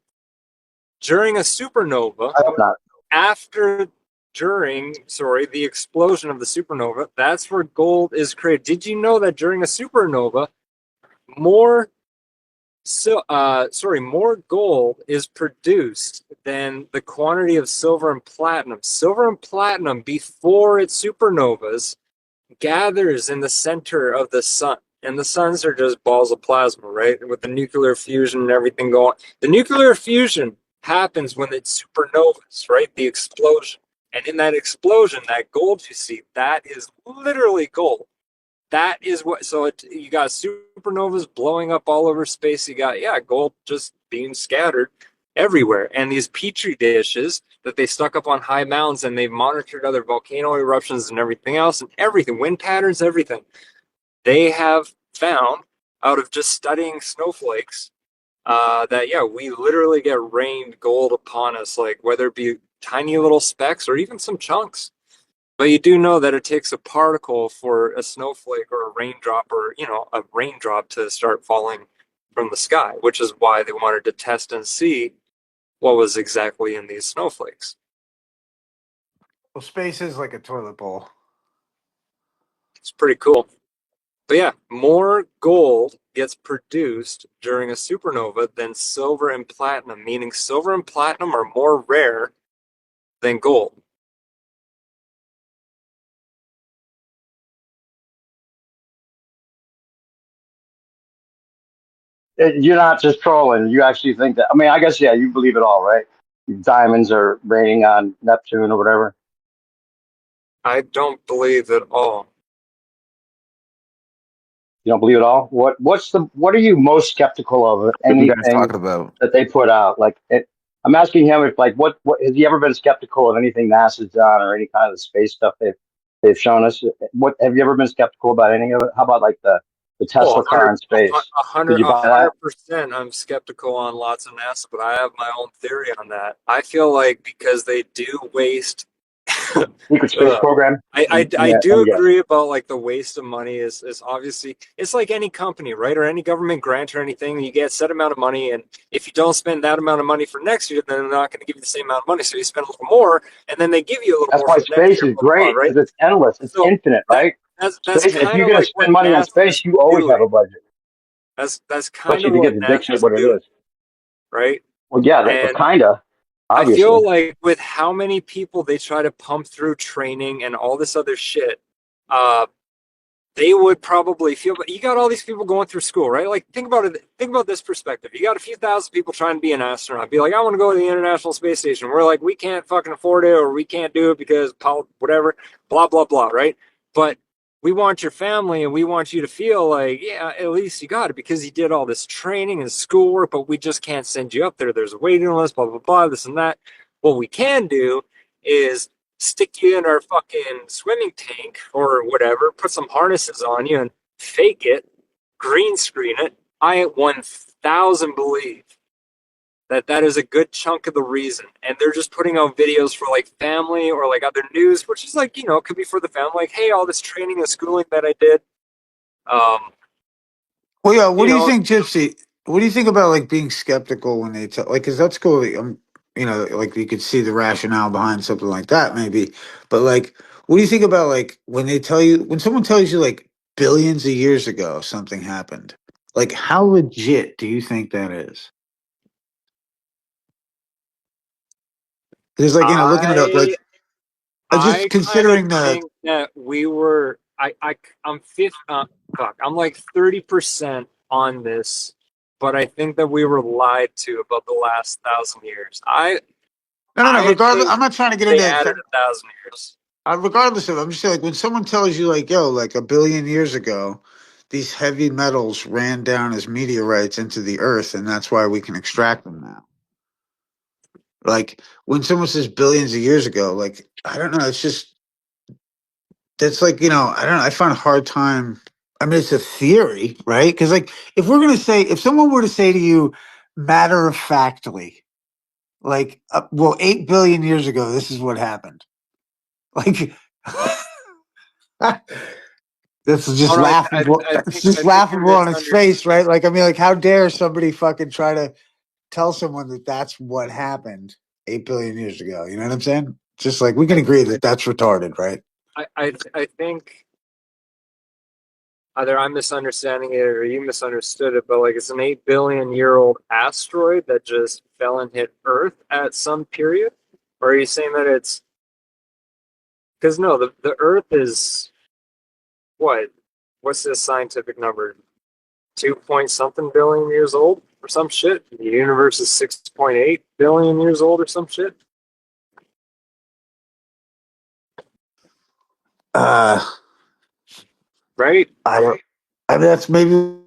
S19: during a supernova,
S15: I hope not.
S19: during the explosion of the supernova, that's where gold is created. Did you know that during a supernova, more more gold is produced than the quantity of silver and platinum. Silver and platinum before its supernovas gathers in the center of the sun. And the suns are just balls of plasma, right? With the nuclear fusion and everything going. The nuclear fusion happens when it's supernovas, right? The explosion. And in that explosion, that gold you see, that is literally gold. That is what, so you got supernovas blowing up all over space. You got, gold just being scattered everywhere. And these petri dishes that they stuck up on high mountains and they've monitored other volcano eruptions and everything else and everything, wind patterns, everything. They have found out of just studying snowflakes that, we literally get rained gold upon us, like whether it be tiny little specks or even some chunks. But you do know that it takes a particle for a snowflake or a raindrop or, a raindrop to start falling from the sky, which is why they wanted to test and see what was exactly in these snowflakes.
S17: Well, space is like a toilet bowl.
S19: It's pretty cool. But yeah, more gold gets produced during a supernova than silver and platinum, meaning silver and platinum are more rare than gold.
S15: You're not just trolling. You actually think that. I mean, I guess, yeah, you believe it all, right? Diamonds are raining on Neptune or whatever.
S19: I don't believe at all.
S15: You don't believe it all? What are you most skeptical of?
S20: What are you guys
S15: Anything
S20: talking about?
S15: that they put out? I'm asking him if, like, what has he ever been skeptical of anything NASA's done or any kind of the space stuff they've shown us? What have you ever been skeptical about any of it? How about like the Tesla car in space? Did you buy that?
S19: 100%. I'm skeptical on lots of NASA, but I have my own theory on that. I feel like because they do waste.
S15: Secret space program.
S19: I
S15: Yeah,
S19: do
S15: yeah.
S19: agree about like the waste of money is obviously it's like any company, right? Or any government grant or anything. You get a set amount of money, and if you don't spend that amount of money for next year, then they're not going to give you the same amount of money. So you spend a little more, and then they give you a little
S15: That's
S19: more
S15: why
S19: for next
S15: space
S19: year,
S15: is
S19: blah, blah, blah,
S15: great
S19: right?
S15: because it's endless. It's
S19: So
S15: infinite, right?
S19: that's
S15: Space. If
S19: kind
S15: you're
S19: of
S15: gonna
S19: like what
S15: spend money on
S19: NASA
S15: space,
S19: is
S15: you always have
S19: doing.
S15: a budget,
S19: That's kind
S15: especially
S19: of
S15: if you
S19: what
S15: get to dictate
S19: NASA's
S15: what it
S19: doing,
S15: is.
S19: right?
S15: Well, yeah,
S19: And
S15: kinda.
S19: I
S15: Obviously,
S19: feel like with how many people they try to pump through training and all this other shit, they would probably feel, but you got all these people going through school, right? Like think about it, think about this perspective. You got a few thousand people trying to be an astronaut, be like, I want to go to the International Space Station. We're like, we can't fucking afford it, or we can't do it because whatever, blah, blah, blah, right? But we want your family and we want you to feel like, yeah, at least you got it because you did all this training and schoolwork, but we just can't send you up there. There's a waiting list, blah, blah, blah, this and that. What we can do is stick you in our fucking swimming tank or whatever, put some harnesses on you and fake it, green screen it. I 1000 believe that that is a good chunk of the reason. And they're just putting out videos for like family or like other news, which is like, it could be for the family. Like, hey, all this training and schooling that I did.
S17: Well, yeah. What
S19: You
S17: do you
S19: know,
S17: think, Gypsy? What do you think about like being skeptical when they tell like? Because that's cool. You know, like you could see the rationale behind something like that, maybe. But like, what do you think about like when they tell you when someone tells you like billions of years ago something happened? Like, how legit do you think that is? Because like looking it up, like just
S19: I kind of
S17: considering the
S19: think that we were. I'm fifth. Fuck. I'm like 30% on this, but I think that we were lied to about the last 1,000 years.
S17: no.
S19: I
S17: Regardless,
S19: think
S17: I'm not trying to get
S19: they
S17: into
S19: added
S17: it.
S19: 1,000 years.
S17: Regardless of, I'm just saying, like when someone tells you, like, yo, like a billion years ago, these heavy metals ran down as meteorites into the earth, and that's why we can extract them now. Like when someone says billions of years ago, like I don't know, it's just that's like I don't know. I find a hard time. I mean, it's a theory, right? Because like if someone were to say to you, matter of factly, like, well, 8 billion years ago, this is what happened. Like. This is just
S19: Oh, no,
S17: laughable. It's just
S19: I think you're
S17: laughable on its face,
S19: misunderstanding.
S17: right? Like, I mean, like, how dare somebody fucking try to tell someone that that's what happened 8 billion years ago? You know what I'm saying? Just like we can agree that that's retarded, right?
S19: I think either I'm misunderstanding it or you misunderstood it, but like it's an 8 billion-year-old asteroid that just fell and hit Earth at some period? Or are you saying that it's because no, the Earth is what? What's the scientific number? 2 point something billion years old or some shit? The universe is 6.8 billion years old or some shit?
S17: Uh,
S19: Right?
S17: I don't. I mean, that's maybe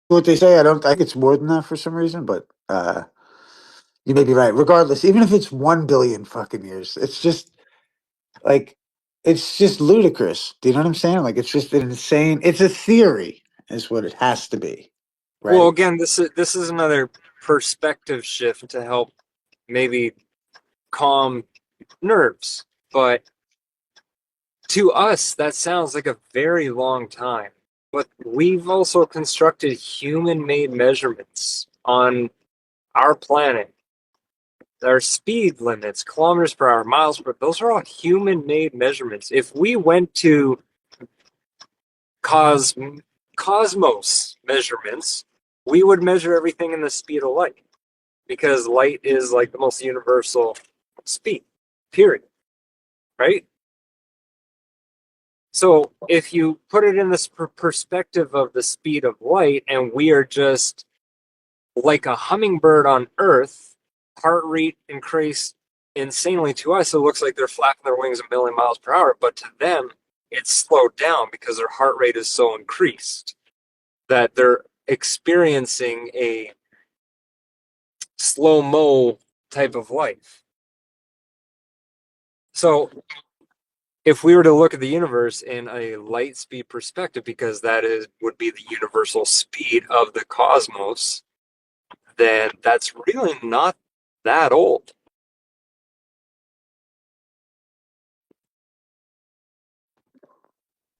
S17: what they say. I don't think it's more than that for some reason, but you may be right. Regardless, even if it's 1 billion fucking years, it's just like it's just ludicrous. Do you know what I'm saying? Like it's just an insane. It's a theory, is what it has to be,
S19: Well,
S17: right?
S19: again, this is another perspective shift to help maybe calm nerves. But to us, that sounds like a very long time. But we've also constructed human-made measurements on our planet. Our speed limits, kilometers per hour, miles per, those are all human-made measurements. If we went to cosmos measurements, we would measure everything in the speed of light because light is like the most universal speed, period. Right? So if you put it in this perspective of the speed of light, and we are just like a hummingbird on Earth, heart rate increased insanely to us. It looks like they're flapping their wings a million miles per hour, but to them, it's slowed down because their heart rate is so increased that they're experiencing a slow-mo type of life. So if we were to look at the universe in a light speed perspective, because that would be the universal speed of the cosmos, then that's really not that old.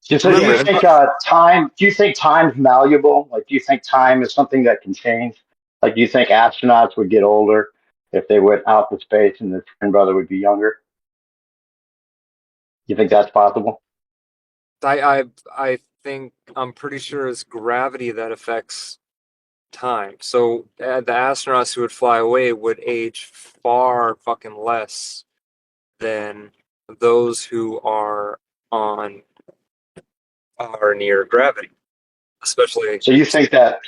S15: So do you think time? Do you think time's malleable? Like, do you think time is something that can change? Like, do you think astronauts would get older if they went out to space and their twin brother would be younger? You think that's possible?
S19: I think I'm pretty sure it's gravity that affects time. So the astronauts who would fly away would age far fucking less than those who are on or near gravity, especially.
S15: So you think that?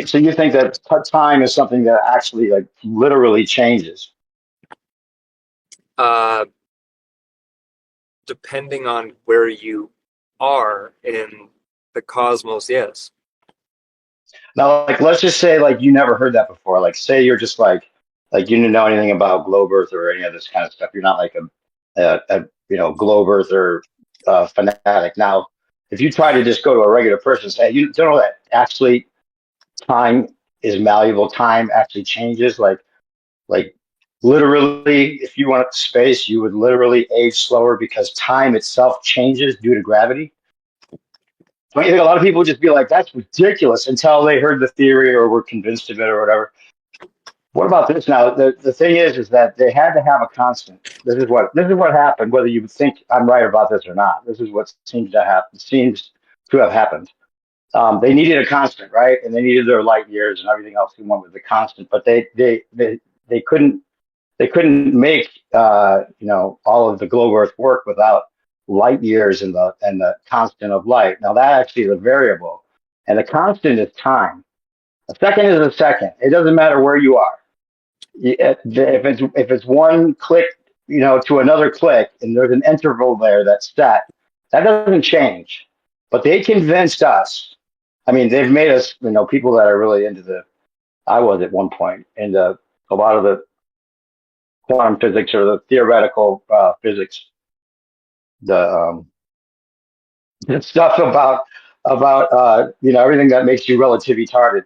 S15: So you think that time is something that actually like literally changes?
S19: Uh, Depending on where you are in the cosmos, yes.
S15: Now, like, let's just say like you never heard that before. Like, say you're just like you didn't know anything about globe Earth or any of this kind of stuff. You're not like a globe Earther fanatic. Now, if you try to just go to a regular person and say, you don't know that actually time is malleable, time actually changes. Like literally, if you went up to space, you would literally age slower because time itself changes due to gravity. Don't you think a lot of people would just be like, "That's ridiculous," until they heard the theory or were convinced of it or whatever? What about this now? The thing is that they had to have a constant. This is what happened. Whether you think I'm right about this or not, this is what seems to happen. Seems to have happened. They needed a constant, right? And they needed their light years and everything else. They wanted the constant, but they couldn't make all of the globe Earth work without light years and the constant of light. Now that actually is a variable, and the constant is time. A second is a second. It doesn't matter where you are. If it's one click, to another click, and there's an interval there that's set, that doesn't change. But they convinced us. I mean, they've made us, people that are really into I was at one point into a lot of the quantum physics or the theoretical physics, the stuff about everything that makes you relatively retarded.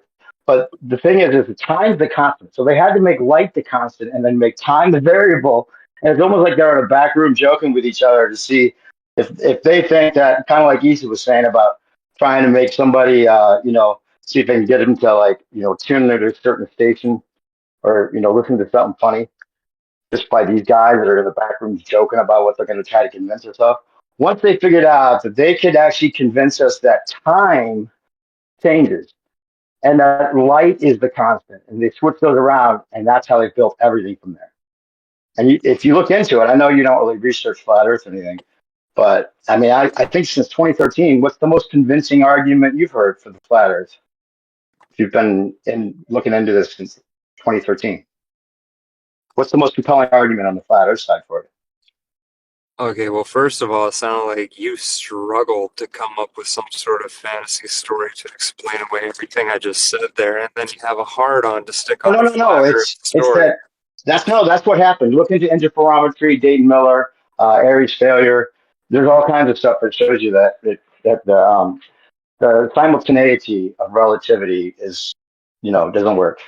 S15: But the thing is the time's the constant. So they had to make light the constant and then make time the variable. And it's almost like they're in a back room joking with each other to see if they think that, kind of like Issa was saying about trying to make somebody, see if they can get them to tune into a certain station or, listen to something funny just by these guys that are in the back rooms joking about what they're going to try to convince us of. Once they figured out that they could actually convince us that time changes and that light is the constant, and they switched those around, and that's how they built everything from there. And if you look into it, I know you don't really research flat Earth or anything, but I mean, I think since 2013, what's the most convincing argument you've heard for the flat Earth? If you've been looking into this since 2013, what's the most compelling argument on the flat Earth side for it?
S19: Okay, well, first of all, it sounded like you struggled to come up with some sort of fantasy story to explain away everything I just said there, and then you have a hard-on to stick
S15: Oh,
S19: on the
S15: no.
S19: flat Earth
S15: It's
S19: story.
S15: that's what happened. Look into interferometry, Dayton Miller, Airy's failure. There's all kinds of stuff that shows you that the simultaneity of relativity doesn't work.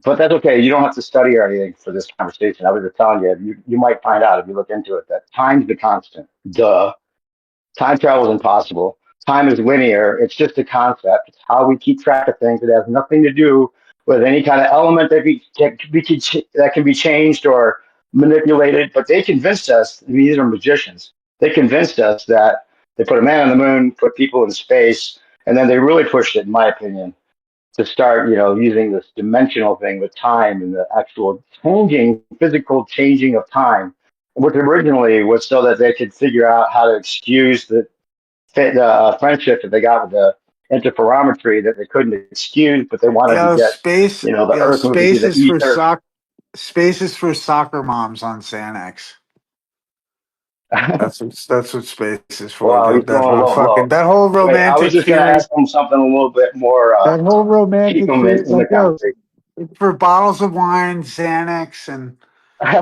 S15: But that's okay. You don't have to study or anything for this conversation. I was just telling you might find out if you look into it that time's the constant. Duh. Time travel is impossible. Time is linear. It's just a concept. It's how we keep track of things. It has nothing to do with any kind of element that can be changed or manipulated. But they convinced us, these are magicians, they convinced us that they put a man on the moon, put people in space, and then they really pushed it, in my opinion, to start, using this dimensional thing with time and the actual physical changing of time, which originally was so that they could figure out how to excuse the friendship that they got with the interferometry that they couldn't excuse, but they wanted to get, the Earth moving through the ether.
S17: Space is for soccer moms on Xanax. That's what space is for,
S15: Wow, he's
S17: dude. That
S15: going
S17: whole
S15: low blow.
S17: that whole
S15: Wait, I was
S17: romantic
S15: just going to
S17: theory,
S15: ask him something a little bit more,
S17: that whole
S15: keep
S17: romantic
S15: him
S17: theory,
S15: in the
S17: like yo,
S15: conversation.
S17: it's for bottles of wine, Xanax, and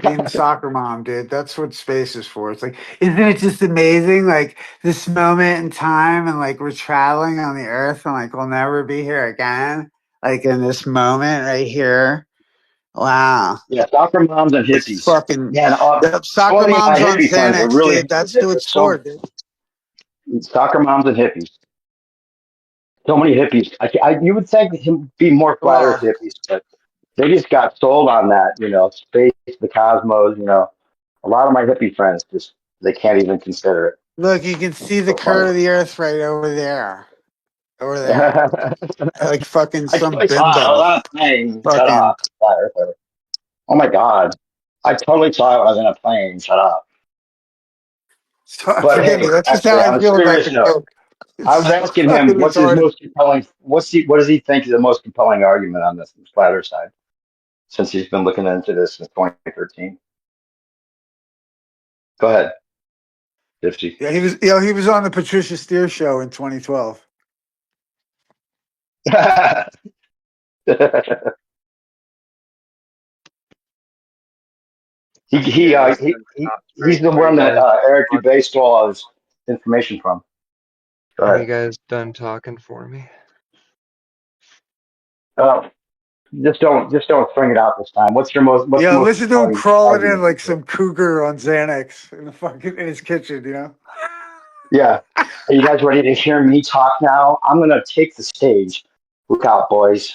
S17: being soccer mom, dude. That's what space is for. It's like, isn't it just amazing? Like this moment in time, and like we're traveling on the earth, and like we'll never be here again. Like in this moment right here. Wow.
S15: Yeah, soccer moms and
S17: It's
S15: hippies.
S17: fucking
S15: Man, so
S17: soccer
S15: many of my
S17: moms on
S15: hippie friends are
S17: Xanax,
S15: really
S17: dude.
S15: into
S17: That's
S15: this.
S17: who it's for, dude.
S15: Soccer moms and hippies. So many hippies. You would think him be more flat Earth
S17: Well,
S15: hippies, but they just got sold on that. Space, the cosmos. A lot of my hippie friends they can't even consider
S17: look, you can see
S15: it.
S17: the
S15: So funny.
S17: curve of the earth right over there. Over there. Like fucking
S15: I
S17: some
S15: totally saw it. I was
S17: bimbo.
S15: on a plane. Shut
S17: Fucking
S15: up. Flat Earther. Oh my god. I totally saw it when I was in a plane. Shut up. But
S17: forgive me.
S15: hey,
S17: That's just how
S15: actually,
S17: I
S15: on a
S17: feel about
S15: serious
S17: the
S15: note,
S17: joke.
S15: I was
S17: It's
S15: asking
S17: fucking
S15: him what's his
S17: retarded.
S15: most compelling. What does he think is the most compelling argument on this flat Earth side? Since he's been looking into this since 2013. Go ahead, Dipsy.
S17: Yeah, he was on the Patricia Steer show in 2012.
S15: He's the one that Eric Dubay stole all his information from. Go
S7: Are you
S15: ahead.
S7: guys done talking for me?
S15: Just don't swing it out this time. What's the
S17: Yeah,
S15: most
S17: listen to him
S15: compelling
S17: crawling in
S15: argument?
S17: like some cougar on Xanax in his kitchen,
S15: Yeah. Are you guys ready to hear me talk now? I'm going to take the stage. Look out, boys.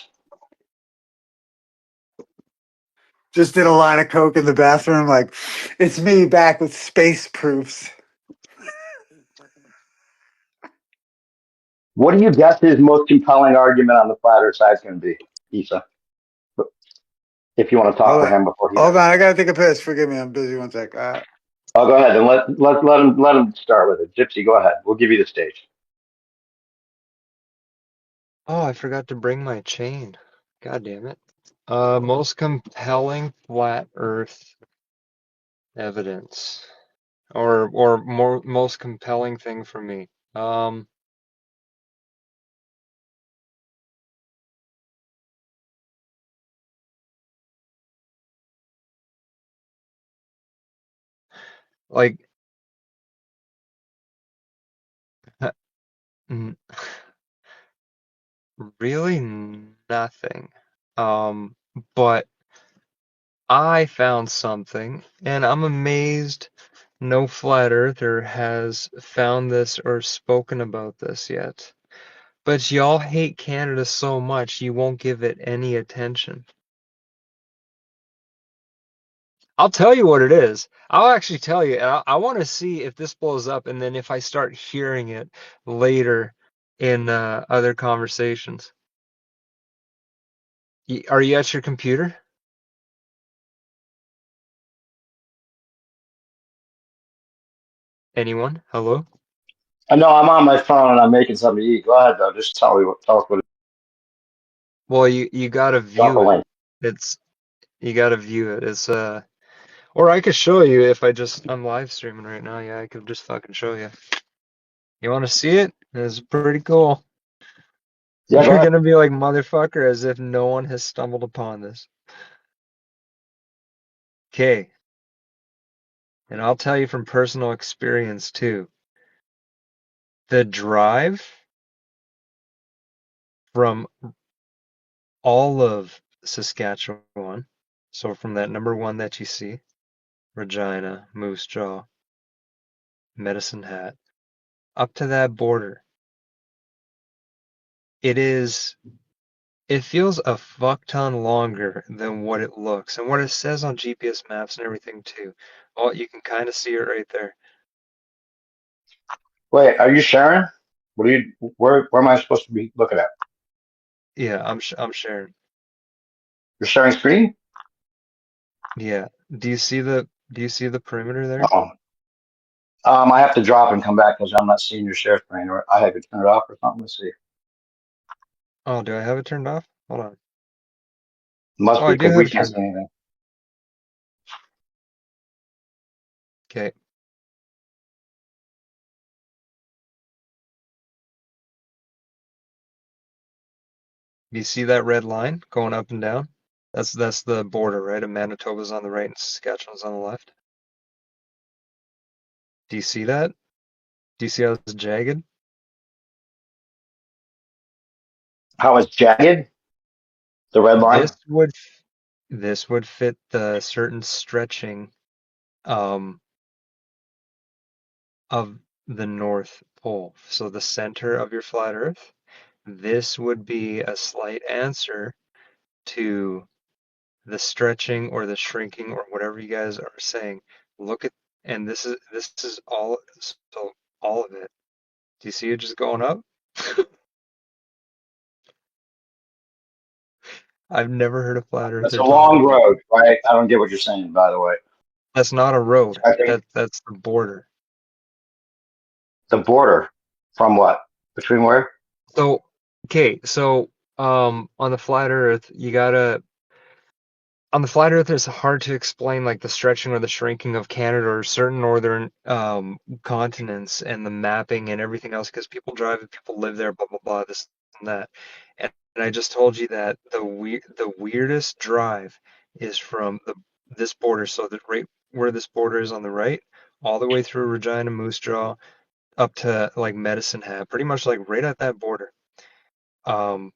S17: Just did a line of coke in the bathroom. Like, it's me back with space proofs.
S15: What do you guess his most compelling argument on the flat Earth side is going to be, Isa? If you want to talk
S17: Hold
S15: to
S17: on.
S15: him before he
S17: Hold
S15: does.
S17: on. I got to take a piss. Forgive me. I'm busy. One sec.
S15: Oh, go ahead and let him start with it. Gypsy, go ahead. We'll give you the stage.
S19: Oh, I forgot to bring my chain. God damn it. Most compelling flat Earth evidence, or most compelling thing for me. Like, really nothing. But I found something, and I'm amazed no flat earther has found this or spoken about this yet. But y'all hate Canada so much you won't give it any attention. I'll tell you what it is. I'll actually tell you, and I want to see if this blows up, and then if I start hearing it later in other conversations. Are you at your computer? Anyone? Hello?
S15: I know I'm on my phone and I'm making something to eat. Go ahead, though. Just tell us what.
S19: Well, you gotta
S15: Drop a
S19: view it.
S15: link.
S19: You gotta view it. Or I could show you if I'm live streaming right now. Yeah, I could just fucking show you. You want to see it? It's pretty cool.
S15: Yeah, go
S19: You're
S15: ahead.
S19: gonna be like, motherfucker, as if no one has stumbled upon this. Okay. And I'll tell you from personal experience too. The drive from all of Saskatchewan, so from that number one that you see, Regina, Moose Jaw, Medicine Hat, up to that border, it feels a fuck ton longer than what it looks and what it says on GPS maps and everything too. Oh, you can kind of see it right there.
S15: Wait, are you sharing? What are you? Where am I supposed to be looking at?
S19: Yeah, I'm sharing.
S15: You're sharing screen?
S19: Yeah. Do you see the perimeter there?
S15: Oh. I have to drop and come back because I'm not seeing your share screen, or I have to turn it off or something. Let's see.
S19: Oh, do I have it turned off? Hold on.
S15: Must
S19: Oh,
S15: be
S19: I do
S15: because
S19: have
S15: we
S19: it
S15: can't
S19: turned
S15: see
S19: off.
S15: anything.
S19: Okay. Do you see that red line going up and down? That's the border, right? And Manitoba's on the right and Saskatchewan's on the left. Do you see that? Do you see how it's jagged?
S15: How is jagged? The red line?
S19: This would fit the certain stretching um of the North Pole. So the center of your flat Earth, this would be a slight answer to the stretching or the shrinking or whatever you guys are saying. Look at, and this is all, so all of it. Do you see it just going up? I've never heard a flat
S15: It's
S19: earther
S15: a
S19: talk
S15: long
S19: about
S15: road, right? I don't get what you're saying, by the way.
S19: that's not a road.
S15: I think
S19: That's the border.
S15: the border from what? Between where?
S19: So okay, so on the flat earth, on the flat earth it's hard to explain like the stretching or the shrinking of Canada or certain northern continents and the mapping and everything else because people drive it, people live there, blah blah blah, this and that. And I just told you that the weirdest drive is from this border, so that right where this border is on the right, all the way through Regina, Moose Jaw, up to like Medicine Hat, pretty much like right at that border. Um,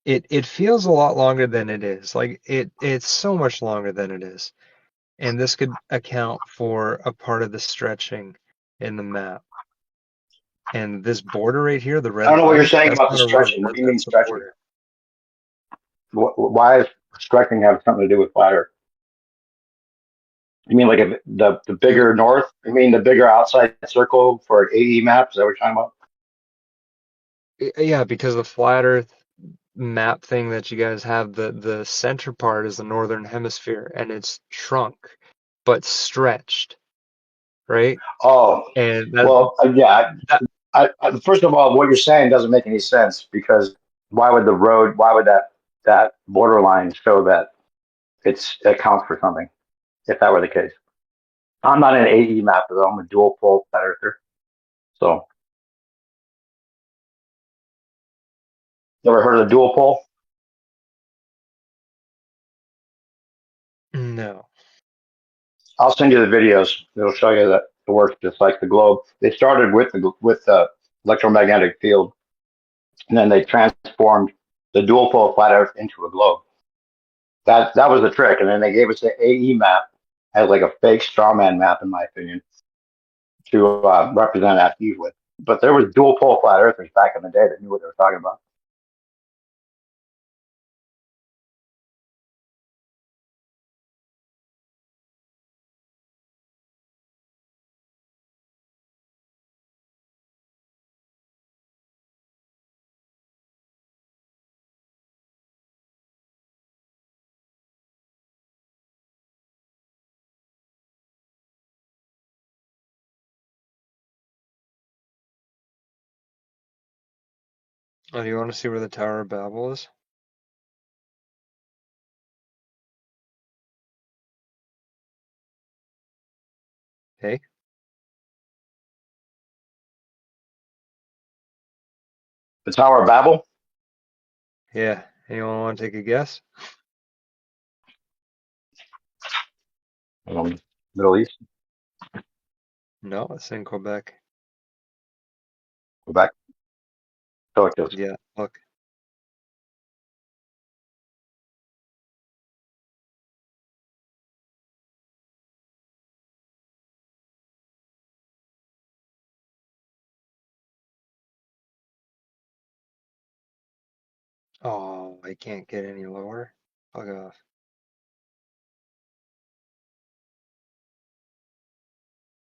S19: it feels a lot longer than it is. Like it's so much longer than it is. And this could account for a part of the stretching in the map. And this border right here, the
S15: I
S19: red
S15: don't know what you're
S19: line,
S15: saying
S19: that's
S15: about the
S19: not a road,
S15: stretching. What do you mean
S19: that's the
S15: stretching?
S19: border.
S15: Why does stretching have something to do with flat Earth? You mean like if the bigger north? You mean the bigger outside circle for an AE map? Is that what you're talking about?
S19: Yeah, because the flat Earth map thing that you guys have, the center part is the northern hemisphere, and it's shrunk but stretched, right?
S15: Oh,
S19: And
S15: well, yeah.
S19: that
S15: First of all, what you're saying doesn't make any sense because why would that borderline show that it counts for something if that were the case? I'm not an AE mapper though. I'm a dual pole flat earther. So, you ever heard of the dual pole?
S19: no.
S15: I'll send you the videos. It'll show you that it works just like the globe. They started with the electromagnetic field, and then they transformed the dual pole flat Earth into a globe. That was the trick, and then they gave us the AE map as like a fake strawman map, in my opinion, to represent that Eve with. But there was dual pole flat earthers back in the day that knew what they were talking about.
S19: Oh, do you want to see where the Tower of Babel is? Hey?
S15: The Tower of Babel?
S19: Yeah. Anyone want to take a guess?
S15: Middle East?
S19: No, it's in Quebec.
S15: Quebec? Tokyo.
S19: Yeah, look. Oh, I can't get any lower. Fuck off.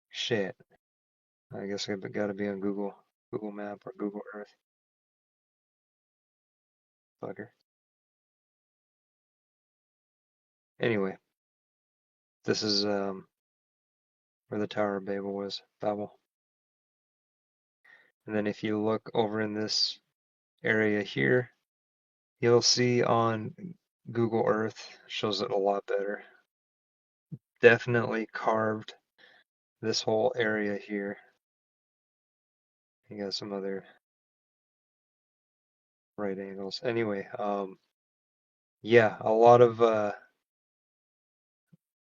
S19: Shit. I guess I gotta be on Google Map or Google Earth. Fucker. Anyway, this is where the Tower of Babel was. Babel. And then if you look over in this area here, you'll see on Google Earth, shows it a lot better. Definitely carved this whole area here. You got some other right angles. Anyway, yeah, a lot of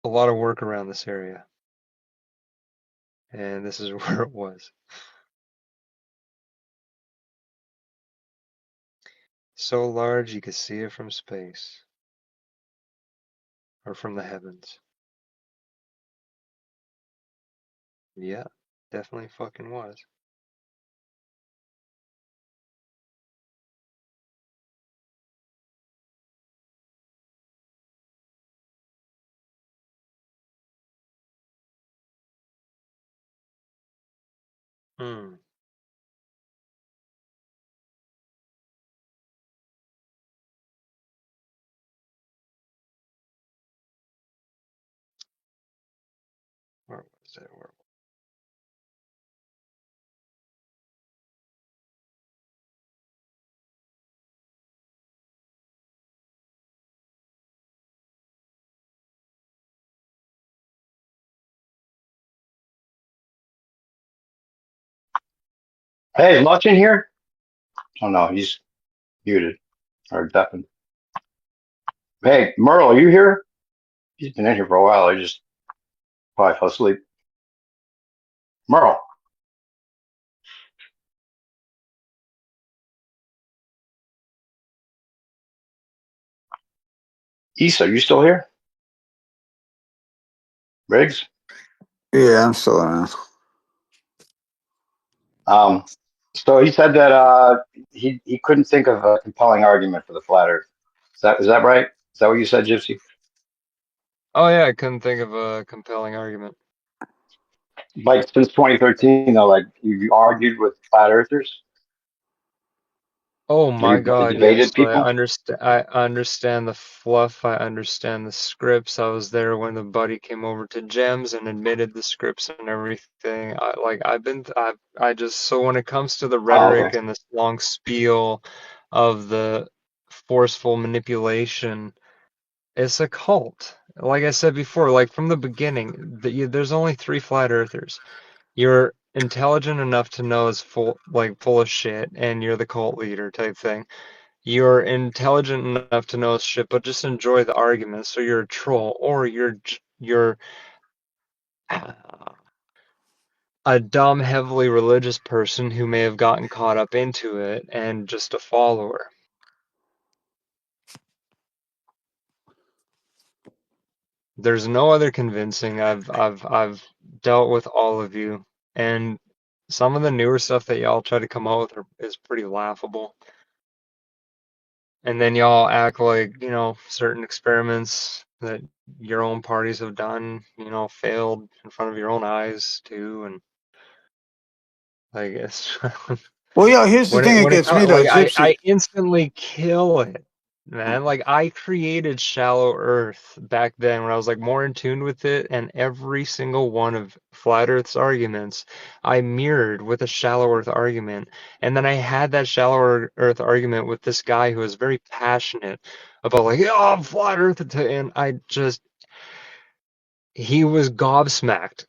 S19: work around this area. And this is where it was. So large you could see it from space. Or from the heavens. Yeah, definitely fucking was. Hmm. Where was it? Where
S15: Hey, is Luch in here? Oh no, he's muted or deafened. Hey, Merle, are you here? He's been in here for a while. He just probably fell asleep. Merle, Issa, are you still here? Riggs?
S17: Yeah, I'm still around.
S15: So he said that he couldn't think of a compelling argument for the flat Earth. Is that right? Is that what you said, Gypsy?
S19: Oh yeah, I couldn't think of a compelling argument.
S15: Like since 2013, though, like you argued with flat earthers.
S19: Oh my
S15: You
S19: God, yes.
S15: debated people.
S19: I understand the fluff. I understand the scripts. I was there when the buddy came over to Gems and admitted the scripts and everything. I just, so when it comes to the
S15: Oh,
S19: rhetoric
S15: okay.
S19: and this long spiel of the forceful manipulation, it's a cult. Like I said before, like from the beginning, there's only 3 flat earthers. You're intelligent enough to know it's full of shit, and you're the cult leader type thing. You're intelligent enough to know it's shit, but just enjoy the argument. So you're a troll, or you're a dumb, heavily religious person who may have gotten caught up into it and just a follower. There's no other convincing. I've dealt with all of you, and some of the newer stuff that y'all try to come out with is pretty laughable. And then y'all act like, certain experiments that your own parties have done, failed in front of your own eyes too, and like it's
S17: Well, yeah, here's the thing that
S19: when it
S17: gets me
S19: comes,
S17: though,
S19: like
S17: Gypsy.
S19: I instantly kill it, man. Like I created Shallow Earth back then when I was like more in tune with it, and every single one of Flat Earth's arguments I mirrored with a Shallow Earth argument, and then I had that Shallow Earth argument with this guy who was very passionate about like, oh, Flat Earth, and he was gobsmacked.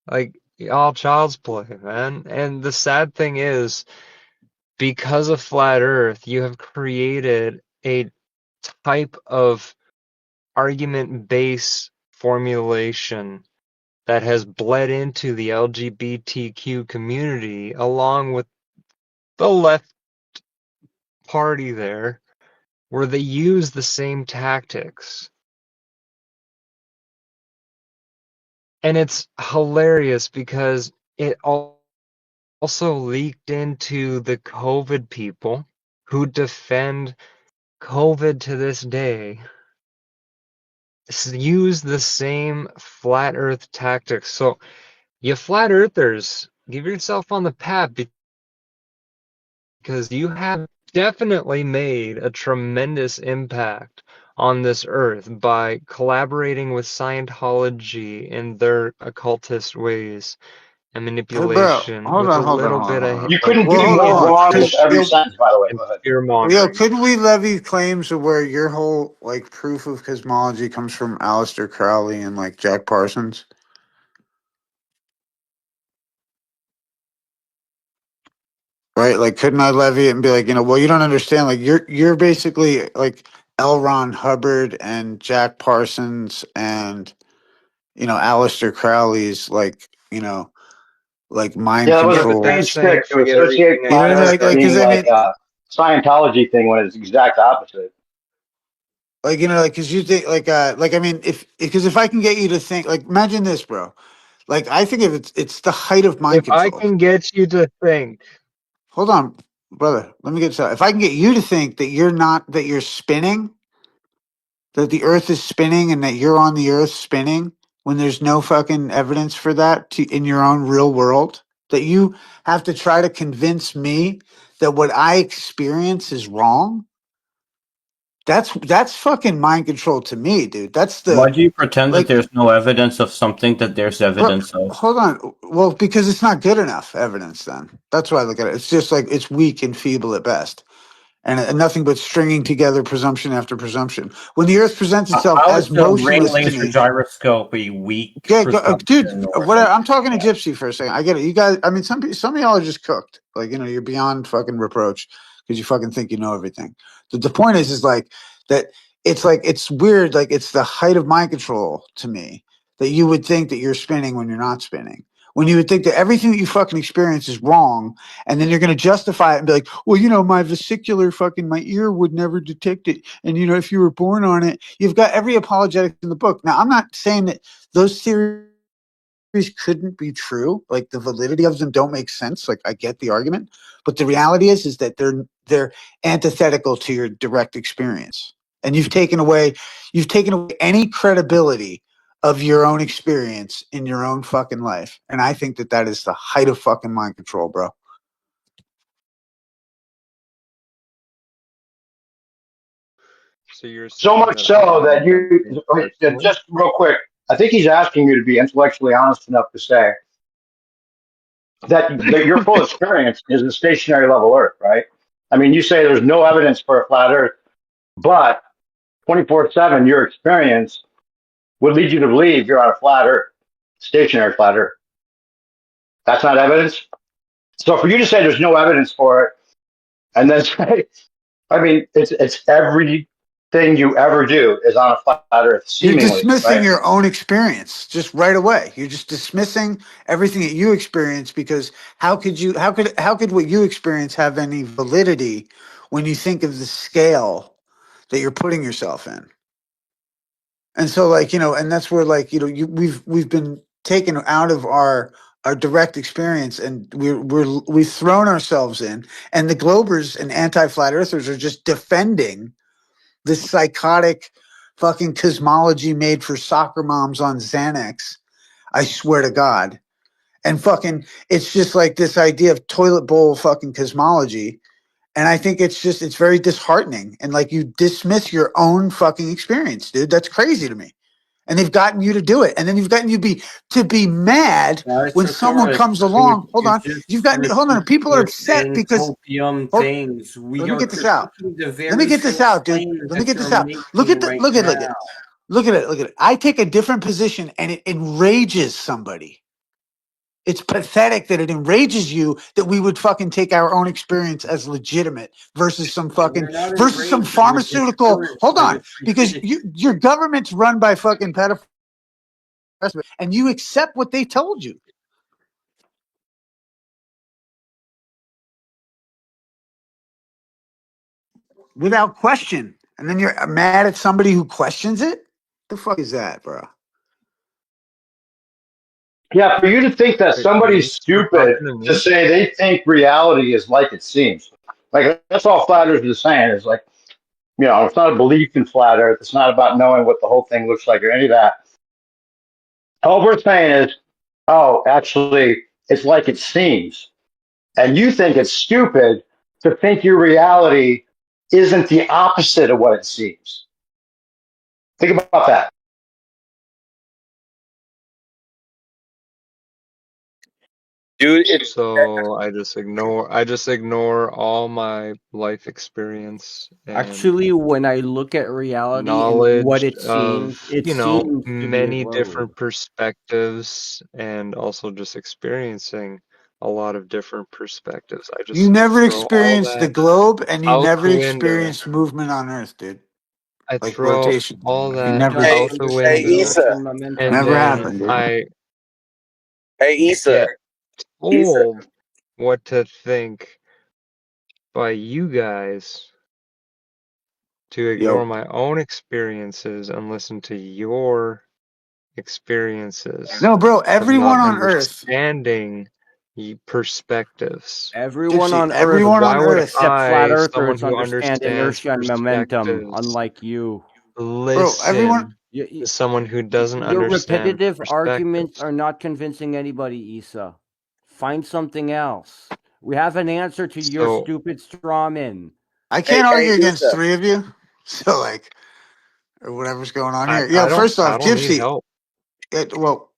S19: Like all child's play, man. And the sad thing is, because of Flat Earth, you have created a type of argument based formulation that has bled into the LGBTQ community along with the left party there, where they use the same tactics. And it's hilarious because it also leaked into the COVID people who defend COVID to this day, use the same flat earth tactics. So you flat earthers, give yourself on the path, because you have definitely made a tremendous impact on this earth by collaborating with Scientology in their occultist ways and
S17: Hey, bro,
S19: manipulation
S17: hold
S19: with a
S17: on, hold on,
S19: little
S17: hold on,
S19: bit
S17: hold
S19: of
S17: on.
S15: You couldn't
S17: Well,
S15: be
S17: hold on,
S15: more
S17: hold on.
S15: wrong with every sentence. By the way,
S19: and
S15: go ahead.
S19: fear
S17: Yo,
S19: mongering.
S17: couldn't we levy claims of where your whole like proof of cosmology comes from Aleister Crowley and like Jack Parsons? Right? Like, couldn't I levy it and be like, well, you don't understand. Like, you're basically like L. Ron Hubbard and Jack Parsons and Aleister Crowley's like mind
S15: Yeah, that was
S19: Yeah,
S15: a
S19: but
S17: control.
S19: that's
S15: strange
S19: saying
S15: stick to
S19: forget
S15: associate
S19: everything I
S17: You know
S15: flat
S17: what I mean?
S19: just
S15: Earth
S17: Like,
S19: said.
S17: because
S15: being
S17: I
S15: like
S17: mean,
S15: a Scientology thing when it's the exact opposite.
S17: like like because you think like I mean, if I can get you to think, like, imagine this, bro. Like, I think if it's the height of mind
S19: If I
S17: control.
S19: can get you to think,
S17: Hold on, brother. Let me get this out. If I can get you to think that you're spinning, that the Earth is spinning, and that you're on the Earth spinning, when there's no fucking evidence for that in your own real world, that you have to try to convince me that what I experience is wrong. That's fucking mind control to me, dude. That's
S9: Why
S17: the
S9: do you pretend that
S17: like.
S9: there's no evidence of something that there's
S17: Bro,
S9: evidence of?
S17: hold on. Well, because it's not good enough evidence. Then that's why I look at it. It's just like it's weak and feeble at best, and nothing but stringing together presumption after presumption. When the Earth presents itself
S9: How
S17: as
S9: is the ring
S17: motionless to
S9: laser
S17: me,
S9: gyroscope a weak
S17: yeah, dude.
S9: presumption or
S17: What
S9: something
S17: I'm talking to
S9: like that?
S17: Gypsy for a second. I get it. You guys. I mean, some of y'all are just cooked. Like you're beyond fucking reproach because you fucking think you know everything. The point is like that. It's like it's weird. Like it's the height of mind control to me that you would think that you're spinning when you're not spinning. When you would think that everything that you fucking experience is wrong, and then you're going to justify it and be like, well, my vesicular my ear would never detect it. And, if you were born on it, you've got every apologetic in the book. Now, I'm not saying that those theories couldn't be true. Like the validity of them don't make sense. Like I get the argument, but the reality is that they're antithetical to your direct experience, and you've taken away any credibility of your own experience in your own fucking life. And I think that is the height of fucking mind control, bro.
S7: So you're
S15: So
S7: saying
S15: much
S7: that I
S15: so
S7: can
S15: that
S7: have things personally?
S15: just real quick, I think he's asking you to be intellectually honest enough to say that your full experience is a stationary level Earth, right? I mean, you say there's no evidence for a flat Earth, but 24/7, your experience would lead you to believe you're on a flat Earth, stationary flat Earth. That's not evidence. So for you to say there's no evidence for it, and then say, I mean, it's everything you ever do is on a flat Earth,
S17: You're
S15: seemingly,
S17: dismissing
S15: right?
S17: your own experience just right away. You're just dismissing everything that you experience because how could what you experience have any validity when you think of the scale that you're putting yourself in? And so like, and that's where like, we've been taken out of our direct experience, and we've thrown ourselves in, and the globers and anti-flat earthers are just defending this psychotic fucking cosmology made for soccer moms on Xanax. I swear to God. And fucking, it's just like this idea of toilet bowl fucking cosmology. And I think it's very disheartening. And like you dismiss your own fucking experience, dude. That's crazy to me. And they've gotten you to do it. And then you've gotten you to be mad when
S9: So
S17: someone
S9: Themorz,
S17: comes along. Hold
S9: you
S17: on.
S9: just
S17: Hold on.
S9: repeat
S17: People are
S9: your
S17: upset
S9: same
S17: because
S9: copium
S17: hold,
S9: things. We
S17: let me
S9: are
S17: get this out.
S9: critiquing the
S17: Let me
S9: very
S17: get this
S9: same
S17: out, dude.
S9: claims
S17: Let me
S9: that
S17: get this
S9: you're
S17: out. Look
S9: making
S17: at
S9: right
S17: look at
S9: now.
S17: it. Look at it. Look at it. I take a different position and it enrages somebody. It's pathetic that it enrages you that we would fucking take our own experience as legitimate versus some
S9: We're not enraged. We're
S17: pharmaceutical.
S9: discouraged
S17: Hold
S9: by
S17: on,
S9: the
S17: because
S9: stupidity.
S17: your government's run by fucking pedophiles and you accept what they told you without question, and then you're mad at somebody who questions it. The fuck is that, bro?
S15: Yeah, for you to think that
S7: Wait, are you
S15: somebody's
S7: still
S15: stupid
S7: talking to
S15: to
S7: me?
S15: say they think reality is like it seems. Like that's all flat earthers are saying is like, it's not a belief in flat earth. It's not about knowing what the whole thing looks like or any of that. All we're saying is, oh, actually, it's like it seems. And you think it's stupid to think your reality isn't the opposite of what it seems. Think about that.
S7: Dude, so I just ignore all my life experience and
S1: Actually, when I look at reality and what
S7: knowledge
S1: it
S7: of,
S1: seems to be a
S7: many
S1: globe.
S7: different perspectives and also just experiencing a lot of different perspectives. I
S17: You
S7: just
S17: never
S7: throw all
S17: experienced the
S7: that
S17: globe, and you
S7: out
S17: never
S7: the window.
S17: experienced movement on Earth, dude.
S7: I
S17: Like
S7: throw
S17: rotation.
S7: all
S17: You
S7: that
S17: never.
S8: Hey,
S7: out the
S8: hey,
S7: window
S8: Issa.
S7: and
S17: Never
S7: then
S17: happened, dude.
S7: I
S8: Hey, Issa.
S7: get told what to think by you guys to ignore
S17: Yo,
S7: my own experiences and listen to your experiences
S17: no, bro.
S7: of not
S17: Everyone on Earth,
S7: understanding perspectives.
S1: Everyone
S17: Gypsy.
S1: on Earth,
S17: Everyone
S7: Why
S17: on
S7: would
S17: Earth,
S1: except flat
S7: I, someone
S1: earthers,
S7: who
S1: understand
S7: understands
S1: inertia and momentum,
S7: perspectives,
S1: unlike you.
S17: bro. Everyone.
S7: listen to someone who doesn't
S1: Your
S7: understand
S1: repetitive arguments
S7: perspectives?
S1: are not convincing anybody, Issa. Find something else. We have an answer to your
S7: So
S1: stupid straw man.
S17: I
S8: Hey,
S17: can't argue against
S8: Issa.
S17: three of you. So like, or whatever's going on
S7: I,
S17: here.
S7: I
S17: Yo,
S7: don't
S17: first
S7: I
S17: off,
S7: don't need
S17: Gypsy.
S7: help.
S17: Well,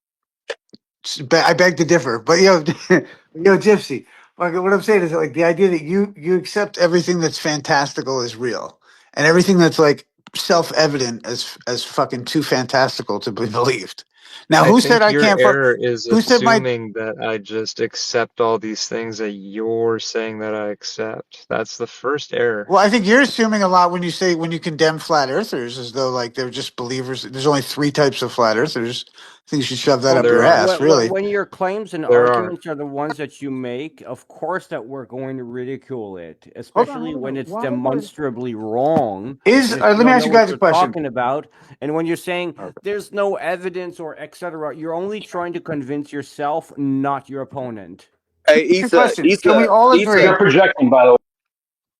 S17: I beg to differ, but yo, Gypsy. Like, what I'm saying is like the idea that you accept everything that's fantastical as real, and everything that's like self-evident as fucking too fantastical to be believed. Now,
S7: I
S17: who said
S7: think
S17: I
S7: your
S17: can't?
S7: error is
S17: Who said my?
S7: assuming that I just accept all these things that you're saying that I accept. That's the first error.
S17: Well, I think you're assuming a lot when you condemn flat earthers as though like they're just believers. There's only three types of flat earthers. I think you should shove that
S1: Well,
S17: up your
S7: There are.
S17: ass, really.
S1: when your claims and
S7: There are.
S1: arguments are the ones that you make, of course that we're going to ridicule it,
S17: Hold on,
S1: especially
S17: hold
S1: when
S17: on.
S1: it's
S17: Why?
S1: demonstrably wrong.
S17: Is
S1: And if you
S17: let me
S1: don't
S17: ask
S1: know
S17: you
S1: what
S17: guys a
S1: you're
S17: question.
S1: talking about, and when you're saying
S17: Okay.
S1: there's no evidence or etc. You're only trying to convince yourself, not your opponent.
S17: Hey,
S4: Issa,
S17: question. Can we all agree?
S15: You're projecting, by the way.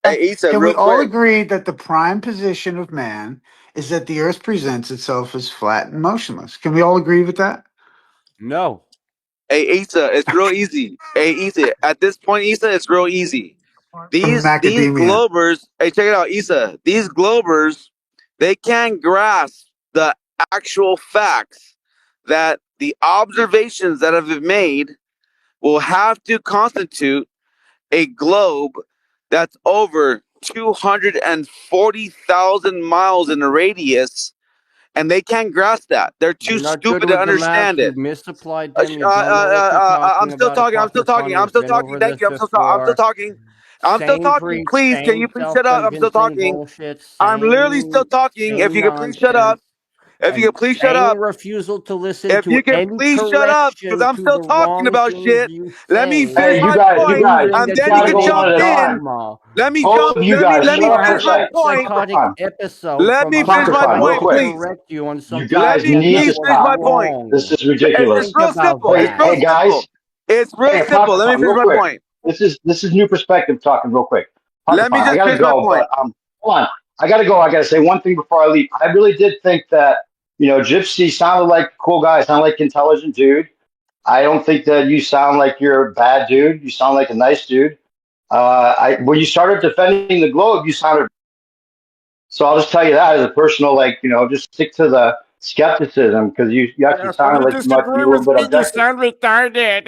S4: Hey, Issa,
S17: Can we
S4: real
S17: all
S4: quick.
S17: agree that the prime position of man is that the Earth presents itself as flat and motionless? Can we all agree with that?
S1: No.
S4: Hey, Issa, it's real easy. Hey, Issa, at this point, Issa, it's real easy.
S17: From
S4: These
S17: macadamia.
S4: globers, hey, check it out, Issa. These globers, they can't grasp the actual facts that the observations that have been made will have to constitute a globe that's over 240,000 miles in a radius, and they can't grasp that. They're too
S1: You're not good
S4: stupid to
S1: with the math.
S4: understand it.
S1: You've misapplied them. You don't know what you're
S4: I'm
S1: talking
S4: still
S1: about.
S4: talking. I'm still talking. I'm
S1: We've
S4: still
S1: been
S4: talking.
S1: over
S4: Thank
S1: this
S4: you. I'm still
S1: before.
S4: talking. I'm still
S1: Same
S4: talking.
S1: preach,
S4: Please, can
S1: same
S4: you please shut up? I'm still
S1: self-convincing
S4: talking.
S1: bullshit.
S4: I'm literally still talking. If
S1: Same
S4: you could please shut up.
S1: nonsense.
S4: If you
S1: And
S4: could please shut
S1: same
S4: up.
S1: refusal to listen
S4: If
S1: to
S4: you could
S1: any
S4: please shut up, because
S1: correction
S4: I'm
S1: to
S4: still
S1: the
S4: talking
S1: wrong
S4: about
S1: things
S4: shit.
S1: you
S4: Let me
S1: say.
S4: finish
S15: Hey,
S4: my
S15: you
S4: point,
S15: guys,
S1: Proving
S4: and
S1: that
S15: you
S4: then
S1: you
S4: you
S15: gotta
S4: can
S15: go
S1: remain
S15: one
S4: jump
S15: at a
S4: in.
S15: time.
S1: dogma.
S4: Let me
S15: Both
S4: jump.
S15: of you
S4: Let me
S15: guys,
S4: let
S15: shut
S4: me
S15: up for a
S4: finish
S1: Having
S4: my
S1: a
S15: second.
S4: point.
S1: psychotic
S15: Soccer
S1: episode
S4: Let
S1: from
S4: me
S1: a
S4: finish my
S15: time,
S1: mind
S15: real
S4: point,
S1: to
S15: quick.
S4: please.
S1: correct you on
S15: You
S1: something
S4: Let
S15: guys
S1: that
S4: me
S1: you
S15: need
S1: think
S15: to
S4: please
S1: was
S4: finish my
S15: stop.
S4: point.
S15: This
S1: wrong.
S15: is ridiculous.
S4: It's
S1: Think
S4: real
S1: about
S4: simple. It's
S15: Hey,
S1: that.
S4: real
S15: hey
S4: simple.
S15: guys.
S4: It's real
S15: Hey,
S4: simple. Let me
S15: Pocketron,
S4: finish
S15: real
S4: my
S15: quick.
S4: point.
S15: This is new perspective talking real quick.
S4: Let me
S15: Pocketron, I
S4: just
S15: gotta
S4: finish my
S15: go,
S4: point.
S15: but hold on. I gotta go. I gotta say one thing before I leave. I really did think that, Gypsy sounded like a cool guy, sounded like an intelligent dude. I don't think that you sound like you're a bad dude. You sound like a nice dude. When you started defending the globe, you sounded. So I'll just tell you that as a personal, just stick to the skepticism because you actually
S1: If you
S15: sounded like you might be
S1: disagree
S15: a little
S1: with
S15: bit
S1: me, you
S15: objective.
S1: sound retarded.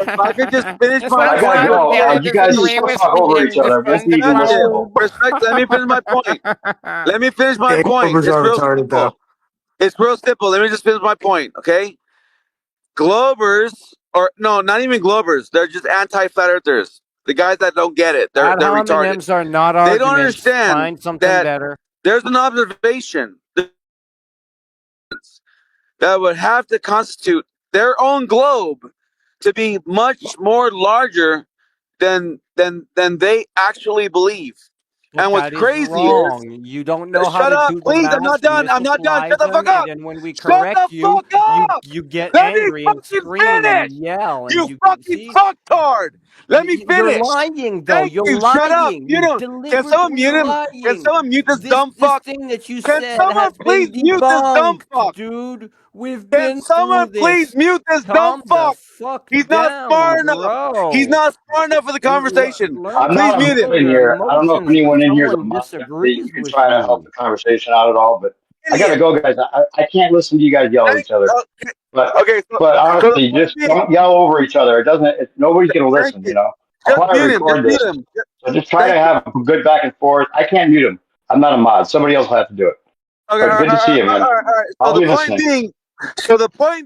S4: If I could just finish
S1: You
S4: my
S15: I
S1: sound
S15: gotta
S4: point,
S15: go.
S1: retarded to
S15: You guys
S1: disagree
S15: still
S1: with
S15: talk
S1: me
S15: over each
S1: and
S15: other. Make
S1: defend
S15: it
S1: the
S15: even more
S4: perspective,
S15: simple.
S1: globe.
S4: perspective. Let me finish my point. Let me finish my
S17: Hey,
S4: point.
S17: Globers
S4: It's
S17: are
S4: real
S17: retarded, though.
S4: simple. It's real simple. Let me just finish my point, okay? Globers, or no, not even Globers. They're just anti-flat earthers. The guys that don't get it,
S1: Ad
S4: they're retarded.
S1: hominems are not
S4: They don't
S1: arguments.
S4: understand
S1: Find something
S4: that
S1: better.
S4: there's an observation that would have to constitute their own globe to be much more larger than they actually believe.
S1: But
S4: And what's
S1: that is
S4: crazy is,
S1: wrong. You don't know how
S4: shut
S1: to
S4: up,
S1: do the
S4: please. I'm not
S1: math,
S4: done. I'm not done.
S1: misapply
S4: Shut the
S1: them,
S4: fuck
S1: and
S4: up.
S1: then when we
S4: Shut
S1: correct
S4: the
S1: you,
S4: fuck up.
S1: you get
S4: Let me
S1: angry and
S4: fucking
S1: scream and
S4: finish.
S1: yell, and
S4: You
S1: you
S4: fucking
S1: see
S4: fucktard. Let me
S1: you're
S4: finish.
S1: lying though.
S4: Thank
S1: You're
S4: you. Shut up.
S1: lying.
S4: Mute
S1: You're
S4: him. Can someone
S1: deliberately
S4: mute him? Can
S1: lying.
S4: someone mute this dumb
S1: This
S4: fuck?
S1: thing that you
S4: Can
S1: said
S4: someone
S1: has
S4: please
S1: been
S4: mute this dumb
S1: debunked,
S4: fuck?
S1: dude. We've
S4: Can
S1: been through
S4: someone please
S1: this.
S4: mute this dumb
S1: Calm the
S4: fuck?
S1: fuck
S4: He's not
S1: down,
S4: smart enough. He's
S1: bro.
S4: not smart enough for the conversation.
S1: Learn
S15: I'm
S1: to
S4: Please
S15: not a
S4: mute
S15: mod
S4: him.
S1: control
S15: in
S1: your
S15: here. I don't know if
S1: emotions when
S15: anyone in here is a
S1: someone
S15: mod that you
S1: disagrees
S15: can
S1: with
S15: try to help
S1: you.
S15: the conversation out at all. But I gotta
S4: Idiot.
S15: go, guys. I can't listen to you guys yell at each other.
S4: Okay,
S15: But
S4: okay,
S15: but
S4: so the
S15: honestly,
S4: point
S15: just
S4: being,
S15: don't yell over each other. It doesn't. Nobody's gonna
S4: thank
S15: listen.
S4: you.
S15: I'll
S4: Just
S15: probably
S4: mute him. Just
S15: record
S4: mute
S15: this.
S4: him.
S15: So just try to
S4: Thank you.
S15: have a good back and forth. I can't mute him. I'm not a mod. Somebody else will have to do it.
S4: Okay,
S15: But good to see you, man.
S4: all right. So
S15: I'll
S4: the
S15: be
S4: point
S15: listening.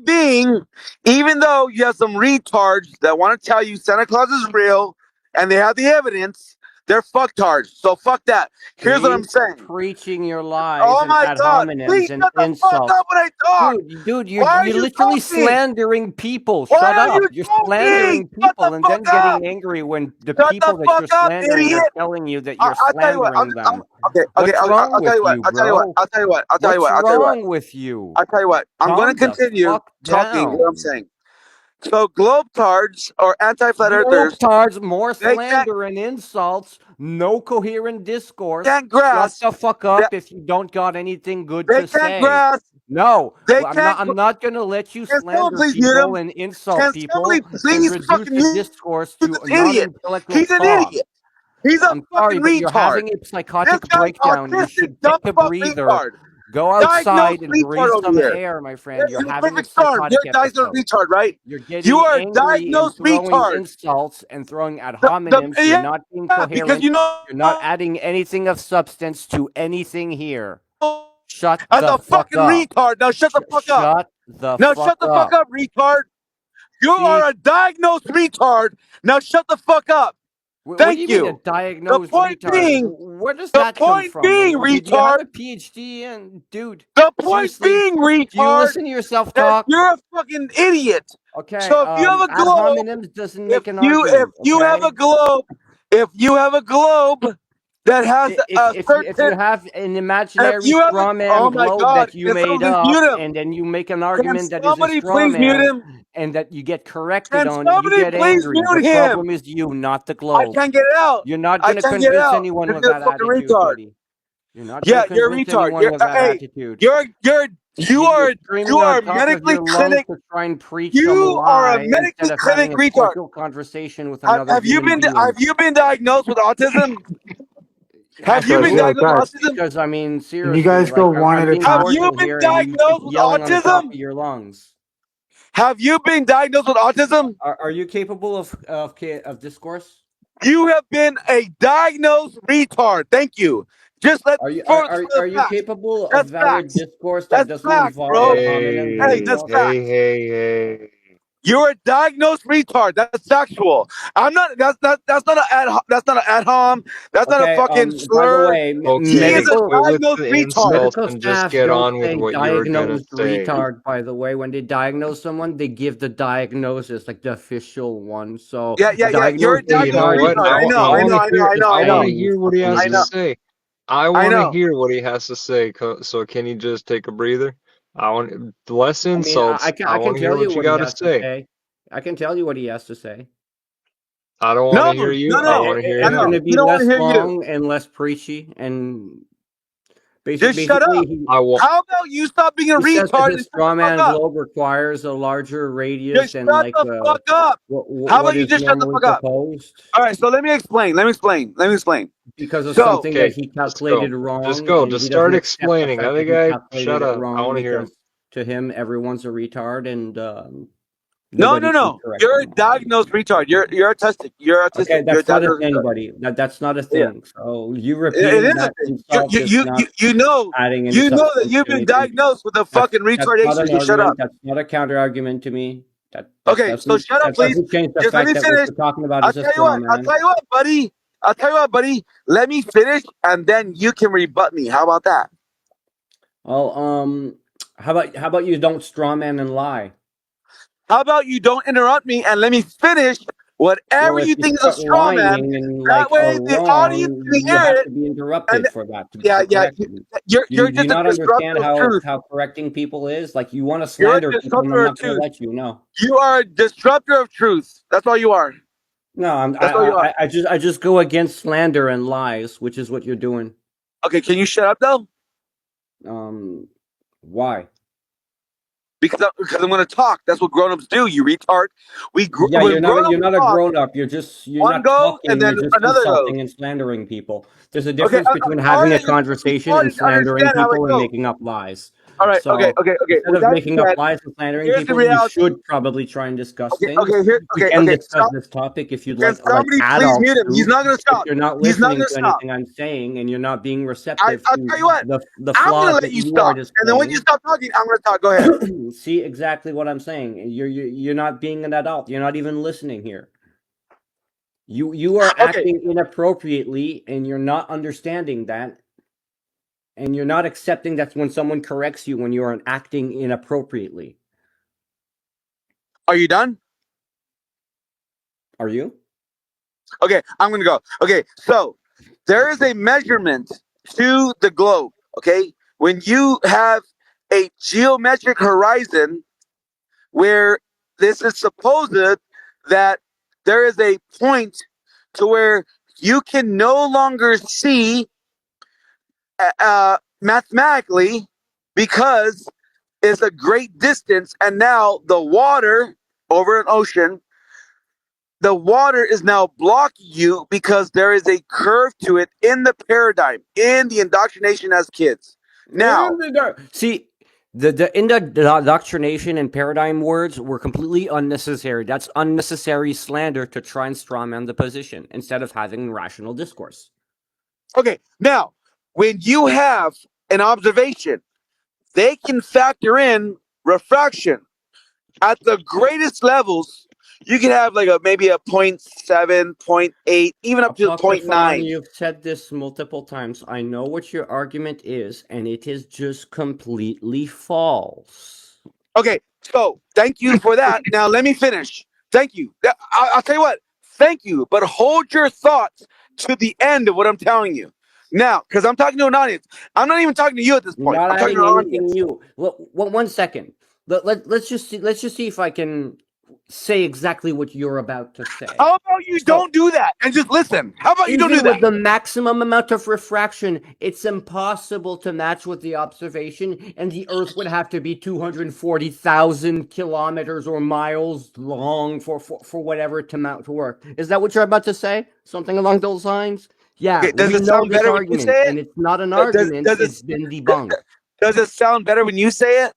S4: being, even though you have some retards that want to tell you Santa Claus is real and they have the evidence, they're fucktards. So fuck that. Here's what I'm
S1: Keep
S4: saying.
S1: preaching your lies
S4: Oh
S1: and
S4: my
S1: ad
S4: God!
S1: hominems
S4: Please
S1: and
S4: shut the fuck
S1: insults.
S4: up when I talk.
S1: Dude,
S4: Why are
S1: you're
S4: you
S1: literally
S4: talking?
S1: slandering people.
S4: Why
S1: Shut
S4: are
S1: up.
S4: you
S1: You're
S4: talking?
S1: slandering
S4: Shut the
S1: people and
S4: fuck
S1: then
S4: up!
S1: getting angry when the
S4: Shut the
S1: people that you're
S4: fuck up,
S1: slandering are
S4: idiot!
S1: telling you that you're
S4: I'll tell you what.
S1: slandering them.
S4: Okay.
S1: What's wrong
S4: I'll tell
S1: with
S4: you what.
S1: you, bro?
S4: I'll tell you what.
S1: What's wrong with you?
S4: I'll tell you what. I'm going to
S1: Calm the
S4: continue
S1: fuck
S4: talking what I'm
S1: down.
S4: saying. So globetards or anti-flat earthers,
S1: Globetards, more
S4: they
S1: slander and insults, no coherent discourse.
S4: can't
S1: Shut
S4: grasp
S1: the fuck
S4: that.
S1: up if you don't got anything good
S4: They
S1: to
S4: can't
S1: say.
S4: grasp.
S1: No,
S4: They
S1: I'm not.
S4: can't.
S1: I'm not gonna let you
S4: Can someone
S1: slander
S4: please mute
S1: people
S4: him?
S1: and insult
S4: Can
S1: people
S4: somebody
S1: and
S4: please
S1: reduce
S4: fucking
S1: the
S4: mute
S1: discourse
S4: this
S1: to a
S4: idiot?
S1: non-intellectual
S4: He's an
S1: talk.
S4: idiot. He's a
S1: I'm
S4: fucking
S1: sorry, but you're
S4: retard.
S1: having a
S4: This
S1: psychotic
S4: guy's
S1: breakdown. You
S4: autistic,
S1: should
S4: dumb
S1: take a
S4: fuck
S1: breather,
S4: retard.
S1: go
S4: Diagnosed
S1: outside and
S4: retard
S1: breathe
S4: over
S1: some
S4: here.
S1: air, my friend. You're
S4: You're a
S1: having a
S4: perfect storm.
S1: psychotic
S4: You're a diagnosed
S1: episode.
S4: retard, right?
S1: You're
S4: You
S1: getting
S4: are a
S1: angry and
S4: diagnosed
S1: throwing
S4: retard.
S1: insults and throwing ad hominems. You're
S4: Yeah,
S1: not being
S4: because
S1: coherent.
S4: you know
S1: You're not adding anything of substance to anything here. Shut
S4: as
S1: the
S4: a
S1: fuck
S4: fucking
S1: up.
S4: retard. Now shut the fuck up.
S1: Shut the
S4: Now
S1: fuck
S4: shut the fuck
S1: up.
S4: up, retard. You
S1: See,
S4: are a diagnosed retard. Now shut the fuck up.
S1: what do
S4: Thank
S1: you mean a
S4: you. The
S1: diagnosed
S4: point
S1: retard?
S4: being,
S1: Where does that come from? Did you have
S4: retard.
S1: a PhD in, dude?
S4: The point
S1: Seriously,
S4: being,
S1: do you
S4: retard,
S1: listen to yourself
S4: that
S1: talk?
S4: you're a fucking idiot.
S1: Okay,
S4: So if you have a
S1: ad
S4: globe,
S1: hominems doesn't make an argument.
S4: if you have
S1: Okay,
S4: a globe, that has a
S1: If
S4: certain.
S1: you have an
S4: If
S1: imaginary
S4: you have,
S1: straw man
S4: oh my
S1: globe
S4: God!
S1: that you
S4: Can
S1: made
S4: someone please
S1: up,
S4: mute him?
S1: and then you make an
S4: Can
S1: argument that is a
S4: somebody
S1: straw
S4: please mute
S1: man,
S4: him?
S1: and that you get corrected
S4: Can
S1: on, you
S4: somebody
S1: get
S4: please
S1: angry. The
S4: mute him?
S1: problem is you, not the
S4: I
S1: globe.
S4: can't get it out.
S1: You're not
S4: I
S1: gonna
S4: can't get it
S1: convince
S4: out.
S1: anyone
S4: Because
S1: with
S4: you're a
S1: that
S4: fucking
S1: attitude,
S4: retard.
S1: buddy. You're not
S4: Yeah,
S1: gonna
S4: you're a
S1: convince
S4: retard.
S1: anyone with that
S4: Hey,
S1: attitude.
S4: you're
S1: You're screaming on top of
S4: medically
S1: your lungs
S4: clinic.
S1: to try and preach some
S4: You are a
S1: lie instead
S4: medically
S1: of
S4: clinic
S1: having a
S4: retard.
S1: cordial conversation with another
S4: Have you
S1: human being.
S4: been diagnosed with autism? Have you
S1: I
S4: been
S1: hope,
S4: diagnosed with
S17: guys,
S4: autism?
S1: because I mean,
S17: can you
S1: seriously,
S17: guys go
S1: like
S17: one
S1: I'm
S17: at a
S1: being
S17: time?
S4: Have you
S1: cordial
S4: been
S1: here, and you keep
S4: diagnosed with
S1: yelling on the top
S4: autism?
S1: of your lungs.
S4: Have you been diagnosed with autism?
S1: Are you capable of discourse?
S4: You have been a diagnosed retard. Thank you. Just let
S1: Are you
S4: for
S1: are
S4: the
S1: you
S4: facts.
S1: capable of
S4: That's
S1: valid
S4: facts.
S1: discourse that
S4: That's
S1: doesn't
S4: facts,
S1: involve
S4: bro.
S1: ad hominem
S4: Hey,
S1: hitting
S4: that's
S1: you?
S4: facts.
S7: Hey.
S4: You're a diagnosed retard. That's factual. I'm not. That's not that's not an ad hom. That's not a
S1: Okay.
S4: fucking
S1: By the
S4: slur.
S1: way,
S4: He is
S7: Okay,
S4: a
S7: quit with
S4: diagnosed
S7: the
S4: retard.
S7: insults
S1: medical
S7: and just
S1: staff
S7: get
S1: don't
S7: on with
S1: say
S7: what you were gonna
S1: diagnosed
S7: say.
S1: retard. By the way, when they diagnose someone, they give the diagnosis, like the official one. So
S4: Yeah,
S1: a
S4: yeah, yeah. You're a
S1: diagnosed
S7: Hey, you know
S1: retard
S4: diagnosed
S1: is
S7: what?
S4: retard.
S1: not
S4: I
S1: the
S4: know.
S7: I
S4: I
S1: same
S7: want
S4: know.
S7: to
S4: I know.
S7: hear.
S4: I
S1: as
S4: know.
S7: I
S4: I
S7: want
S4: know.
S7: to
S1: saying
S7: hear what he has
S4: I
S7: to
S4: know.
S7: say. I
S4: I
S7: want to
S4: know.
S7: hear what he has to say. So can you just take a breather? I want less
S1: I mean,
S7: insults. I
S1: I can
S7: want to hear
S1: tell you
S7: what you
S1: what he
S7: got to
S1: has to
S7: say.
S1: say. I can tell you what he has to say.
S7: I don't want
S4: No,
S7: to hear
S4: no,
S7: you. I
S4: no.
S7: want to hear
S4: I
S1: It's going
S4: know.
S7: him.
S1: to
S4: You
S1: be
S4: don't want to
S1: less
S4: hear you.
S1: long and less preachy, and
S4: Just shut
S1: basically
S4: up. How about you stop being a
S1: he says that
S4: retard
S1: his
S4: and shut the
S1: straw
S4: fuck
S1: man
S4: up?
S1: globe requires a larger radius
S4: Just
S1: than
S4: shut
S1: like
S4: the fuck up. How
S1: what
S4: about you
S1: is
S4: just shut the
S1: normally
S4: fuck up?
S1: proposed.
S4: All right, so let me explain. Let me explain. Let me explain.
S1: Because of
S4: So,
S1: something that
S7: Okay,
S1: he
S7: just go.
S1: calculated
S7: Just
S1: wrong,
S7: go.
S1: and
S7: Just
S1: he doesn't
S7: start
S1: accept the
S7: explaining.
S1: fact
S7: Other
S1: that he
S7: guy,
S1: calculated
S7: shut
S1: it
S7: up. I
S1: wrong
S7: want to hear him.
S1: because to him everyone's a retard, and
S4: no,
S1: nobody
S4: no,
S1: can
S4: no.
S1: correct
S4: You're a
S1: him on it.
S4: diagnosed retard. You're autistic. You're
S1: Okay,
S4: autistic. You're a
S1: that's not a
S4: diagnosed
S1: thing,
S4: retard.
S1: buddy. That's not a
S4: Yeah,
S1: thing. So you
S4: it
S1: repeating
S4: is a
S1: that
S4: thing.
S1: insult is not adding any
S4: That
S1: substance
S4: you've
S1: to
S4: been
S1: anything.
S4: diagnosed with a fucking
S1: That's not
S4: retardation.
S1: an
S4: Just shut up.
S1: argument. That's not a counter argument to me.
S4: Okay, so shut up,
S1: That
S4: please.
S1: doesn't change the
S4: Just let
S1: fact
S4: me
S1: that what
S4: finish.
S1: we're talking about
S4: I'll
S1: is a
S4: tell you
S1: straw
S4: what. I'll
S1: man.
S4: tell you what, buddy. I'll tell you what, buddy. Let me finish, and then you can rebut me. How about that?
S1: Well, how about you don't straw man and lie?
S4: How about you don't interrupt me and let me finish whatever
S1: Well, if
S4: you
S1: you
S4: think is a
S1: start
S4: straw man?
S1: lying and
S4: That
S1: like are
S4: way, the audience
S1: wrong,
S4: can
S1: you
S4: hear
S1: have
S4: it.
S1: to be
S4: And
S1: interrupted for that
S4: yeah,
S1: to
S4: yeah,
S1: correct you.
S4: you're
S1: Do you
S4: just a
S1: not understand
S4: disruptor of truth.
S1: how correcting people is? Like you want to
S4: You're a
S1: slander people, and I'm
S4: disruptor of
S1: not going to
S4: truth.
S1: let you. No,
S4: You are a disruptor of truth. That's all you are.
S1: no,
S4: That's all you are.
S1: I just go against slander and lies, which is what you're doing.
S4: Okay, can you shut up though?
S1: Why?
S4: Because I'm going to talk. That's what grown-ups do. You retard.
S1: Yeah,
S4: When
S1: you're
S4: grown-ups
S1: not a
S4: talk,
S1: grown up. You're
S4: one
S1: not
S4: goes and
S1: talking.
S4: then
S1: You're just
S4: another goes.
S1: insulting and slandering people. There's a
S4: Okay,
S1: difference between
S4: I'm
S1: having
S4: sorry
S1: a
S4: that you're
S1: conversation and
S4: retarded to
S1: slandering
S4: understand how it
S1: people and
S4: goes.
S1: making up lies.
S4: All right. Okay.
S1: So
S4: Okay. Okay.
S1: instead
S4: With
S1: of
S4: that
S1: making up
S4: said,
S1: lies and slandering
S4: here's the
S1: people, you
S4: reality.
S1: should probably try and discuss
S4: Okay.
S1: things.
S4: Okay. Here.
S1: We
S4: Okay.
S1: can
S4: Okay.
S1: discuss
S4: Stop.
S1: this topic if you'd
S4: Can
S1: like
S4: somebody please
S1: adults
S4: mute him? He's
S1: do,
S4: not going to
S1: but
S4: stop.
S1: you're not
S4: He's not
S1: listening
S4: going to
S1: to
S4: stop.
S1: anything I'm saying, and you're not being receptive
S4: I'll
S1: to
S4: tell you what.
S1: the
S4: I'm going to
S1: flaws
S4: let
S1: that
S4: you
S1: you are
S4: stop, and then when you
S1: displaying.
S4: stop talking, I'm going to talk. Go ahead.
S1: See exactly what I'm saying. You're not being an adult. You're not even listening here. You are
S4: Okay.
S1: acting inappropriately, and you're not understanding that, and you're not accepting that when someone corrects you when you are acting inappropriately.
S4: Are you done?
S1: Are you?
S4: Okay. I'm going to go. Okay. So there is a measurement to the globe. Okay. When you have a geometric horizon where this is supposed that there is a point to where you can no longer see mathematically because it's a great distance, and now the water over an ocean, the water is now blocking you because there is a curve to it in the paradigm, in the indoctrination as kids. Now,
S1: see, the indoctrination and paradigm words were completely unnecessary. That's unnecessary slander to try and strawman the position instead of having rational discourse.
S4: okay, now when you have an observation, they can factor in refraction at the greatest levels. You can have like maybe a 0.7, 0.8, even up to
S1: Apocryphon,
S4: 0.9.
S1: you've said this multiple times. I know what your argument is, and it is just completely false.
S4: Okay, so thank you for that. Now let me finish. Thank you. I'll tell you what. Thank you, but hold your thoughts to the end of what I'm telling you. Now, because I'm talking to an audience. I'm not even talking to you at this
S1: You're
S4: point.
S1: not
S4: I'm talking
S1: adding
S4: to an
S1: anything
S4: audience.
S1: new. Well, 1 second. Let's just see if I can say exactly what you're about to say.
S4: How about you don't do that and just listen? How about you don't do
S1: Even with
S4: that?
S1: the maximum amount of refraction, it's impossible to match with the observation, and the Earth would have to be 240,000 kilometers or miles long for whatever to work. Is that what you're about to say? Something along those lines? Yeah,
S4: Okay, does
S1: we
S4: it
S1: know
S4: sound
S1: this
S4: better when you
S1: argument,
S4: say it?
S1: and it's not an argument. It's been debunked.
S4: Does it sound better when you say it?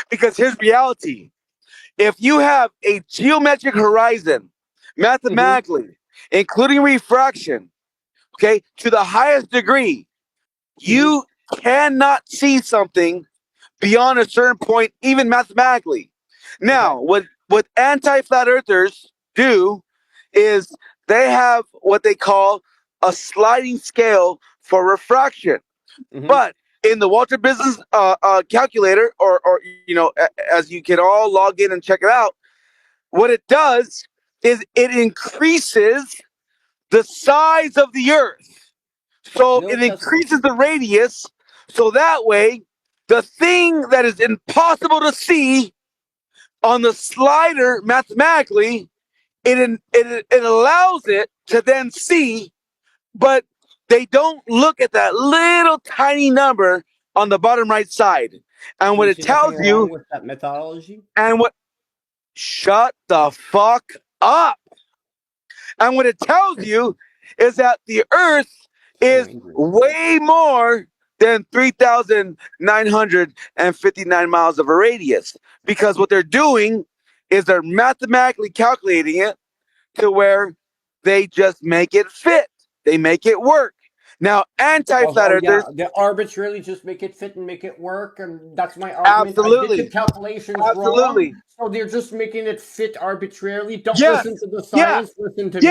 S4: Because here's reality. If you have a geometric horizon, mathematically, including refraction, okay, to the highest degree, you cannot see something beyond a certain point, even mathematically. Now, what anti-flat earthers do is they have what they call a sliding scale for refraction. But in the Walter Business calculator, or as you can all log in and check it out, what it does is it increases the size of the Earth. So
S1: No,
S4: it
S1: it doesn't.
S4: increases the radius. So that way, the thing that is impossible to see on the slider mathematically, it allows it to then see, but they don't look at that little tiny number on the bottom right side. And what
S1: You
S4: it
S1: see nothing
S4: tells
S1: wrong
S4: you,
S1: with that methodology?
S4: shut the fuck up. And what it tells you is that the Earth is way more than 3,959 miles of a radius. Because what they're doing is they're mathematically calculating it to where they just make it fit. They make it work. Now, anti-flat earthers,
S1: They arbitrarily just make it fit and make it work, and that's my argument. I did the
S4: absolutely,
S1: calculations wrong,
S4: absolutely.
S1: so they're just making it fit arbitrarily. Don't
S4: Yes,
S1: listen to the
S4: yes,
S1: science, listen to me.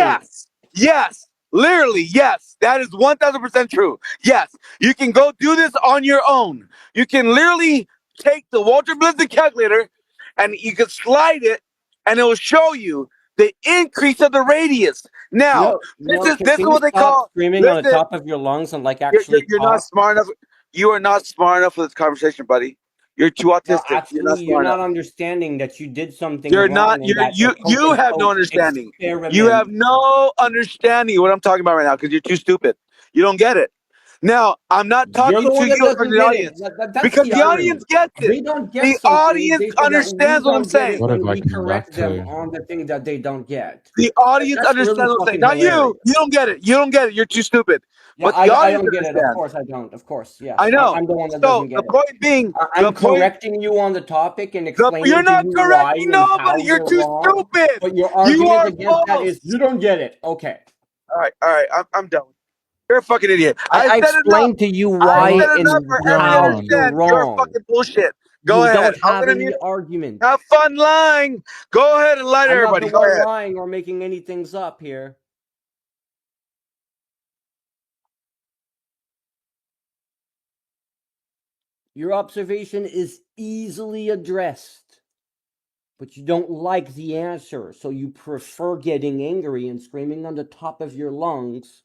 S4: yes, literally, yes. That is 1,000% true. Yes, you can go do this on your own. You can literally take the Walter Blizzard calculator and you can slide it, and it will show you the increase of the radius. Now, this
S1: Can
S4: is
S1: you
S4: what they
S1: stop
S4: call.
S1: screaming on the
S4: Listen,
S1: top of your lungs and actually
S4: you're not
S1: talk?
S4: smart enough. You are not smart enough for this conversation, buddy. You're too
S1: No,
S4: autistic. You're not
S1: actually, you're
S4: smart enough.
S1: not understanding that you did something
S4: You're not.
S1: wrong and that the
S4: You have no
S1: quote-unquote
S4: understanding. You
S1: experiment.
S4: have no understanding of what I'm talking about right now because you're too stupid. You don't get it. Now, I'm not
S1: You're
S4: talking
S1: the
S4: to
S1: one that
S4: you or
S1: doesn't
S4: the
S1: get it.
S4: audience
S1: That's
S4: because
S1: the
S4: the
S1: irony.
S4: audience gets it.
S1: They don't get
S4: The
S1: something
S4: audience
S1: so that we
S4: understands what I'm
S1: don't get it,
S4: saying.
S1: and we correct them on the thing that they don't get.
S4: The audience
S1: That's really
S4: understands what I'm saying.
S1: fucking
S4: Not
S1: hilarious.
S4: you. You don't get it. You don't get it. You're too stupid.
S1: Yeah,
S4: But the
S1: I
S4: audience
S1: don't get it. Of
S4: understands.
S1: course I don't. Of course, yes.
S4: I know.
S1: I'm the one that
S4: So
S1: doesn't get
S4: the
S1: it.
S4: point being,
S1: I'm correcting you on the topic and
S4: you're
S1: explaining to
S4: not
S1: you why
S4: correcting
S1: and how
S4: nobody. You're
S1: you're
S4: too
S1: wrong.
S4: stupid.
S1: But your
S4: You
S1: argument
S4: are
S1: against that is
S4: false.
S1: you don't get it. Okay.
S4: All right. I'm done. You're a fucking idiot.
S1: I
S4: I said enough.
S1: explained to you
S4: I
S1: why
S4: said enough
S1: and
S4: for everybody to
S1: how you're
S4: understand. You're
S1: wrong.
S4: fucking bullshit. Go
S1: You
S4: ahead.
S1: don't
S4: I'm
S1: have
S4: gonna
S1: any
S4: mute.
S1: argument.
S4: Have fun lying. Go ahead and lie to
S1: I'm not the
S4: everybody. Go
S1: one
S4: ahead.
S1: lying or making any things up here. Your observation is easily addressed, but you don't like the answer, so you prefer getting angry and screaming on the top of your lungs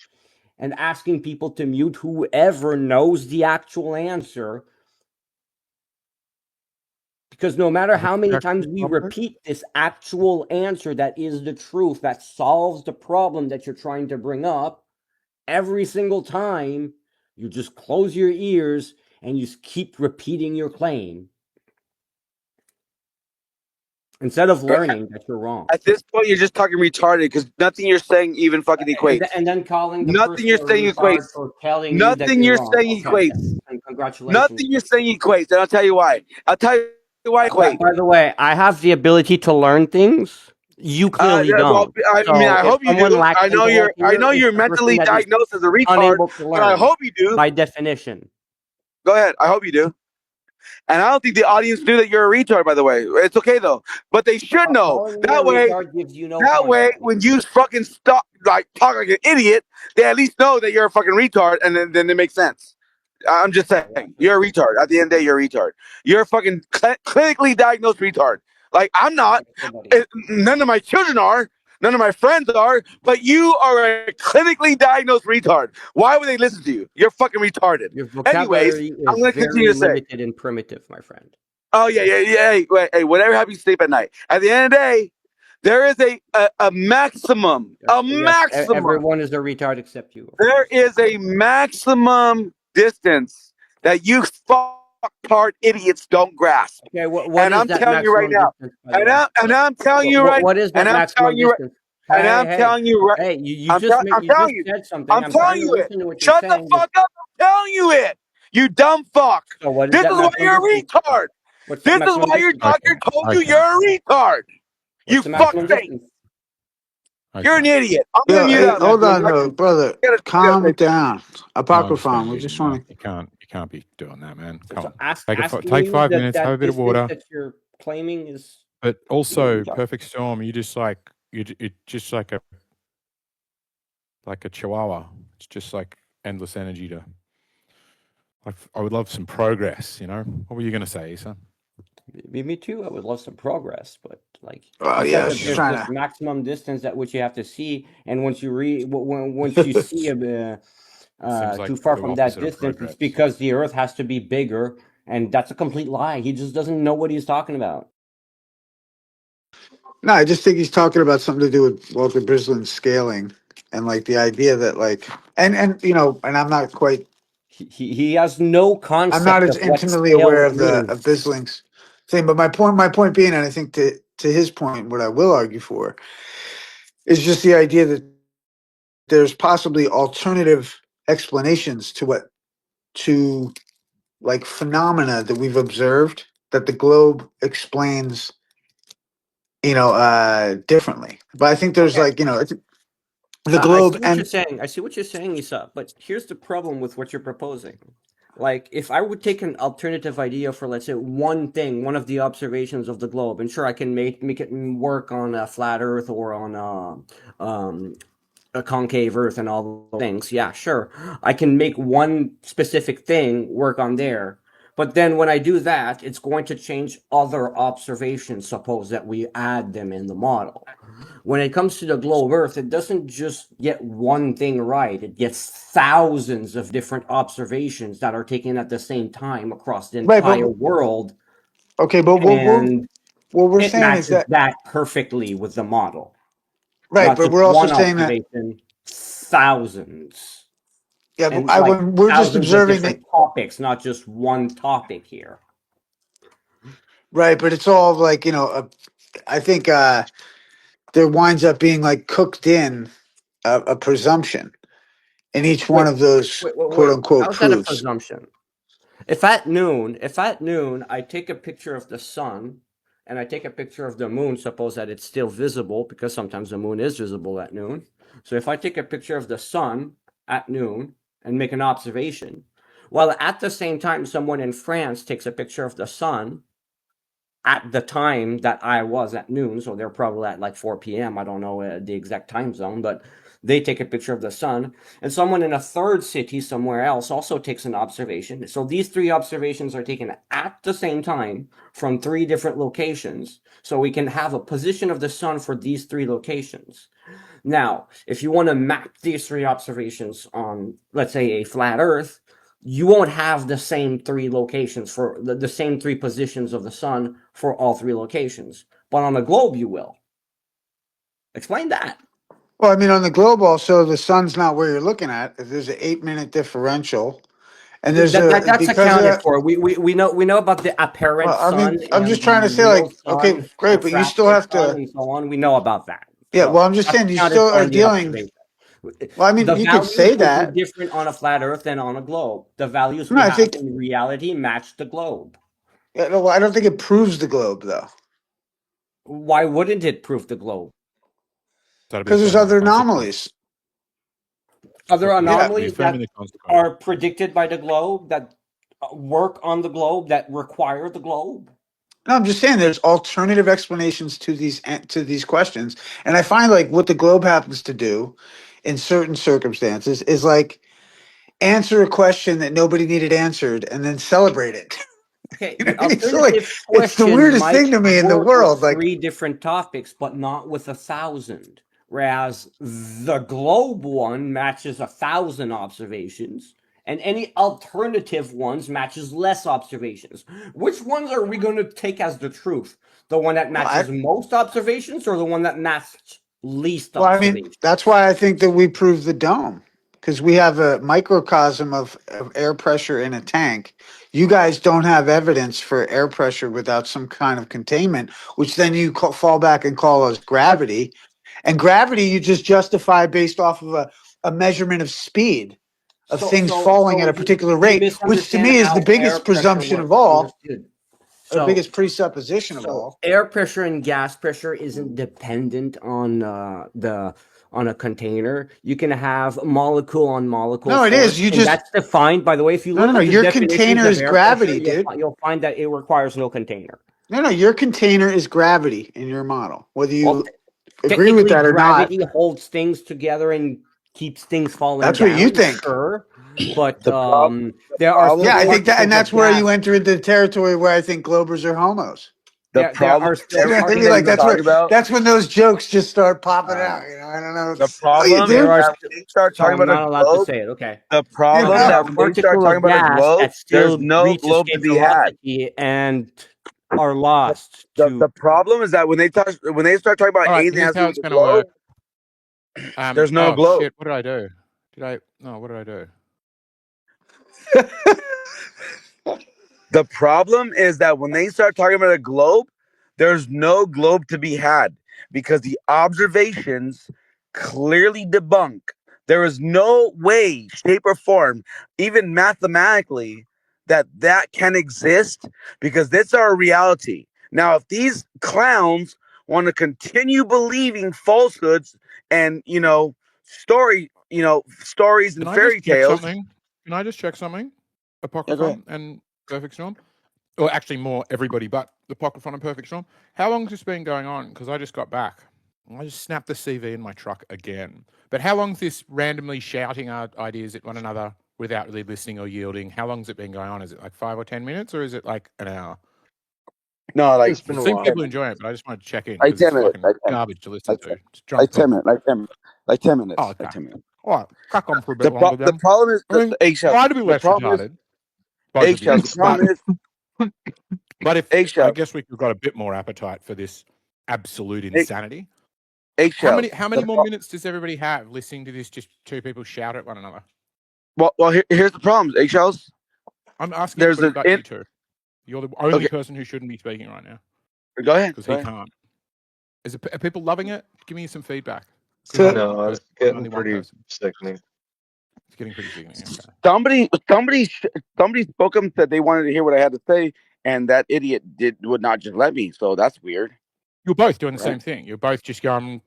S1: and asking people to mute whoever knows the actual answer. Because no matter how many times we repeat this actual answer that is the truth, that solves the problem that you're trying to bring up, every single time you just close your ears and you keep repeating your claim instead of learning that you're wrong.
S4: At this point, you're just talking retarded because nothing you're saying even fucking equates.
S1: And then calling the
S4: Nothing
S1: person
S4: you're
S1: a
S4: saying
S1: retard
S4: equates.
S1: for telling you that
S4: Nothing
S1: you're
S4: you're
S1: wrong.
S4: saying
S1: Okay,
S4: equates.
S1: and congratulations.
S4: Nothing you're saying equates. And I'll tell you why. I'll tell you why it equates.
S1: By the way, I have the ability to learn things. You clearly
S4: Well,
S1: don't.
S4: I mean, I
S1: So if
S4: hope you
S1: someone
S4: do.
S1: lacks
S4: I know
S1: intellectual, it's
S4: you're
S1: the person
S4: mentally
S1: that is
S4: diagnosed as a retard,
S1: unable to
S4: but I
S1: learn
S4: hope you do.
S1: by definition.
S4: Go ahead. I hope you do. And I don't think the audience knew that you're a retard, by the way. It's okay though. But they should know.
S1: Calling me a
S4: That way,
S1: retard gives you no punishment.
S4: when you fucking stop talk like an idiot, they at least know that you're a fucking retard, and then it makes sense. I'm just saying, you're a retard. At the end of the day, you're a retard. You're a fucking clinically diagnosed retard. Like I'm not. None of my children are. None of my friends are, but you are a clinically diagnosed retard. Why would they listen to you? You're fucking retarded.
S1: Your
S4: Anyways,
S1: vocabulary
S4: I'm
S1: is
S4: going to continue
S1: very
S4: to say.
S1: limited and primitive, my friend.
S4: Oh, yeah. Hey, whatever helps you sleep at night. At the end of the day, there is a maximum,
S1: Yes, everyone is a retard except you.
S4: There is a maximum distance that you fucktard idiots don't grasp.
S1: Okay, what
S4: And
S1: is
S4: I'm
S1: that
S4: telling you right
S1: maximum
S4: now.
S1: distance, by the way?
S4: And I'm telling you right.
S1: What is that
S4: And I'm
S1: maximum
S4: telling you right.
S1: distance?
S4: And
S1: Hey,
S4: I'm telling you right.
S1: hey, you
S4: I'm
S1: just
S4: telling you.
S1: said something.
S4: I'm
S1: I'm
S4: telling
S1: trying to
S4: you it.
S1: listen to what you're
S4: Shut the
S1: saying.
S4: fuck up. I'm telling you it. You dumb fuck.
S1: So what is
S4: This
S1: that
S4: is why
S1: maximum
S4: you're a
S1: distance?
S4: retard.
S1: What's
S4: This
S1: that
S4: is
S1: maximum
S4: why your
S1: distance?
S4: doctor told you you're a retard. You
S1: What's the maximum
S4: fuckface.
S1: distance?
S4: You're an idiot. I'm
S17: Yeah,
S4: gonna mute
S17: hey,
S4: out.
S17: hold on,
S4: I
S17: brother.
S4: gotta
S17: Calm
S4: say-
S17: down.
S6: No, I'm just
S17: Apocryphon.
S6: going
S17: We
S6: to
S17: just
S6: leave you, man.
S17: want to.
S6: You can't be doing that, man. Come
S1: So
S6: on. Take
S1: asking you
S6: 5
S1: that
S6: minutes, have a bit of
S1: distance
S6: water.
S1: that you're claiming is.
S6: But also, Perfect Storm, you just like it just like a chihuahua. It's just like endless energy to. Like, I would love some progress. You know, what were you going to say, Issa?
S1: Me too. I would love some progress, but like
S17: Oh
S1: you
S17: yeah, I
S1: said,
S17: was
S1: that
S17: just
S1: there's
S17: trying
S1: this
S17: to.
S1: maximum distance at which you have to see, and once you see
S6: Seems like
S1: too far
S6: the
S1: from that
S6: opposite of
S1: distance, it's
S6: progress.
S1: because the Earth has to be bigger, and that's a complete lie. He just doesn't know what he's talking about.
S17: No, I just think he's talking about something to do with Walter Brislin's scaling and like the idea that like and you know, and I'm not quite.
S1: He has no
S17: I'm not
S1: concept
S17: as
S1: of what
S17: intimately aware
S1: scale
S17: of
S1: is.
S17: Bisling's thing, but my point being, and I think to his point, what I will argue for is just the idea that there's possibly alternative explanations to like phenomena that we've observed that the globe explains, differently. But I think there's
S1: Okay.
S17: like, the
S1: I
S17: globe
S1: see what you're
S17: and
S1: saying. I see what you're saying, Isa. But here's the problem with what you're proposing. Like, if I would take an alternative idea for, let's say, one thing, one of the observations of the globe, and sure, I can make it work on a flat Earth or on a concave Earth and all those things. Yeah, sure, I can make one specific thing work on there. But then when I do that, it's going to change other observations. Suppose that we add them in the model. When it comes to the globe Earth, it doesn't just get one thing right. It gets thousands of different observations that are taken at the same time across the
S17: right, but
S1: entire world,
S17: okay, but
S1: and
S17: what we're
S1: it
S17: saying is
S1: matches
S17: that
S1: that perfectly with the model.
S17: right,
S1: Not
S17: but
S1: just
S17: we're also
S1: one
S17: saying that
S1: observation, thousands.
S17: yeah, but
S1: And like
S17: when we're just
S1: thousands of
S17: observing that
S1: different topics, not just one topic here.
S17: right, but it's all like I think there winds up being like cooked in a presumption in each one
S1: Wait,
S17: of those quote
S1: wait.
S17: unquote
S1: How's that a
S17: truths.
S1: presumption? If at noon I take a picture of the sun and I take a picture of the moon, suppose that it's still visible because sometimes the moon is visible at noon. So if I take a picture of the sun at noon and make an observation, while at the same time someone in France takes a picture of the sun at the time that I was at noon, so they're probably at like 4 p.m. I don't know the exact time zone, but they take a picture of the sun, and someone in a third city somewhere else also takes an observation. So these three observations are taken at the same time from three different locations, so we can have a position of the sun for these three locations. Now, if you want to map these three observations on, let's say, a flat Earth, you won't have the same three locations for the same three positions of the sun for all three locations. But on a globe, you will. Explain that.
S17: Well, I mean, on the globe, also the sun's not where you're looking at. There's an 8 minute differential, and there's
S1: That's
S17: because of
S1: accounted
S17: that.
S1: for. We know about the apparent
S17: Well, I
S1: sun
S17: mean, I'm
S1: and
S17: just trying to
S1: the
S17: say,
S1: real
S17: like, okay,
S1: sun, the
S17: great, but you still
S1: fractal
S17: have
S1: sun,
S17: to.
S1: and so on. We know about that.
S17: Yeah, well,
S1: So
S17: I'm just
S1: that's
S17: saying, you
S1: accounted
S17: still
S1: for
S17: are
S1: in the
S17: dealing.
S1: observation.
S17: Well, I mean,
S1: The
S17: you could
S1: values
S17: say
S1: will be
S17: that.
S1: different on a flat Earth than on a globe. The values
S17: No,
S1: we
S17: I
S1: have
S17: think.
S1: in reality match the globe.
S17: Yeah, no, I don't think it proves the globe though,
S1: Why wouldn't it prove the globe?
S6: That'll be
S17: because there's
S6: affirming the
S17: other
S6: consequence.
S17: anomalies.
S1: Other
S17: Yeah,
S6: Be
S1: anomalies
S6: affirming
S1: that
S6: the consequence.
S1: are predicted by the globe, that work on the globe, that require the globe.
S17: no, I'm just saying there's alternative explanations to these questions, and I find like what the globe happens to do in certain circumstances is like answer a question that nobody needed answered and then celebrate it.
S1: Okay,
S17: You know
S1: the
S17: what I mean? So like,
S1: alternative
S17: it's the
S1: question
S17: weirdest
S1: might
S17: thing to me in the
S1: work with
S17: world. Like,
S1: three different topics, but not with 1,000. whereas the globe one matches 1,000 observations, and any alternative ones matches less observations. Which ones are we going to take as the truth? The one that matches most observations, or the one that matches least
S17: Well, I mean,
S1: observations?
S17: that's why I think that we proved the dome because we have a microcosm of air pressure in a tank. You guys don't have evidence for air pressure without some kind of containment, which then you fall back and call as gravity. And gravity, you just justify based off of a measurement of speed of things falling at a particular
S1: You
S17: rate, which to
S1: misunderstand
S17: me is the
S1: how air
S17: biggest
S1: pressure
S17: presumption of
S1: works.
S17: all,
S1: Understood.
S17: the biggest presupposition of all.
S1: Air pressure and gas pressure isn't dependent on on a container. You can have molecule on molecule
S17: No, it
S1: force,
S17: is. You
S1: and
S17: just
S1: that's defined. By the way, if you look
S17: no.
S1: at the
S17: Your
S1: definitions
S17: container
S1: of
S17: is
S1: air pressure,
S17: gravity, dude.
S1: you'll find that it requires no container.
S17: No. Your container is gravity in your model, whether
S1: Well,
S17: you agree with
S1: technically,
S17: that or not.
S1: gravity holds things together and keeps things falling
S17: That's what you
S1: down.
S17: think.
S1: Sure, but
S4: The
S1: there are
S4: problem
S1: still
S17: Yeah, I think that, and
S1: particles
S17: that's
S1: of
S17: where you
S1: gas.
S17: enter into territory where I think Globers are homos.
S4: the
S1: There
S4: problem
S1: are
S4: with
S1: still
S17: You know what I
S4: everything
S17: mean?
S4: that
S17: Like
S4: you
S1: particles.
S4: talk about.
S17: that's when those jokes just start popping
S1: Uh,
S17: out. I don't know.
S4: The
S17: Oh, you
S4: problem
S1: there
S4: is
S17: do.
S1: are.
S4: that when they start
S1: So
S4: talking
S1: I'm
S4: about a
S1: not allowed to
S4: globe,
S1: say it. Okay.
S4: the
S17: You
S4: problem
S1: A
S4: that when they start
S1: particle
S4: talking
S1: of
S4: about a
S1: gas
S4: globe,
S1: that
S4: there's
S1: still
S4: no
S1: reach
S4: globe to
S1: escape
S4: be had.
S1: velocity and are lost
S4: The
S1: to.
S4: problem is that when they start talking about
S6: All right,
S4: anything that
S6: here's
S4: has to
S6: how
S4: do with
S6: it's
S4: the
S6: going to
S4: globe,
S6: work.
S4: there's no
S6: Oh
S4: globe.
S6: shit! What did I do? What did I do?
S4: The problem is that when they start talking about a globe, there's no globe to be had because the observations clearly debunk. There is no way, shape, or form, even mathematically, that can exist because that's our reality. Now, if these clowns want to continue believing falsehoods and stories
S6: Can
S4: and
S6: I just
S4: fairy
S6: check
S4: tales,
S6: something? Can I just check something?
S4: yeah, go ahead.
S6: Apocryphon and Perfect Storm, or actually more everybody but the Apocryphon and Perfect Storm. How long has this been going on? Because I just got back. I just snapped the CV in my truck again. But how long's this randomly shouting out ideas at one another without really listening or yielding? How long's it been going on? Is it like 5 or 10 minutes, or is it like an hour?
S4: No, like
S7: It's been
S6: I've
S7: a
S6: seen
S7: while.
S6: people enjoy it, but I just want to check in
S4: like
S6: because it's
S4: 10 minutes.
S6: fucking garbage to listen to. It's
S4: Like
S6: drunk
S4: 10
S6: people.
S4: minutes. Like 10 minutes.
S6: Oh, okay.
S4: Like 10 minutes.
S6: All right, crack on for a bit
S4: The
S6: longer
S4: the
S6: then.
S4: problem is
S6: I mean,
S4: the eggshells.
S6: try to be
S4: The
S6: less
S4: problem is
S6: retarded, both of you.
S4: eggshells. The problem is
S6: But if I
S4: eggshells.
S6: guess we've got a bit more appetite for this absolute
S4: Egg-
S6: insanity.
S4: Eggshells.
S6: How many more minutes does everybody have listening to this? Just two people shout at one another.
S4: Well, here's the problem. Eggshells.
S6: I'm asking
S4: There's
S6: everybody
S4: an
S6: but you two. You're the only
S4: okay.
S6: person who shouldn't be speaking right now
S4: Go ahead.
S6: because
S4: Go
S6: he
S4: ahead.
S6: can't. Are people loving it? Give me some feedback.
S17: So,
S7: No, it's
S6: I'm
S7: getting
S6: only one
S7: pretty
S6: person.
S7: sickening.
S6: It's getting pretty sickening. Okay.
S4: Somebody spoke up and said they wanted to hear what I had to say, and that idiot would not just let me. So that's weird.
S6: You're both doing the
S4: Right?
S6: same thing. You're both just going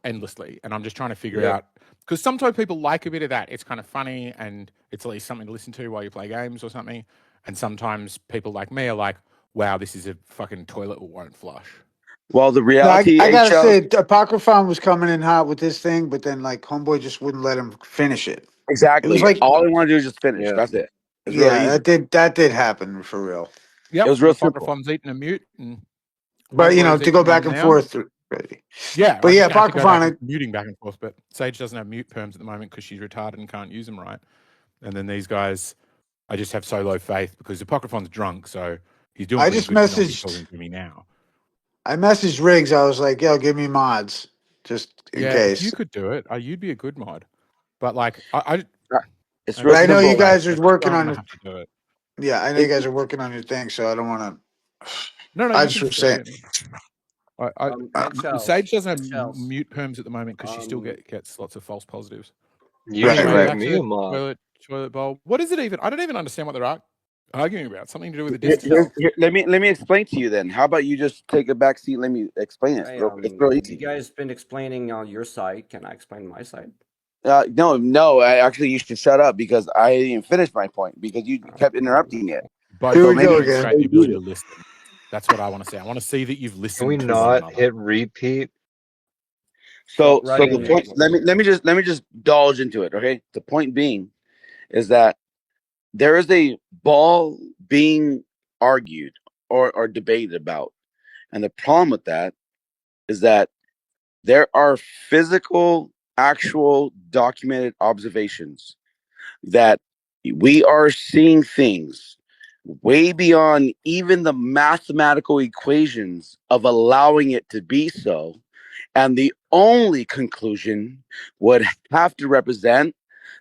S6: endlessly, and I'm just trying to figure
S4: Yeah.
S6: out because sometimes people like a bit of that. It's kind of funny, and it's at least something to listen to while you play games or something. And sometimes people like me are like, "Wow, this is a fucking toilet that won't flush."
S4: Well, the
S17: no,
S4: reality,
S17: I gotta
S4: eggshells.
S17: say, Apocryphon was coming in hot with this thing, but then like Homeboy just wouldn't let him finish it. It was
S4: Exactly.
S17: like,
S4: All I want to do is just finish.
S7: Yeah.
S4: That's it. It's real
S17: yeah,
S4: easy.
S17: that did happen for real.
S4: It
S6: Yep,
S4: was real simple.
S6: Apocryphon's eating a mute, and
S17: But
S6: Homeboy's
S17: to go
S6: eating
S17: back
S6: one
S17: and
S6: now.
S17: forth,
S6: Yeah,
S17: but
S6: I
S17: yeah,
S6: just have to go back and
S17: Apocryphon.
S6: muting back and forth. But Sage doesn't have mute perms at the moment because she's retarded and can't use them right. And then these guys, I just have so low faith because Apocryphon's drunk, so he's doing
S17: I
S6: pretty
S17: just
S6: good to not be
S17: messaged.
S6: talking to me now.
S17: I messaged Riggs. I was like, "Yo, give me mods, just in
S6: Yeah, if you
S17: case."
S6: could do it, you'd be a good mod. But like,
S4: It's
S17: But
S4: real
S17: I know
S4: simple.
S17: you guys are working
S6: I'm
S17: on
S6: gonna
S17: it.
S6: have to do it.
S17: Yeah, I know you guys are working on your thing, so I don't want to.
S6: No,
S17: I
S6: you
S17: just
S6: can
S17: was
S6: stay
S17: saying.
S6: in. Sage doesn't have mute perms at the moment because she still gets lots of false positives.
S7: You
S17: Right,
S7: should
S6: Anyway,
S17: right.
S7: make
S6: back
S7: me a
S6: to
S7: mod.
S6: toilet bowl. What is it even? I don't even understand what they're arguing about. Something to do with the distance.
S4: Let me explain to you then. How about you just take a back seat? Let me explain it. It's real
S1: You
S4: easy.
S1: guys been explaining on your side. Can I explain my side?
S4: No. Actually, you should shut up because I didn't finish my point because you kept interrupting it.
S6: Both
S17: Here
S4: So
S17: we
S4: maybe
S17: go
S6: demonstrate
S17: again.
S6: the ability to listen. That's what I want to see. I want to see that you've
S7: Can we
S6: listened to one
S7: not
S6: another.
S7: hit repeat?
S4: So the point. Let me just indulge into it. Okay. The point being is that there is a ball being argued or debated about, and the problem with that is that There are physical, actual, documented observations that we are seeing things way beyond even the mathematical equations of allowing it to be so. And the only conclusion would have to represent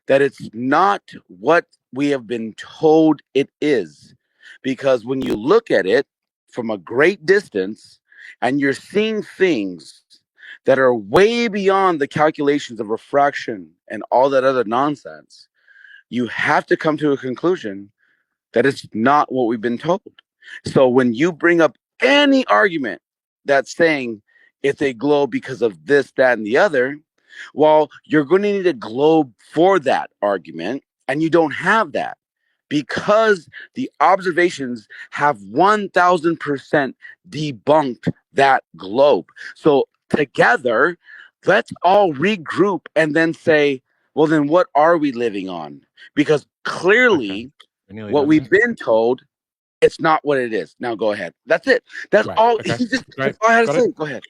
S4: that it's not what we have been told it is. Because when you look at it from a great distance and you're seeing things that are way beyond the calculations of refraction and all that other nonsense, you have to come to a conclusion that it's not what we've been told. So when you bring up any argument that's saying it's a globe because of this, that, and the other, well, you're going to need a globe for that argument, and you don't have that because the observations have 1000% debunked that globe. So together, let's all regroup and then say, well, then what are we living on? Because clearly, what we've been told, it's not what it is. Now go ahead. That's it. That's
S6: Right.
S4: all.
S6: Okay.
S4: That's
S6: Great.
S4: all I had to
S6: Got
S4: say.
S6: it.
S4: Go ahead.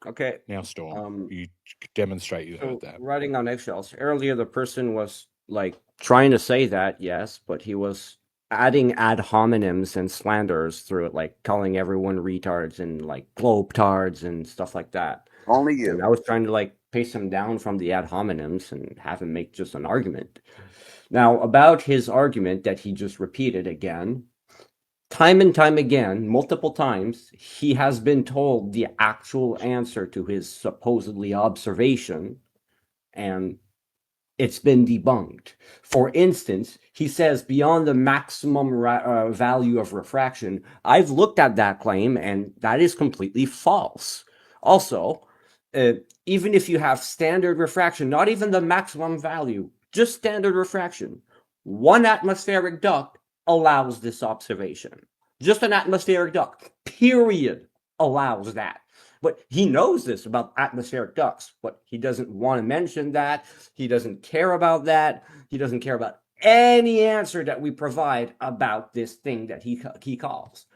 S1: Okay.
S6: Now, Storm, you demonstrate you heard
S1: So
S6: that.
S1: riding on eggshells. Earlier, the person was like trying to say that, yes, but he was adding ad hominems and slanders through it, like calling everyone retards and like globetards and stuff like that.
S4: Only you.
S1: And I was trying to like pace him down from the ad hominems and have him make just an argument. Now, about his argument that he just repeated again, time and time again, multiple times, he has been told the actual answer to his supposedly observation, and it's been debunked. For instance, he says beyond the maximum value of refraction. I've looked at that claim, and that is completely false. Also, even if you have standard refraction, not even the maximum value, just standard refraction, one atmospheric duct allows this observation. Just an atmospheric duct, period, allows that. But he knows this about atmospheric ducts, but he doesn't want to mention that. He doesn't care about that. He doesn't care about any answer that we provide about this thing that he calls.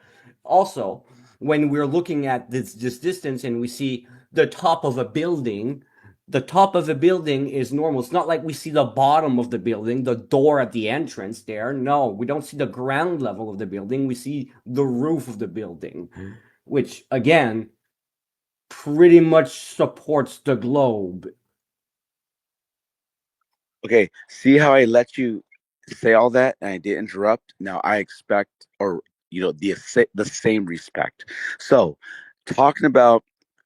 S1: Also, when we're looking at this distance and we see the top of a building, the top of the building is normal. It's not like we see the bottom of the building, the door at the entrance there. No, we don't see the ground level of the building. We see the roof of the building, which again pretty much supports the globe.
S4: Okay, see how I let you say all that and I did interrupt? Now I expect, or the same respect. So, talking about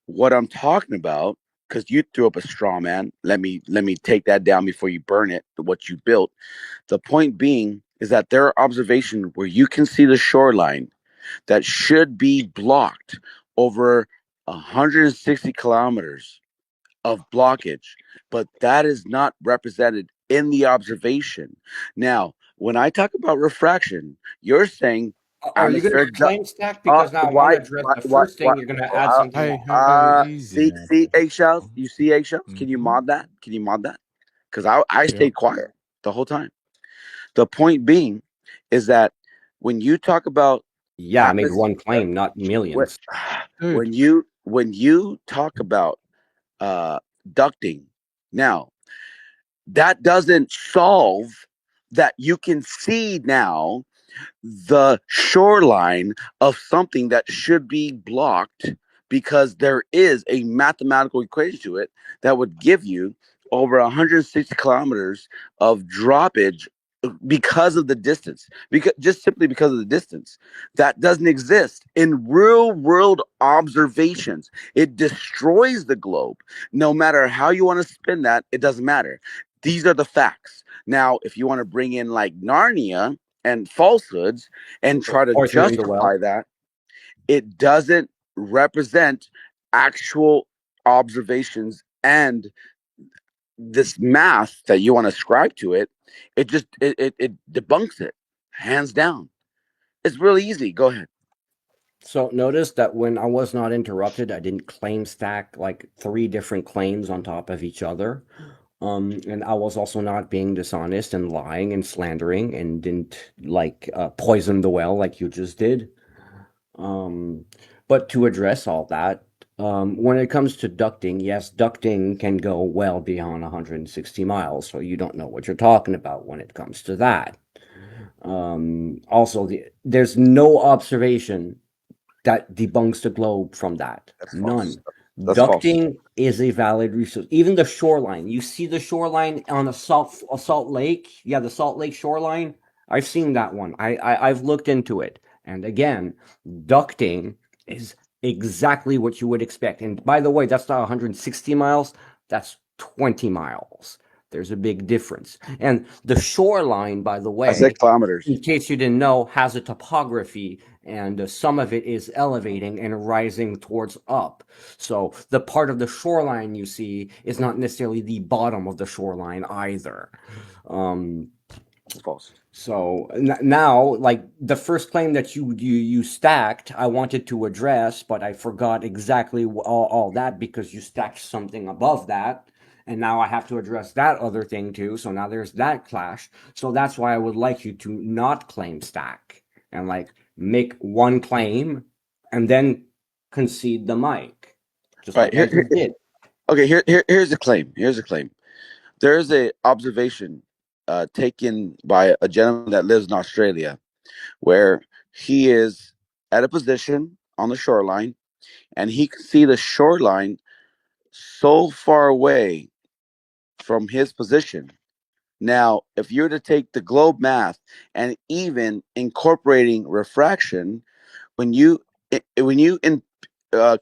S4: what I'm talking about, because you threw up a straw man. Let me take that down before you burn it. What you built. The point being is that there are observations where you can see the shoreline that should be blocked over 160 kilometers of blockage, but that is not represented in the observation. Now, when I talk about refraction, you're saying
S1: Are you going to
S4: atmospheric.
S1: claim stack? Because now I want
S4: Why?
S1: to address the first thing. You're going to add something else.
S6: Easy now.
S4: See eggshells. You see eggshells. Can you mod that? Can you mod that? Because I stayed quiet the whole time. The point being is that when you talk about
S1: I made one claim, not millions.
S4: when you talk about ducting, now that doesn't solve that you can see now the shoreline of something that should be blocked because there is a mathematical equation to it that would give you over 160 kilometers of droppage because of the distance, because just simply because of the distance that doesn't exist in real world observations. It destroys the globe. No matter how you want to spin that, it doesn't matter. These are the facts. Now if you want to bring in like Narnia and falsehoods and try to justify that, it doesn't represent actual observations and this math that you want to ascribe to it. It just it debunks it hands down. It's really easy. Go ahead.
S1: So notice that when I was not interrupted, I didn't claim stack like 3 different claims on top of each other. And I was also not being dishonest and lying and slandering and didn't like poison the well like you just did. But to address all that, When it comes to ducting, yes, ducting can go well beyond 160 miles, so you don't know what you're talking about when it comes to that. Also, there's no observation that debunks the globe from that.
S4: That's
S1: None.
S4: false. That's false.
S1: Ducting is a valid resource. Even the shoreline. You see the shoreline on a Salt Lake? Yeah, the Salt Lake shoreline. I've seen that one. I've looked into it. And again, ducting is exactly what you would expect. And by the way, that's not 160 miles, that's 20 miles. There's a big difference. And the shoreline, by the
S4: I said
S1: way,
S4: kilometers.
S1: in case you didn't know, has a topography, and some of it is elevating and rising towards up. So the part of the shoreline you see is not necessarily the bottom of the shoreline either.
S4: That's false.
S1: So now, like the first claim that you stacked, I wanted to address, but I forgot exactly all that because you stacked something above that. And now I have to address that other thing too. So now there's that clash. So that's why I would like you to not claim stack and like make one claim and then concede the mic. Just
S4: All right,
S1: like I just did.
S4: Okay, here's a claim. Here's a claim. There's a observation taken by a gentleman that lives in Australia, where he is at a position on the shoreline, and he can see the shoreline so far away from his position. Now, if you were to take the globe math and even incorporating refraction, when you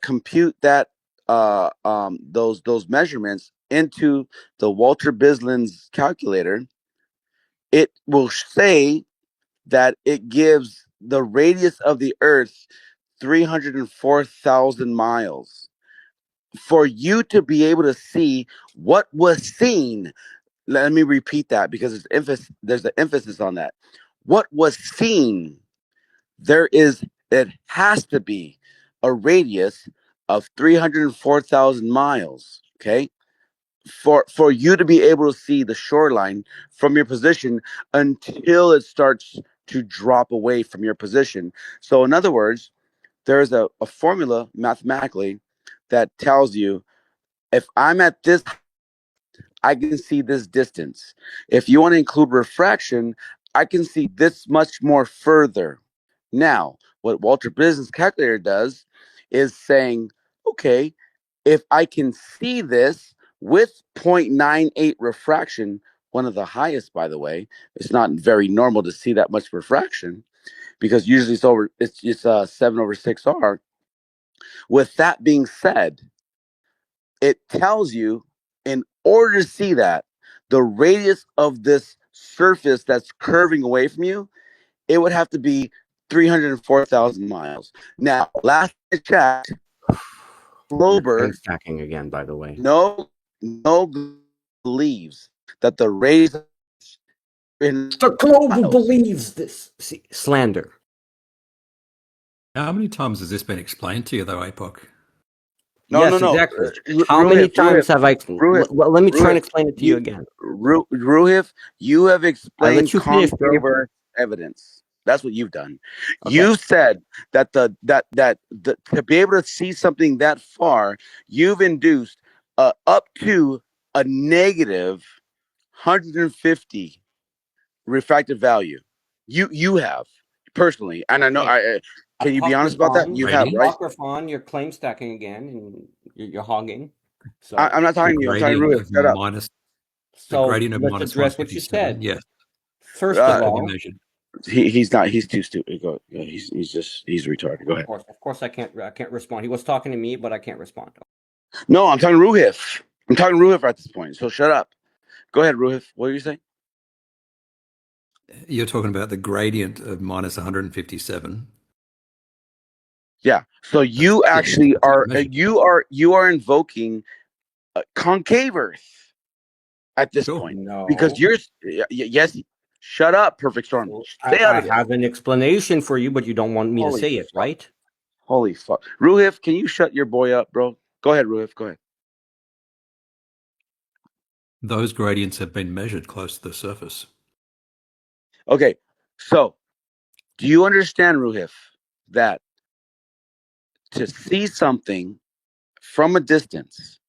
S4: compute that those measurements into the Walter Bislin's calculator, it will say that it gives the radius of the Earth 304,000 miles. For you to be able to see what was seen, let me repeat that because there's an emphasis on that. What was seen, it has to be a radius of 304,000 miles. Okay. For you to be able to see the shoreline from your position until it starts to drop away from your position. So in other words, there's a formula mathematically that tells you if I'm at this, I can see this distance. If you want to include refraction, I can see this much more further. Now, what Walter Bislin's calculator does is saying, okay, if I can see this with 0.98 refraction, one of the highest, by the way, it's not very normal to see that much refraction because usually it's 7/6R. With that being said, it tells you in order to see that the radius of this surface that's curving away from you, it would have to be 304,000 miles. Now, last I checked, Glober
S1: stacking again, by the way.
S4: no believes that the radius in
S1: the globe believes this. See, slander.
S10: How many times has this been explained to you, though, APOC?
S4: No,
S1: yes,
S4: no, no.
S1: exactly. How many times have I?
S4: Ruhif,
S1: Well, let me try and explain it to you again.
S4: Ruhif, you have
S1: I
S4: explained
S1: let you finish, bro.
S4: concave Earth evidence. That's what you've done.
S1: Okay.
S4: You said that the to be able to see something that far, you've induced up to a negative 150 refractive value. You have personally, and I know
S1: Okay.
S4: can you be honest about that? You have, right?
S1: Apocryphon, you're claim stacking again, and you're hogging. So
S4: I'm not talking to you. I'm talking to Ruhif. Shut up.
S1: So
S10: gradient of
S1: let's
S10: minus
S1: address what you
S10: 157,
S1: said.
S10: yes.
S1: First of all,
S4: he's not. He's too stupid. Go. Yeah, he's retarded. Go ahead.
S1: Of course, I can't respond. He was talking to me, but I can't respond.
S4: No, I'm talking Ruhif. I'm talking Ruhif at this point. So shut up. Go ahead, Ruhif. What are you saying?
S10: You're talking about the gradient of minus 157.
S4: Yeah. So you actually are invoking concave Earth at this point.
S1: No.
S4: Because you're yes. Shut up, Perfect Storm. Stay out
S1: I
S4: of it.
S1: have an explanation for you, but you don't want me
S4: Holy
S1: to say it, right?
S4: Holy fuck. Ruhif, can you shut your boy up, bro? Go ahead, Ruhif. Go ahead.
S10: Those gradients have been measured close to the surface.
S4: Okay. So do you understand, Ruhif, that to see something from a distance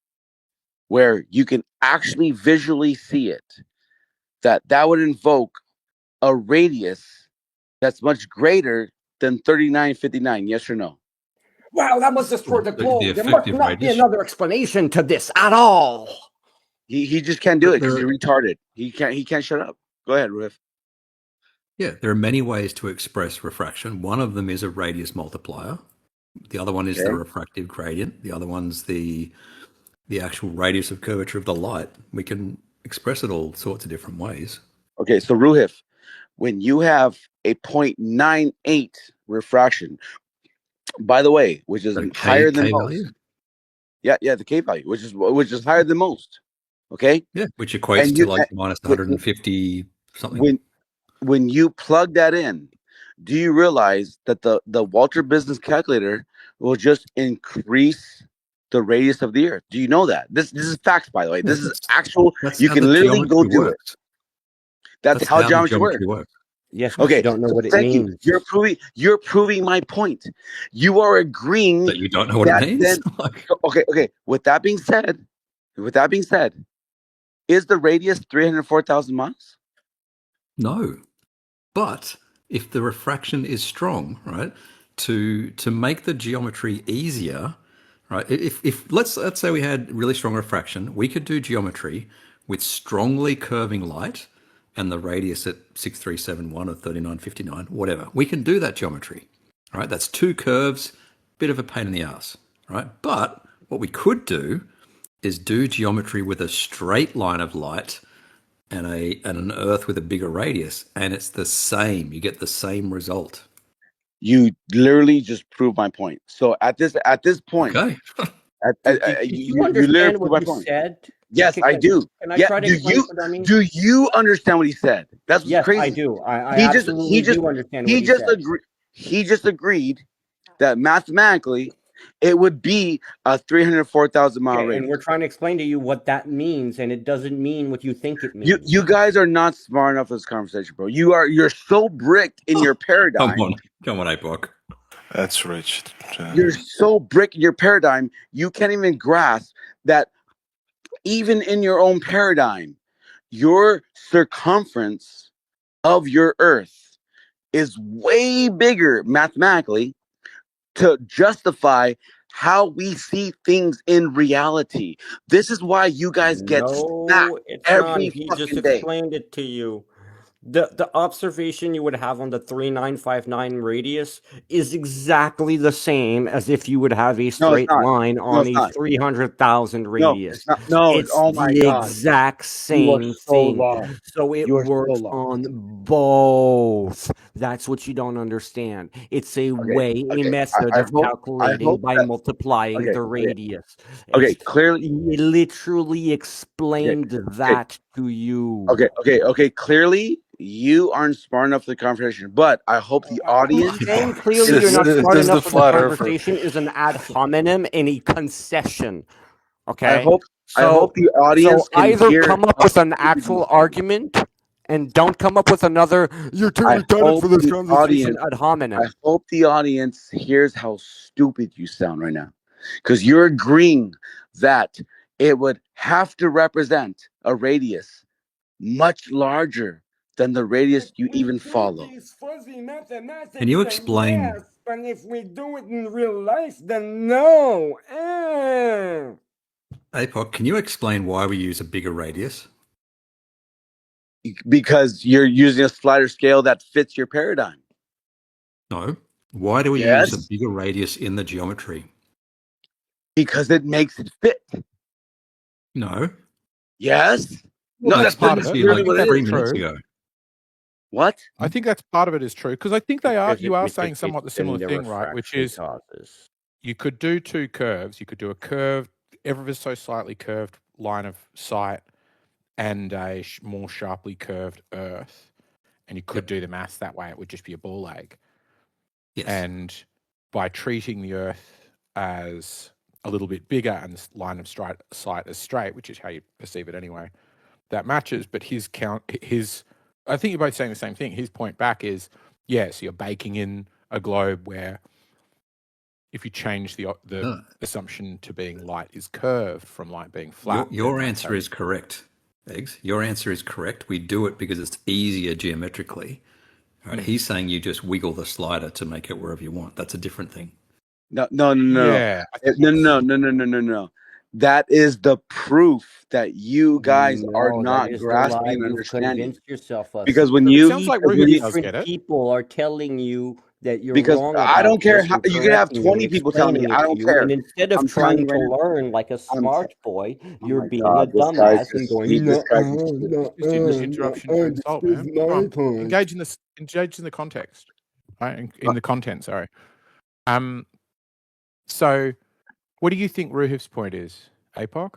S4: where you can actually visually see it, that would invoke a radius that's much greater than 3959. Yes or no?
S1: Wow, that must destroy the
S10: The
S1: globe. There must
S10: effective
S1: not be
S10: radius.
S1: another explanation to this at all.
S4: He just can't do it because
S10: There-
S4: he's retarded. He can't shut up. Go ahead, Riff.
S10: Yeah, there are many ways to express refraction. One of them is a radius multiplier. The other one is the
S4: Okay.
S10: refractive gradient. The other one's the actual radius of curvature of the light. We can express it all sorts of different ways.
S4: Okay, so Ruhif, when you have a 0.98 refraction, by the way, which is
S10: The
S4: higher than
S10: K
S4: most.
S10: value.
S4: Yeah, the K value, which is higher than most. Okay.
S10: Yeah, which equates
S4: And
S10: to
S4: you
S10: like minus 150 something.
S4: when you plug that in, do you realize that the Walter Business Calculator will just increase the radius of the Earth? Do you know that? This is facts, by the way.
S10: Yeah,
S4: This is actual.
S10: That's
S4: You
S10: how
S4: can
S10: the
S4: literally go
S10: geometry
S4: do it.
S10: works.
S4: That's how
S10: the
S4: geometry
S10: geometry
S4: works.
S10: works.
S1: Yes, but
S4: Okay,
S1: you don't know
S4: so
S1: what it
S4: thank you.
S1: means.
S4: You're proving my point. You are agreeing
S10: That you don't know what it
S4: that
S10: means?
S4: then, okay. With that being said, is the radius 304,000 miles?
S10: No. But if the refraction is strong, right, to make the geometry easier, right? If let's say we had really strong refraction, we could do geometry with strongly curving light and the radius at 6371 or 3959, whatever. We can do that geometry. Right? That's two curves, bit of a pain in the ass, right? But what we could do is do geometry with a straight line of light and an Earth with a bigger radius, and it's the same. You get the same result.
S4: You literally just proved my point. So at this point,
S10: Okay.
S1: Did you
S4: you literally
S1: understand
S4: proved
S1: what
S4: my
S1: you
S4: point.
S1: said?
S4: Yes, I do.
S1: Can I
S4: Yeah,
S1: try to explain what I mean?
S4: do you understand what he said? That's what's
S1: Yes,
S4: crazy.
S1: I do. I
S4: He
S1: absolutely
S4: just
S1: do understand what he said.
S4: he just agreed that mathematically it would be a 304,000 mile
S1: Okay,
S4: radius.
S1: and we're trying to explain to you what that means, and it doesn't mean what you think it means.
S4: You guys are not smart enough for this conversation, bro. You're so bricked in your paradigm.
S10: Come on, Apoc.
S11: That's rich.
S4: You're so brick in your paradigm, you can't even grasp that even in your own paradigm, your circumference of your Earth is way bigger mathematically to justify how we see things in reality. This is why you guys get smacked
S1: It's not.
S4: every
S1: He just
S4: fucking day.
S1: explained it to you. The observation you would have on the 3959 radius is exactly the same as if you would have a straight
S4: not.
S1: line
S4: No,
S1: on
S4: it's
S1: a
S4: not.
S1: 300,000 radius.
S4: it's not. No,
S1: It's
S4: oh my
S1: the
S4: God.
S1: exact
S4: You are
S1: same
S4: so
S1: thing.
S4: lost.
S1: So it
S4: You are so
S1: works
S4: lost.
S1: on both. That's what you don't understand. It's a method of calculating by multiplying the radius.
S4: Okay,
S1: It's-
S4: clearly.
S1: He literally explained that to you.
S4: Okay. Clearly, you aren't smart enough for the conversation, but I hope the audience.
S1: Saying clearly you're not smart enough for the conversation is an ad hominem and a concession. Okay.
S4: I hope the audience
S1: So
S4: can
S1: either
S4: hear
S1: come up with an actual argument and don't come up with another. You're too retarded for this conversation ad hominem.
S4: I hope the audience hears how stupid you sound right now, because you're agreeing that it would have to represent a radius much larger than the radius you even follow.
S1: Can
S10: you explain?
S1: Yes, but if we do it in real life, then no.
S10: Apoc, can you explain why we use a bigger radius?
S4: Because you're using a slider scale that fits your paradigm.
S10: No. Why do we use a bigger radius in the geometry?
S4: Because it makes it fit.
S10: No.
S4: Yes.
S6: Well,
S4: No,
S6: that's part of it.
S4: really
S6: I think
S4: what
S6: that's
S4: it is.
S6: true.
S4: What?
S6: I think that's part of it is true because I think you are
S1: Because
S6: saying
S1: it
S6: somewhat the
S1: fits
S6: similar
S1: in the
S6: thing, right? Which
S1: refraction
S6: is
S1: causes.
S6: you could do two curves. You could do a curved, ever so slightly curved line of sight and a more sharply curved Earth, and you could do the maths that way. It would just be a ball egg.
S10: Yes.
S6: And by treating the Earth as a little bit bigger and the line of sight as straight, which is how you perceive it anyway, that matches. But I think you're both saying the same thing. His point back is, yes, you're baking in a globe where if you change the
S10: No.
S6: assumption to being light is curved from light being flat.
S10: Your answer is correct, Eggs. Your answer is correct. We do it because it's easier geometrically. Right? He's saying you just wiggle the slider to make it wherever you want. That's a different thing.
S6: Yeah.
S4: No. That is the proof that you guys are
S1: No, that
S4: not
S1: is the lie
S4: grasping and
S1: you've
S4: understanding.
S1: convinced yourself of.
S4: Because when
S6: It
S4: you,
S6: sounds like
S4: because
S6: Ruhib
S4: when you,
S6: does get
S1: Different
S6: it.
S1: people are telling you that you're
S4: because
S1: wrong
S4: I
S1: about
S4: don't care
S1: this
S4: how
S1: and
S4: you can have
S1: correcting you and
S4: 20 people tell me,
S1: explaining
S4: I
S1: it to
S4: don't
S1: you, and
S4: care.
S1: instead of
S4: I'm telling
S1: trying
S4: you right
S1: to
S4: now.
S1: learn like a
S4: I'm
S1: smart boy,
S4: Oh
S1: you're
S4: my
S1: being a
S4: God, this guy's
S1: dumbass and
S4: just
S1: going,
S4: this guy's
S6: Just interruption to insult, man. Come on. Engage in the context, right? In the content. Sorry. So, what do you think Ruhib's point is, APOC?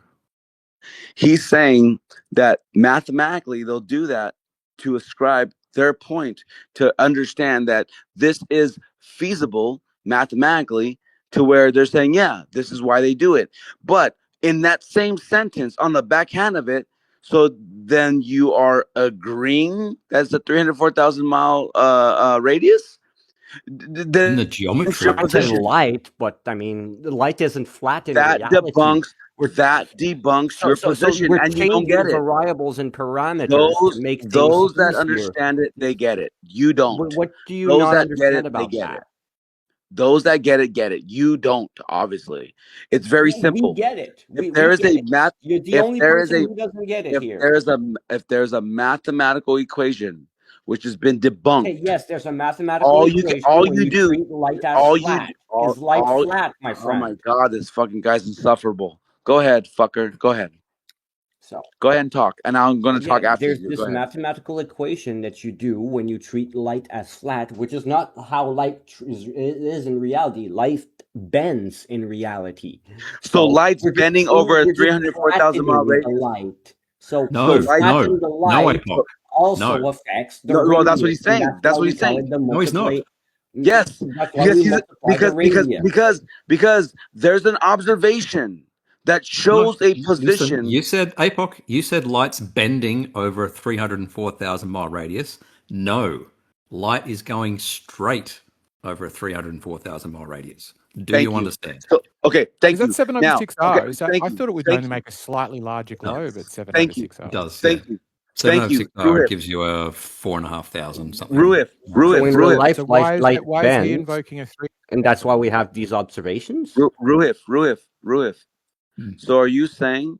S4: He's saying that mathematically they'll do that to ascribe their point, to understand that this is feasible mathematically, to where they're saying, yeah, this is why they do it. But in that same sentence, on the backhand of it, so then you are agreeing that's a 304,000 mile radius.
S10: In the geometry,
S1: flat in light, but I mean, the light isn't flat in
S4: that
S1: reality.
S4: debunks your position,
S1: we're
S4: and you don't
S1: changing
S4: get it.
S1: variables and parameters to make things
S4: Those that
S1: easier.
S4: understand it, they get it. You don't.
S1: What do you
S4: Those
S1: not
S4: that get
S1: understand
S4: it, they
S1: about
S4: get
S1: that?
S4: it. Those that get it. You don't. Obviously, it's very simple.
S1: We get it.
S4: If there is a math,
S1: You're the
S4: if
S1: only
S4: there is
S1: person
S4: a,
S1: who doesn't get it
S4: if
S1: here.
S4: there's a mathematical equation which has been debunked.
S1: Okay, yes, there's a mathematical equation when you treat light as flat. Is light flat, my friend?
S4: Oh my God, this fucking guy's insufferable. Go ahead, fucker. Go ahead.
S1: So
S4: go ahead and talk, and I'm going to talk after
S1: there's
S4: you.
S1: this
S4: Go ahead.
S1: mathematical equation that you do when you treat light as flat, which is not how light is in reality. Light bends in reality.
S4: So light's bending over a
S1: we're just
S4: 304,000 mile
S1: flattening the
S4: radius.
S1: light. So
S10: No,
S1: flattening the light
S10: APOC.
S1: also
S10: No.
S1: affects the
S4: No, well,
S1: radius.
S4: that's what he's saying.
S1: And
S4: That's
S1: why
S4: what
S1: we
S4: he's
S1: call
S4: saying.
S1: it the
S10: No, he's not.
S4: Yes,
S1: That's why we multiply the radius.
S4: because there's an observation that shows a position.
S10: Listen, you said, APOC, you said light's bending over a 304,000 mile radius. No, light is going straight over a 304,000 mile radius. Do
S4: Thank
S10: you
S4: you.
S10: understand?
S4: So, okay, thank
S6: Is that
S4: you.
S6: 7 over
S4: Now,
S6: 6
S4: okay,
S6: R? Is that,
S4: thank
S6: I
S4: you.
S6: thought it would
S4: Thank
S6: only
S4: you.
S6: make a slightly larger globe at 7
S4: Thank
S6: over
S4: you.
S6: 6 R.
S10: It does.
S4: Thank
S10: yeah.
S4: you.
S10: 7
S4: Thank
S10: over
S4: you.
S10: 6 R
S4: Ruhif.
S10: gives you a 4,500 something.
S4: Ruhif.
S1: So in real life,
S6: So why is
S1: light
S6: why is he
S1: bends,
S6: invoking a 3?
S1: and that's why we have these observations.
S4: Ruhif. So are you saying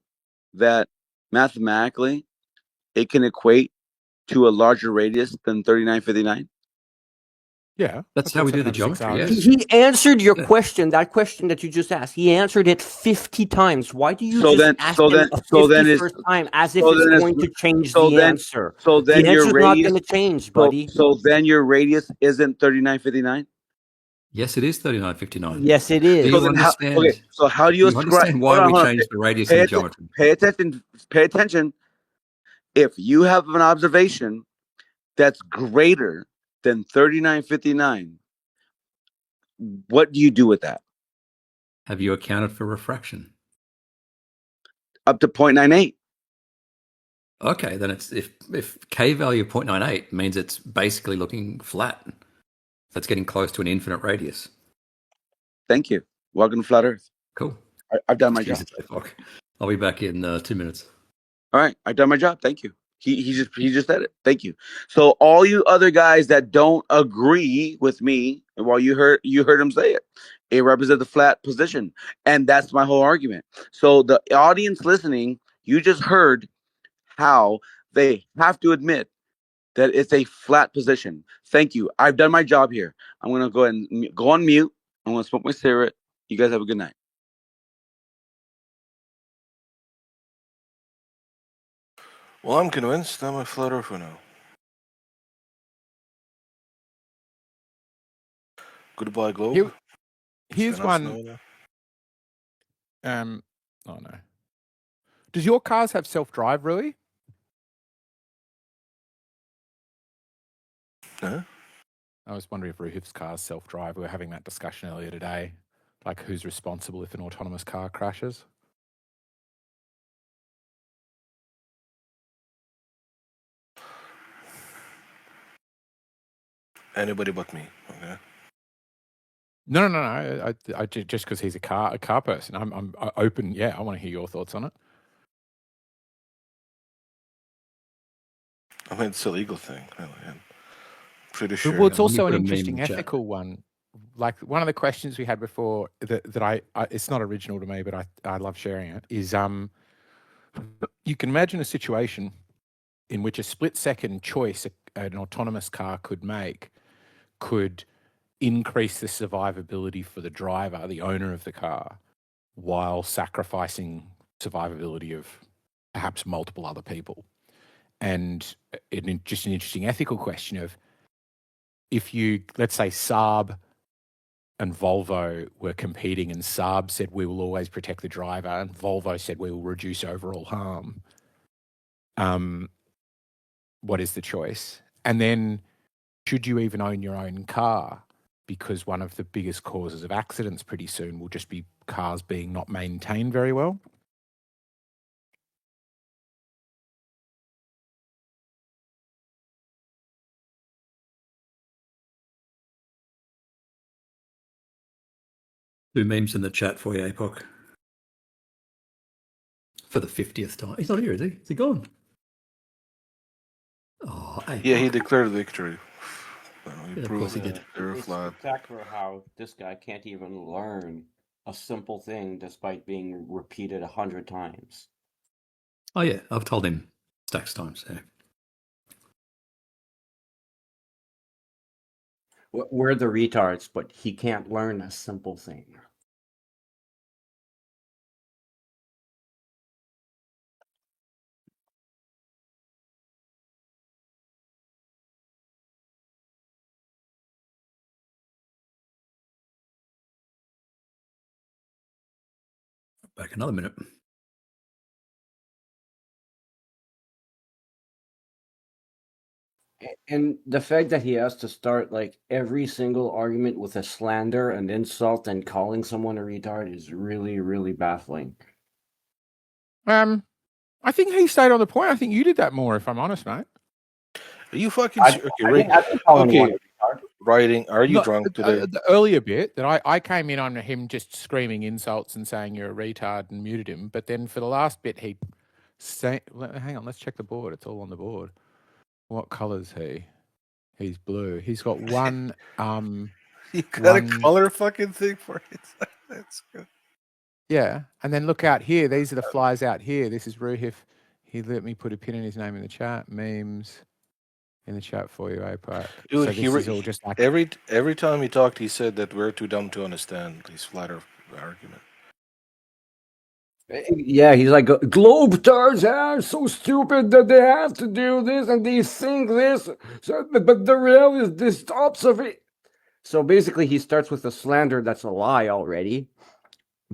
S4: that mathematically it can equate to a larger radius than 3959?
S6: Yeah,
S10: that's how we do the geometry. Yes.
S1: He answered your question, that question that you just asked. He answered it 50 times. Why do you just ask him a 51st time as if it's going to change the answer?
S4: So then
S1: The
S4: your
S1: answer's not
S4: radius
S1: going to change, buddy.
S4: So then your radius isn't 3959?
S10: Yes, it is 3959.
S1: Yes, it
S10: Do
S1: is.
S10: you understand?
S4: So how do you ascribe?
S10: understand why we changed the radius in the geometry?
S4: Pay attention. Pay attention. If you have an observation that's greater than 3959, what do you do with that?
S10: Have you accounted for refraction?
S4: Up to 0.98.
S10: Okay, then it's if k value of 0.98 means it's basically looking flat. That's getting close to an infinite radius.
S4: Thank you. Welcome to Flat Earth.
S10: Cool.
S4: I've done my job.
S10: Jesus, APOC. I'll be back in 2 minutes.
S4: All right, I've done my job. Thank you. He just said it. Thank you. So all you other guys that don't agree with me, well, you heard him say it. It represents the flat position, and that's my whole argument. So the audience listening, you just heard how they have to admit that it's a flat position. Thank you. I've done my job here. I'm gonna go ahead and go on mute. I'm gonna smoke my cigarette. You guys have a good night.
S21: Well, I'm convinced I'm a flat earther now. Goodbye, globe.
S6: Here's one. Oh no. Does your cars have self-drive, really?
S21: Huh?
S6: I was wondering if Ruhib's cars self-drive. We were having that discussion earlier today. Like, who's responsible if an autonomous car crashes?
S21: Anybody but me. Okay.
S6: No. I just because he's a car person. I'm open. Yeah, I want to hear your thoughts on it.
S11: I mean, it's a legal thing. Really. I'm pretty
S6: But,
S11: sure.
S6: well, it's
S10: Let me
S6: also
S10: put
S6: an
S10: a meme in
S6: interesting
S10: the chat.
S6: ethical one. Like one of the questions we had before that I it's not original to me, but I love sharing it. Is you can imagine a situation in which a split-second choice an autonomous car could make could increase the survivability for the driver, the owner of the car, while sacrificing survivability of perhaps multiple other people. And just an interesting ethical question of if you, let's say Saab and Volvo were competing and Saab said we will always protect the driver and Volvo said we will reduce overall harm, what is the choice? And then should you even own your own car? Because one of the biggest causes of accidents pretty soon will just be cars being not maintained very well.
S10: Two memes in the chat for you, APOC. For the 50th time. He's not here, is he? Is he gone? Oh, APOC.
S11: Yeah, he declared victory. He
S10: Yeah, of
S11: proved
S10: course he did.
S11: they were
S1: It's
S11: flat.
S1: spectacular how this guy can't even learn a simple thing despite being repeated 100 times.
S10: Oh, yeah, I've told him stacks times. Yeah.
S1: We're the retards, but he can't learn a simple thing.
S10: Back another minute.
S1: And the fact that he has to start like every single argument with a slander, an insult, and calling someone a retard is really, really baffling.
S6: I think he stayed on the point. I think you did that more, if I'm honest, mate.
S11: Are you fucking
S1: I didn't call anyone a retard.
S11: Writing, are you
S6: Not-
S11: drunk today?
S6: The earlier bit that I came in on him just screaming insults and saying you're a retard and muted him. But then for the last bit, he hang on, let's check the board. It's all on the board. What colour's he? He's blue. He's got one.
S11: You got a color fucking thing for it. That's good.
S6: Yeah, and then look out here. These are the flies out here. This is Ruhif. He let me put a pin in his name in the chat. Memes in the chat for you, APAC.
S11: Dude,
S6: so this is all just like
S11: every time he talked, he said that we're too dumb to understand his flat Earth argument.
S1: Yeah, he's like, Globetards are so stupid that they have to do this and they think this, so, but the real is this observation. So basically, he starts with a slander that's a lie already,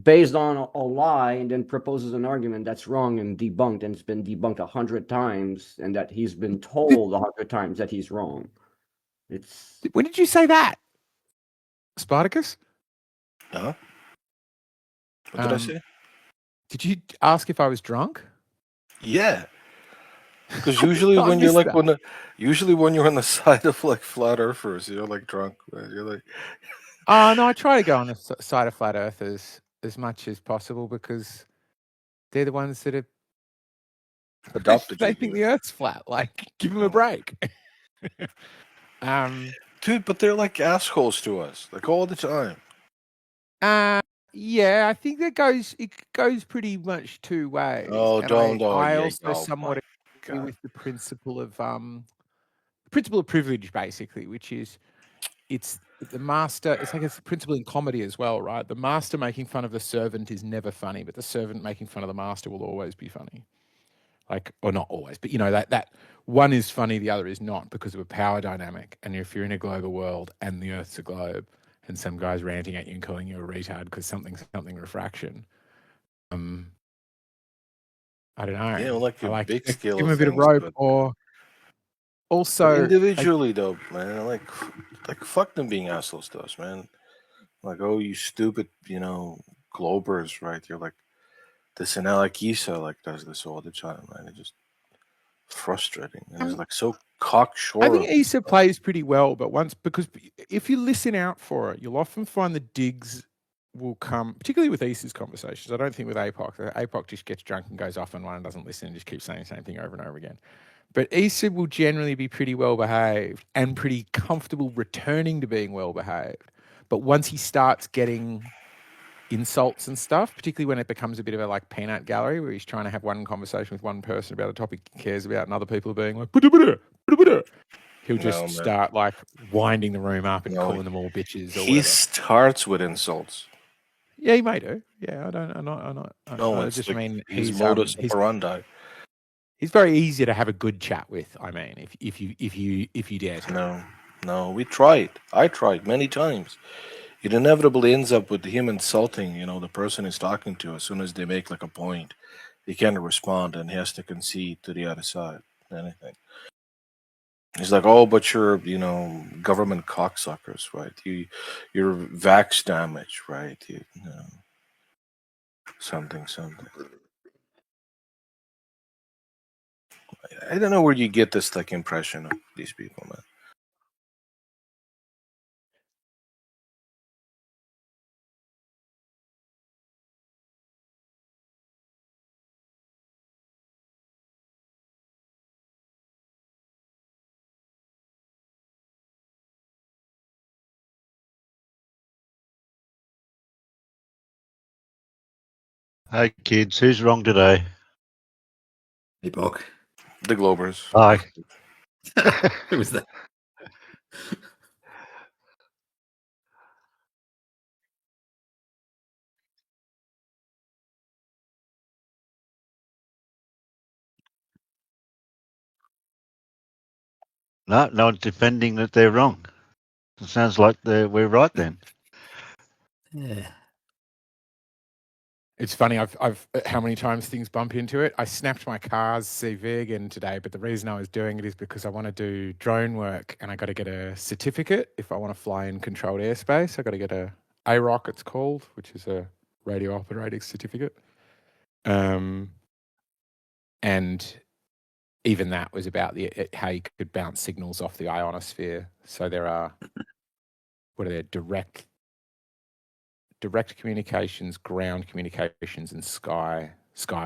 S1: based on a lie, and then proposes an argument that's wrong and debunked, and it's been debunked 100 times, and that he's been told 100 times that he's wrong. It's
S6: when did you say that, Spartacus?
S11: Huh? What did I say?
S6: Did you ask if I was drunk?
S11: Yeah. Because usually
S6: I
S11: when you're
S6: missed
S11: like
S6: that.
S11: usually when you're on the side of like flat earthers, you're like drunk. You're like
S6: Oh no, I try to go on the side of flat earthers as much as possible because they're the ones that are
S11: adopted.
S6: they think the Earth's flat. Like, give them a break.
S11: Dude, but they're like assholes to us, like all the time.
S6: Yeah, I think it goes pretty much two ways.
S11: Oh,
S6: and
S11: don't!
S6: I
S11: Yeah,
S6: also
S11: oh
S6: somewhat
S11: my
S6: agree with the principle of privilege, basically, which is it's the master. It's like it's a principle in comedy as well, right? The master making fun of the servant is never funny, but the servant making fun of the master will always be funny. Like, or not always, but you know that one is funny, the other is not, because of a power dynamic. And if you're in a global world and the Earth's a globe, and some guy's ranting at you and calling you a retard because something refraction, I don't know.
S11: Yeah, like a big scale.
S6: Give him a bit of rope, or also
S11: but individually though, man. Like fuck them being assholes to us, man. Like, oh, you stupid, globers, right? You're like this, and now like Isa like does this all the time, man. It just frustrating. And it's like so cocksure.
S6: I think Issa plays pretty well, but because if you listen out for it, you'll often find the digs will come, particularly with Issa's conversations. I don't think with APOC. APOC just gets drunk and goes off on one and doesn't listen and just keeps saying the same thing over and over again. But Issa will generally be pretty well behaved and pretty comfortable returning to being well behaved. But once he starts getting insults and stuff, particularly when it becomes a bit of a like peanut gallery where he's trying to have one conversation with one person about a topic he cares about and other people are being like, he'll just start like winding the room up and calling them all bitches or
S11: He
S6: whatever.
S11: starts with insults.
S6: Yeah, he may do. Yeah, I'm not.
S11: No,
S6: I
S11: it's
S6: just
S11: like
S6: mean
S11: his modus operandi.
S6: He's very easy to have a good chat with. I mean, if you dare to.
S11: No, we tried. I tried many times. It inevitably ends up with him insulting, the person he's talking to as soon as they make like a point. He can't respond and he has to concede to the other side. Anything. He's like, oh, but you're, government cocksuckers, right? You're vax damage, right? Something. I don't know where you get this like impression of these people, man.
S12: Hey kids, who's wrong today?
S10: Hey, Bok.
S11: The Globers.
S12: Hi.
S10: Who was that?
S12: No one's defending that they're wrong. It sounds like we're right then.
S10: Yeah.
S6: It's funny. I've how many times things bump into it. I snapped my car's CV again today, but the reason I was doing it is because I want to do drone work and I got to get a certificate if I want to fly in controlled airspace. I got to get a AROC, it's called, which is a radio operating certificate. And even that was about how you could bounce signals off the ionosphere. So there are direct communications, ground communications, and sky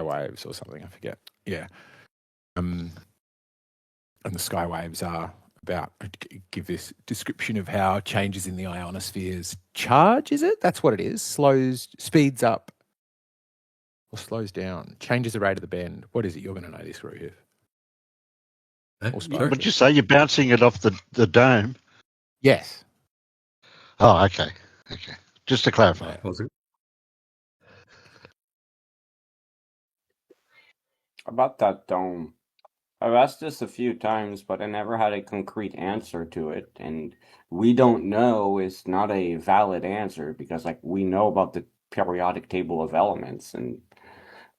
S6: waves or something. I forget. Yeah. And the sky waves are about, give this description of how changes in the ionosphere's charge, is it? That's what it is. Speeds up or slows down, changes the rate of the bend. What is it? You're going to know this, Ruhiv.
S12: What did you say? You're bouncing it off the dome?
S6: Yes.
S12: Oh, okay. Just to clarify.
S1: About that dome. I've asked this a few times, but I never had a concrete answer to it. And we don't know is not a valid answer because, we know about the periodic table of elements and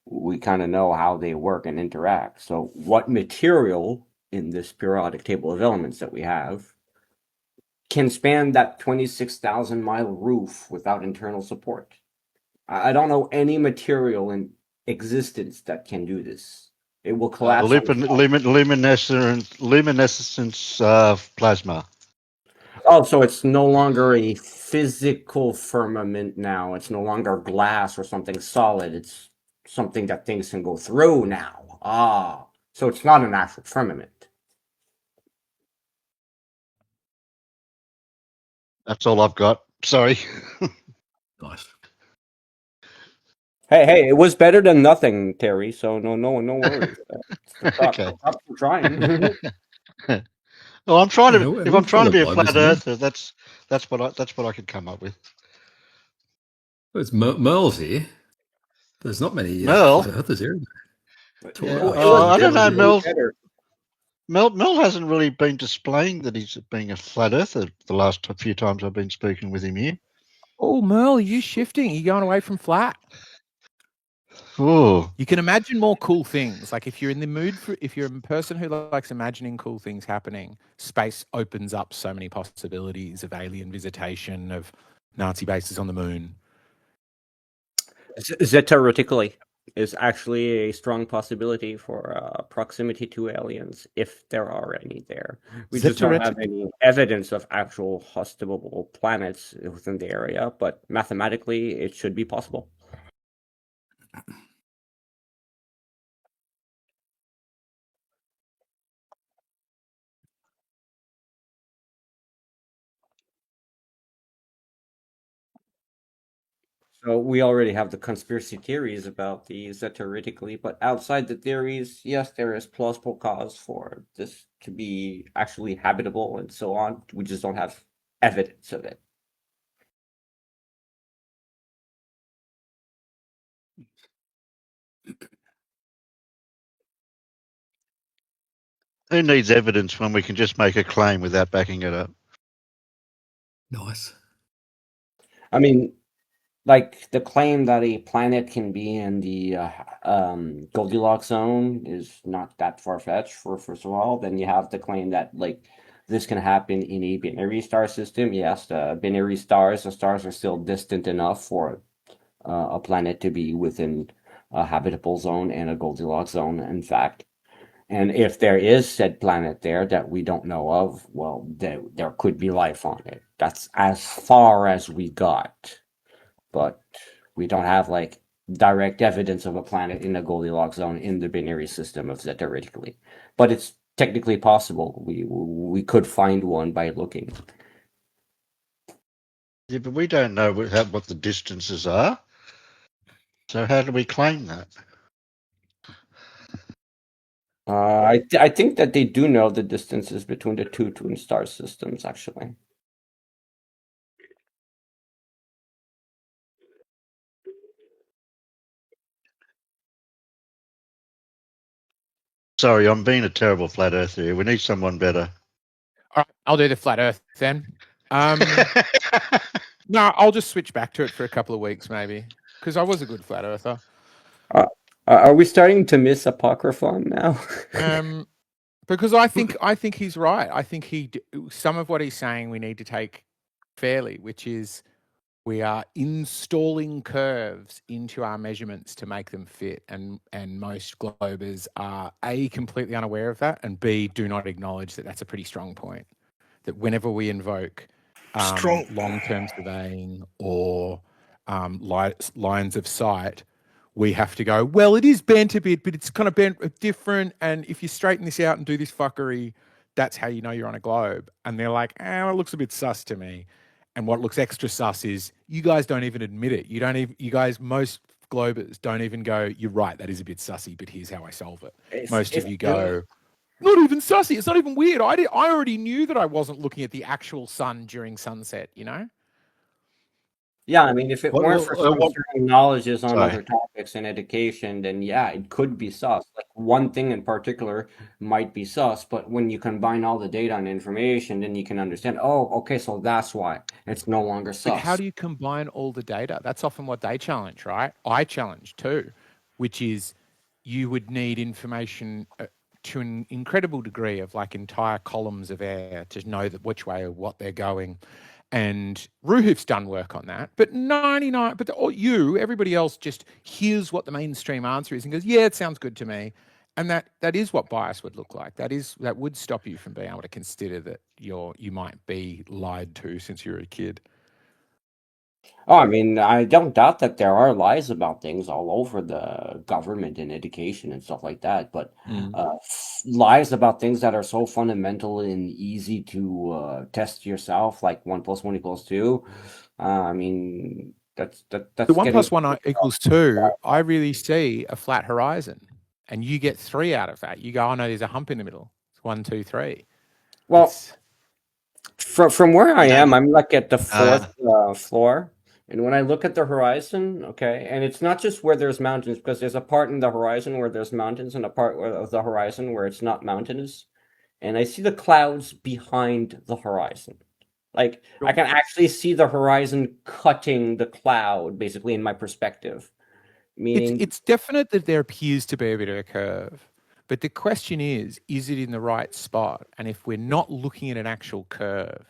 S1: we kind of know how they work and interact. So, what material in this periodic table of elements that we have can span that 26,000-mile roof without internal support? I don't know any material in existence that can do this. It will collapse.
S12: Luminescence plasma.
S1: Oh, so it's no longer a physical firmament now. It's no longer glass or something solid. It's something that things can go through now. Ah, so it's not an actual firmament.
S12: That's all I've got. Sorry.
S10: Nice.
S1: Hey, it was better than nothing, Terry. So no worries.
S12: Okay.
S1: Stop trying.
S12: Well, I'm trying to.
S10: Yeah,
S12: If I'm trying to be a flat
S10: isn't it?
S12: earther, that's what I could come up with.
S10: Well, it's Merle's here. There's not many
S12: Merle?
S10: flat earthers here.
S12: I don't know, Mel hasn't really been displaying that he's being a flat earther the last few times I've been speaking with him here.
S6: Oh, Merle, you shifting? You going away from flat?
S12: Oh.
S6: You can imagine more cool things. Like if you're in the mood if you're a person who likes imagining cool things happening, space opens up so many possibilities of alien visitation, of Nazi bases on the moon.
S1: Zeta Reticuli. is actually a strong possibility for proximity to aliens, if there are any there. We just don't have any evidence of actual hospitable planets within the area, but mathematically it should be possible. So we already have the conspiracy theories about these theoretically, but outside the theories, yes, there is plausible cause for this to be actually habitable and so on. We just don't have evidence of it.
S12: Who needs evidence when we can just make a claim without backing it up?
S10: Nice.
S1: I mean, like the claim that a planet can be in the Goldilocks zone is not that far-fetched, for first of all. Then you have the claim that like this can happen in a binary star system. Yes, the binary stars, the stars are still distant enough for a planet to be within a habitable zone and a Goldilocks zone, in fact. And if there is said planet there that we don't know of, well, there could be life on it. That's as far as we got. But we don't have like direct evidence of a planet in the Goldilocks zone in the binary system of Zeta theoretically. But it's technically possible. We could find one by looking.
S12: Yeah, but we don't know what the distances are. So how do we claim that?
S1: I think that they do know the distances between the two twin star systems, actually.
S12: Sorry, I'm being a terrible flat earther here. We need someone better.
S6: All right, I'll do the flat Earth then. No, I'll just switch back to it for a couple of weeks, maybe, because I was a good flat earther.
S1: Are we starting to miss Apocryphon now?
S6: Because I think he's right. I think some of what he's saying we need to take fairly, which is we are installing curves into our measurements to make them fit, and most globers are A, completely unaware of that, and B, do not acknowledge that that's a pretty strong point. That whenever we invoke long-term surveying or lines of sight, we have to go, well, it is bent a bit, but it's kind of bent different, and if you straighten this out and do this fuckery, that's how you know you're on a globe. And they're like, it looks a bit sus to me. And what looks extra sus is you guys don't even admit it. Most globers don't even go, you're right, that is a bit sussy, but here's how I solve it. Most of you go, not even sussy. It's not even weird. I already knew that I wasn't looking at the actual sun during sunset, you know?
S1: Yeah, I mean, if it weren't for some certain knowledges on other topics in education, then yeah, it could be sus. Like one thing in particular might be sus, but when you combine all the data and information, then you can understand, oh, okay, so that's why it's no longer sus.
S6: But how do you combine all the data? That's often what they challenge, right? I challenge too, which is you would need information to an incredible degree of like entire columns of air to know that which way or what they're going. And Ruhuf's done work on that, but everybody else just hears what the mainstream answer is and goes, yeah, it sounds good to me. And that is what bias would look like. That would stop you from being able to consider that you might be lied to since you're a kid.
S1: Oh, I mean, I don't doubt that there are lies about things all over the government and education and stuff like that, but lies about things that are so fundamental and easy to test yourself, like 1 + 1 = 2. I mean, that's
S6: the 1 + 1 = 2. I really see a flat horizon, and you get 3 out of that. You go, oh no, there's a hump in the middle. It's 1, 2, 3.
S1: Well, from where I am, I'm like at the 4th floor. And when I look at the horizon, okay, and it's not just where there's mountains, because there's a part in the horizon where there's mountains and a part of the horizon where it's not mountainous. And I see the clouds behind the horizon. Like, I can actually see the horizon cutting the cloud, basically, in my perspective. Meaning,
S6: it's definite that there appears to be a bit of a curve. But the question is it in the right spot? And if we're not looking at an actual curve,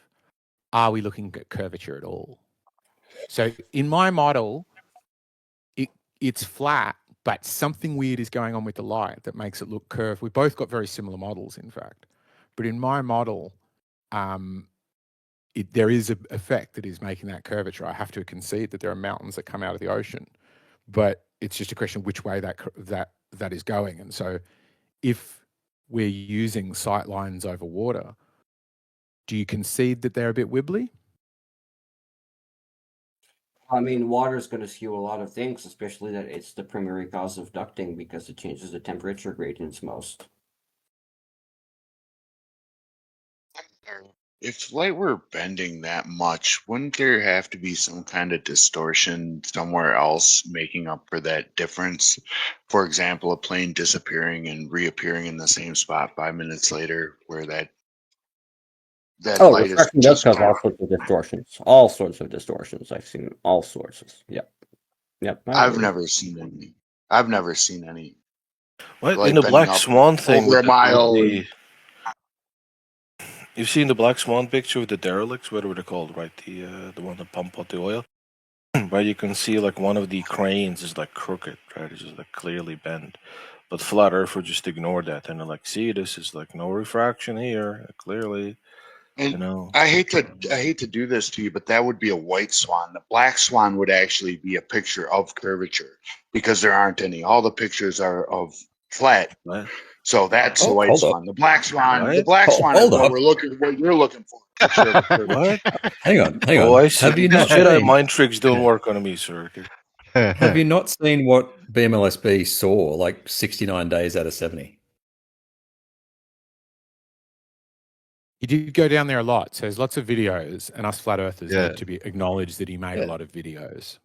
S6: are we looking at curvature at all? So in my model, it's flat, but something weird is going on with the light that makes it look curved. We both got very similar models, in fact. But in my model, there is an effect that is making that curvature. I have to concede that there are mountains that come out of the ocean, but it's just a question of which way that is going. And so if we're using sight lines over water, do you concede that they're a bit wibbly?
S1: I mean, water is going to skew a lot of things, especially that it's the primary cause of ducting because it changes the temperature gradients most.
S14: If light were bending that much, wouldn't there have to be some kind of distortion somewhere else making up for that difference? For example, a plane disappearing and reappearing in the same spot 5 minutes later, where that light is
S1: Refraction does
S14: just
S1: cause
S14: kind
S1: all sorts of distortions. All sorts of distortions. I've seen all sorts. Yep. I
S14: I've
S1: agree.
S14: never seen any. I've never seen any.
S11: Well,
S14: Light
S11: in the
S14: bending
S11: Black
S14: up
S11: Swan thing,
S14: over a mile.
S11: You've seen the Black Swan picture of the derelicts, whatever they're called, right? The one that pump out the oil, where you can see like one of the cranes is like crooked, right? It's just like clearly bent. But flat Earth would just ignore that, and they're like, "See, this is like no refraction here, clearly."
S14: And
S11: You know,
S14: I hate to do this to you, but that would be a white swan. The black swan would actually be a picture of curvature because there aren't any. All the pictures are of flat.
S11: What?
S14: So that's the white
S10: hold up.
S14: swan. The black swan. The
S11: What?
S14: black swan is
S10: Hold
S14: what
S10: up.
S14: what you're looking for. Picture of curvature.
S11: What?
S10: Hang on.
S11: Oh, I see.
S10: Have you not
S11: Jedi
S10: seen?
S11: mind tricks don't work on me, sir.
S10: Have you not seen what BMLSB saw like 69 days out of 70?
S6: He did go down there a lot, so there's lots of videos, and us flat earthers
S12: Yeah.
S6: need to be acknowledged that he made
S10: Yeah.
S6: a lot of videos.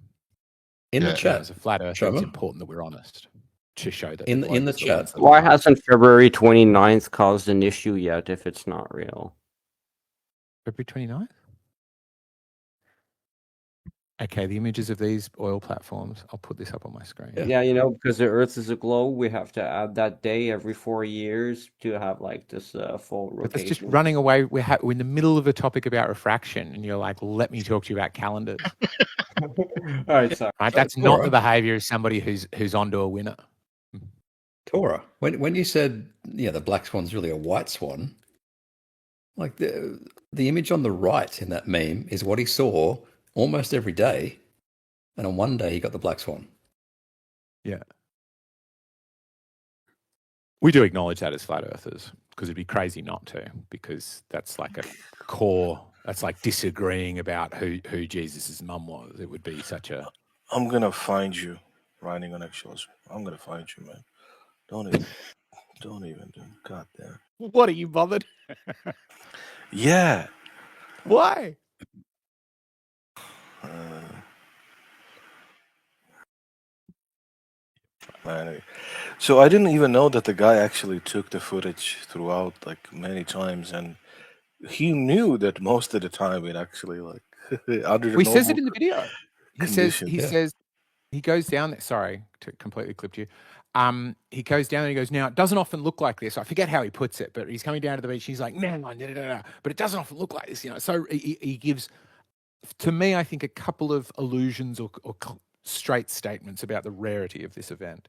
S10: In the
S12: Yeah.
S10: chat.
S6: As a flat earther,
S10: Show
S6: it's
S10: me.
S6: important that we're honest to show that
S10: In
S6: the
S10: the- in
S6: globe
S10: the
S6: is the
S10: chat.
S6: ones that
S1: Why
S6: lie.
S1: hasn't February 29th caused an issue yet if it's not real?
S6: February 29th? Okay, the images of these oil platforms, I'll put this up on my screen.
S1: Yeah, because the Earth is a globe, we have to add that day every 4 years to have like this full rotation.
S6: But that's just running away. We're in the middle of a topic about refraction, and you're like, let me talk to you about calendars.
S1: All right, sorry.
S6: Right? That's not the behavior of somebody who's onto a winner.
S10: Tora, when you said the black swan's really a white swan, like the image on the right in that meme is what he saw almost every day, and on one day he got the black swan.
S6: Yeah. We do acknowledge that as flat earthers, because it'd be crazy not to, because that's like a core, that's like disagreeing about who Jesus' mum was. It would be such a...
S11: I'm gonna find you riding on eggshells. I'm gonna find you, man. Don't even do. God damn.
S6: What, are you bothered?
S11: Yeah.
S6: Why?
S11: Anyway. So I didn't even know that the guy actually took the footage throughout like many times, and he knew that most of the time it actually like under the
S6: He says
S11: normal
S6: it in the video.
S11: conditions.
S6: He goes down there. Sorry to completely clipped you. He goes down and he goes, now it doesn't often look like this. I forget how he puts it, but he's coming down to the beach. He's like, no, but it doesn't often look like this, So he gives, to me, I think, a couple of allusions or straight statements about the rarity of this event.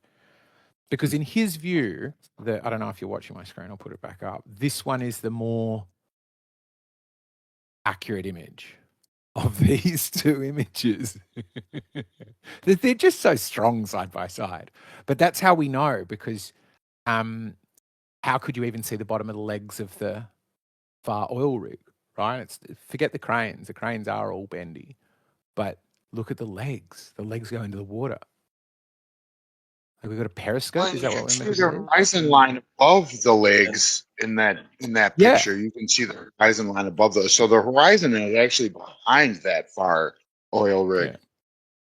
S6: Because in his view, I don't know if you're watching my screen, I'll put it back up. This one is the more accurate image of these two images. They're just so strong side by side. But that's how we know, because how could you even see the bottom of the legs of the far oil rig, right? Forget the cranes. The cranes are all bendy. But look at the legs. The legs go into the water. Have we got a periscope?
S14: Well,
S6: Is
S14: you
S6: that
S14: can
S6: what we're
S14: see
S6: meant
S14: the
S6: to do?
S14: horizon line above the legs in that
S6: Yeah.
S14: picture. You can see the horizon line above those. So the horizon is actually behind that far oil rig.
S6: Yeah.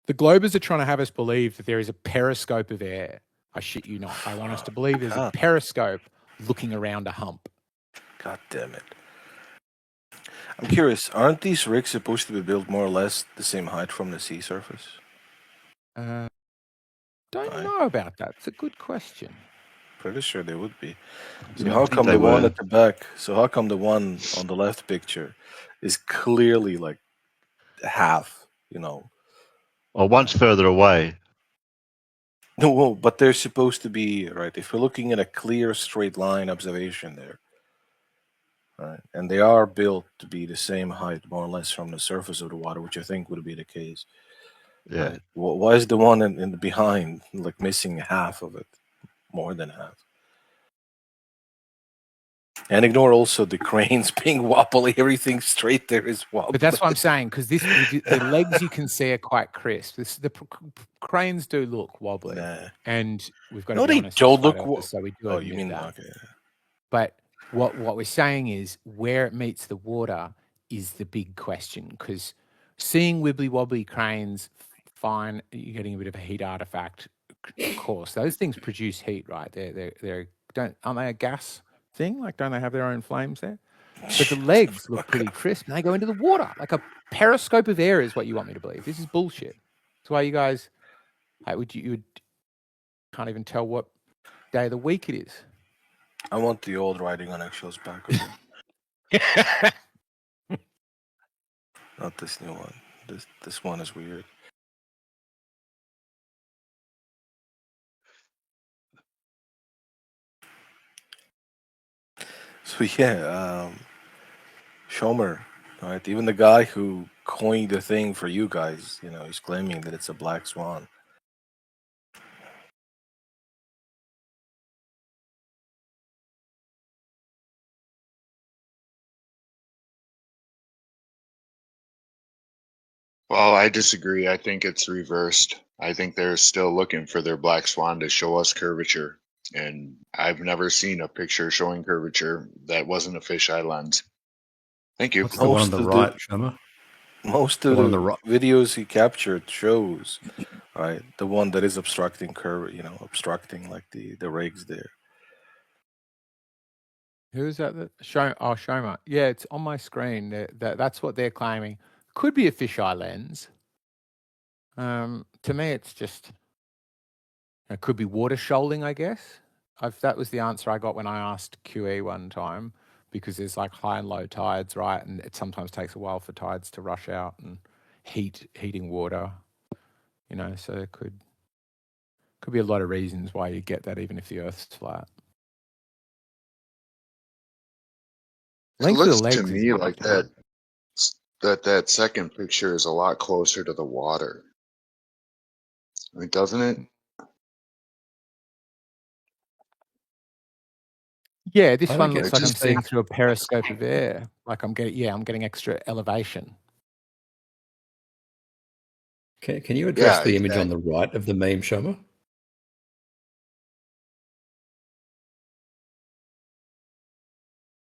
S6: The Globers are trying to have us believe that there is a periscope of air. I shit you not. I want us to believe there's a periscope looking around a hump.
S11: God damn it. I'm curious, aren't these rigs supposed to be built more or less the same height from the sea surface?
S6: Don't know about that. It's a good question.
S11: Pretty sure they would be. So
S12: Yeah, I
S11: how
S12: think
S11: come
S12: they
S11: the one
S12: were.
S11: at the back? So how come the one on the left picture is clearly like half?
S12: Or once further away.
S11: No, well, but they're supposed to be, right? If we're looking at a clear straight line observation there, right, and they are built to be the same height, more or less, from the surface of the water, which I think would be the case.
S12: Yeah.
S11: Right? Why is the one in the behind like missing half of it, more than half? And ignore also the cranes being wobbly. Everything straight there is wobbly.
S6: But that's what I'm saying, because the legs you can see are quite crisp. The cranes do look wobbly, and we've got to
S11: No,
S6: be
S11: they
S6: honest.
S11: don't
S6: flat
S11: look
S6: earthers, so we do
S11: Oh,
S6: admit
S11: you mean
S6: that.
S11: okay?
S6: But what we're saying is where it meets the water is the big question, because seeing wibbly wobbly cranes, fine, you're getting a bit of a heat artifact. Of course, those things produce heat, right? Aren't they a gas thing? Like, don't they have their own flames there? But the legs look pretty crisp, and they go into the water like a periscope of air. Is what you want me to believe? This is bullshit. That's why you guys, you can't even tell what day of the week it is.
S11: I want the old writing on eggshells back again. Not this new one. This one is weird. So yeah, Shomer, right? Even the guy who coined the thing for you guys, he's claiming that it's a black swan.
S14: Well, I disagree. I think it's reversed. I think they're still looking for their black swan to show us curvature. And I've never seen a picture showing curvature that wasn't a fisheye lens. Thank you.
S10: What's the one on the right, Shoma?
S11: Most
S10: The
S11: of
S10: one on
S11: the
S10: the right.
S11: videos he captured shows, right, the one that is obstructing obstructing like the rigs there.
S6: Who is that? Shoma. Yeah, it's on my screen. That's what they're claiming. Could be a fisheye lens. To me, it's just it could be water shoaling, I guess. That was the answer I got when I asked QE one time, because there's like high and low tides, right? And it sometimes takes a while for tides to rush out and heating water. So it could be a lot of reasons why you get that, even if the Earth's flat.
S14: It
S6: Length of the
S14: looks
S6: legs
S14: to
S6: is
S14: me
S6: not
S14: like
S6: important.
S14: that second picture is a lot closer to the water. I mean, doesn't it?
S6: Yeah, this
S10: I
S6: one
S10: don't get
S6: looks like I'm seeing through a periscope of air. Like I'm getting extra elevation.
S10: Can you address
S14: Yeah,
S10: the image on
S14: exactly.
S10: the right of the meme, Shoma?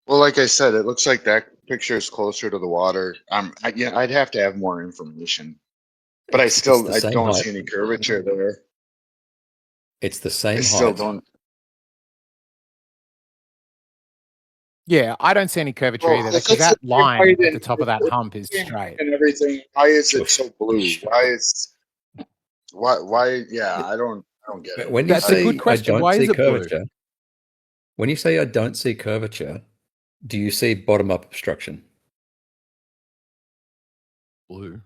S14: Well, like I said, it looks like that picture is closer to the water. I'd have to have more information, but
S10: It's the
S14: I
S10: same
S14: don't
S10: height.
S14: see any curvature there.
S10: It's the
S14: I
S10: same
S14: still
S10: height.
S14: don't.
S6: Yeah, I don't see any curvature
S14: Well,
S6: either,
S14: if
S6: because
S14: it's the
S6: that
S14: same
S6: line
S14: height
S6: at the
S14: and
S6: top of that hump is straight.
S14: and everything, why is it so blue? Why? Yeah, I don't get it.
S10: When you
S6: That's a good
S10: say I
S6: question.
S10: don't
S6: Why is
S10: see
S6: it blue?
S10: curvature, when you say I don't see curvature, do you see bottom up obstruction?
S6: Blue.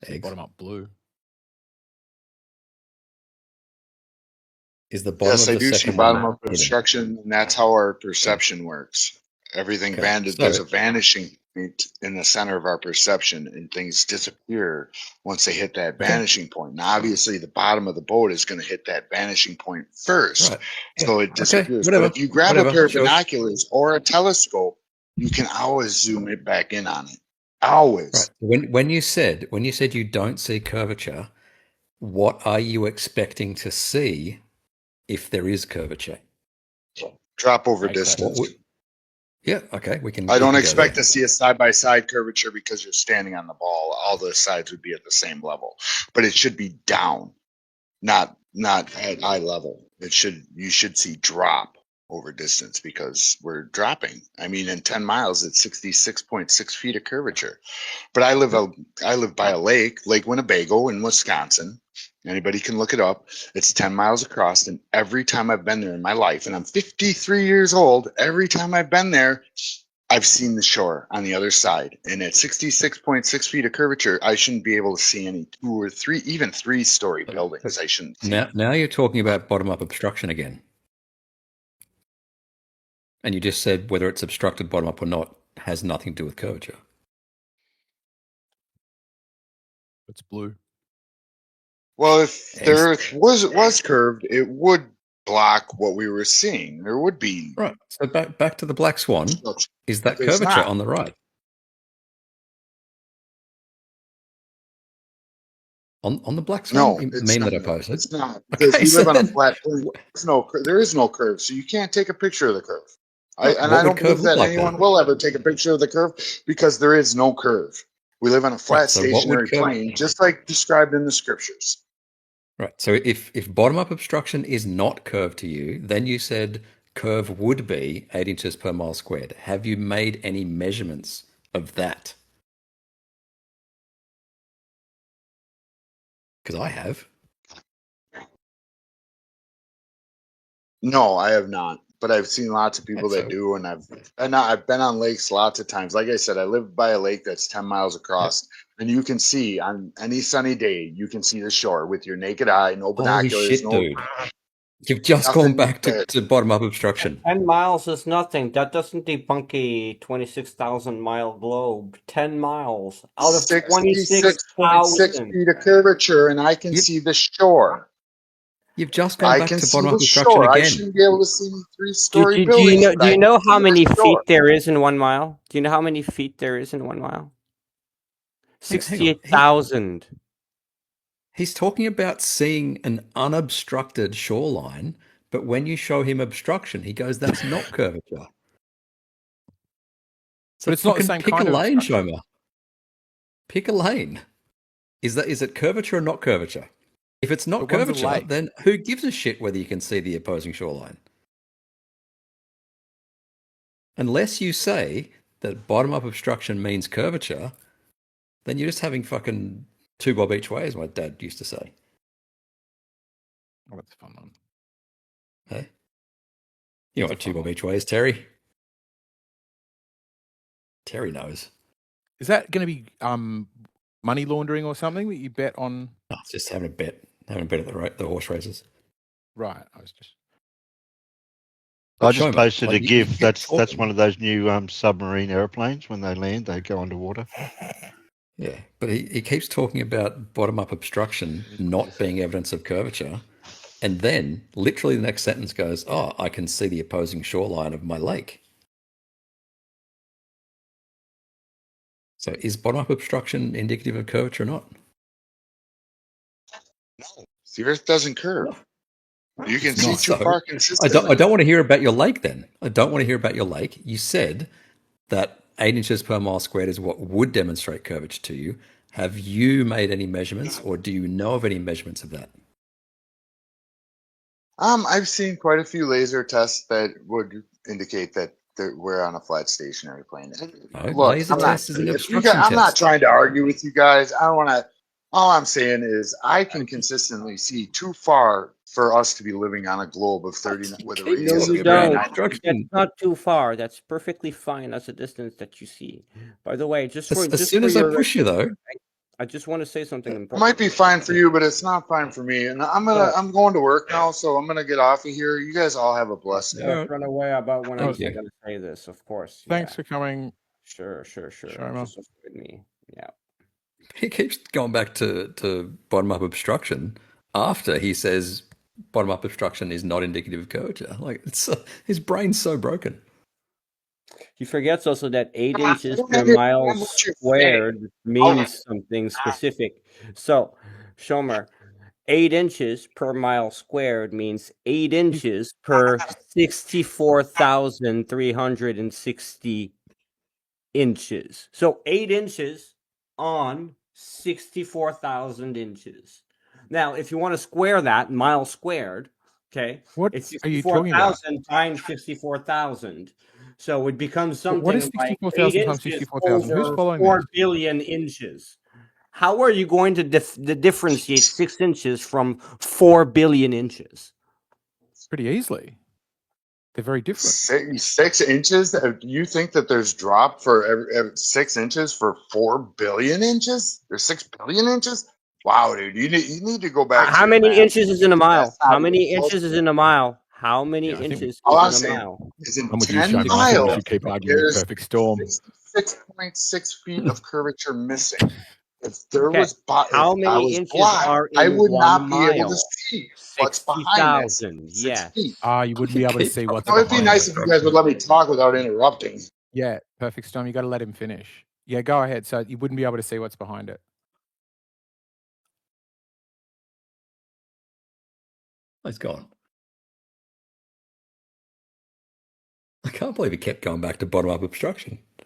S10: Eggs.
S6: Bottom up blue.
S10: Is the bottom
S14: Yes,
S10: of
S14: I
S10: the
S14: do see
S10: second
S14: bottom
S10: one
S14: up
S10: hidden?
S14: obstruction, and that's how our perception works. Everything
S10: Okay,
S14: there's
S10: so
S14: a vanishing point in the center of our perception, and things disappear once they hit that
S10: okay,
S14: vanishing point. Now, obviously, the bottom of the boat is going to hit that vanishing point first,
S10: right. Yeah.
S14: so it
S10: Okay,
S14: disappears. But
S10: whatever.
S14: if you grab a
S10: Whatever.
S14: pair of
S10: Sure.
S14: binoculars or a telescope, you can always zoom it back in on it. Always.
S10: Right. When you said you don't see curvature, what are you expecting to see if there is curvature?
S14: Drop over
S6: Great question.
S14: distance.
S10: Yeah, okay, we can.
S14: I
S10: we
S14: don't
S10: can go
S14: expect
S10: there.
S14: to see a side by side curvature because you're standing on the ball. All the sides would be at the same level, but it should be down, not at eye level. You should see drop over distance because we're dropping. I mean, in 10 miles, it's 66.6 feet of curvature. But I live by a Lake Winnebago in Wisconsin. Anybody can look it up. It's 10 miles across, and every time I've been there in my life, and I'm 53 years old, every time I've been there, I've seen the shore on the other side, and at 66.6 feet of curvature, I shouldn't be able to see any 2 or 3, even 3-story buildings. I shouldn't see.
S10: Now you're talking about bottom-up obstruction again. And you just said whether it's obstructed bottom-up or not has nothing to do with curvature.
S6: It's blue.
S14: Well, if the Earth was curved, it would block what we were seeing. There would be
S10: right. So back to the black swan. Is that
S14: There's
S10: curvature
S14: not.
S10: on the right? On the black swan?
S14: No,
S10: You
S14: it's
S10: mean
S14: not.
S10: that I posted?
S14: It's not because
S10: Okay,
S14: we
S10: so
S14: live on a
S10: then
S14: flat plane. There is no curve, so you can't take a picture of the curve.
S10: What
S14: I
S10: would
S14: don't
S10: curve
S14: believe
S10: look
S14: that
S10: like
S14: anyone
S10: then?
S14: will ever take a picture of the curve because there is no curve. We live on a flat
S10: Right, so what would
S14: stationary
S10: curve-
S14: plane, just like described in the scriptures.
S10: Right. So if bottom-up obstruction is not curved to you, then you said curve would be 8 inches per mile squared. Have you made any measurements of that? Because I have.
S14: No, I have not, but I've seen lots of people
S10: Right,
S14: that
S10: so-
S14: do, and I've been on lakes lots of times. Like I said, I live by a lake that's 10 miles across, and you can see on any sunny day, you can see the shore with your naked eye, no
S10: Holy
S14: binoculars,
S10: shit,
S14: no.
S10: dude. You've just
S14: Nothing
S10: gone back
S14: that-
S10: to bottom-up obstruction.
S1: 10 miles is nothing. That doesn't debunk a 26,000 mile globe. 10 miles out of
S14: 66.6
S1: 26,000.
S14: feet of curvature, and I can see the shore.
S10: You've just gone
S14: I
S10: back
S14: can
S10: to
S14: see
S10: bottom-up
S14: the
S10: obstruction
S14: shore. I
S10: again.
S14: shouldn't be able to see any
S1: Do,
S14: 3-story
S1: do, do
S14: buildings.
S1: you know?
S14: but
S1: Do
S14: I
S1: you
S14: can
S1: know
S14: see
S1: how
S14: the
S1: many
S14: shore.
S1: feet there is in 1 mile? Do you know how many feet there is in 1 mile?
S10: Hang on.
S1: 68,000.
S10: He's talking about seeing an unobstructed shoreline, but when you show him obstruction, he goes, "That's not curvature." So
S6: But it's not the
S10: fucking
S6: same
S10: pick
S6: kind
S10: a
S6: of
S10: lane,
S6: obstruction.
S10: Shomer. Pick a lane. Is it curvature or not curvature? If it's not
S6: But one's a
S10: curvature,
S6: lake.
S10: then who gives a shit whether you can see the opposing shoreline? Unless you say that bottom-up obstruction means curvature, then you're just having fucking two bob each way, as my dad used to say.
S6: Oh, that's a fun one.
S10: Hey? You know what two bob each way is, Terry? Terry knows.
S6: Is that going to be money laundering or something that you bet on?
S10: No, it's just having a bet at the horse races.
S6: Right. I was just.
S12: I just
S10: Shomer,
S12: posted
S10: like,
S12: a
S10: you
S12: GIF.
S10: keep
S12: That's
S10: talking.
S12: one of those new submarine airplanes. When they land, they go underwater.
S10: Yeah, but he keeps talking about bottom-up obstruction not being evidence of curvature, and then literally the next sentence goes, "Oh, I can see the opposing shoreline of my lake." So is bottom-up obstruction indicative of curvature or not?
S14: No, the Earth doesn't curve. You can
S10: It's
S14: see
S10: not
S14: too
S10: so.
S14: far
S10: I
S14: consistently.
S10: don't want to hear about your lake then. I don't want to hear about your lake. You said that 8 inches per mile squared is what would demonstrate curvature to you. Have you made any measurements, or do you know of any measurements of that?
S14: I've seen quite a few laser tests that would indicate that we're on a flat stationary plane. And
S10: No,
S14: look,
S10: laser
S14: I'm not.
S10: test is an
S14: If you
S10: obstruction
S14: I'm not
S10: test.
S14: trying to argue with you guys. I don't want to. All I'm saying is I can consistently see too far for us to be living on a globe of 30 with a
S1: No,
S14: radius of
S1: you
S14: 39.
S1: don't. That's not too far. That's perfectly fine as a distance that you see. By the way, just for
S10: As soon as I push you, though,
S1: I just want to say something
S14: It
S1: important.
S14: might be fine for you, but it's not fine for me. And I'm going to work now, so I'm gonna get off of here. You guys all have a blessed day.
S1: Don't run away about when I'm
S6: Thank you.
S1: going to say this, of course.
S6: Thanks
S1: Yeah.
S6: for coming.
S1: Sure.
S6: Shomer.
S1: Just avoid me. Yeah.
S10: he keeps going back to bottom-up obstruction after he says bottom-up obstruction is not indicative of curvature. Like, his brain's so broken.
S1: He forgets also that 8
S14: I
S1: inches
S14: don't
S1: per mile
S14: understand what you're
S1: squared
S14: saying.
S1: means something specific. So, Shomer, 8 inches per mile squared means 8 inches per 64,360 inches. So 8 inches on 64,000 inches. Now, if you want to square that, mile squared, okay,
S6: What
S1: it's
S6: are you talking about?
S1: 64,000 times 64,000. So it becomes something
S6: What is
S1: like
S6: 64,000
S1: 8
S6: times
S1: inches
S6: 64,000? Who's
S1: over
S6: following
S1: 4
S6: this?
S1: billion inches. How are you going to differentiate 6 inches from 4 billion inches?
S6: Pretty easily. They're very different.
S14: 6 inches? You think that there's drop for every 6 inches for 4 billion inches? There's 6 billion inches? Wow, dude, you need to go back to
S1: How
S14: your
S1: many
S14: math.
S1: inches is in a mile?
S14: That's not
S1: How
S14: even
S1: many
S14: close
S1: inches
S14: to
S1: is
S14: it.
S1: in a mile? How many
S6: I think
S1: inches
S14: All
S1: is
S14: I'm
S1: in a
S14: saying
S1: mile?
S14: is in
S6: I'm with you,
S14: 10
S6: Stigma. I think we
S14: miles,
S6: should keep arguing with
S14: there's
S6: Perfect Storm.
S14: 66.6 feet of curvature missing. If there
S1: Okay.
S14: was, if
S1: How
S14: I
S1: many
S14: was
S1: inches
S14: black,
S1: are
S14: I
S1: in
S14: would not
S1: 1
S14: be able to
S1: mile?
S14: see what's behind that
S1: 60,000.
S14: 6 feet.
S1: Yes.
S6: You wouldn't be able to see what's
S14: Well, it'd be
S6: behind
S14: nice
S6: it.
S14: if you guys would let me talk without interrupting.
S6: Yeah, Perfect Storm, you got to let him finish. Yeah, go ahead. So you wouldn't be able to see what's behind it.
S10: He's gone. I can't believe he kept going back to bottom-up obstruction.
S12: I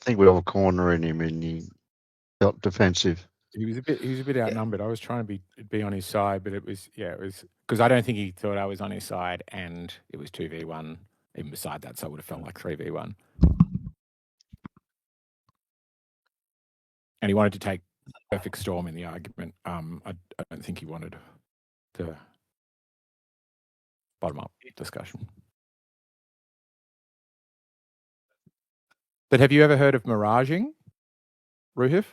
S12: think we were cornering him and he felt defensive.
S6: He was a bit outnumbered. I was trying to be on his side, but it was because I don't think he thought I was on his side, and it was 2v1. Even beside that, so it would have felt like 3v1. And he wanted to take Perfect Storm in the argument. I don't think he wanted the bottom-up discussion. But have you ever heard of miraging, Ruhif?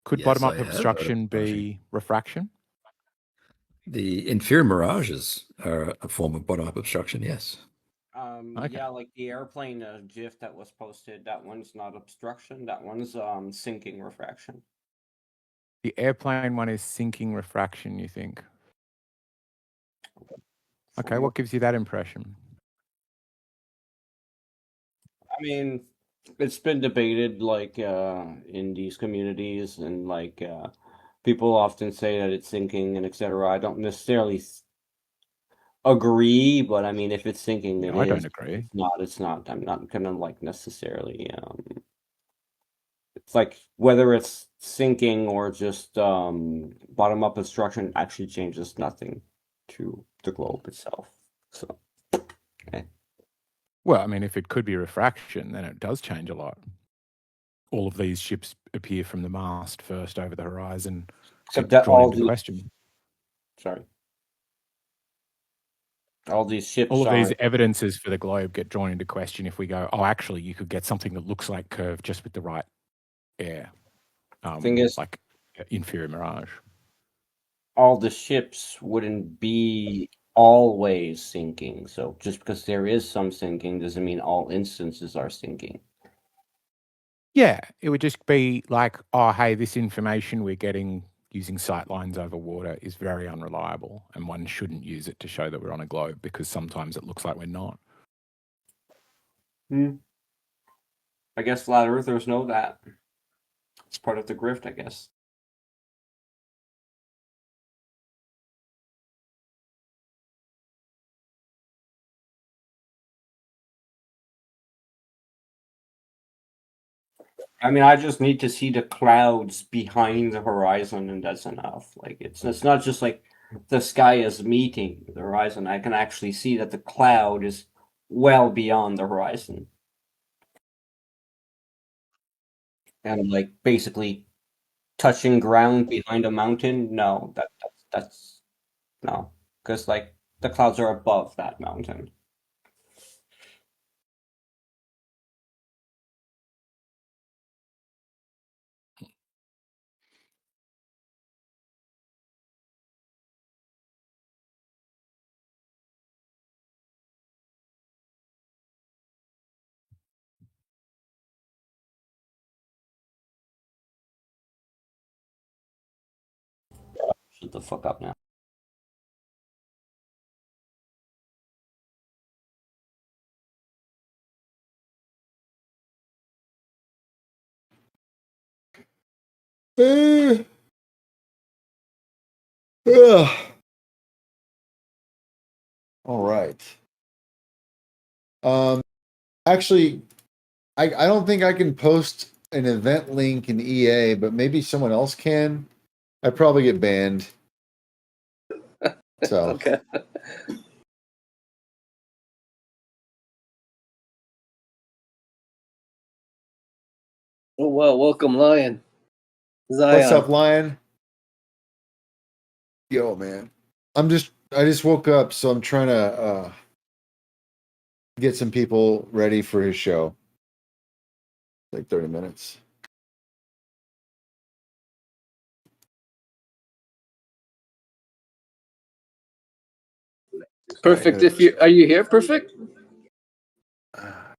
S6: Could
S10: Yes,
S6: bottom-up
S10: I have heard of
S6: obstruction
S10: miraging.
S6: be refraction?
S10: The inferior mirages are a form of bottom-up obstruction, yes.
S6: Okay.
S1: Yeah, like the airplane GIF that was posted, that one's not obstruction, that one's sinking refraction.
S6: The airplane one is sinking refraction, you think? Okay, what gives you that impression?
S1: I mean, it's been debated like in these communities, and like people often say that it's sinking and etc. I don't necessarily agree, but I mean, if it's sinking, it
S6: I don't
S1: is.
S6: agree.
S1: If it's not, it's not. I'm not gonna like necessarily. It's like whether it's sinking or just bottom up obstruction actually changes nothing to the globe itself. So, okay.
S6: Well, I mean, if it could be refraction, then it does change a lot. All of these ships appear from the mast first over the horizon.
S1: Except that
S6: drawn
S1: all
S6: into
S1: the
S6: question.
S1: Sorry. All these ships
S6: All of
S1: are
S6: these evidences for the globe get drawn into question if we go, oh, actually, you could get something that looks like curve just with the right air.
S1: Thing is,
S6: like inferior mirage.
S1: all the ships wouldn't be always sinking. So just because there is some sinking doesn't mean all instances are sinking.
S6: Yeah, it would just be like, oh, hey, this information we're getting using sight lines over water is very unreliable, and one shouldn't use it to show that we're on a globe because sometimes it looks like we're not.
S1: I guess flat earthers know that. It's part of the grift, I guess. I mean, I just need to see the clouds behind the horizon, and that's enough. Like it's not just like the sky is meeting the horizon. I can actually see that the cloud is well beyond the horizon, and like basically touching ground behind a mountain. No, that's no, because like the clouds are above that mountain. Shut the fuck up now.
S20: All right. Actually, I don't think I can post an event link in EA, but maybe someone else can. I'd probably get banned. So
S5: Okay. Oh well, welcome, Lion. Zion.
S20: what's up, Lion? Yo, man. I just woke up, so I'm trying to get some people ready for his show. Like 30 minutes.
S16: Perfect. Are you here? Perfect.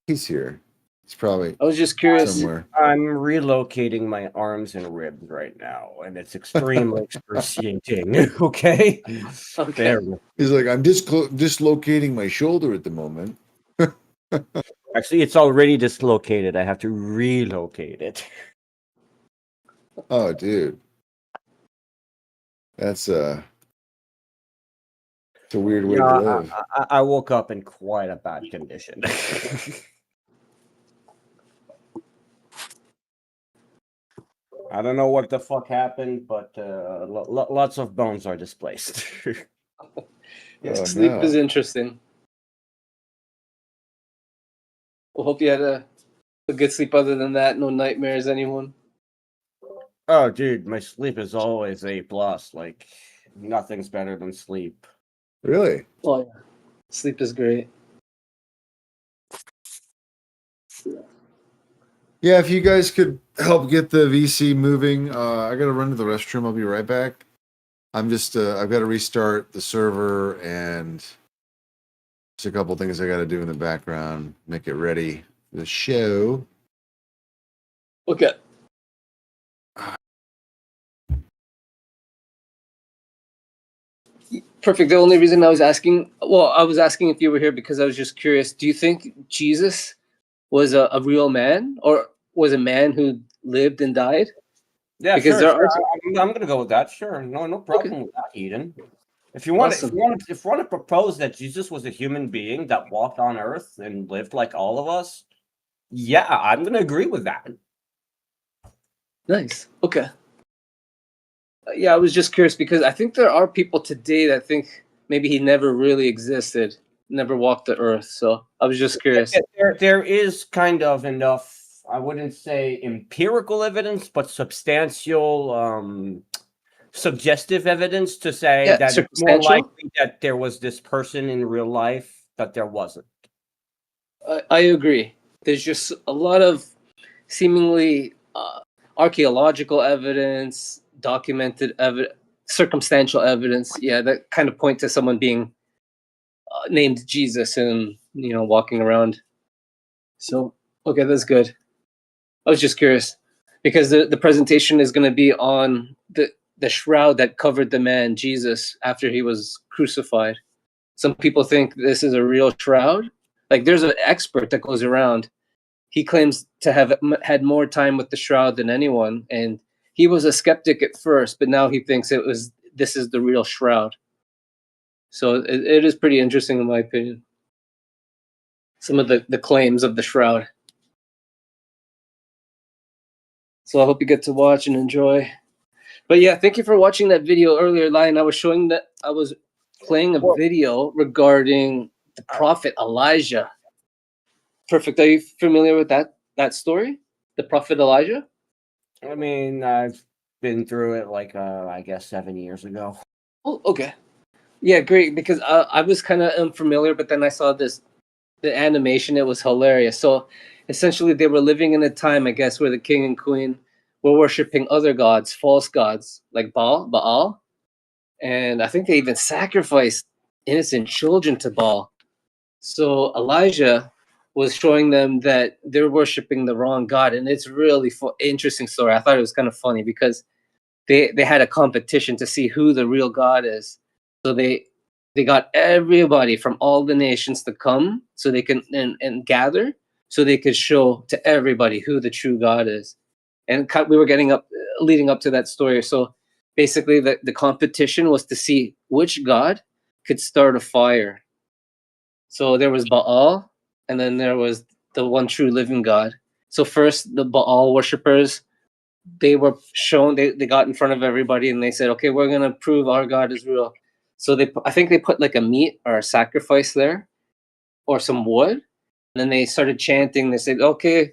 S20: He's here. It's probably.
S16: I was just curious.
S20: Somewhere.
S1: I'm relocating my arms and ribs right now, and it's extremely excruciating. Okay.
S16: Okay.
S20: He's like, I'm dislocating my shoulder at the moment.
S1: Actually, it's already dislocated. I have to relocate it.
S20: Oh, dude. It's a weird way to live.
S1: I woke up in quite a bad condition. I don't know what the fuck happened, but lots of bones are displaced.
S16: Sleep is interesting. Well, hope you had a good sleep. Other than that, no nightmares, anyone?
S1: Oh, dude, my sleep is always A+. Like, nothing's better than sleep.
S20: Really?
S16: Oh, yeah. Sleep is great.
S20: Yeah, if you guys could help get the VC moving, I gotta run to the restroom. I'll be right back. I'm just I've got to restart the server and there's a couple things I got to do in the background, make it ready for the show.
S16: Okay. Perfect. The only reason I was asking if you were here because I was just curious. Do you think Jesus was a real man, or was a man who lived and died?
S1: Yeah,
S16: because
S1: sure.
S16: there are.
S1: I'm gonna go with that. Sure, no problem with that, Eden. If you want,
S16: Awesome.
S1: if you want to propose that Jesus was a human being that walked on Earth and lived like all of us, yeah, I'm gonna agree with that.
S16: Nice. Okay. Yeah, I was just curious because I think there are people today that think maybe he never really existed, never walked the earth. So I was just curious.
S1: There is kind of enough, I wouldn't say empirical evidence, but substantial, suggestive evidence to say that it's more likely that there was this person in real life that there wasn't.
S16: I agree. There's just a lot of seemingly archaeological evidence, documented evidence, circumstantial evidence, that kind of point to someone being named Jesus and walking around. So okay, that's good. I was just curious because the presentation is going to be on the shroud that covered the man Jesus after he was crucified. Some people think this is a real shroud. Like there's an expert that goes around. He claims to have had more time with the shroud than anyone, and he was a skeptic at first, but now he thinks this is the real shroud. So it is pretty interesting in my opinion. Some of the claims of the shroud. So I hope you get to watch and enjoy. But yeah, thank you for watching that video earlier, Lion. I was playing a video regarding the prophet Elijah. Perfect. Are you familiar with that story? The prophet Elijah?
S1: I mean, I've been through it like I guess 7 years ago.
S16: Oh, okay. Yeah, great. Because I was kind of unfamiliar, but then I saw the animation. It was hilarious. So essentially, they were living in a time, I guess, where the king and queen were worshiping other gods, false gods like Baal, and I think they even sacrificed innocent children to Baal. So Elijah was showing them that they're worshiping the wrong god, and it's really interesting story. I thought it was kind of funny because they had a competition to see who the real god is. So they got everybody from all the nations to come so they can and gather so they could show to everybody who the true God is. And we were leading up to that story. So basically the competition was to see which god could start a fire. So there was Baal, and then there was the one true living God. So first the Baal worshippers, they were shown, they got in front of everybody and they said, okay, we're going to prove our God is real. So I think they put like a meat or a sacrifice there or some wood. And then they started chanting. They said, okay,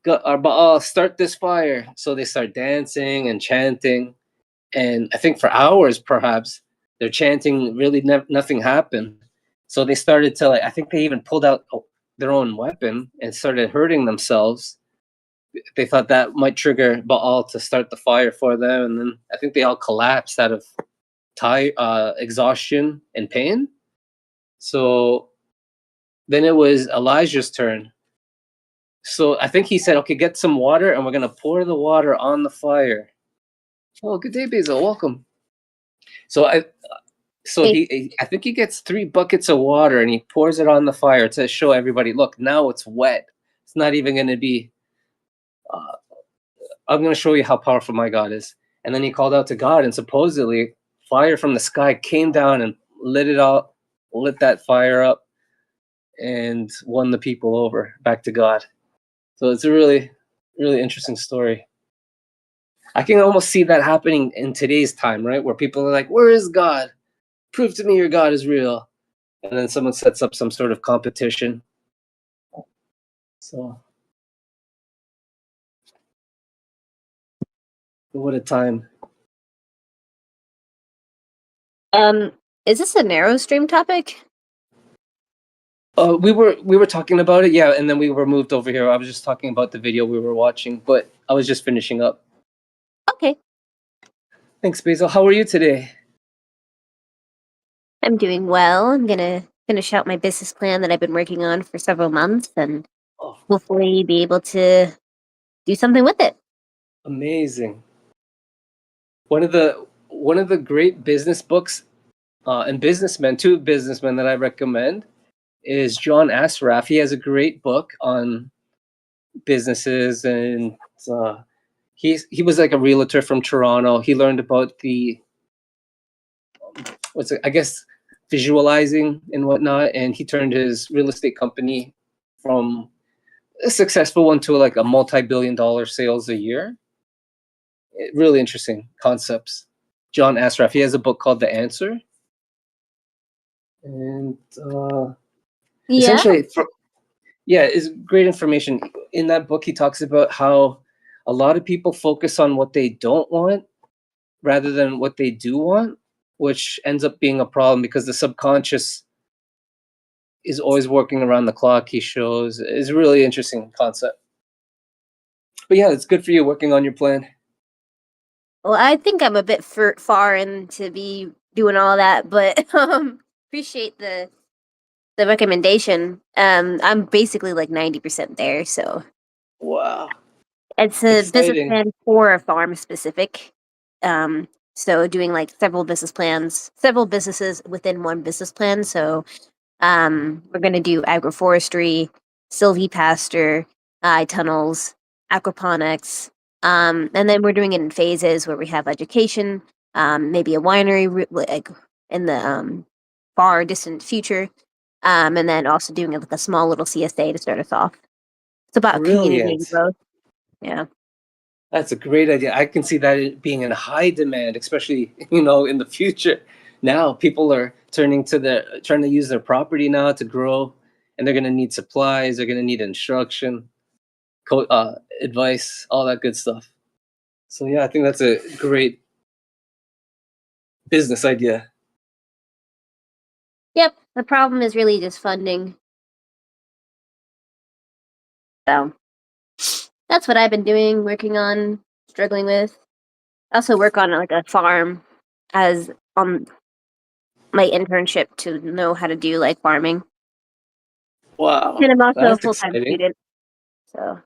S16: Baal, start this fire. So they start dancing and chanting. And I think for hours, perhaps, they're chanting, really nothing happened. So they started to, like, I think they even pulled out their own weapon and started hurting themselves. They thought that might trigger Baal to start the fire for them, and then I think they all collapsed out of exhaustion and pain. So then it was Elijah's turn. So I think he said, okay, get some water, and we're going to pour the water on the fire. Oh, good day, Basil. Welcome. So I think he gets 3 buckets of water, and he pours it on the fire to show everybody, look, now it's wet. It's not even going to be, I'm going to show you how powerful my God is. And then he called out to God, and supposedly fire from the sky came down and lit that fire up and won the people over back to God. So it's a really, really interesting story. I can almost see that happening in today's time, right? Where people are like, where is God? Prove to me your God is real. And then someone sets up some sort of competition. So what a time.
S3: Is this a narrow stream topic?
S16: We were talking about it, yeah, and then we were moved over here. I was just talking about the video we were watching, but I was just finishing up.
S3: Okay.
S16: Thanks, Basil. How are you today?
S3: I'm doing well. I'm gonna finish out my business plan that I've been working on for several months, and hopefully be able to do something with it.
S16: Amazing. One of the great business books and businessmen, 2 businessmen that I recommend is John Assaraf. He has a great book on businesses, and he was like a realtor from Toronto. He learned about the visualizing and whatnot, and he turned his real estate company from a successful one to like a multi-billion-dollar sales a year. Really interesting concepts. John Assaraf. He has a book called The Answer, and essentially, it's great information. In that book, he talks about how a lot of people focus on what they don't want rather than what they do want, which ends up being a problem because the subconscious is always working around the clock. He shows is a really interesting concept. But yeah, it's good for you working on your plan.
S3: Well, I think I'm a bit far in to be doing all that, but appreciate the recommendation. I'm basically like 90% there, so
S16: wow,
S3: it's a business
S16: exciting.
S3: plan for a farm specific. So doing like several businesses within one business plan. So we're gonna do agroforestry, silvipasture, tunnels, aquaponics, and then we're doing it in phases where we have education, maybe a winery like in the far distant future, and then also doing it with a small little CSA to start us off. It's about community
S16: Brilliant.
S3: growth. Yeah.
S16: That's a great idea. I can see that being in high demand, especially in the future. Now people are trying to use their property now to grow, and they're going to need supplies. They're going to need instruction, advice, all that good stuff. So yeah, I think that's a great business idea.
S3: Yep. The problem is really just funding. So that's what I've been doing, working on, struggling with. I also work on like a farm as on my internship to know how to do like farming.
S16: Wow,
S3: And I'm also a
S16: that's
S3: full-time
S16: exciting.
S3: student. So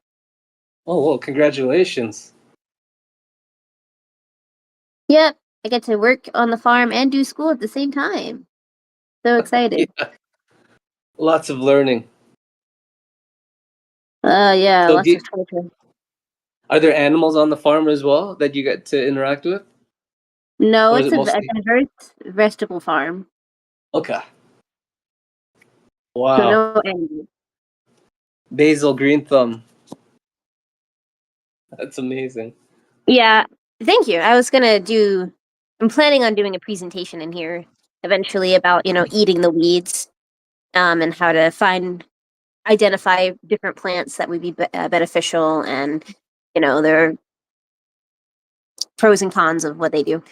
S16: Oh well, congratulations.
S3: yep, I get to work on the farm and do school at the same time. So excited.
S16: Yeah. Lots of learning.
S3: Yeah,
S16: So
S3: lots of torture.
S16: are there animals on the farm as well that you get to interact with?
S3: No,
S16: Or is
S3: it's
S16: it
S3: a
S16: mostly
S3: diverse vegetable farm.
S16: okay?
S3: So
S16: Wow.
S3: no animals.
S16: Basil Green Thumb. That's amazing.
S3: Yeah, thank you. I'm planning on doing a presentation in here eventually about, eating the weeds, and how to identify different plants that would be beneficial, and, there are pros and cons of what they do.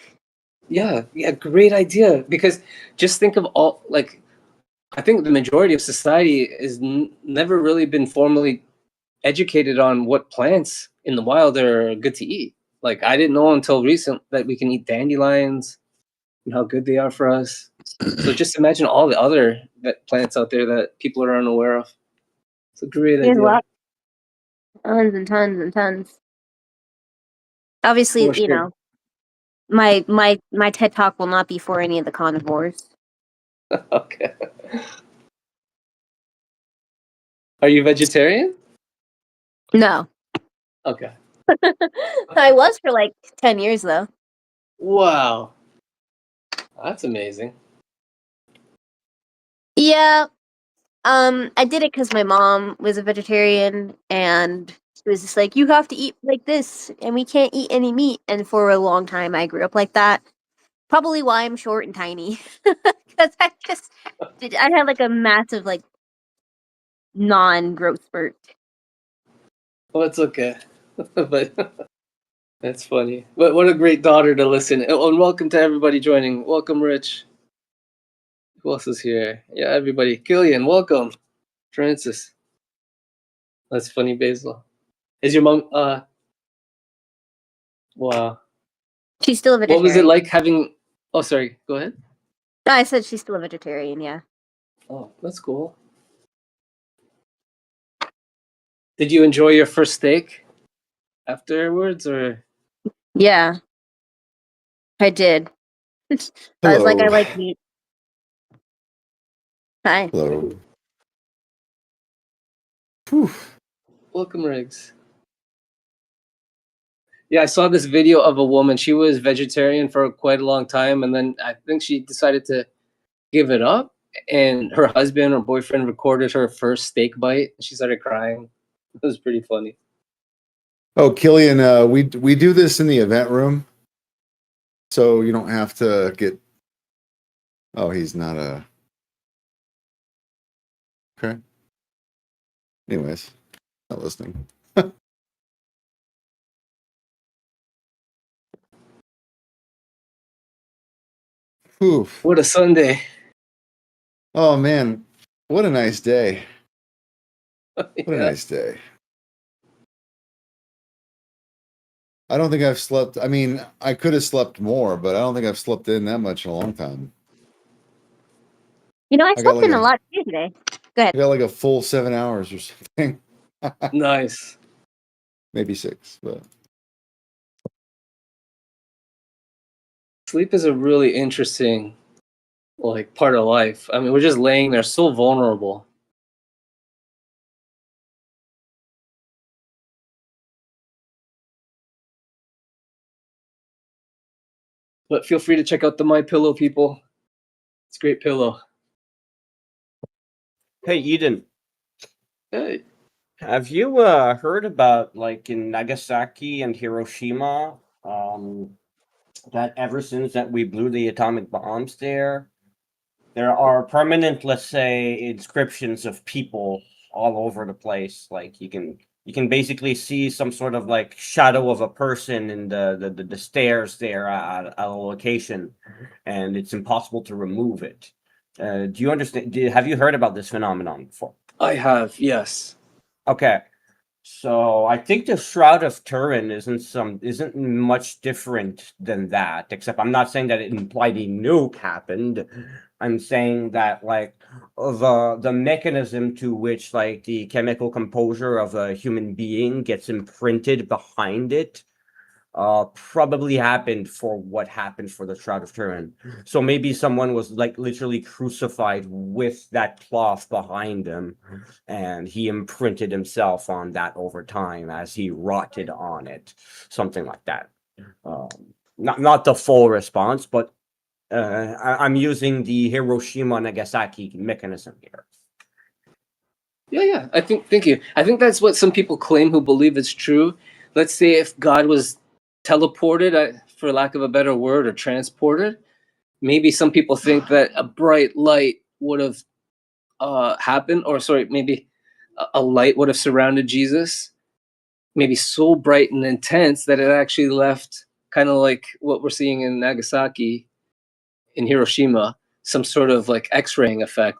S16: Yeah, great idea. Because just think of all, like, I think the majority of society is never really been formally educated on what plants in the wild are good to eat. Like, I didn't know until recent that we can eat dandelions and how good they are for us. So just imagine all the other plants out there that people are unaware of. It's a great
S3: There's a
S16: idea.
S3: lot, tons and tons and tons. Obviously,
S16: For sure.
S3: my TED talk will not be for any of the carnivores.
S16: Okay. Are you vegetarian?
S3: No.
S16: Okay.
S3: I was for like 10 years though.
S16: Wow. That's amazing.
S3: Yeah. I did it because my mom was a vegetarian and she was just like, you have to eat like this and we can't eat any meat. And for a long time I grew up like that. Probably why I'm short and tiny. Because I had like a massive like non-growth spurt.
S16: Well, it's okay. But that's funny. But what a great daughter to listen. Oh, and welcome to everybody joining. Welcome, Rich. Who else is here? Yeah, everybody. Killian, welcome. Francis. That's funny, Basil. Is your mom wow.
S3: She's still a
S16: What was it
S3: vegetarian.
S16: like having oh sorry, go ahead.
S3: No, I said she's still a vegetarian, yeah.
S16: Oh, that's cool. Did you enjoy your first steak afterwards or
S3: Yeah. I did. I was like, I
S20: Hello.
S3: like meat. Hi.
S20: Hello.
S16: welcome, Riggs? Yeah, I saw this video of a woman. She was vegetarian for quite a long time, and then I think she decided to give it up. And her husband or boyfriend recorded her first steak bite. She started crying. It was pretty funny.
S20: Oh, Killian, we do this in the event room, so you don't have to get. Oh, he's not a. Okay. Anyways, not listening. Oof.
S16: What a Sunday.
S20: Oh man, what a nice day. What a
S16: Yeah.
S20: nice day. I don't think I've slept. I mean, I could have slept more, but I don't think I've slept in that much in a long time.
S3: You know, I
S20: I got
S3: slept
S20: like
S3: in a
S20: a
S3: lot too today. Go ahead.
S20: I got like a full 7 hours or something.
S16: Nice.
S20: Maybe 6, but
S16: Sleep is a really interesting like part of life. I mean, we're just laying there so vulnerable. But feel free to check out the My Pillow, people. It's a great pillow.
S1: Hey, Eden.
S16: Hey.
S1: Have you heard about like in Nagasaki and Hiroshima? That ever since that we blew the atomic bombs there are permanent, let's say, inscriptions of people all over the place. Like you can basically see some sort of like shadow of a person in the stairs there at a location, and it's impossible to remove it. Do you understand? Have you heard about this phenomenon before?
S16: I have, yes.
S1: Okay. So I think the Shroud of Turin isn't much different than that, except I'm not saying that it implied a nuke happened. I'm saying that like the mechanism to which like the chemical composure of a human being gets imprinted behind it probably happened for what happened for the Shroud of Turin. So maybe someone was like literally crucified with that cloth behind him, and he imprinted himself on that over time as he rotted on it, something like that. Not the full response, but I'm using the Hiroshima Nagasaki mechanism here.
S16: Yeah. Thank you. I think that's what some people claim who believe it's true. Let's say if God was teleported, for lack of a better word, or transported, maybe some people think that a bright light would have happened, or sorry, maybe a light would have surrounded Jesus, maybe so bright and intense that it actually left kind of like what we're seeing in Nagasaki, in Hiroshima, some sort of like X-raying effect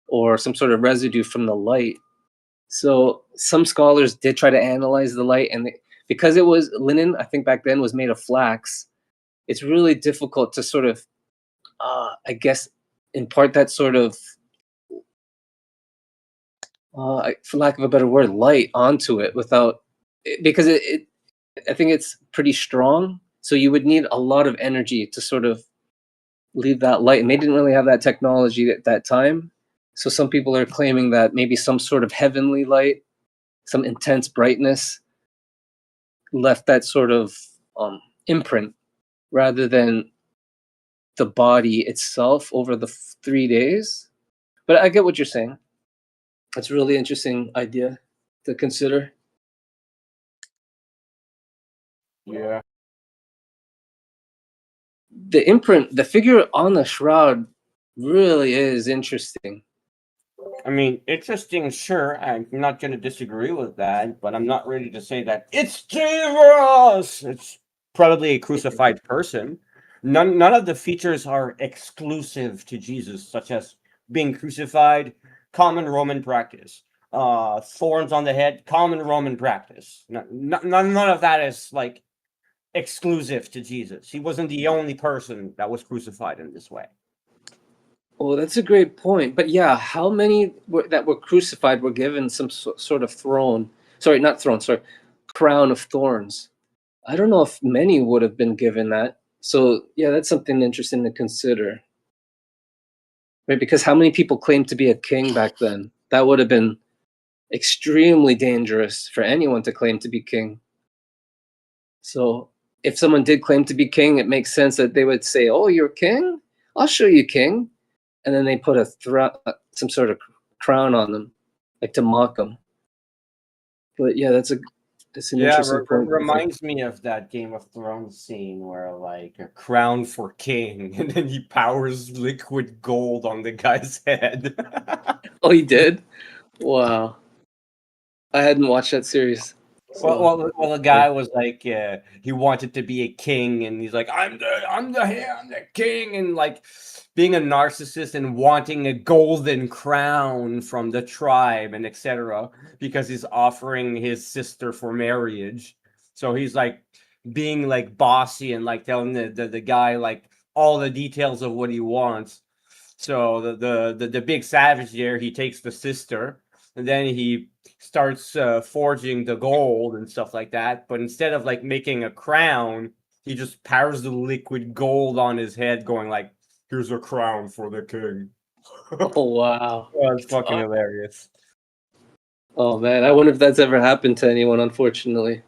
S16: or some sort of residue from the light. So some scholars did try to analyze the light, and because it was linen, I think back then was made of flax, it's really difficult to sort of, I guess, impart that sort of, for lack of a better word, light onto it without, because I think it's pretty strong. So you would need a lot of energy to sort of leave that light, and they didn't really have that technology at that time. So some people are claiming that maybe some sort of heavenly light, some intense brightness, left that sort of imprint rather than the body itself over the 3 days. But I get what you're saying. It's a really interesting idea to consider.
S6: Yeah.
S16: The imprint, the figure on the shroud really is interesting.
S1: I mean, interesting, sure. I'm not going to disagree with that, but I'm not ready to say that it's Jesus. It's probably a crucified person. None of the features are exclusive to Jesus, such as being crucified, common Roman practice. Thorns on the head, common Roman practice. None of that is like exclusive to Jesus. He wasn't the only person that was crucified in this way.
S16: Oh, that's a great point. But yeah, how many that were crucified were given some sort of throne? Sorry, not throne. Sorry, crown of thorns. I don't know if many would have been given that. So yeah, that's something interesting to consider. Right, because how many people claimed to be a king back then? That would have been extremely dangerous for anyone to claim to be king. So if someone did claim to be king, it makes sense that they would say, "Oh, you're king? I'll show you king." And then they put some sort of crown on them, like to mock them. But yeah, that's an interesting point.
S1: Reminds me of that Game of Thrones scene where like a crown for king, and then he powers liquid gold on the guy's head.
S16: Oh, he did? Wow. I hadn't watched that series.
S1: Well, the guy was like, he wanted to be a king, and he's like, I'm the king, and like being a narcissist and wanting a golden crown from the tribe and etc. because he's offering his sister for marriage. So he's like being like bossy and like telling the guy like all the details of what he wants. So the big savage there, he takes the sister, and then he starts forging the gold and stuff like that. But instead of like making a crown, he just powers the liquid gold on his head, going like, "Here's a crown for the king."
S16: Oh wow,
S1: that's fucking hilarious.
S16: Oh man, I wonder if that's ever happened to anyone. Unfortunately.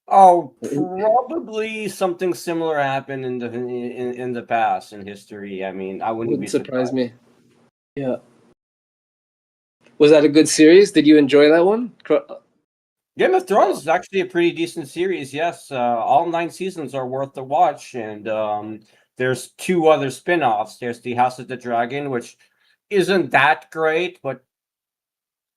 S1: Oh, probably something similar happened in the past in history. I mean, I wouldn't be
S16: surprise me. Yeah. Was that a good series? Did you enjoy that one?
S1: Game of Thrones is actually a pretty decent series. Yes, all 9 seasons are worth the watch, and there's 2 other spin-offs. There's the House of the Dragon, which isn't that great, but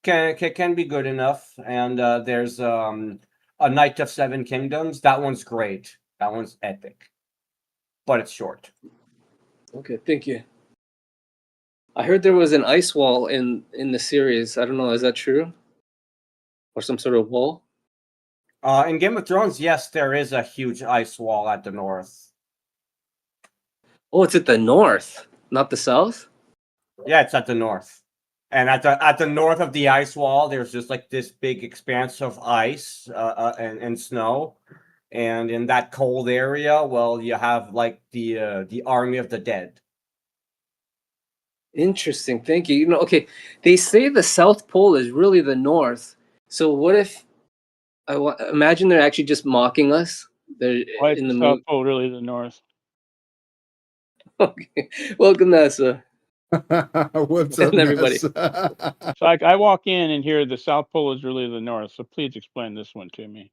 S1: can be good enough. And there's A Knight of 7 Kingdoms. That one's great. That one's epic, but it's short.
S16: Okay, thank you. I heard there was an ice wall in the series. I don't know, is that true? Or some sort of wall?
S1: In Game of Thrones, yes, there is a huge ice wall at the north.
S16: Oh, it's at the north, not the south?
S1: Yeah, it's at the north. And at the north of the ice wall, there's just like this big expanse of ice and snow. And in that cold area, well, you have like the army of the dead.
S16: Interesting. Thank you. You know, okay, they say the South Pole is really the north. So what if imagine they're actually just mocking us? They're
S18: Why is
S16: in
S18: the
S16: the
S18: South
S16: movie.
S18: Pole really the north?
S16: Okay. Welcome, NASA.
S20: What's
S16: And
S20: up,
S16: everybody.
S20: NASA?
S18: So I walk in and hear the South Pole is really the north. So please explain this one to me.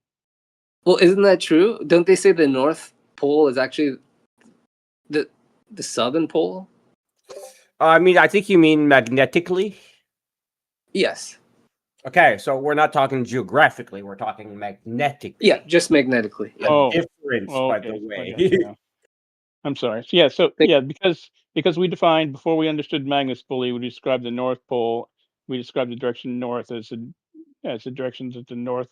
S16: Well, isn't that true? Don't they say the North Pole is actually the Southern Pole?
S1: I mean, I think you mean magnetically.
S16: Yes.
S1: Okay, so we're not talking geographically; we're talking magnetically.
S16: Yeah, just magnetically. Yeah.
S18: Oh,
S1: Difference, by
S18: okay.
S1: the
S18: I
S1: way.
S18: got you now. I'm sorry. So, yeah, because we defined before we understood magnets fully, we described the North Pole. We described the direction north as the directions at the north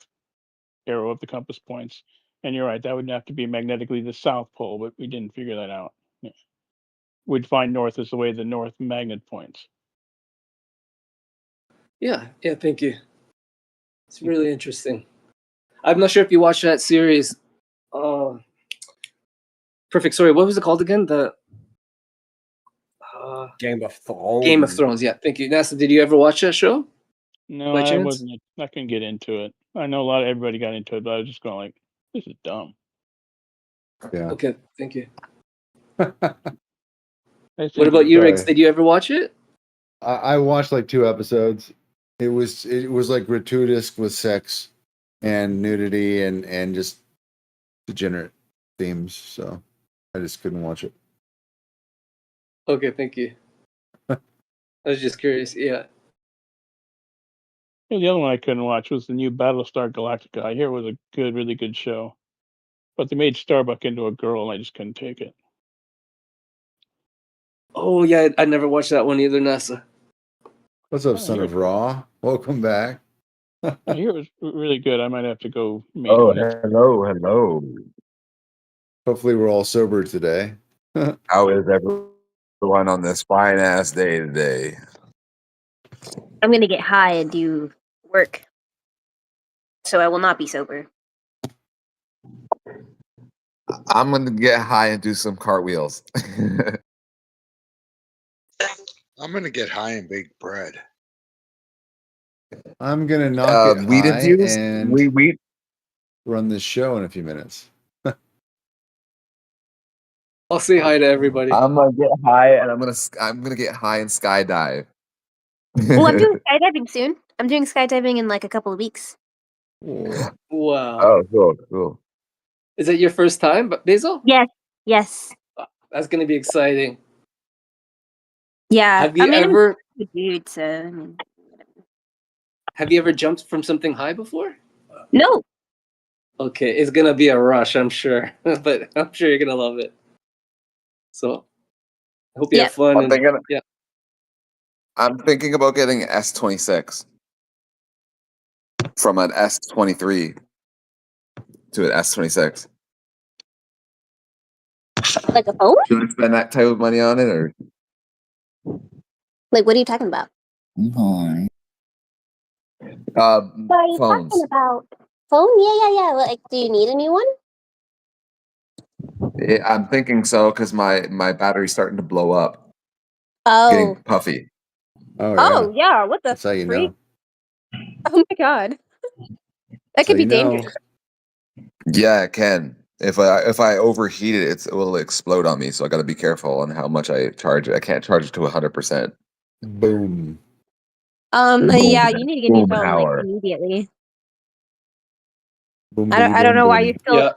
S18: arrow of the compass points. And you're right, that would have to be magnetically the South Pole, but we didn't figure that out. Yeah. We'd find north as the way the north magnet points.
S16: Yeah, thank you. It's really interesting. I'm not sure if you watched that series. Perfect Story. What was it called again? The
S1: Game of Thrones.
S16: Game of Thrones. Yeah, thank you. NASA, did you ever watch that show?
S18: No,
S16: By
S18: I
S16: chance?
S18: wasn't. I couldn't get into it. I know everybody got into it, but I was just going like, this is dumb.
S20: Yeah.
S16: Okay, thank you.
S18: I
S16: What
S18: think
S16: about you, Riggs?
S20: Sorry.
S16: Did you ever watch it?
S20: I watched like 2 episodes. It was like gratuitous with sex and nudity and just degenerate themes. So I just couldn't watch it.
S16: Okay, thank you. I was just curious. Yeah.
S18: Yeah, the other one I couldn't watch was the new Battlestar Galactica. I hear it was a really good show, but they made Starbuck into a girl, and I just couldn't take it.
S16: Oh yeah, I never watched that one either, NASA.
S20: What's up,
S18: I
S20: son
S18: hear
S20: of Raw? Welcome back.
S18: I hear it was really good. I might have to go meet
S2: Oh,
S18: him next.
S2: hello.
S20: Hopefully, we're all sober today.
S2: How is everyone on this fine ass day today?
S3: I'm gonna get high and do work, so I will not be sober.
S2: I'm gonna get high and do some cartwheels.
S14: I'm gonna get high and bake bread.
S20: I'm gonna not get
S2: weed
S20: high
S2: infused?
S20: and
S2: Weed.
S20: run this show in a few minutes.
S16: I'll say hi to everybody.
S2: I'm gonna get high and I'm gonna get high and skydive.
S3: Oh, I'm doing skydiving soon. I'm doing skydiving in like a couple of weeks.
S16: Wow.
S2: Oh, cool.
S16: Is it your first time, Basil?
S3: Yes.
S16: That's gonna be exciting.
S3: Yeah.
S16: Have you ever
S3: I'm a dude, so I mean,
S16: have you ever jumped from something high before?
S3: no.
S16: Okay, it's gonna be a rush, I'm sure, but I'm sure you're gonna love it. So, I hope you have fun.
S2: I'm thinking about getting an S26 from an S23 to an S26.
S3: Like a phone?
S2: Should I spend that type of money on it, or
S3: Like, what are you talking about?
S2: phones?
S3: What are you talking about? Phone? Yeah. Like, do you need a new one?
S2: Yeah, I'm thinking so because my battery's starting to blow up,
S3: Oh.
S2: getting puffy.
S3: Oh yeah. What the
S20: That's how you
S3: freak?
S20: know.
S3: Oh my god. That could be dangerous.
S2: Yeah, it can. If I overheat it, it will explode on me. So I got to be careful on how much I charge it. I can't charge it to 100%.
S20: Boom.
S3: Yeah, you need to get a new
S2: Boom
S3: phone like
S2: power.
S3: immediately.
S20: Boom,
S3: I don't know why you're still
S16: Yeah.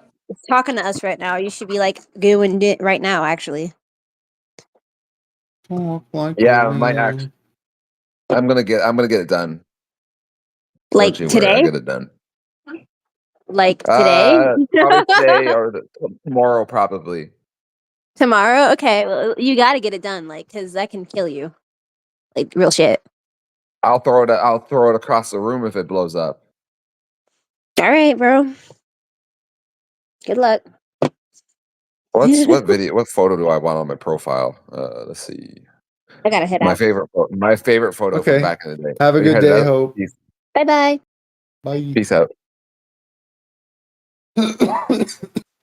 S3: talking to us right now. You should be like doing it right now, actually.
S2: Yeah, I might actually. I'm gonna get it done.
S3: Like
S2: Don't you worry, I'll
S3: today?
S2: get it done.
S3: Like today?
S2: Probably today or tomorrow, probably.
S3: Tomorrow? Okay, well, you got to get it done, like, because that can kill you. Like, real shit.
S2: I'll throw it across the room if it blows up.
S3: All right, bro. Good luck.
S2: What photo do I want on my profile? Let's see.
S3: I gotta head
S2: My
S3: out.
S2: favorite photo
S20: Okay.
S2: from back in the day.
S20: Have a
S2: You
S20: good
S2: headed
S20: day,
S2: out?
S20: Hope.
S2: Peace.
S3: Bye.
S2: Peace out.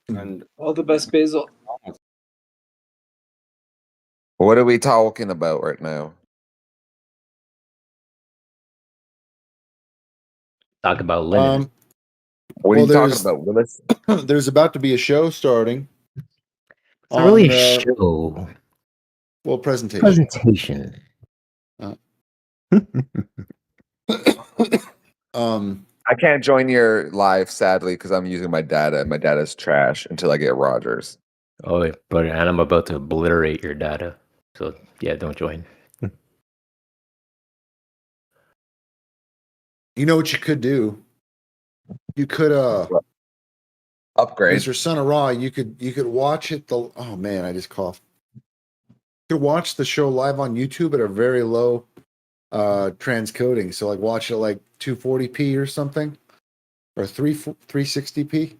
S1: And
S16: All the best, Basil.
S2: What are we talking about right now?
S22: Talk about linen.
S2: What are you talking
S20: there's-
S2: about, Willis?
S20: There's about to be a show starting.
S22: It's not really a show.
S20: Well, presentation.
S22: Presentation.
S2: I can't join your live, sadly, because I'm using my data, and my data's trash until I get Rogers.
S22: Oh, but and I'm about to obliterate your data. So yeah, don't join.
S20: You know what you could do? You could
S2: upgrade.
S20: Mr. Son of Ra, you could watch it oh man, I just coughed. You could watch the show live on YouTube at a very low transcoding. So like watch it like 240p or something. Or 360p.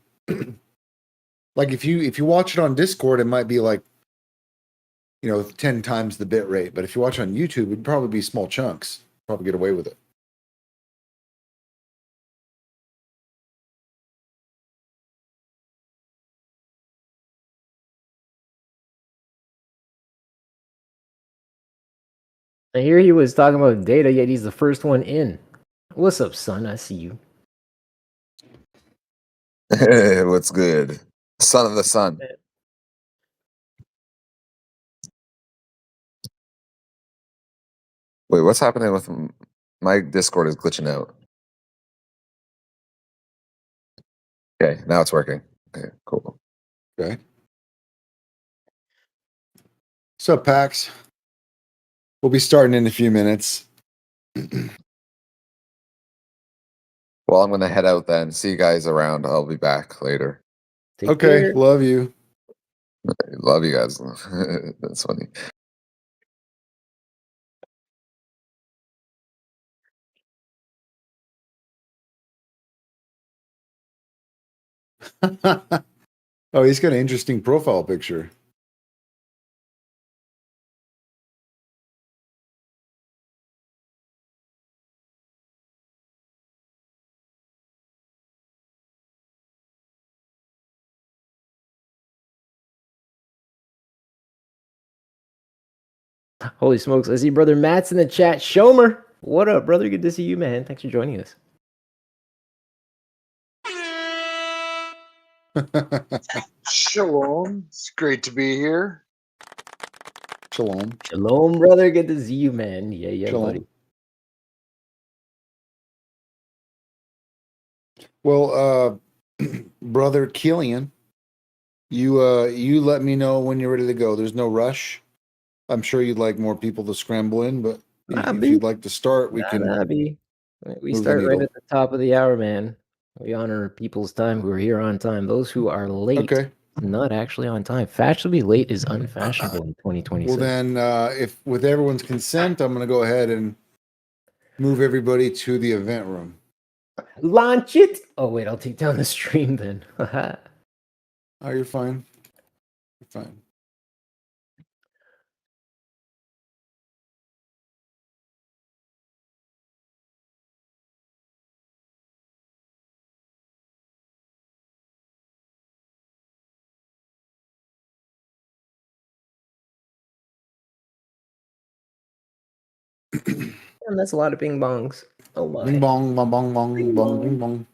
S20: Like if you watch it on Discord, it might be like 10 times the bit rate. But if you watch on YouTube, it'd probably be small chunks. Probably get away with it.
S22: I hear he was talking about data, yet he's the first one in. What's up, son? I see you.
S2: What's good? Son of the sun. Wait, what's happening with my Discord is glitching out. Okay, now it's working. Okay, cool.
S20: Okay. What's up, Pax? We'll be starting in a few minutes.
S2: Well, I'm gonna head out then. See you guys around. I'll be back later.
S20: Okay, love you.
S2: Love you guys. That's funny.
S20: Oh, he's got an interesting profile picture.
S22: Holy smokes. I see brother Matt's in the chat. Shomer. What up, brother? Good to see you, man. Thanks for joining us.
S14: Shalom. It's great to be here.
S20: Shalom.
S22: Shalom, brother. Good to see you, man. Yeah,
S20: Shalom.
S22: buddy.
S20: Well, brother Killian, you let me know when you're ready to go. There's no rush. I'm sure you'd like more people to scramble in, but if you'd like to start, we can.
S22: We
S20: move the
S22: start right
S20: needle.
S22: at the top of the hour, man. We honor people's time who are here on time. Those who are late, not actually on time. Fashionably late is unfashionable in 2026.
S20: Well, then, if with everyone's consent, I'm going to go ahead and move everybody to the event room.
S22: Launch it. Oh wait, I'll take down the stream then.
S20: Oh, you're fine. You're fine.
S22: And that's a lot of bing bongs. Oh my.
S20: Bing bong, bong, bong, bong, bong, bing bong.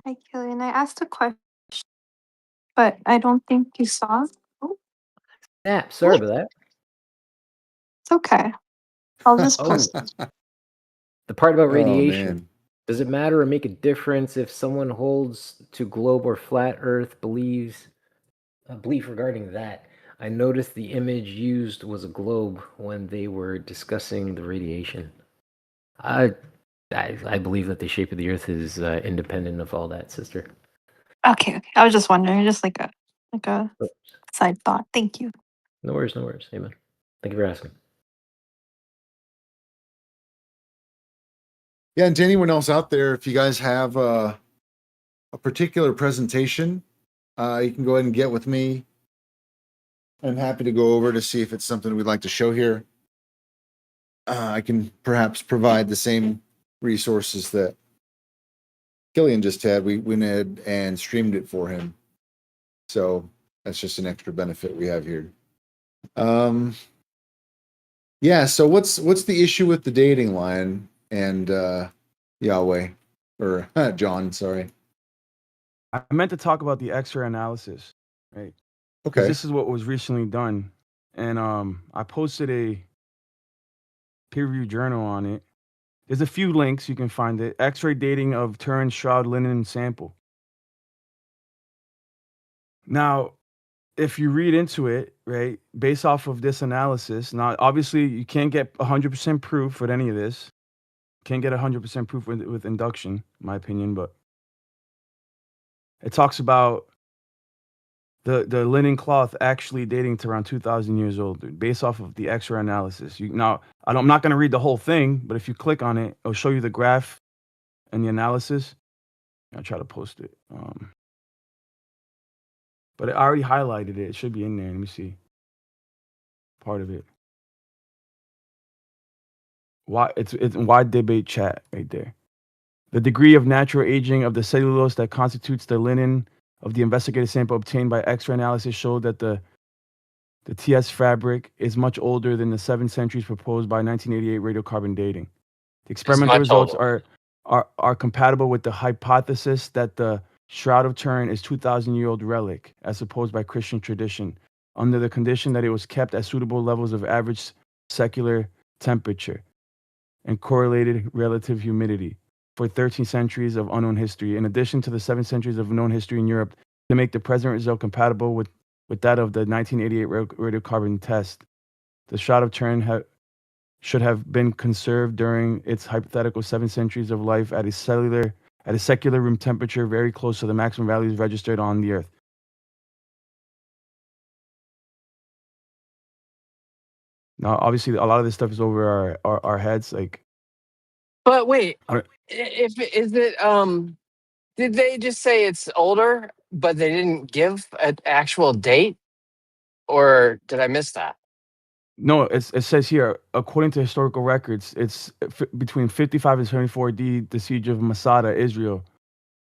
S13: Hi, Killian. I asked a question, but I don't think you saw. Oh,
S22: Yeah, sorry about that.
S13: it's okay. I'll just
S22: Oh,
S13: post.
S22: the part about
S20: Oh,
S22: radiation.
S20: man.
S22: Does it matter or make a difference if someone holds to globe or flat Earth belief regarding that? I noticed the image used was a globe when they were discussing the radiation. I believe that the shape of the Earth is independent of all that, sister.
S13: Okay, okay. I was just wondering, just like a side thought. Thank you.
S22: No worries, no worries. Amen. Thank you for asking.
S20: Yeah, and to anyone else out there, if you guys have a particular presentation, you can go ahead and get with me. I'm happy to go over to see if it's something we'd like to show here. I can perhaps provide the same resources that Killian just had. We went ahead and streamed it for him. So that's just an extra benefit we have here. Yeah, so what's the issue with the dating line and Yahweh or John, sorry.
S19: I meant to talk about the X-ray analysis, right?
S20: Okay.
S19: Because this is what was recently done, and I posted a peer-reviewed journal on it. There's a few links you can find it. X-ray dating of Turin shroud linen sample. Now, if you read into it, right, based off of this analysis, now obviously you can't get 100% proof with any of this. Can't get 100% proof with induction, in my opinion, but it talks about the linen cloth actually dating to around 2,000 years old, dude, based off of the X-ray analysis. Now, I'm not going to read the whole thing, but if you click on it, it'll show you the graph and the analysis. I'll try to post it. But I already highlighted it. It should be in there. Let me see. Part of it. Why it's wide debate chat right there. The degree of natural aging of the cellulose that constitutes the linen of the investigated sample obtained by X-ray analysis showed that the TS fabric is much older than the 7 centuries proposed by 1988 radiocarbon dating. The experimental results are compatible with the hypothesis that the Shroud of Turin is 2,000-year-old relic, as supposed by Christian tradition, under the condition that it was kept at suitable levels of average secular temperature and correlated relative humidity for 13 centuries of unknown history, in addition to the 7 centuries of known history in Europe, to make the present result compatible with that of the 1988 radiocarbon test. The Shroud of Turin should have been conserved during its hypothetical 7 centuries of life at a secular room temperature very close to the maximum values registered on the Earth. Now, obviously, a lot of this stuff is over our heads. Like,
S23: But wait,
S19: I don't-
S23: if is it did they just say it's older, but they didn't give an actual date, or did I miss that?
S19: no, it says here, according to historical records, it's between 55 and 74 AD, the siege of Masada, Israel.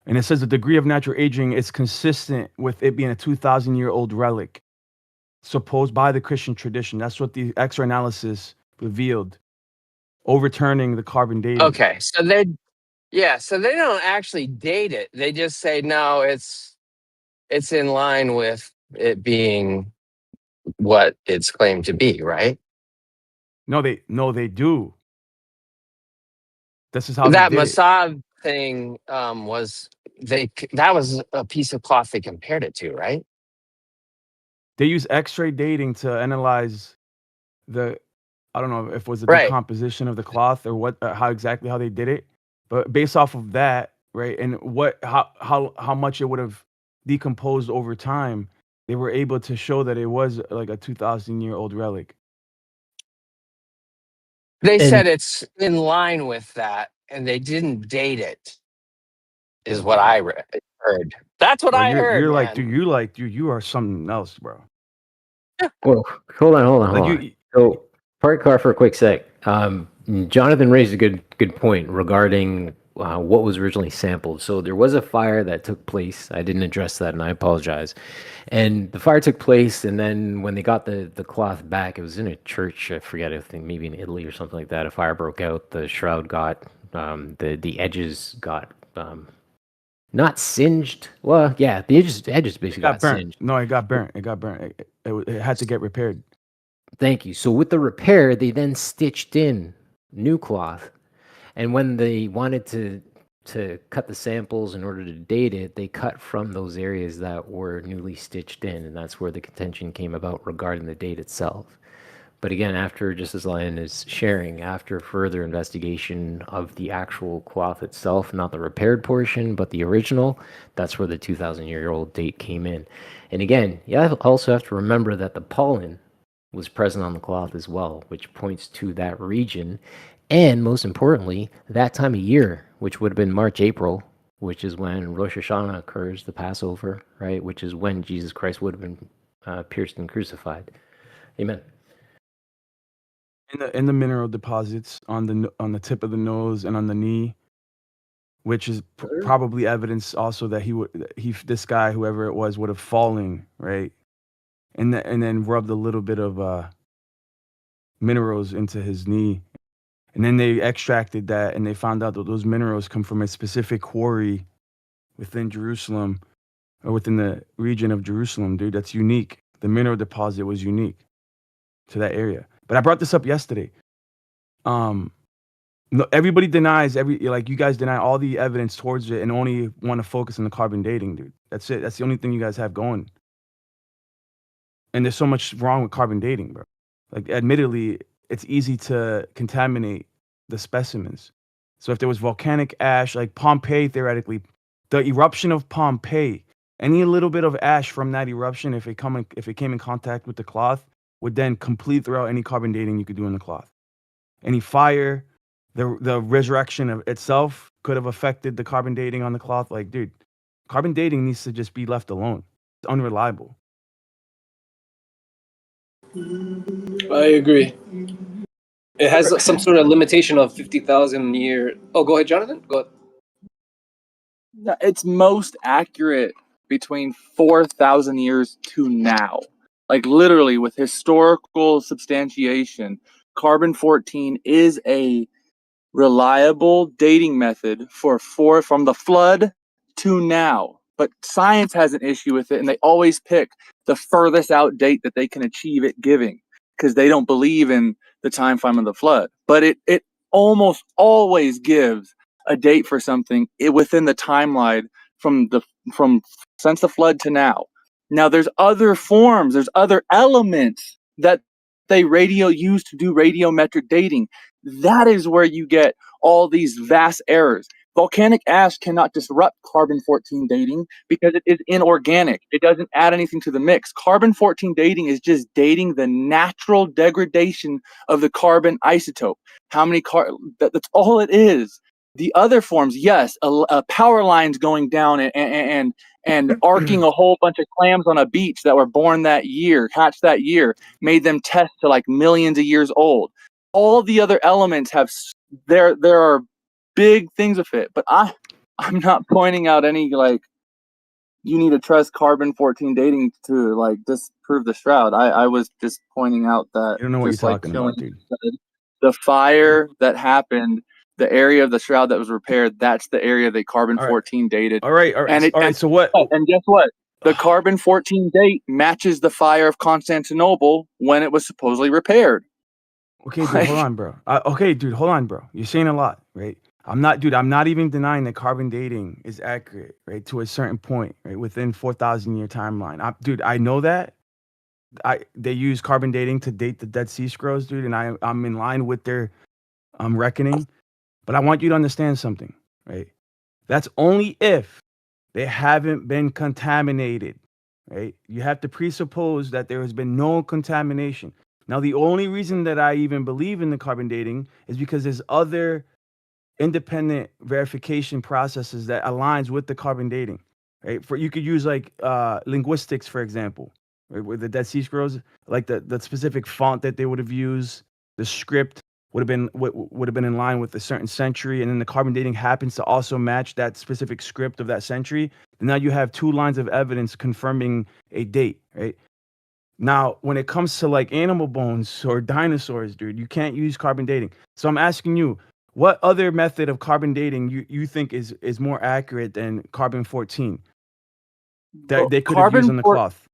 S19: And it says the degree of natural aging is consistent with it being a 2,000-year-old relic, supposed by the Christian tradition. That's what the X-ray analysis revealed, overturning the carbon dating.
S23: Okay, so so they don't actually date it. They just say no, it's in line with it being what it's claimed to be, right?
S19: No, they do. This is how
S23: That
S19: they did it.
S23: Mossad thing that was a piece of cloth they compared it to, right?
S19: They use X-ray dating to analyze I don't know if it was the
S23: Right.
S19: decomposition of the cloth or what, how they did it, but based off of that, right, and how much it would have decomposed over time, they were able to show that it was like a 2,000-year-old relic.
S23: They said it's in line with that, and they didn't date it. Is what I heard. That's what
S19: Bro,
S23: I heard,
S19: you're
S23: man.
S19: like, dude, you are something else, bro.
S22: Well, hold on.
S19: Like
S22: So, park car for a quick sec. Jonathan raised a good point regarding what was originally sampled. So there was a fire that took place. I didn't address that, and I apologize. And the fire took place, and then when they got the cloth back, it was in a church. I forget, I think maybe in Italy or something like that. A fire broke out. The shroud got the edges got Not singed. Well, yeah, the edges basically
S19: It got
S22: got
S19: burnt.
S22: singed.
S19: No, it got burnt. It got burnt. It had to get repaired.
S22: Thank you. So with the repair, they then stitched in new cloth, and when they wanted to cut the samples in order to date it, they cut from those areas that were newly stitched in, and that's where the contention came about regarding the date itself. But again, after, just as Lion is sharing, after further investigation of the actual cloth itself, not the repaired portion, but the original, that's where the 2,000-year-old date came in. And again, you also have to remember that the pollen was present on the cloth as well, which points to that region. And most importantly, that time of year, which would have been March, April, which is when Rosh Hashanah occurs, the Passover, right? Which is when Jesus Christ would have been pierced and crucified. Amen.
S19: In the mineral deposits on the tip of the nose and on the knee, which is probably evidence also that this guy, whoever it was, would have fallen, right? And then rubbed a little bit of minerals into his knee. And then they extracted that, and they found out that those minerals come from a specific quarry within Jerusalem, or within the region of Jerusalem, dude. That's unique. The mineral deposit was unique to that area. But I brought this up yesterday. No, everybody denies you guys deny all the evidence towards it and only want to focus on the carbon dating, dude. That's it. That's the only thing you guys have going. And there's so much wrong with carbon dating, bro. Like, admittedly, it's easy to contaminate the specimens. So if there was volcanic ash, like Pompeii, theoretically, the eruption of Pompeii, any little bit of ash from that eruption, if it came in contact with the cloth, would then complete throughout any carbon dating you could do in the cloth. Any fire, the resurrection of itself could have affected the carbon dating on the cloth. Like, dude, carbon dating needs to just be left alone. It's unreliable.
S16: I agree. It has some sort of limitation of 50,000 year. Oh, go ahead, Jonathan. Go ahead.
S8: No, it's most accurate between 4,000 years to now. Like, literally, with historical substantiation, carbon-14 is a reliable dating method from the flood to now. But science has an issue with it, and they always pick the furthest out date that they can achieve it giving, because they don't believe in the time frame of the flood. But it almost always gives a date for something within the timeline from since the flood to now. Now there's other forms, there's other elements that they use to do radiometric dating. That is where you get all these vast errors. Volcanic ash cannot disrupt carbon-14 dating because it is inorganic. It doesn't add anything to the mix. Carbon-14 dating is just dating the natural degradation of the carbon isotope. That's all it is. The other forms, yes, a power lines going down and arcing a whole bunch of clams on a beach that were born that year, hatched that year, made them test to like millions of years old. All the other elements have there are big things with it, but I'm not pointing out any like you need to trust carbon-14 dating to like disprove the shroud. I was just pointing out that
S19: You don't know what you're talking about, dude.
S8: The fire that happened, the area of the shroud that was repaired, that's the area that carbon-14 dated.
S19: All right. So what?
S8: And guess what? The carbon-14 date matches the fire of Constantinople when it was supposedly repaired.
S19: Okay, dude, hold on, bro. Hold on, bro. You're saying a lot, right? I'm not even denying that carbon dating is accurate, right, to a certain point, right, within 4,000-year timeline. I know that. They use carbon dating to date the Dead Sea Scrolls, dude, and I'm in line with their reckoning. But I want you to understand something, right? That's only if they haven't been contaminated, right? You have to presuppose that there has been no contamination. Now, the only reason that I even believe in the carbon dating is because there's other independent verification processes that aligns with the carbon dating, right? You could use like linguistics, for example, right? With the Dead Sea Scrolls, like the specific font that they would have used, the script would have been in line with a certain century, and then the carbon dating happens to also match that specific script of that century. And now you have two lines of evidence confirming a date, right? Now, when it comes to like animal bones or dinosaurs, dude, you can't use carbon dating. So I'm asking you, What other method of carbon dating you think is more accurate than carbon-14 that they could have used on the cloth?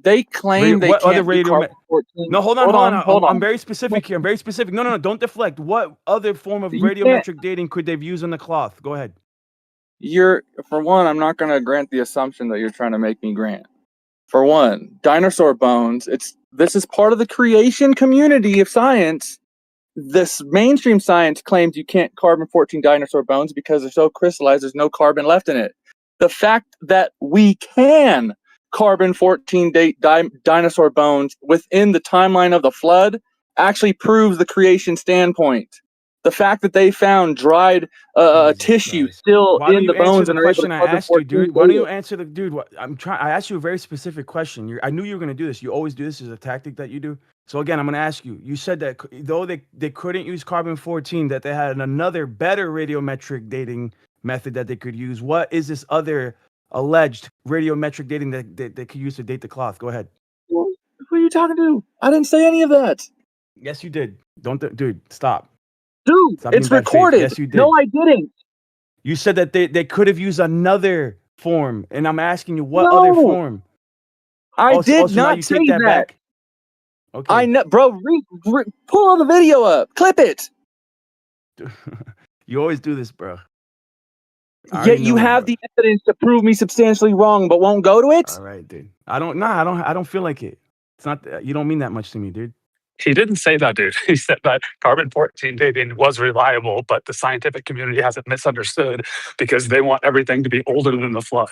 S8: They claim they
S19: What other
S8: can't do
S19: radio?
S8: carbon-14.
S19: No, hold
S8: Hold
S19: on.
S8: on.
S19: I'm very specific here. I'm very specific. No, don't deflect. What other form of
S8: You can't.
S19: radiometric dating could they've used on the cloth? Go ahead.
S8: For one, I'm not going to grant the assumption that you're trying to make me grant. For one, dinosaur bones. This is part of the creation community of science. This mainstream science claims you can't carbon-14 dinosaur bones because they're so crystallized. There's no carbon left in it. The fact that we can carbon-14 date dinosaur bones within the timeline of the flood actually proves the creation standpoint. The fact that they found dried tissue still
S19: Why don't
S8: in
S19: you
S8: the
S19: answer
S8: bones
S19: the
S8: and are able to
S19: question I asked you, dude?
S8: carbon-14
S19: Why don't
S8: date
S19: you
S8: it.
S19: answer the dude? I asked you a very specific question. I knew you were gonna do this. You always do this as a tactic that you do. So again, I'm gonna ask you. You said that though they couldn't use carbon-14, that they had another better radiometric dating method that they could use. What is this other alleged radiometric dating that they could use to date the cloth? Go ahead.
S8: Who are you talking to? I didn't say any of that.
S19: Yes, you did. Dude, stop.
S8: Dude,
S19: Stop being
S8: it's
S19: bad faith.
S8: recorded.
S19: Yes, you did.
S8: No, I didn't.
S19: You said that they could have used another form, and I'm asking you what other form.
S8: I did
S19: so now
S8: not
S19: you
S8: say
S19: take that
S8: that.
S19: back. Okay.
S8: I know, bro. Pull the video up. Clip it.
S19: You always do this, bro.
S8: Yet you have the evidence to prove me substantially wrong, but won't go to it.
S19: All right, dude. I don't feel like it. It's not. You don't mean that much to me, dude.
S9: He didn't say that, dude. He said that carbon-14 dating was reliable, but the scientific community has it misunderstood because they want everything to be older than the flood.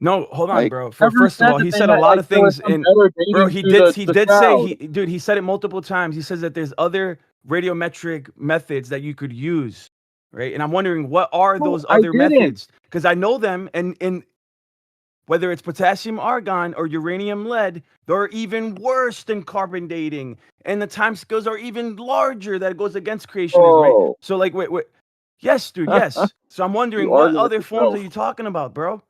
S19: No, hold on,
S8: Like,
S19: bro.
S8: never
S19: First of
S8: said
S19: all,
S8: that
S19: he
S8: they
S19: said a
S8: had,
S19: lot
S8: like,
S19: of
S8: there was
S19: things
S8: some
S19: in.
S8: better
S19: Bro,
S8: dating
S19: he
S8: through
S19: did.
S8: the
S19: He did say
S8: crowd.
S19: dude. He said it multiple times. He says that there's other radiometric methods that you could use, right? And I'm wondering what are
S8: No,
S19: those
S8: I
S19: other
S8: didn't.
S19: methods? Because I know them, and whether it's potassium argon or uranium lead, they're even worse than carbon dating, and the time scales are even larger that goes against creationism, right?
S8: Oh.
S19: So like, wait. Yes, dude. Yes. So I'm wondering
S8: You
S19: what
S8: argue with
S19: other forms are
S8: yourself.
S19: you talking about, bro?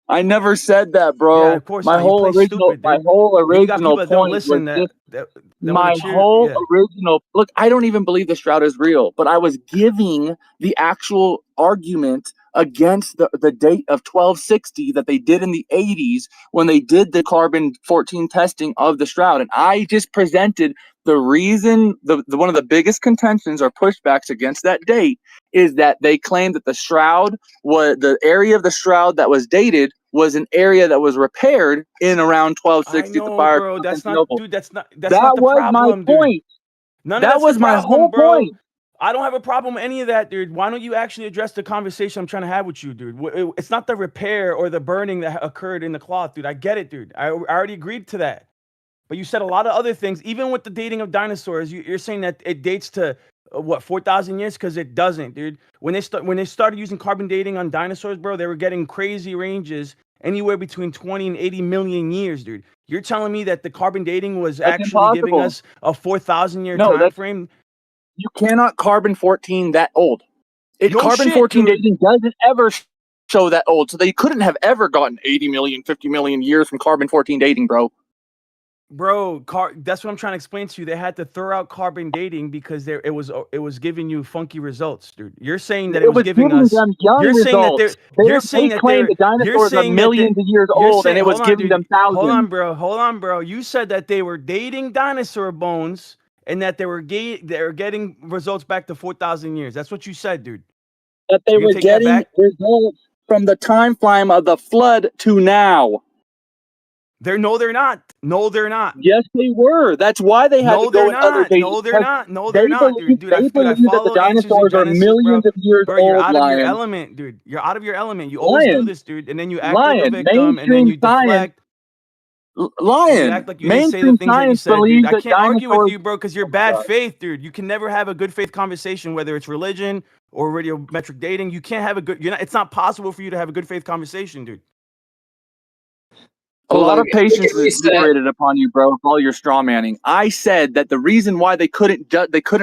S8: I never said that, bro.
S19: Yeah, of course not. You play stupid,
S8: My
S19: dude.
S8: whole
S19: And you got
S8: original
S19: people that don't
S8: point was
S19: listen
S8: just
S19: that
S8: my
S19: want to cheer.
S8: whole
S19: Yeah.
S8: original look. I don't even believe the shroud is real, but I was giving the actual argument against the date of 1260 that they did in the 80s when they did the carbon-14 testing of the shroud, and I just presented the reason. The one of the biggest contentions or pushbacks against that date is that they claimed that the shroud was the area of the shroud that was dated was an area that was repaired in around 1260 at the fire
S19: Bro.
S8: of
S19: That's not,
S8: Constantinople.
S19: dude. That's not
S8: That
S19: the
S8: was my
S19: problem, dude.
S8: point.
S19: None of
S8: That
S19: that's
S8: was
S19: the
S8: my
S19: problem,
S8: whole
S19: bro.
S8: point.
S19: I don't have a problem with any of that, dude. Why don't you actually address the conversation I'm trying to have with you, dude? It's not the repair or the burning that occurred in the cloth, dude. I get it, dude. I already agreed to that. But you said a lot of other things, even with the dating of dinosaurs. You're saying that it dates to what 4,000 years? Because it doesn't, dude. When they started using carbon dating on dinosaurs, bro, they were getting crazy ranges, anywhere between 20 and 80 million years, dude. You're telling me that the carbon dating was
S8: That's
S19: actually giving
S8: impossible.
S19: us a 4,000-year
S8: No,
S19: time frame?
S8: You cannot carbon-14 that old.
S19: No
S8: Carbon-14
S19: shit, dude.
S8: dating doesn't ever show that old, so they couldn't have ever gotten 80 million, 50 million years from carbon-14 dating, bro.
S19: Bro, that's what I'm trying to explain to you. They had to throw out carbon dating because it was giving you funky results, dude. You're saying that it was giving us.
S8: them young
S19: You're saying that
S8: results.
S19: you're saying that
S8: claim the dinosaurs are millions of years old, and it was giving them thousands.
S19: Hold on, bro. You said that they were dating dinosaur bones and that they were getting results back to 4,000 years. That's what you said, dude.
S8: That they were getting results from the time frame of the flood to now.
S19: No, they're not. No, they're not.
S8: Yes, they were. That's why they had to go in other dating.
S19: No, they're not. No, they're
S8: They
S19: not,
S8: believe,
S19: dude.
S8: they
S19: I
S8: believe that the
S19: follow Answers in
S8: dinosaurs are
S19: Genesis,
S8: millions
S19: bro.
S8: of years
S19: Bro,
S8: old,
S19: you're out of your
S8: Lion.
S19: element, dude. You're out of your element. You always do this, dude, and then you act like a
S8: Lion,
S19: victim, and then you deflect.
S8: Lion,
S19: You act like you didn't say the
S8: mainstream
S19: things that you
S8: science
S19: said, dude.
S8: believes
S19: I
S8: that
S19: can't argue with
S8: dinosaurs.
S19: you, bro, because you're bad faith, dude. You can never have a good faith conversation, whether it's religion or radiometric dating. You can't have a good. It's not possible for you to have a good faith conversation, dude.
S8: A lot of patience is liberated upon you, bro, with all your straw manning. I said that the reason why they couldn't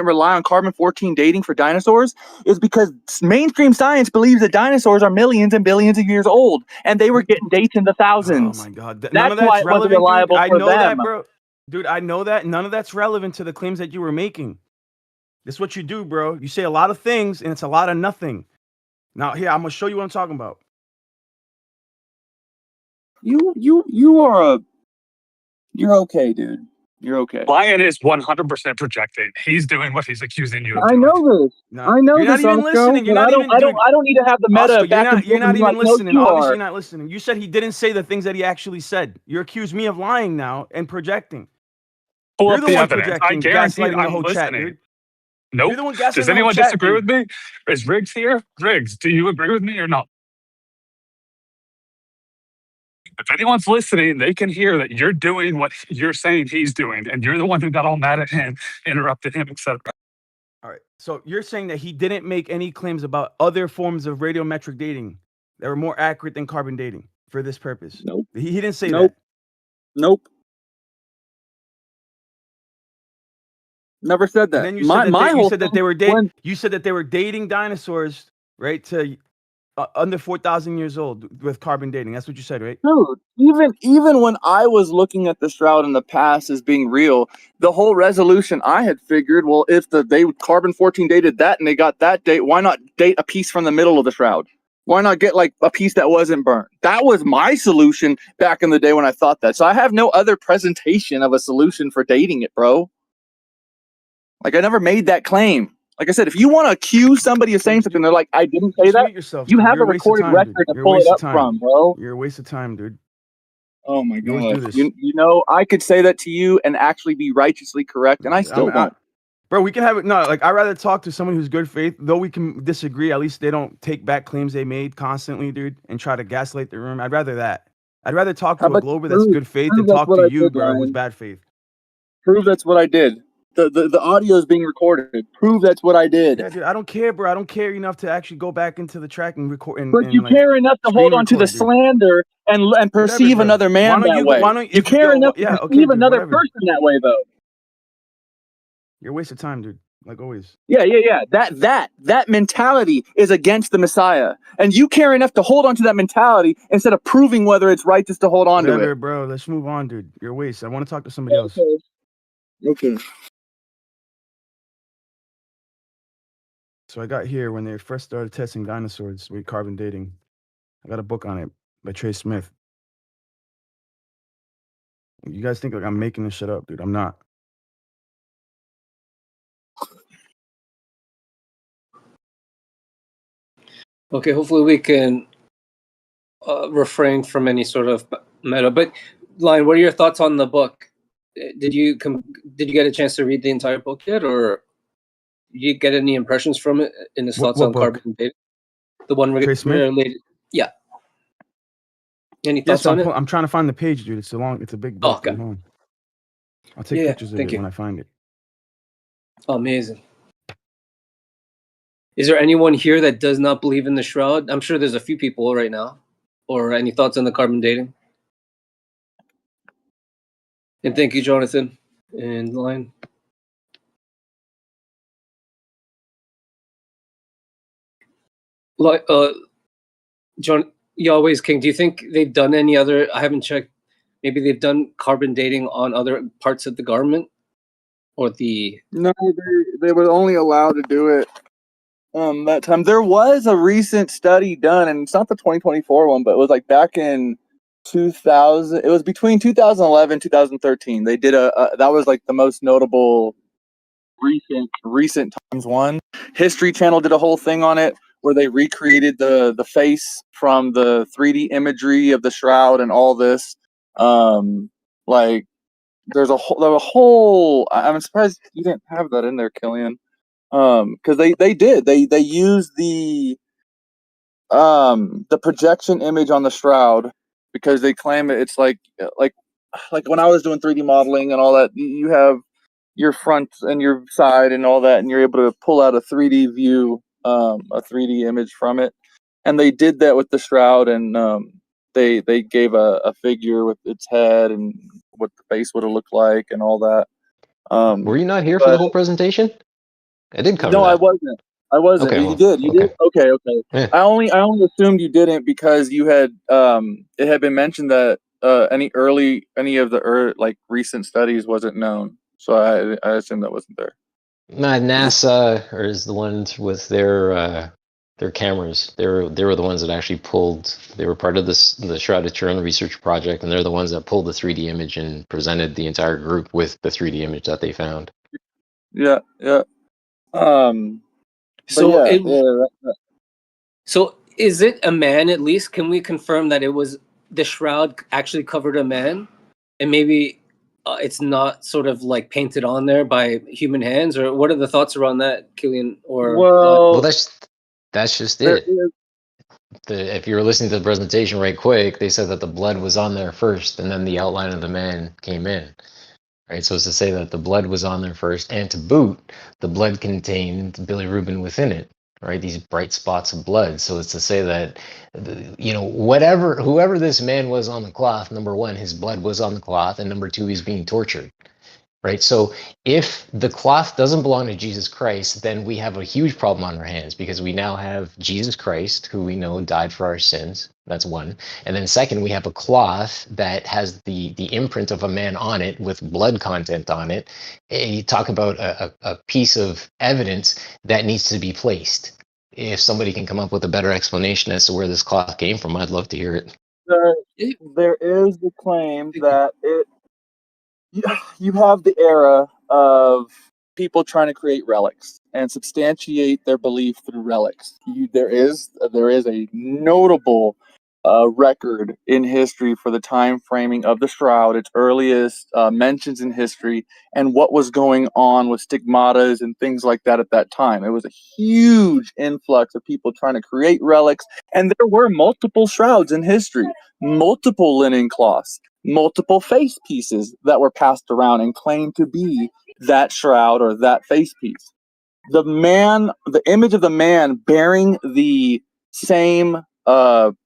S8: rely on carbon-14 dating for dinosaurs is because mainstream science believes that dinosaurs are millions and billions of years old, and they were getting dates in the thousands.
S19: Oh my god,
S8: That's
S19: of
S8: why
S19: that's
S8: it wasn't
S19: relevant, dude.
S8: reliable
S19: I
S8: for
S19: know
S8: them.
S19: that, bro. Dude, I know that. None of that's relevant to the claims that you were making. This is what you do, bro. You say a lot of things and it's a lot of nothing. Now here, I'm gonna show you what I'm talking about.
S8: You're okay, dude. You're okay.
S9: Lion is 100% projecting. He's doing what he's accusing you of
S8: I
S9: doing.
S8: know this.
S19: No,
S8: I know
S19: you're not
S8: this,
S19: even
S8: Oscar,
S19: listening. You're
S8: but
S19: not even, dude.
S8: I don't need to have the meta
S19: Oscar,
S8: back and
S19: you're
S8: forth
S19: not
S8: with you
S19: even
S8: like, no,
S19: listening.
S8: you
S19: Obviously,
S8: are.
S19: you're not listening. You said he didn't say the things that he actually said. You accuse me of lying now and projecting.
S9: Pull
S19: You're
S9: up
S19: the
S9: the
S19: one
S9: evidence. I
S19: projecting,
S9: guarantee
S19: gaslighting the
S9: I'm
S19: whole chat,
S9: listening.
S19: dude.
S9: Nope.
S19: You're the one gaslighting
S9: Does
S19: the whole
S9: anyone
S19: chat,
S9: disagree
S19: dude.
S9: with me? Is Riggs here? Riggs, do you agree with me or not? If anyone's listening, they can hear that you're doing what you're saying he's doing, and you're the one who got all mad at him, interrupted him, etc.
S19: All right. So you're saying that he didn't make any claims about other forms of radiometric dating that were more accurate than carbon dating for this purpose.
S8: Nope.
S19: He didn't say
S8: Nope.
S19: that.
S8: Nope. Never said
S19: And
S8: that.
S19: then you said that
S8: My
S19: you
S8: whole
S19: said that
S8: thing
S19: they were
S8: when
S19: you said that they were dating dinosaurs, right? To under 4,000 years old with carbon dating. That's what you said, right?
S8: dude, even when I was looking at the shroud in the past as being real, the whole resolution I had figured, well, if they carbon 14 dated that and they got that date, why not date a piece from the middle of the shroud? Why not get like a piece that wasn't burnt? That was my solution back in the day when I thought that. So I have no other presentation of a solution for dating it, bro. Like I never made that claim. Like I said, if you want to accuse somebody of saying something, they're like, I didn't say
S19: Just
S8: that.
S19: mute yourself,
S8: You
S19: dude.
S8: have
S19: You're
S8: a
S19: a waste of
S8: recorded
S19: time, dude.
S8: record to
S19: You're a
S8: pull it
S19: waste of
S8: up
S19: time.
S8: from, bro.
S19: You're a waste of time, dude.
S8: Oh my
S19: You always do
S8: god.
S19: this.
S8: You know, I could say that to you and actually be righteously correct, and I still won't.
S19: Bro, we can have it. No, like I'd rather talk to someone who's good faith, though we can disagree. At least they don't take back claims they made constantly, dude, and try to gaslight the room. I'd rather that. I'd rather talk
S8: How
S19: to a
S8: about
S19: Glober that's good faith than
S8: that's
S19: talk
S8: what
S19: to
S8: I
S19: you,
S8: did,
S19: bro, who's
S8: Ryan.
S19: bad faith.
S8: Prove that's what I did. The audio is being recorded. Prove that's what I did.
S19: Yeah, dude, I don't care, bro. I don't care enough to actually go back into the track and record and,
S8: But you
S19: like
S8: care enough to hold
S19: screen
S8: on to the
S19: record, dude.
S8: slander and
S19: Whatever,
S8: perceive
S19: bro.
S8: another man
S19: Why don't
S8: that
S19: you?
S8: way.
S19: Why don't
S8: You care enough to
S19: yeah,
S8: perceive
S19: okay, dude,
S8: another
S19: whatever.
S8: person that way, though.
S19: You're a waste of time, dude. Like always.
S8: Yeah. That mentality is against the Messiah, and you care enough to hold on to that mentality instead of proving whether it's right just to hold on to
S19: Whatever,
S8: it.
S19: bro. Let's move on, dude. You're a waste. I want to talk to somebody else.
S8: Okay.
S19: So I got here when they first started testing dinosaurs with carbon dating. I got a book on it by Trey Smith. You guys think like I'm making this shit up, dude. I'm not.
S16: Okay, hopefully we can refrain from any sort of meta. But Lion, what are your thoughts on the book? Did you get a chance to read the entire book yet, or did you get any impressions from it in his thoughts
S19: What
S16: on
S19: book?
S16: carbon dating? The one
S19: Trey Smith?
S16: related. Yeah. Any
S19: Yeah,
S16: thoughts
S19: so
S16: on it?
S19: I'm trying to find the page, dude. It's a big book.
S16: Okay.
S19: Hold on. I'll take
S16: Yeah,
S19: pictures of
S16: thank
S19: it
S16: you.
S19: when I find it.
S16: Amazing. Is there anyone here that does not believe in the shroud? I'm sure there's a few people right now. Or any thoughts on the carbon dating? And thank you, Jonathan and Lion. Like, John, Yahweh's King, do you think they've done any other? I haven't checked. Maybe they've done carbon dating on other parts of the government, or the.
S8: No, they were only allowed to do it that time. There was a recent study done, and it's not the 2024 one, but it was like back in 2000. It was between 2011 2013. They did that was like the most notable recent times one. History Channel did a whole thing on it where they recreated the face from the 3D imagery of the shroud and all this. Like there's a whole. I'm surprised you didn't have that in there, Killian. Because they used the projection image on the shroud because they claim it's like when I was doing 3D modeling and all that, you have your front and your side and all that, and you're able to pull out a 3D view, a 3D image from it. And they did that with the shroud, and they gave a figure with its head and what the face would have looked like and all that.
S7: Were you not here for the whole presentation? I did cover
S8: No,
S7: that.
S8: I wasn't. I wasn't.
S7: Okay,
S8: You
S7: well,
S8: did. You
S7: okay.
S8: did. Okay.
S7: Yeah.
S8: I only assumed you didn't because you had it had been mentioned that any of the like recent studies wasn't known. So I assumed that wasn't there.
S7: Not NASA or is the ones with their cameras. They were the ones that actually pulled. They were part of the Shroud of Turin research project, and they're the ones that pulled the 3D image and presented the entire group with the 3D image that they found.
S8: Yeah, yeah. But
S16: So
S8: yeah,
S16: it
S8: yeah.
S16: so is it a man at least? Can we confirm that it was the shroud actually covered a man, and maybe it's not sort of like painted on there by human hands, or what are the thoughts around that, Killian? Or
S7: Well,
S8: Well,
S7: that's just
S8: there
S7: it.
S8: is.
S7: If you were listening to the presentation right quick, they said that the blood was on there first, and then the outline of the man came in. Right, so it's to say that the blood was on there first, and to boot, the blood contained bilirubin within it. Right, these bright spots of blood. So it's to say that, whoever this man was on the cloth, number one, his blood was on the cloth, and number two, he's being tortured. Right, so if the cloth doesn't belong to Jesus Christ, then we have a huge problem on our hands because we now have Jesus Christ, who we know died for our sins. That's one. And then second, we have a cloth that has the imprint of a man on it with blood content on it. You talk about a piece of evidence that needs to be placed. If somebody can come up with a better explanation as to where this cloth came from, I'd love to hear it.
S8: There is the claim that you have the era of people trying to create relics and substantiate their belief through relics. There is a notable record in history for the time framing of the shroud, its earliest mentions in history, and what was going on with stigmatas and things like that at that time. It was a huge influx of people trying to create relics, and there were multiple shrouds in history, multiple linen cloths, multiple face pieces that were passed around and claimed to be that shroud or that face piece. The image of the man bearing the same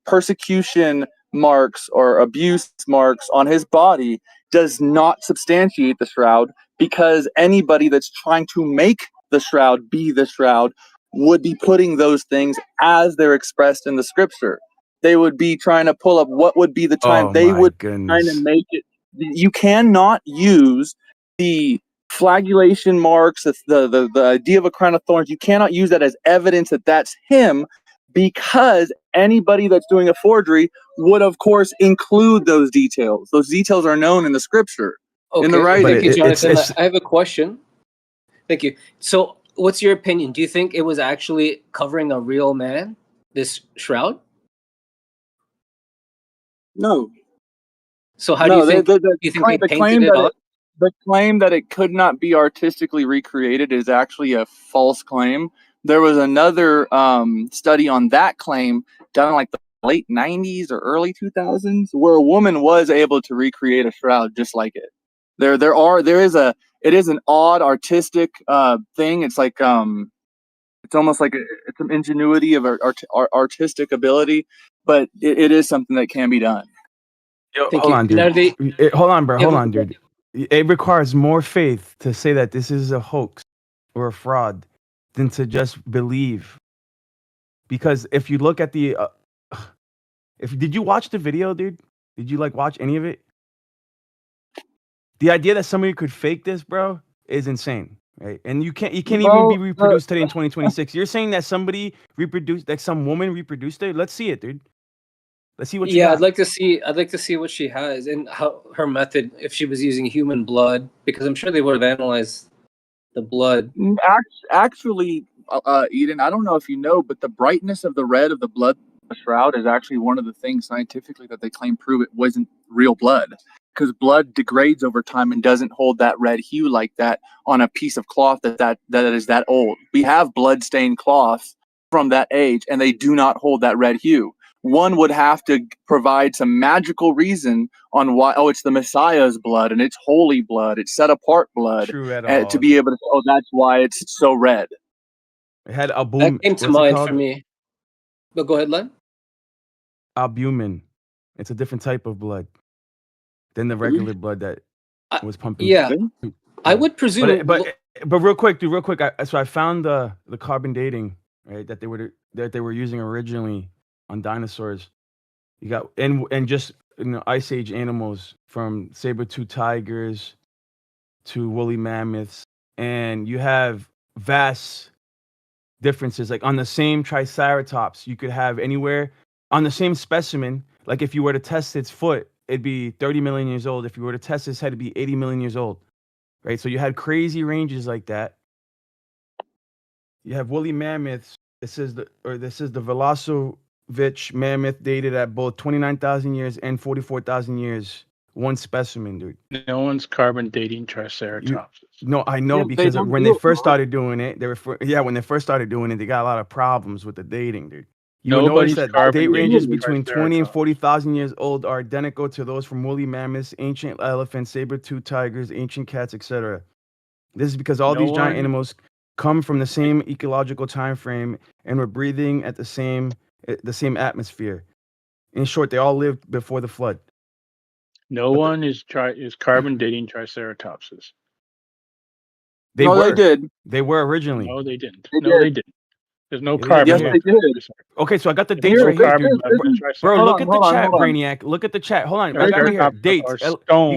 S8: persecution marks or abuse marks on his body does not substantiate the shroud, because anybody that's trying to make the shroud be the shroud would be putting those things as they're expressed in the scripture. They would be trying to pull up what would be the time
S19: Oh
S8: they
S19: my
S8: would trying to
S19: goodness.
S8: make it. You cannot use the flagellation marks, the idea of a crown of thorns. You cannot use that as evidence that that's him, because anybody that's doing a forgery would, of course, include those details. Those details are known in the scripture, in the
S16: okay,
S8: writing.
S16: thank you, Jonathan. I have a question. Thank you. So, what's your opinion? Do you think it was actually covering a real man, this shroud?
S8: No.
S16: So, how do you think? Do you think they painted it on?
S8: The claim that it could not be artistically recreated is actually a false claim. There was another study on that claim done in like the late 90s or early 2000s, where a woman was able to recreate a shroud just like it. It is an odd artistic thing. It's like it's almost like it's an ingenuity of artistic ability, but it is something that can be done.
S19: Yo, hold on, dude. Hold on, bro. Hold on, dude. It requires more faith to say that this is a hoax or a fraud than to just believe. Because if you look at the, did you watch the video, dude? Did you watch any of it? The idea that somebody could fake this, bro, is insane, right? And you can't even be reproduced today in 2026. You're saying that somebody reproduced, like some woman reproduced it? Let's see it, dude. Let's see what you got.
S16: I'd like to see what she has and how her method, if she was using human blood, because I'm sure they would have analyzed the blood.
S8: Actually, Eden, I don't know if you know, but the brightness of the red of the blood shroud is actually one of the things scientifically that they claim prove it wasn't real blood, because blood degrades over time and doesn't hold that red hue like that on a piece of cloth that is that old. We have blood stained cloths from that age, and they do not hold that red hue. One would have to provide some magical reason on why. Oh, it's the Messiah's blood, and it's holy blood, it's set apart blood,
S19: True at all.
S8: to be able to. Oh, that's why it's so red.
S19: It had albumin.
S16: That came to mind for me. But go ahead, Len.
S19: Albumin. It's a different type of blood than the regular blood that was pumping.
S16: Yeah, I would presume.
S19: But real quick, dude. Real quick. So I found the carbon dating, right, that they were using originally on dinosaurs. You got and just ice age animals, from saber-tooth tigers to woolly mammoths and you have vast differences. Like on the same Triceratops, you could have anywhere on the same specimen. Like if you were to test its foot, it'd be 30 million years old. If you were to test its head, it'd be 80 million years old, right? So you had crazy ranges like that. You have woolly mammoths. This is the Velocovich mammoth dated at both 29,000 years and 44,000 years. One specimen, dude.
S18: No one's carbon dating Triceratops.
S19: No, I know,
S8: Yeah, they
S19: because
S8: don't
S19: when
S8: do
S19: they
S8: it,
S19: first
S8: bro.
S19: started doing it, when they first started doing it, they got a lot of problems with the dating, dude. You will notice
S18: Nobody's
S19: that
S18: carbon
S19: date
S18: dating
S19: ranges between 20 and
S18: Triceratops.
S19: 40,000 years old are identical to those from woolly mammoths, ancient elephants, saber-toothed tigers, ancient cats, etc. This is because all
S18: No
S19: these giant
S18: one.
S19: animals come from the same ecological time frame and were breathing at the same atmosphere. In short, they all lived before the flood.
S18: No one is carbon dating Triceratopses.
S19: They
S8: No, they
S19: were.
S8: did.
S19: They were originally.
S18: No, they didn't.
S8: They
S18: No,
S8: did.
S18: they didn't. There's no
S19: Yeah, they did
S18: carbon
S8: Yes,
S19: here.
S18: left
S8: they
S18: in
S8: did.
S18: Triceratops.
S19: Okay, so I got the
S18: There's
S19: dates
S18: no
S19: right here,
S18: carbon
S19: dude.
S18: left in
S19: Bro,
S18: Triceratops.
S8: Hold
S19: look
S8: on,
S19: at the
S8: hold on,
S19: chat,
S8: hold on.
S19: Brainiac. Look at the chat. Hold on, I got it here.
S18: Triceratops
S19: Dates.
S18: are
S19: You got
S18: stone.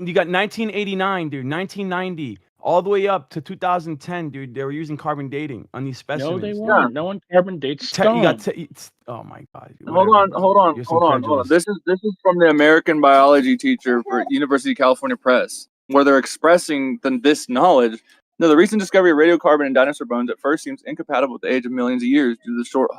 S19: you got 1989, dude. 1990, all the way up to 2010, dude. They were using carbon dating on these
S18: No, they
S19: specimens.
S8: Yeah.
S18: weren't. No one carbon dates
S19: You got
S18: stone.
S19: oh my god.
S8: Hold
S19: Whatever,
S8: on,
S19: bro.
S8: hold on,
S19: You're
S8: hold on, hold on.
S19: incredulous.
S8: This is from the American biology teacher for University of California Press, where they're expressing this knowledge. No, the recent discovery of radiocarbon in dinosaur bones at first seems incompatible with the age of millions of years due to the short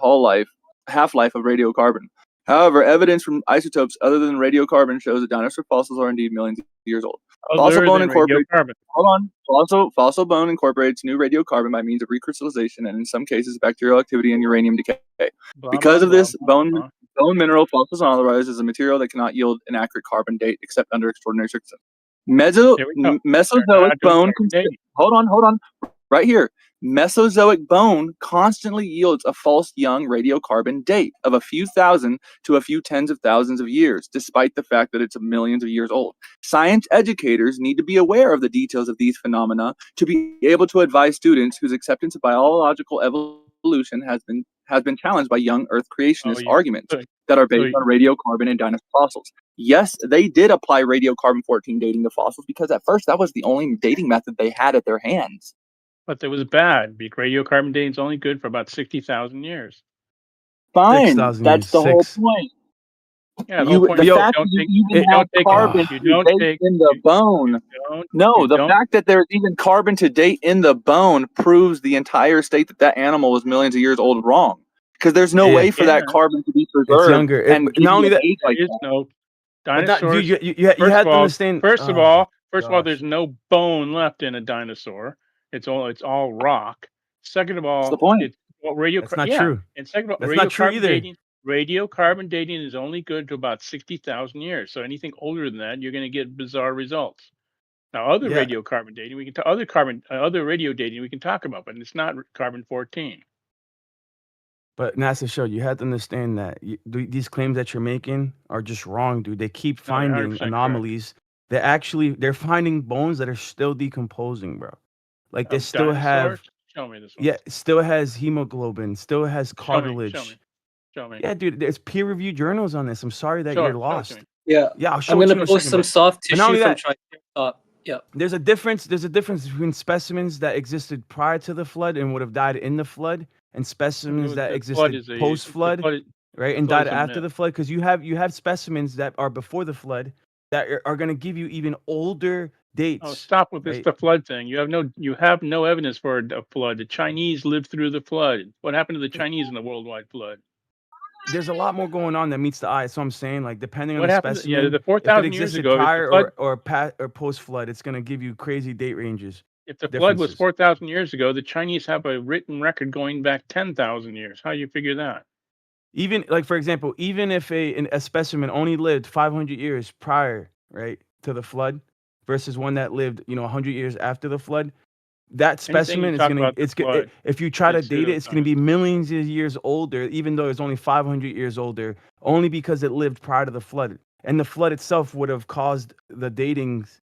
S8: half-life of radiocarbon. However, evidence from isotopes other than radiocarbon shows that dinosaur fossils are indeed millions of years old. Fossil
S18: Other
S8: bone
S18: than
S8: incorporates.
S18: radiocarbon.
S8: Hold on. Fossil bone incorporates new radiocarbon by means of recrystallization and, in some cases, bacterial activity and uranium decay.
S18: Blah,
S8: Because
S18: blah,
S8: of
S18: blah,
S8: this,
S18: blah,
S8: bone
S18: blah.
S8: mineral fossilized is a material that cannot yield an accurate carbon date except under extraordinary circumstances.
S18: There we go. They're
S8: Mesozoic
S18: not doing
S8: bone.
S18: carbon dating.
S8: Hold on. Right here. Mesozoic bone constantly yields a false young radiocarbon date of a few thousand to a few tens of thousands of years, despite the fact that it's millions of years old. Science educators need to be aware of the details of these phenomena to be able to advise students whose acceptance of biological evolution has been challenged by young Earth creationist arguments that are based on radiocarbon and dinosaur fossils. Yes, they did apply radiocarbon-14 dating to fossils because at first that was the only dating method they had at their hands.
S18: But it was bad. Because radiocarbon dating is only good for about 60,000 years.
S8: Fine,
S19: 6,000
S8: that's
S19: years.
S8: the whole
S19: 6.
S8: point.
S18: Yeah, the whole point is
S8: fact that you even have carbon to date in the bone. No, the fact that there's even carbon to date in the bone proves the entire state that animal was millions of years old wrong. Because there's no way for that carbon to be preserved.
S19: It's younger.
S8: And
S19: Not only that,
S8: age like
S18: There is
S8: that.
S18: no
S19: but that, dude,
S18: dinosaurs.
S19: you have to understand.
S18: First of
S19: oh,
S18: all,
S19: gosh.
S18: there's no bone left in a dinosaur. It's all rock. Second of all,
S8: the point.
S18: it's
S19: That's not true.
S18: And second of all,
S19: That's not true either.
S18: radiocarbon dating is only good to about 60,000 years. So anything older than that, you're going to get bizarre results. Now, other
S19: Yeah.
S18: radiocarbon dating, other radio dating we can talk about, but it's not carbon-14.
S19: But NASA showed you have to understand that these claims that you're making are just wrong, dude. They keep
S18: No, they're
S19: finding
S18: 100%
S19: anomalies. They're finding bones that are still decomposing, bro. Like they
S18: Of
S19: still have,
S18: dinosaurs? Show me this one.
S19: yeah, still has hemoglobin, still has
S18: Show me.
S19: cartilage.
S18: Show me.
S19: Yeah, dude, there's peer-reviewed journals on this. I'm sorry that you're lost.
S16: Yeah,
S19: I'll show
S16: I'm
S19: it to
S16: gonna
S19: you in a
S16: post
S19: second,
S16: some
S19: but-
S16: soft
S19: but not
S16: tissue
S19: only
S16: from
S19: that,
S16: Triceratops. Yeah.
S19: There's a difference between specimens that existed prior to the flood and would have died in the flood, and specimens that existed post-flood, right, and
S18: flood
S19: died
S18: is a
S19: after
S18: myth.
S19: the flood. Because you have specimens that are before the flood that are going to give you even older dates.
S18: Oh, stop with this
S19: right?
S18: the flood thing. You have no evidence for a flood. The Chinese lived through the flood. What happened to the Chinese in the worldwide flood?
S19: There's a lot more going on that meets the eye. So I'm saying, like, depending on
S18: What
S19: the
S18: happened?
S19: specimen,
S18: The
S19: if it
S18: 4,000 years
S19: existed
S18: ago, if the
S19: prior
S18: flood,
S19: or post-flood, it's going to give you crazy date ranges.
S18: if the flood was
S19: differences.
S18: 4,000 years ago, the Chinese have a written record going back 10,000 years. How do you figure that?
S19: Even like, for example, even if a specimen only lived 500 years prior, right, to the flood, versus one that lived 100 years after the flood, that specimen is gonna if you try to date it, it's gonna be millions of years older, even though it's only 500 years older, only because it lived prior to the flood, and the flood itself would have caused the datings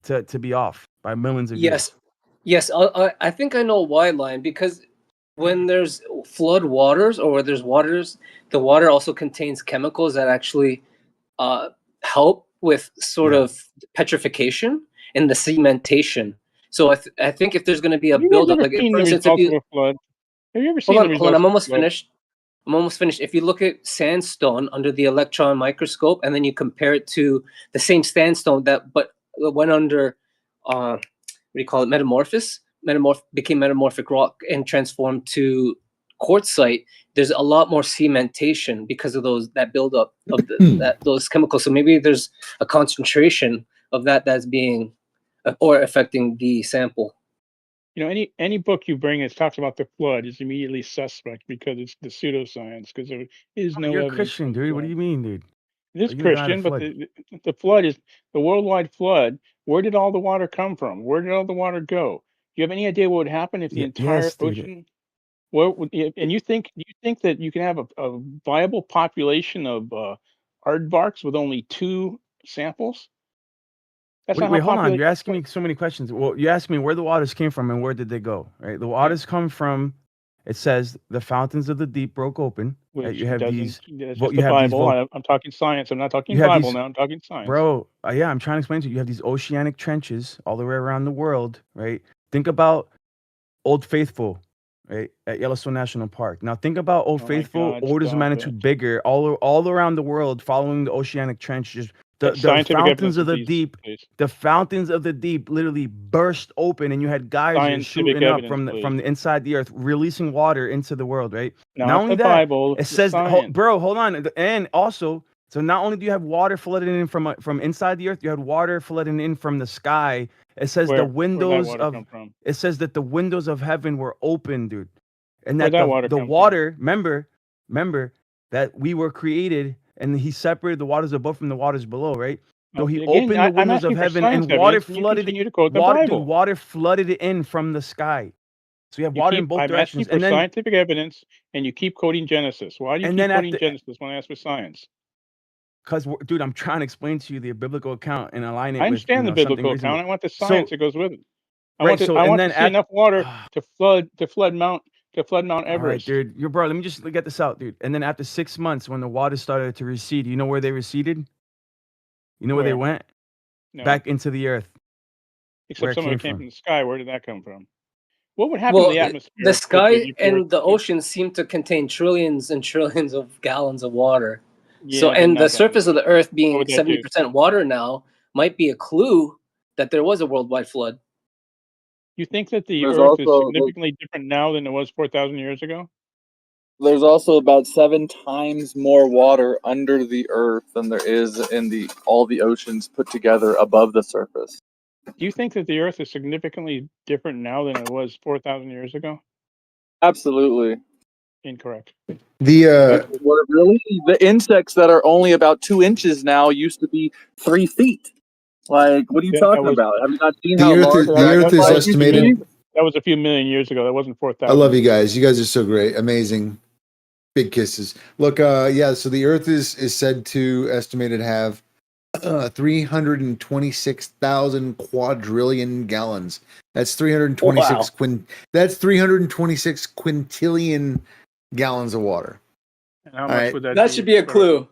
S19: to be off by millions of years.
S16: Yes, I think I know why, Lion, because when there's flood waters or where there's waters, the water also contains chemicals that actually help with sort of petrification and the cementation. So I think if there's going to be a
S18: Have you guys
S16: buildup,
S18: ever
S16: like
S18: seen
S16: for
S18: the
S16: instance, if
S18: results of
S16: you
S18: a flood? Have you ever
S16: hold
S18: seen the
S16: on,
S18: results
S16: I'm
S18: of a
S16: almost
S18: flood?
S16: finished. I'm almost finished. If you look at sandstone under the electron microscope, and then you compare it to the same sandstone but went under, what do you call it, became metamorphic rock and transformed to quartzite, there's a lot more cementation because of that buildup of those chemicals. So maybe there's a concentration of that's being or affecting the sample.
S18: You know, any book you bring that talks about the flood is immediately suspect because it's the pseudoscience, because there is no
S19: You're a
S18: evidence for
S19: Christian,
S18: the
S19: dude. What do
S18: flood.
S19: you mean, dude?
S18: It is
S19: Are you gonna deny the
S18: Christian, but
S19: flood?
S18: the flood is the worldwide flood. Where did all the water come from? Where did all the water go? Do you have any idea what would happen if the entire
S19: Yes, dude.
S18: ocean? And you think that you can have a viable population of aardvarks with only 2 samples? That's not how
S19: Wait, hold on. You're
S18: populations
S19: asking
S18: work.
S19: me so many questions. Well, you asked me where the waters came from and where did they go, right? The waters come from, it says the fountains of the deep broke open. Right?
S18: Which
S19: You have
S18: doesn't.
S19: these,
S18: That's just
S19: you
S18: the
S19: have these,
S18: Bible. I'm talking science. I'm not talking
S19: you have
S18: Bible
S19: these,
S18: now. I'm talking science.
S19: bro. Yeah, I'm trying to explain to you. You have these oceanic trenches all the way around the world, right? Think about Old Faithful, right, at Yellowstone National Park. Now think about Old
S18: Oh my
S19: Faithful,
S18: God!
S19: orders of
S18: Stop
S19: magnitude
S18: it.
S19: bigger, all around the world, following the oceanic trench. Just the
S18: Scientific
S19: fountains
S18: evidence,
S19: of the
S18: please.
S19: deep, the fountains of the deep literally burst open, and you had geysers
S18: Scientific
S19: shooting up
S18: evidence,
S19: from
S18: please.
S19: the inside the earth, releasing water into the world. Right. Not
S18: Not
S19: only
S18: the
S19: that,
S18: Bible.
S19: it
S18: The
S19: says,
S18: science.
S19: bro, hold on, and also. So not only do you have water flooding in from inside the earth, you had water flooding in from the sky. It says
S18: Where'd that water come from?
S19: it says that the windows of heaven were open, dude. And
S18: Where'd
S19: that
S18: that water
S19: the
S18: come from?
S19: water, remember that we were created and he separated the waters above from the waters below, right? So he
S18: Again,
S19: opened the
S18: I'm
S19: windows of
S18: asking for
S19: heaven
S18: science
S19: and water
S18: evidence, and you
S19: flooded
S18: continue to quote the
S19: water, dude,
S18: Bible.
S19: water flooded in from the sky. So you have water in both
S18: I'm asking
S19: directions.
S18: for
S19: And then
S18: scientific evidence, and you keep quoting Genesis. Why do you keep quoting
S19: after,
S18: Genesis when I ask for science?
S19: because dude, I'm trying to explain to you the biblical account and align it
S18: I
S19: with
S18: understand the
S19: something
S18: biblical
S19: reasonable.
S18: account. I want the
S19: So
S18: science that goes with it. I
S19: right, so and
S18: want
S19: then
S18: to see enough water to flood Mount
S19: all right,
S18: Everest.
S19: dude. Bro, let me just get this out, dude. And then after 6 months, when the water started to recede, you know where they receded? You know where they
S18: Where?
S19: went?
S18: No.
S19: Back into the earth.
S18: Except
S19: Where it
S18: some of
S19: came
S18: it came
S19: from.
S18: from the sky. Where did that come from? What would happen to the atmosphere
S16: The
S18: if
S16: sky
S18: you poured?
S16: and the ocean seem to contain trillions and trillions of gallons of water. So,
S18: Yeah, but
S16: and the
S18: not that
S16: surface
S18: much.
S16: of the Earth
S18: What
S16: being
S18: would that do?
S16: 70% water now might be a clue that there was a worldwide flood.
S18: You think that the
S8: There's
S18: Earth is
S8: also
S18: significantly different now than it was 4,000 years ago?
S8: there's also about 7 times more water under the earth than there is in all the oceans put together above the surface.
S18: Do you think that the Earth is significantly different now than it was 4,000 years ago?
S8: Absolutely.
S18: Incorrect.
S8: Really? The insects that are only about 2 inches now used to be 3 feet. Like, what are you
S18: That
S8: talking
S18: was
S8: about? Have you not seen
S20: The
S8: how
S20: Earth
S8: large
S20: is
S8: the
S20: the Earth is
S8: dragonflies used to be?
S20: estimated.
S18: That was a few million years ago. That wasn't
S20: I
S18: 4,000.
S20: love you guys. You guys are so great, amazing, big kisses. Look, yeah. So the Earth is said to estimated have 326,000 quadrillion gallons. That's 326 That's 326 quintillion gallons of water.
S18: And how
S20: All
S18: much
S20: right.
S18: would that
S16: That
S18: be?
S16: should be a clue.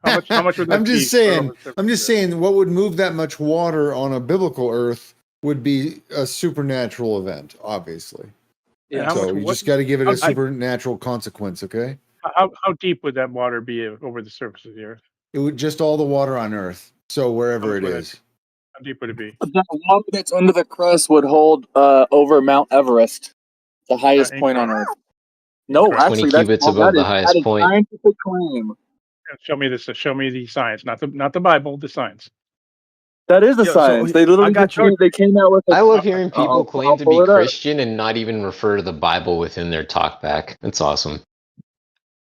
S18: How much would that
S20: I'm
S18: be?
S20: just saying. I'm just saying. What would move that much water on a biblical Earth would be a supernatural event, obviously.
S18: And how
S20: So
S18: much?
S20: you
S18: What?
S20: just got to give it a
S18: How,
S20: supernatural consequence, okay?
S18: how deep would that water be over the surface of the Earth?
S20: It would just all the water on Earth. So
S18: How
S20: wherever
S18: much
S20: it
S18: would that?
S20: is.
S18: How deep would it be?
S8: The water that's under the crust would hold over Mount Everest, the highest point on
S18: Incorrect.
S8: Earth. No,
S7: 20
S8: actually, that's
S7: cubits above the highest
S8: that is
S7: point.
S8: scientific claim.
S18: Show me this. Show me the science, not the Bible. The science.
S8: That is a
S19: Yo, so
S8: science. They
S19: I
S8: literally
S19: got
S8: just
S19: you.
S8: they came out with a.
S7: I love hearing
S8: I'll
S7: people claim
S8: I'll
S7: to be
S8: pull it up.
S7: Christian and not even refer to the Bible within their talkback. That's awesome.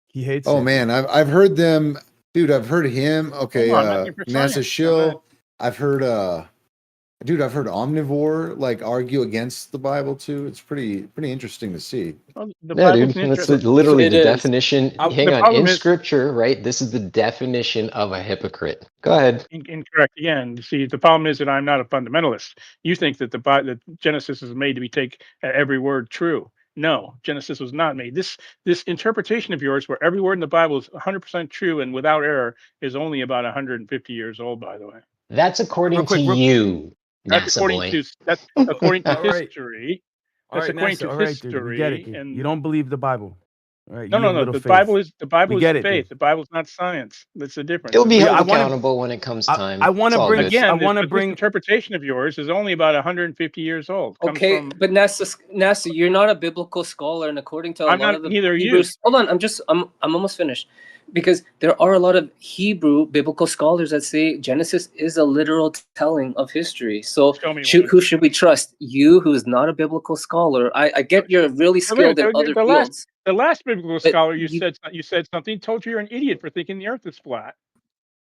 S19: He hates
S20: Oh
S19: it.
S20: man, I've heard them, dude. I've heard him. Okay,
S18: Hold on, I'm asking for science.
S20: NASA shill. I've heard dude. I've heard omnivore like argue against the Bible too. It's pretty interesting to see.
S18: Well, the
S7: Yeah,
S18: Bible's
S7: dude.
S18: an
S7: That's
S18: interesting.
S7: literally
S16: It
S7: the
S16: is.
S7: definition. Hang
S18: The
S7: on.
S18: problem
S7: In
S18: is
S7: scripture, right? This is the definition of a hypocrite. Go ahead.
S18: incorrect again. See, the problem is that I'm not a fundamentalist. You think that that Genesis is made to be take every word true. No, Genesis was not made. This interpretation of yours, where every word in the Bible is 100% true and without error, is only about 150 years old. By the way.
S7: That's
S19: Real
S7: according to
S19: quick,
S7: you. NASA boy.
S18: That's according to
S19: All right.
S18: history.
S19: All
S18: That's
S19: right,
S18: according
S19: NASA.
S18: to
S19: All right, dude. We get it,
S18: history.
S19: dude.
S18: And
S19: You don't believe the Bible. All right.
S18: no,
S19: You
S18: no,
S19: have
S18: no.
S19: little
S18: The
S19: faith.
S18: Bible
S19: We
S18: is
S19: get it,
S18: faith.
S19: dude.
S18: The Bible's not science. That's the difference.
S7: He'll be
S19: But yeah,
S7: held
S19: I want to.
S7: accountable when it comes time.
S19: I want
S7: It's
S19: to
S7: all
S19: bring.
S7: good.
S19: I
S18: Again,
S19: want to
S18: but this
S19: bring.
S18: interpretation of yours is only about 150 years old. Comes
S16: Okay,
S18: from.
S16: but NASA, you're not a biblical scholar, and according to a
S18: I'm
S16: lot
S18: not.
S16: of the
S18: Neither are you.
S16: Hebrews, hold on, I'm almost finished, because there are a lot of Hebrew biblical scholars that say Genesis is a literal telling of history. So,
S18: Show me one.
S16: who should we trust? You, who's not a biblical scholar. I get you're really skilled in other fields.
S18: The last biblical
S16: But
S18: scholar you said something, told you you're an idiot for thinking the Earth is flat.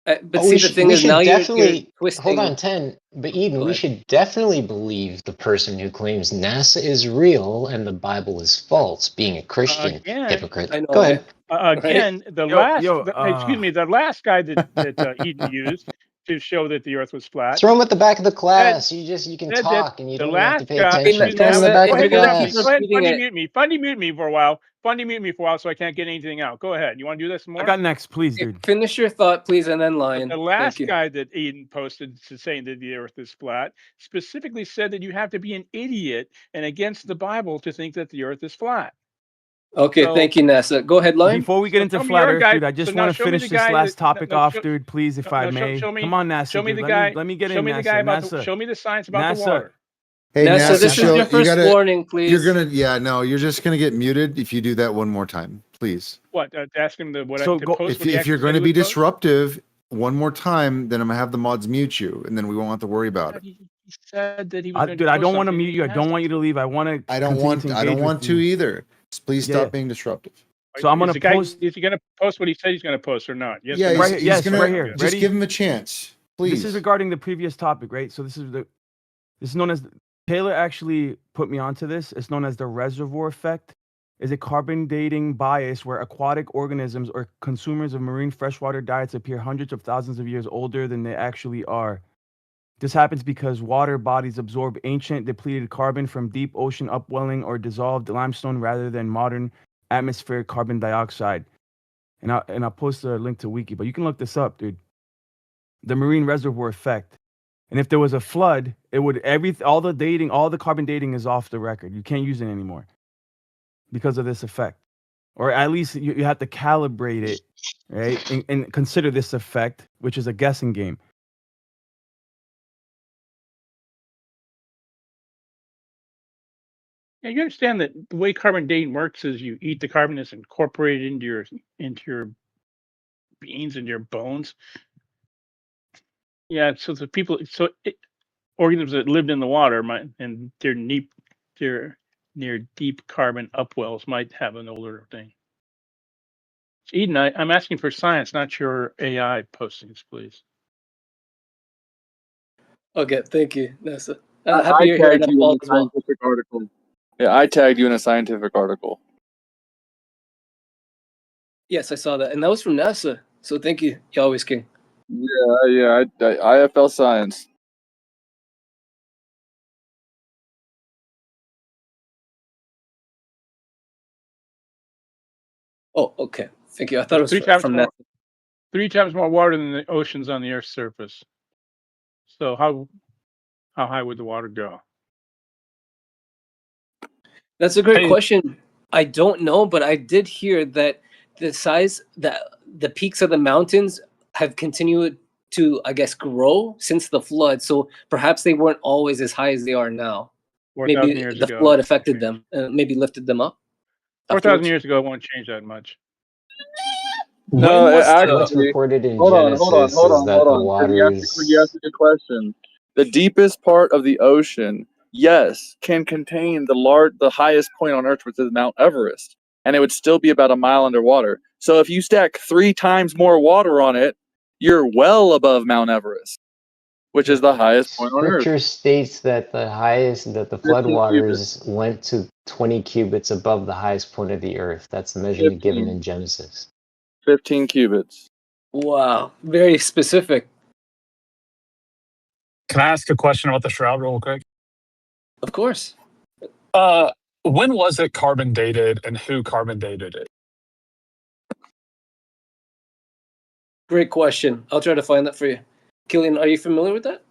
S16: But
S7: Oh,
S16: see, the thing
S7: we
S16: is,
S7: should
S16: now you're
S7: definitely hold
S16: twisting.
S7: on, 10. But Eden,
S16: Go
S7: we
S16: ahead.
S7: should definitely believe the person who claims NASA is real and the Bible is false, being a Christian
S18: Again,
S7: hypocrite.
S16: I know,
S7: Go ahead.
S18: again, the last guy that Eden used to show that the Earth was flat.
S7: Throw him at the back of the
S18: said-
S7: class. You can
S18: said that
S7: talk and you
S18: the
S7: don't even have to
S18: last
S7: pay
S18: guy.
S7: attention. Throw him in the
S16: NASA,
S7: back
S18: Go
S7: of the
S18: ahead, go ahead,
S7: class.
S18: fundy mute me. Fundy mute me for a while. Fundy mute me for a while so I can't get anything out. Go ahead. You want to do this more?
S19: I got next, please, dude.
S16: Finish your thought, please, and then line.
S18: The
S16: Thank
S18: last
S16: you.
S18: guy that Eden posted saying that the Earth is flat specifically said that you have to be an idiot and against the Bible to think that the Earth is flat.
S16: Okay,
S18: So-
S16: thank you, NASA. Go ahead, line.
S19: Before we get into
S18: show me
S19: flat
S18: your
S19: Earth,
S18: guy-
S19: dude, I
S18: so
S19: just
S18: now
S19: want to
S18: show me
S19: finish
S18: the
S19: this
S18: guy
S19: last
S18: that-
S19: topic
S18: no,
S19: off,
S18: show-
S19: dude. Please, if
S18: no,
S19: I
S18: no,
S19: may.
S18: show me-
S19: Come on, NASA.
S18: Show me
S19: dude.
S18: the
S19: Let
S18: guy.
S19: Me, let me get
S18: show
S19: in,
S18: me
S19: NASA.
S18: the guy about
S19: NASA.
S18: show me the science about the
S19: NASA.
S18: water.
S20: Hey,
S16: NASA,
S20: NASA,
S16: this is
S20: show,
S16: your
S20: you
S16: first
S20: gotta,
S16: warning, please.
S20: You're gonna, yeah, no, you're just gonna get muted if you do that one more time, please.
S18: What? To ask him to
S19: So
S18: to
S19: go-
S18: post what he
S20: If
S18: actually
S20: you're
S18: said
S20: going to
S18: he
S20: be
S18: would post?
S20: disruptive one more time, then I'm gonna have the mods mute you, and then we won't have to worry about it.
S18: He said that he was going
S19: Dude,
S18: to
S19: I
S18: post
S19: don't want to
S18: something.
S19: mute you. I don't want you to leave. I want to.
S20: I don't want to either. Just please
S19: Yeah,
S20: stop
S19: yeah.
S20: being disruptive.
S19: So I'm
S18: Is
S19: gonna
S18: the guy-
S19: post.
S18: Is he going to post what he said he's going to post or not? Yes,
S20: Yeah,
S18: or no?
S19: Right here. Yes,
S20: gonna,
S19: right here.
S20: Just
S19: Ready?
S20: give him a chance, please.
S19: This is regarding the previous topic, right? So this is known as Taylor actually put me onto this. It's known as the reservoir effect. Is a carbon dating bias where aquatic organisms or consumers of marine freshwater diets appear hundreds of thousands of years older than they actually are. This happens because water bodies absorb ancient depleted carbon from deep ocean upwelling or dissolved limestone rather than modern atmospheric carbon dioxide. And I'll post a link to Wiki, but you can look this up, dude. The marine reservoir effect. And if there was a flood, it would all the carbon dating is off the record. You can't use it anymore because of this effect. Or at least you have to calibrate it, right? And consider this effect, which is a guessing game.
S18: Yeah, you understand that the way carbon dating works is you eat the carbon that's incorporated into your beans and your bones. Yeah, so organisms that lived in the water and they're near deep carbon upwells might have an older thing. Eden, I'm asking for science, not your AI postings, please.
S16: Okay, thank you, NASA.
S8: I
S16: Happy you're here and
S8: tagged
S16: I'm
S8: you in
S16: Paul
S8: a
S16: as well.
S8: scientific article. Yeah, I tagged you in a scientific article.
S16: Yes, I saw that, and that was from NASA. So thank you. You always king.
S8: Yeah, IFL Science.
S16: Oh, okay. Thank you. I thought it was
S18: Three times
S16: from
S18: more,
S16: NASA.
S18: 3 times more water than the oceans on the Earth's surface. So how high would the water go?
S16: That's a great
S9: Hey.
S16: question. I don't know, but I did hear that the peaks of the mountains have continued to, I guess, grow since the flood. So perhaps they weren't always as high as they are now.
S18: 4,000
S16: Maybe
S18: years
S16: the
S18: ago.
S16: flood affected them, maybe lifted them up.
S18: 4,000
S16: afterwards.
S18: years ago, it won't change that much.
S8: No,
S7: What's
S8: actually,
S7: recorded in
S8: hold on,
S7: Genesis
S8: hold
S7: is that the
S8: on.
S7: water
S8: You asked
S7: is
S8: a good question. The deepest part of the ocean, yes, can contain the highest point on Earth, which is Mount Everest, and it would still be about a mile underwater. So if you stack 3 times more water on it, you're well above Mount Everest, which is the highest point on Earth.
S7: Scripture states that the floodwaters went to 20 cubits above the highest point of the earth. That's the measurement given
S8: 15.
S7: in Genesis.
S8: 15 cubits.
S16: Wow, very specific.
S9: Can I ask a question about the shroud real quick?
S16: Of course.
S9: When was it carbon dated and who carbon dated it?
S16: Great question. I'll try to find that for you. Killian, are you familiar with that?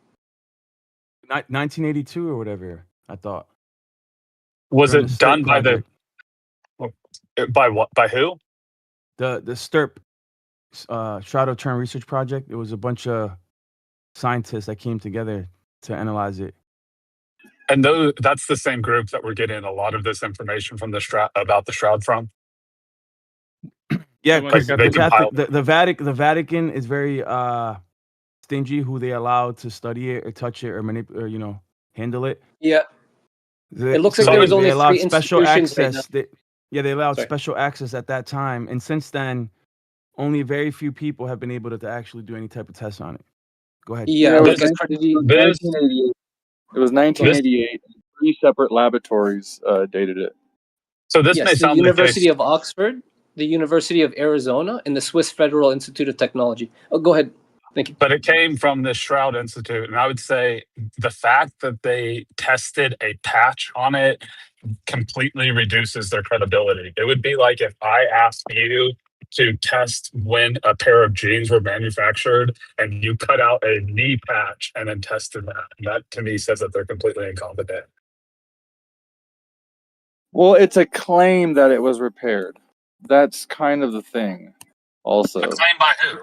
S19: 1982 or whatever. I thought.
S9: Was
S19: During
S9: it
S19: the STIRP
S9: done by
S19: project.
S9: by what? By who?
S19: The STIRP, Shroud Turn Research Project. It was a bunch of scientists that came together to analyze it.
S9: And that's the same group that we're getting a lot of this information from about the shroud from.
S19: Yeah,
S18: The ones
S19: because
S18: that
S9: Like
S19: the
S9: they
S19: Catholic,
S9: compiled.
S19: the Vatican is very stingy who they allow to study it or touch it or manipulate, or handle it.
S16: Yeah. It looks like
S9: So
S16: there's
S19: They
S16: only
S19: allowed
S16: 3
S19: special
S16: institutions right now.
S19: access. They allowed
S16: Sorry.
S19: special access at that time, and since then, only very few people have been able to actually do any type of test on it. Go ahead.
S16: Yeah,
S8: it was,
S16: like
S9: this,
S16: according
S8: it
S16: to
S8: was
S9: this,
S8: 1988. It was
S16: go ahead.
S8: 1988. 3 separate laboratories dated it.
S9: so this may
S16: Yes, the
S9: sound the case,
S16: University of Oxford, the University of Arizona, and the Swiss Federal Institute of Technology. Oh, go ahead. Thank you.
S9: but it came from the Shroud Institute. And I would say the fact that they tested a patch on it completely reduces their credibility. It would be like if I asked you to test when a pair of jeans were manufactured and you cut out a knee patch and then tested that. That to me says that they're completely incompetent.
S8: Well, it's a claim that it was repaired. That's kind of the thing, also.
S9: A claim by who?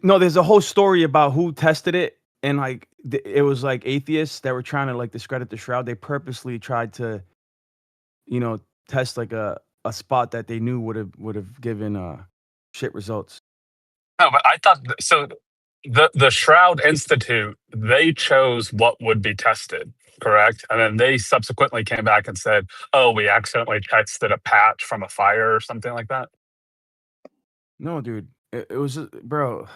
S19: No, there's a whole story about who tested it, and it was like atheists that were trying to discredit the shroud. They purposely tried to, test a spot that they knew would have given shit results.
S9: No, but I thought so. The Shroud Institute, they chose what would be tested, correct? And then they subsequently came back and said, "Oh, we accidentally tested a patch from a fire or something like that."
S19: No, dude, it was bro.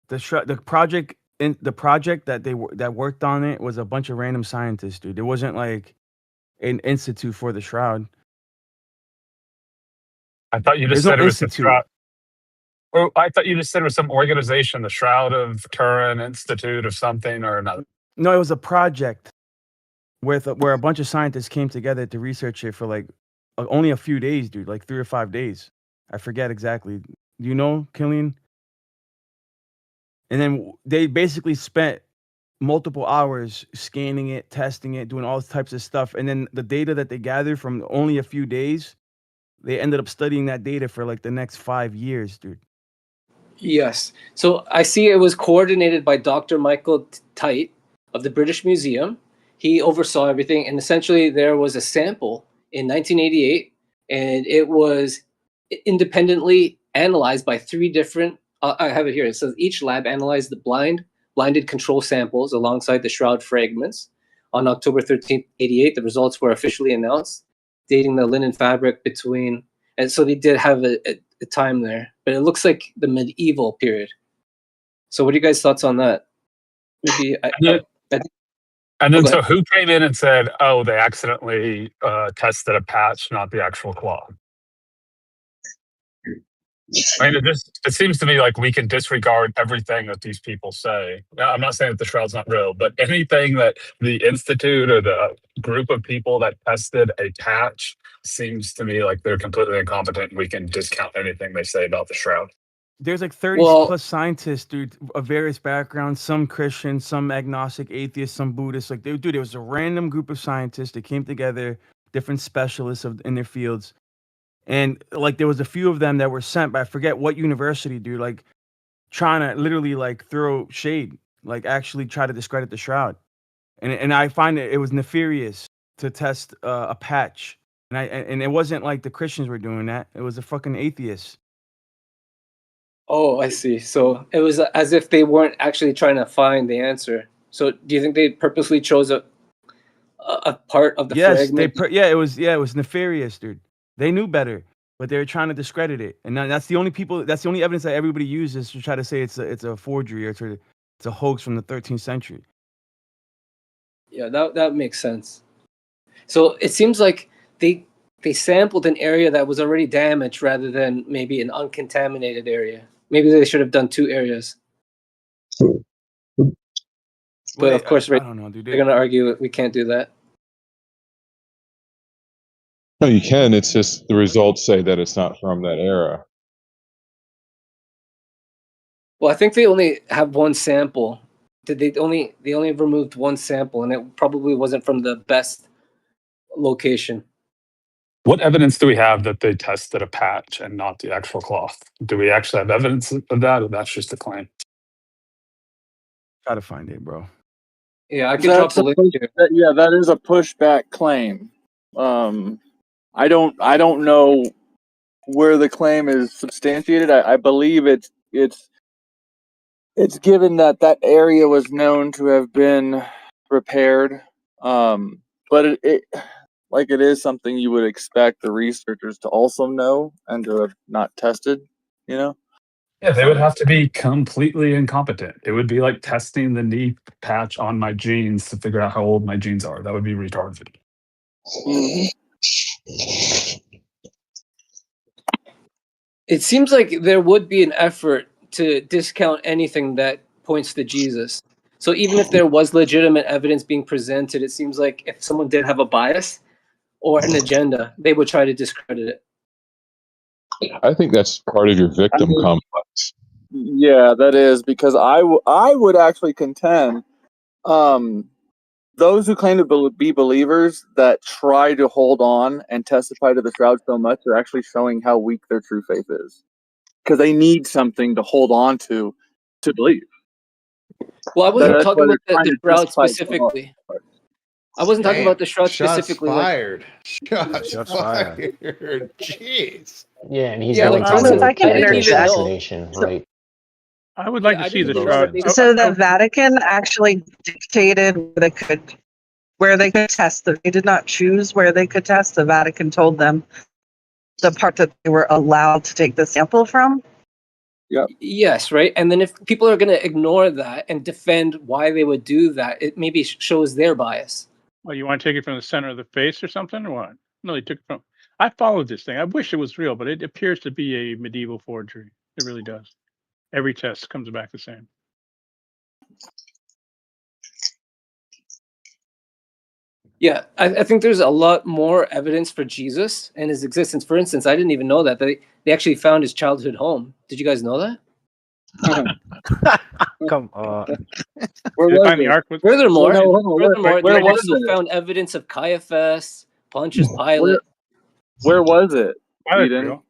S19: The project that worked on it was a bunch of random scientists, dude. It wasn't like an institute for the shroud.
S9: I thought you just
S19: There's no
S9: said it was the
S19: institute.
S9: Shroud. Or I thought you just said it was some organization, the Shroud of Turin Institute of something or another.
S19: No, it was a project where a bunch of scientists came together to research it for only a few days, dude, like 3 or 5 days. I forget exactly. Do you know, Killian? And then they basically spent multiple hours scanning it, testing it, doing all types of stuff. And then the data that they gathered from only a few days, they ended up studying that data for the next 5 years, dude.
S16: Yes. So I see it was coordinated by Dr. Michael Tite of the British Museum. He oversaw everything, and essentially there was a sample in 1988, and it was independently analyzed by 3 different. I have it here. It says each lab analyzed the blinded control samples alongside the shroud fragments. On October 13th, 88, the results were officially announced, dating the linen fabric between. And so they did have a time there, but it looks like the medieval period. So what are you guys' thoughts on that? Maybe
S9: And then,
S16: go
S9: so
S16: ahead.
S9: who came in and said, "Oh, they accidentally tested a patch, not the actual cloth"? I mean, it seems to me like we can disregard everything that these people say. Now, I'm not saying that the shroud's not real, but anything that the institute or the group of people that tested a patch seems to me like they're completely incompetent. And we can discount anything they say about the shroud.
S19: There's 30 plus scientists, dude, of various backgrounds, some Christian, some agnostic, atheists, some Buddhists. Dude, it was a random group of scientists that came together, different specialists in their fields. And there was a few of them that were sent by I forget what university, dude, trying to literally throw shade, actually try to discredit the shroud. And I find it was nefarious to test a patch. And it wasn't like the Christians were doing that. It was the fucking atheists.
S16: Oh, I see. So it was as if they weren't actually trying to find the answer. So do you think they purposely chose a part of the fragment?
S19: It was nefarious, dude. They knew better, but they were trying to discredit it. And that's the only evidence that everybody uses to try to say it's a forgery or it's a hoax from the 13th century.
S16: Yeah, that makes sense. So it seems like they sampled an area that was already damaged rather than maybe an uncontaminated area. Maybe they should have done 2 areas. But of course,
S19: I don't know, dude.
S16: They're going to argue we can't do that.
S4: No, you can. It's just the results say that it's not from that era.
S16: Well, I think they only have 1 sample they only removed one sample, and it probably wasn't from the best location.
S9: What evidence do we have that they tested a patch and not the actual cloth? Do we actually have evidence of that, or that's just a claim?
S19: Gotta find it, bro.
S16: Yeah, I can drop the link here.
S8: Yeah, that is a pushback claim. I don't know where the claim is substantiated. I believe it's given that that area was known to have been repaired. But it like it is something you would expect the researchers to also know and to have not tested, you know?
S9: Yeah, they would have to be completely incompetent. It would be like testing the knee patch on my jeans to figure out how old my jeans are. That would be retarded.
S16: It seems like there would be an effort to discount anything that points to Jesus. So even if there was legitimate evidence being presented, it seems like if someone did have a bias or an agenda, they would try to discredit it.
S4: I think that's part of your victim complex.
S8: Yeah, that is, because I would actually contend those who claim to be believers that try to hold on and testify to the shroud so much are actually showing how weak their true faith is, because they need something to hold on to believe.
S16: Well, I wasn't talking about the
S8: the
S16: shroud specifically. I wasn't talking about the shroud specifically.
S5: Fired. Shots fired. Jeez.
S7: Yeah, and he's
S16: Yeah,
S7: going
S16: like,
S7: to
S16: if I can
S7: character
S16: interject.
S7: assassination, right?
S18: I would like
S16: Yeah,
S18: to
S16: I
S18: see
S16: didn't
S18: the
S16: even know that
S18: shroud.
S16: they-
S15: So the Vatican actually dictated where they could test. They did not choose where they could test. The Vatican told them the part that they were allowed to take the sample from.
S16: Yes, right. And then if people are going to ignore that and defend why they would do that, it maybe shows their bias.
S18: Well, you want to take it from the center of the face or something, or what? No, they took it from. I followed this thing. I wish it was real, but it appears to be a medieval forgery. It really does. Every test comes back the same.
S16: Yeah, I think there's a lot more evidence for Jesus and his existence. For instance, I didn't even know that they actually found his childhood home. Did you guys know that?
S5: Come on.
S8: Where
S18: Did they
S8: was
S18: find the
S8: it?
S18: ark with?
S16: Furthermore,
S8: No, hold on, where
S16: they
S8: was
S16: also
S8: it?
S16: found evidence of Caiaphas, Pontius Pilate.
S8: Where was it,
S18: Pilot's
S8: Eden?
S18: real.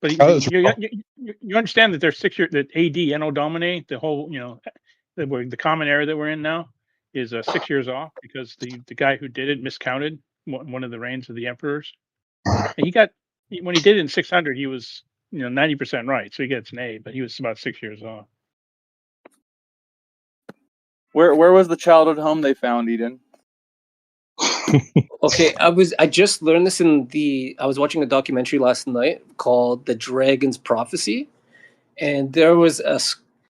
S18: But
S4: Pilot's
S18: you understand that there's 6 years that AD Anno Domini, the whole the common era that we're in now is 6 years off because the guy who did it miscounted one of the reigns of the emperors, and when he did it in 600 he was 90% right, so he gets an A, but he was about 6 years off.
S8: Where was the childhood home they found, Eden?
S16: Okay, I just learned this I was watching a documentary last night called The Dragon's Prophecy, and there was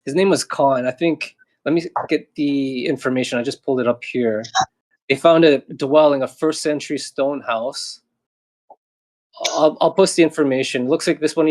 S16: his name was Khan. I think, let me get the information. I just pulled it up here. They found a dwelling, a 1st century stone house. I'll post the information. Looks like this one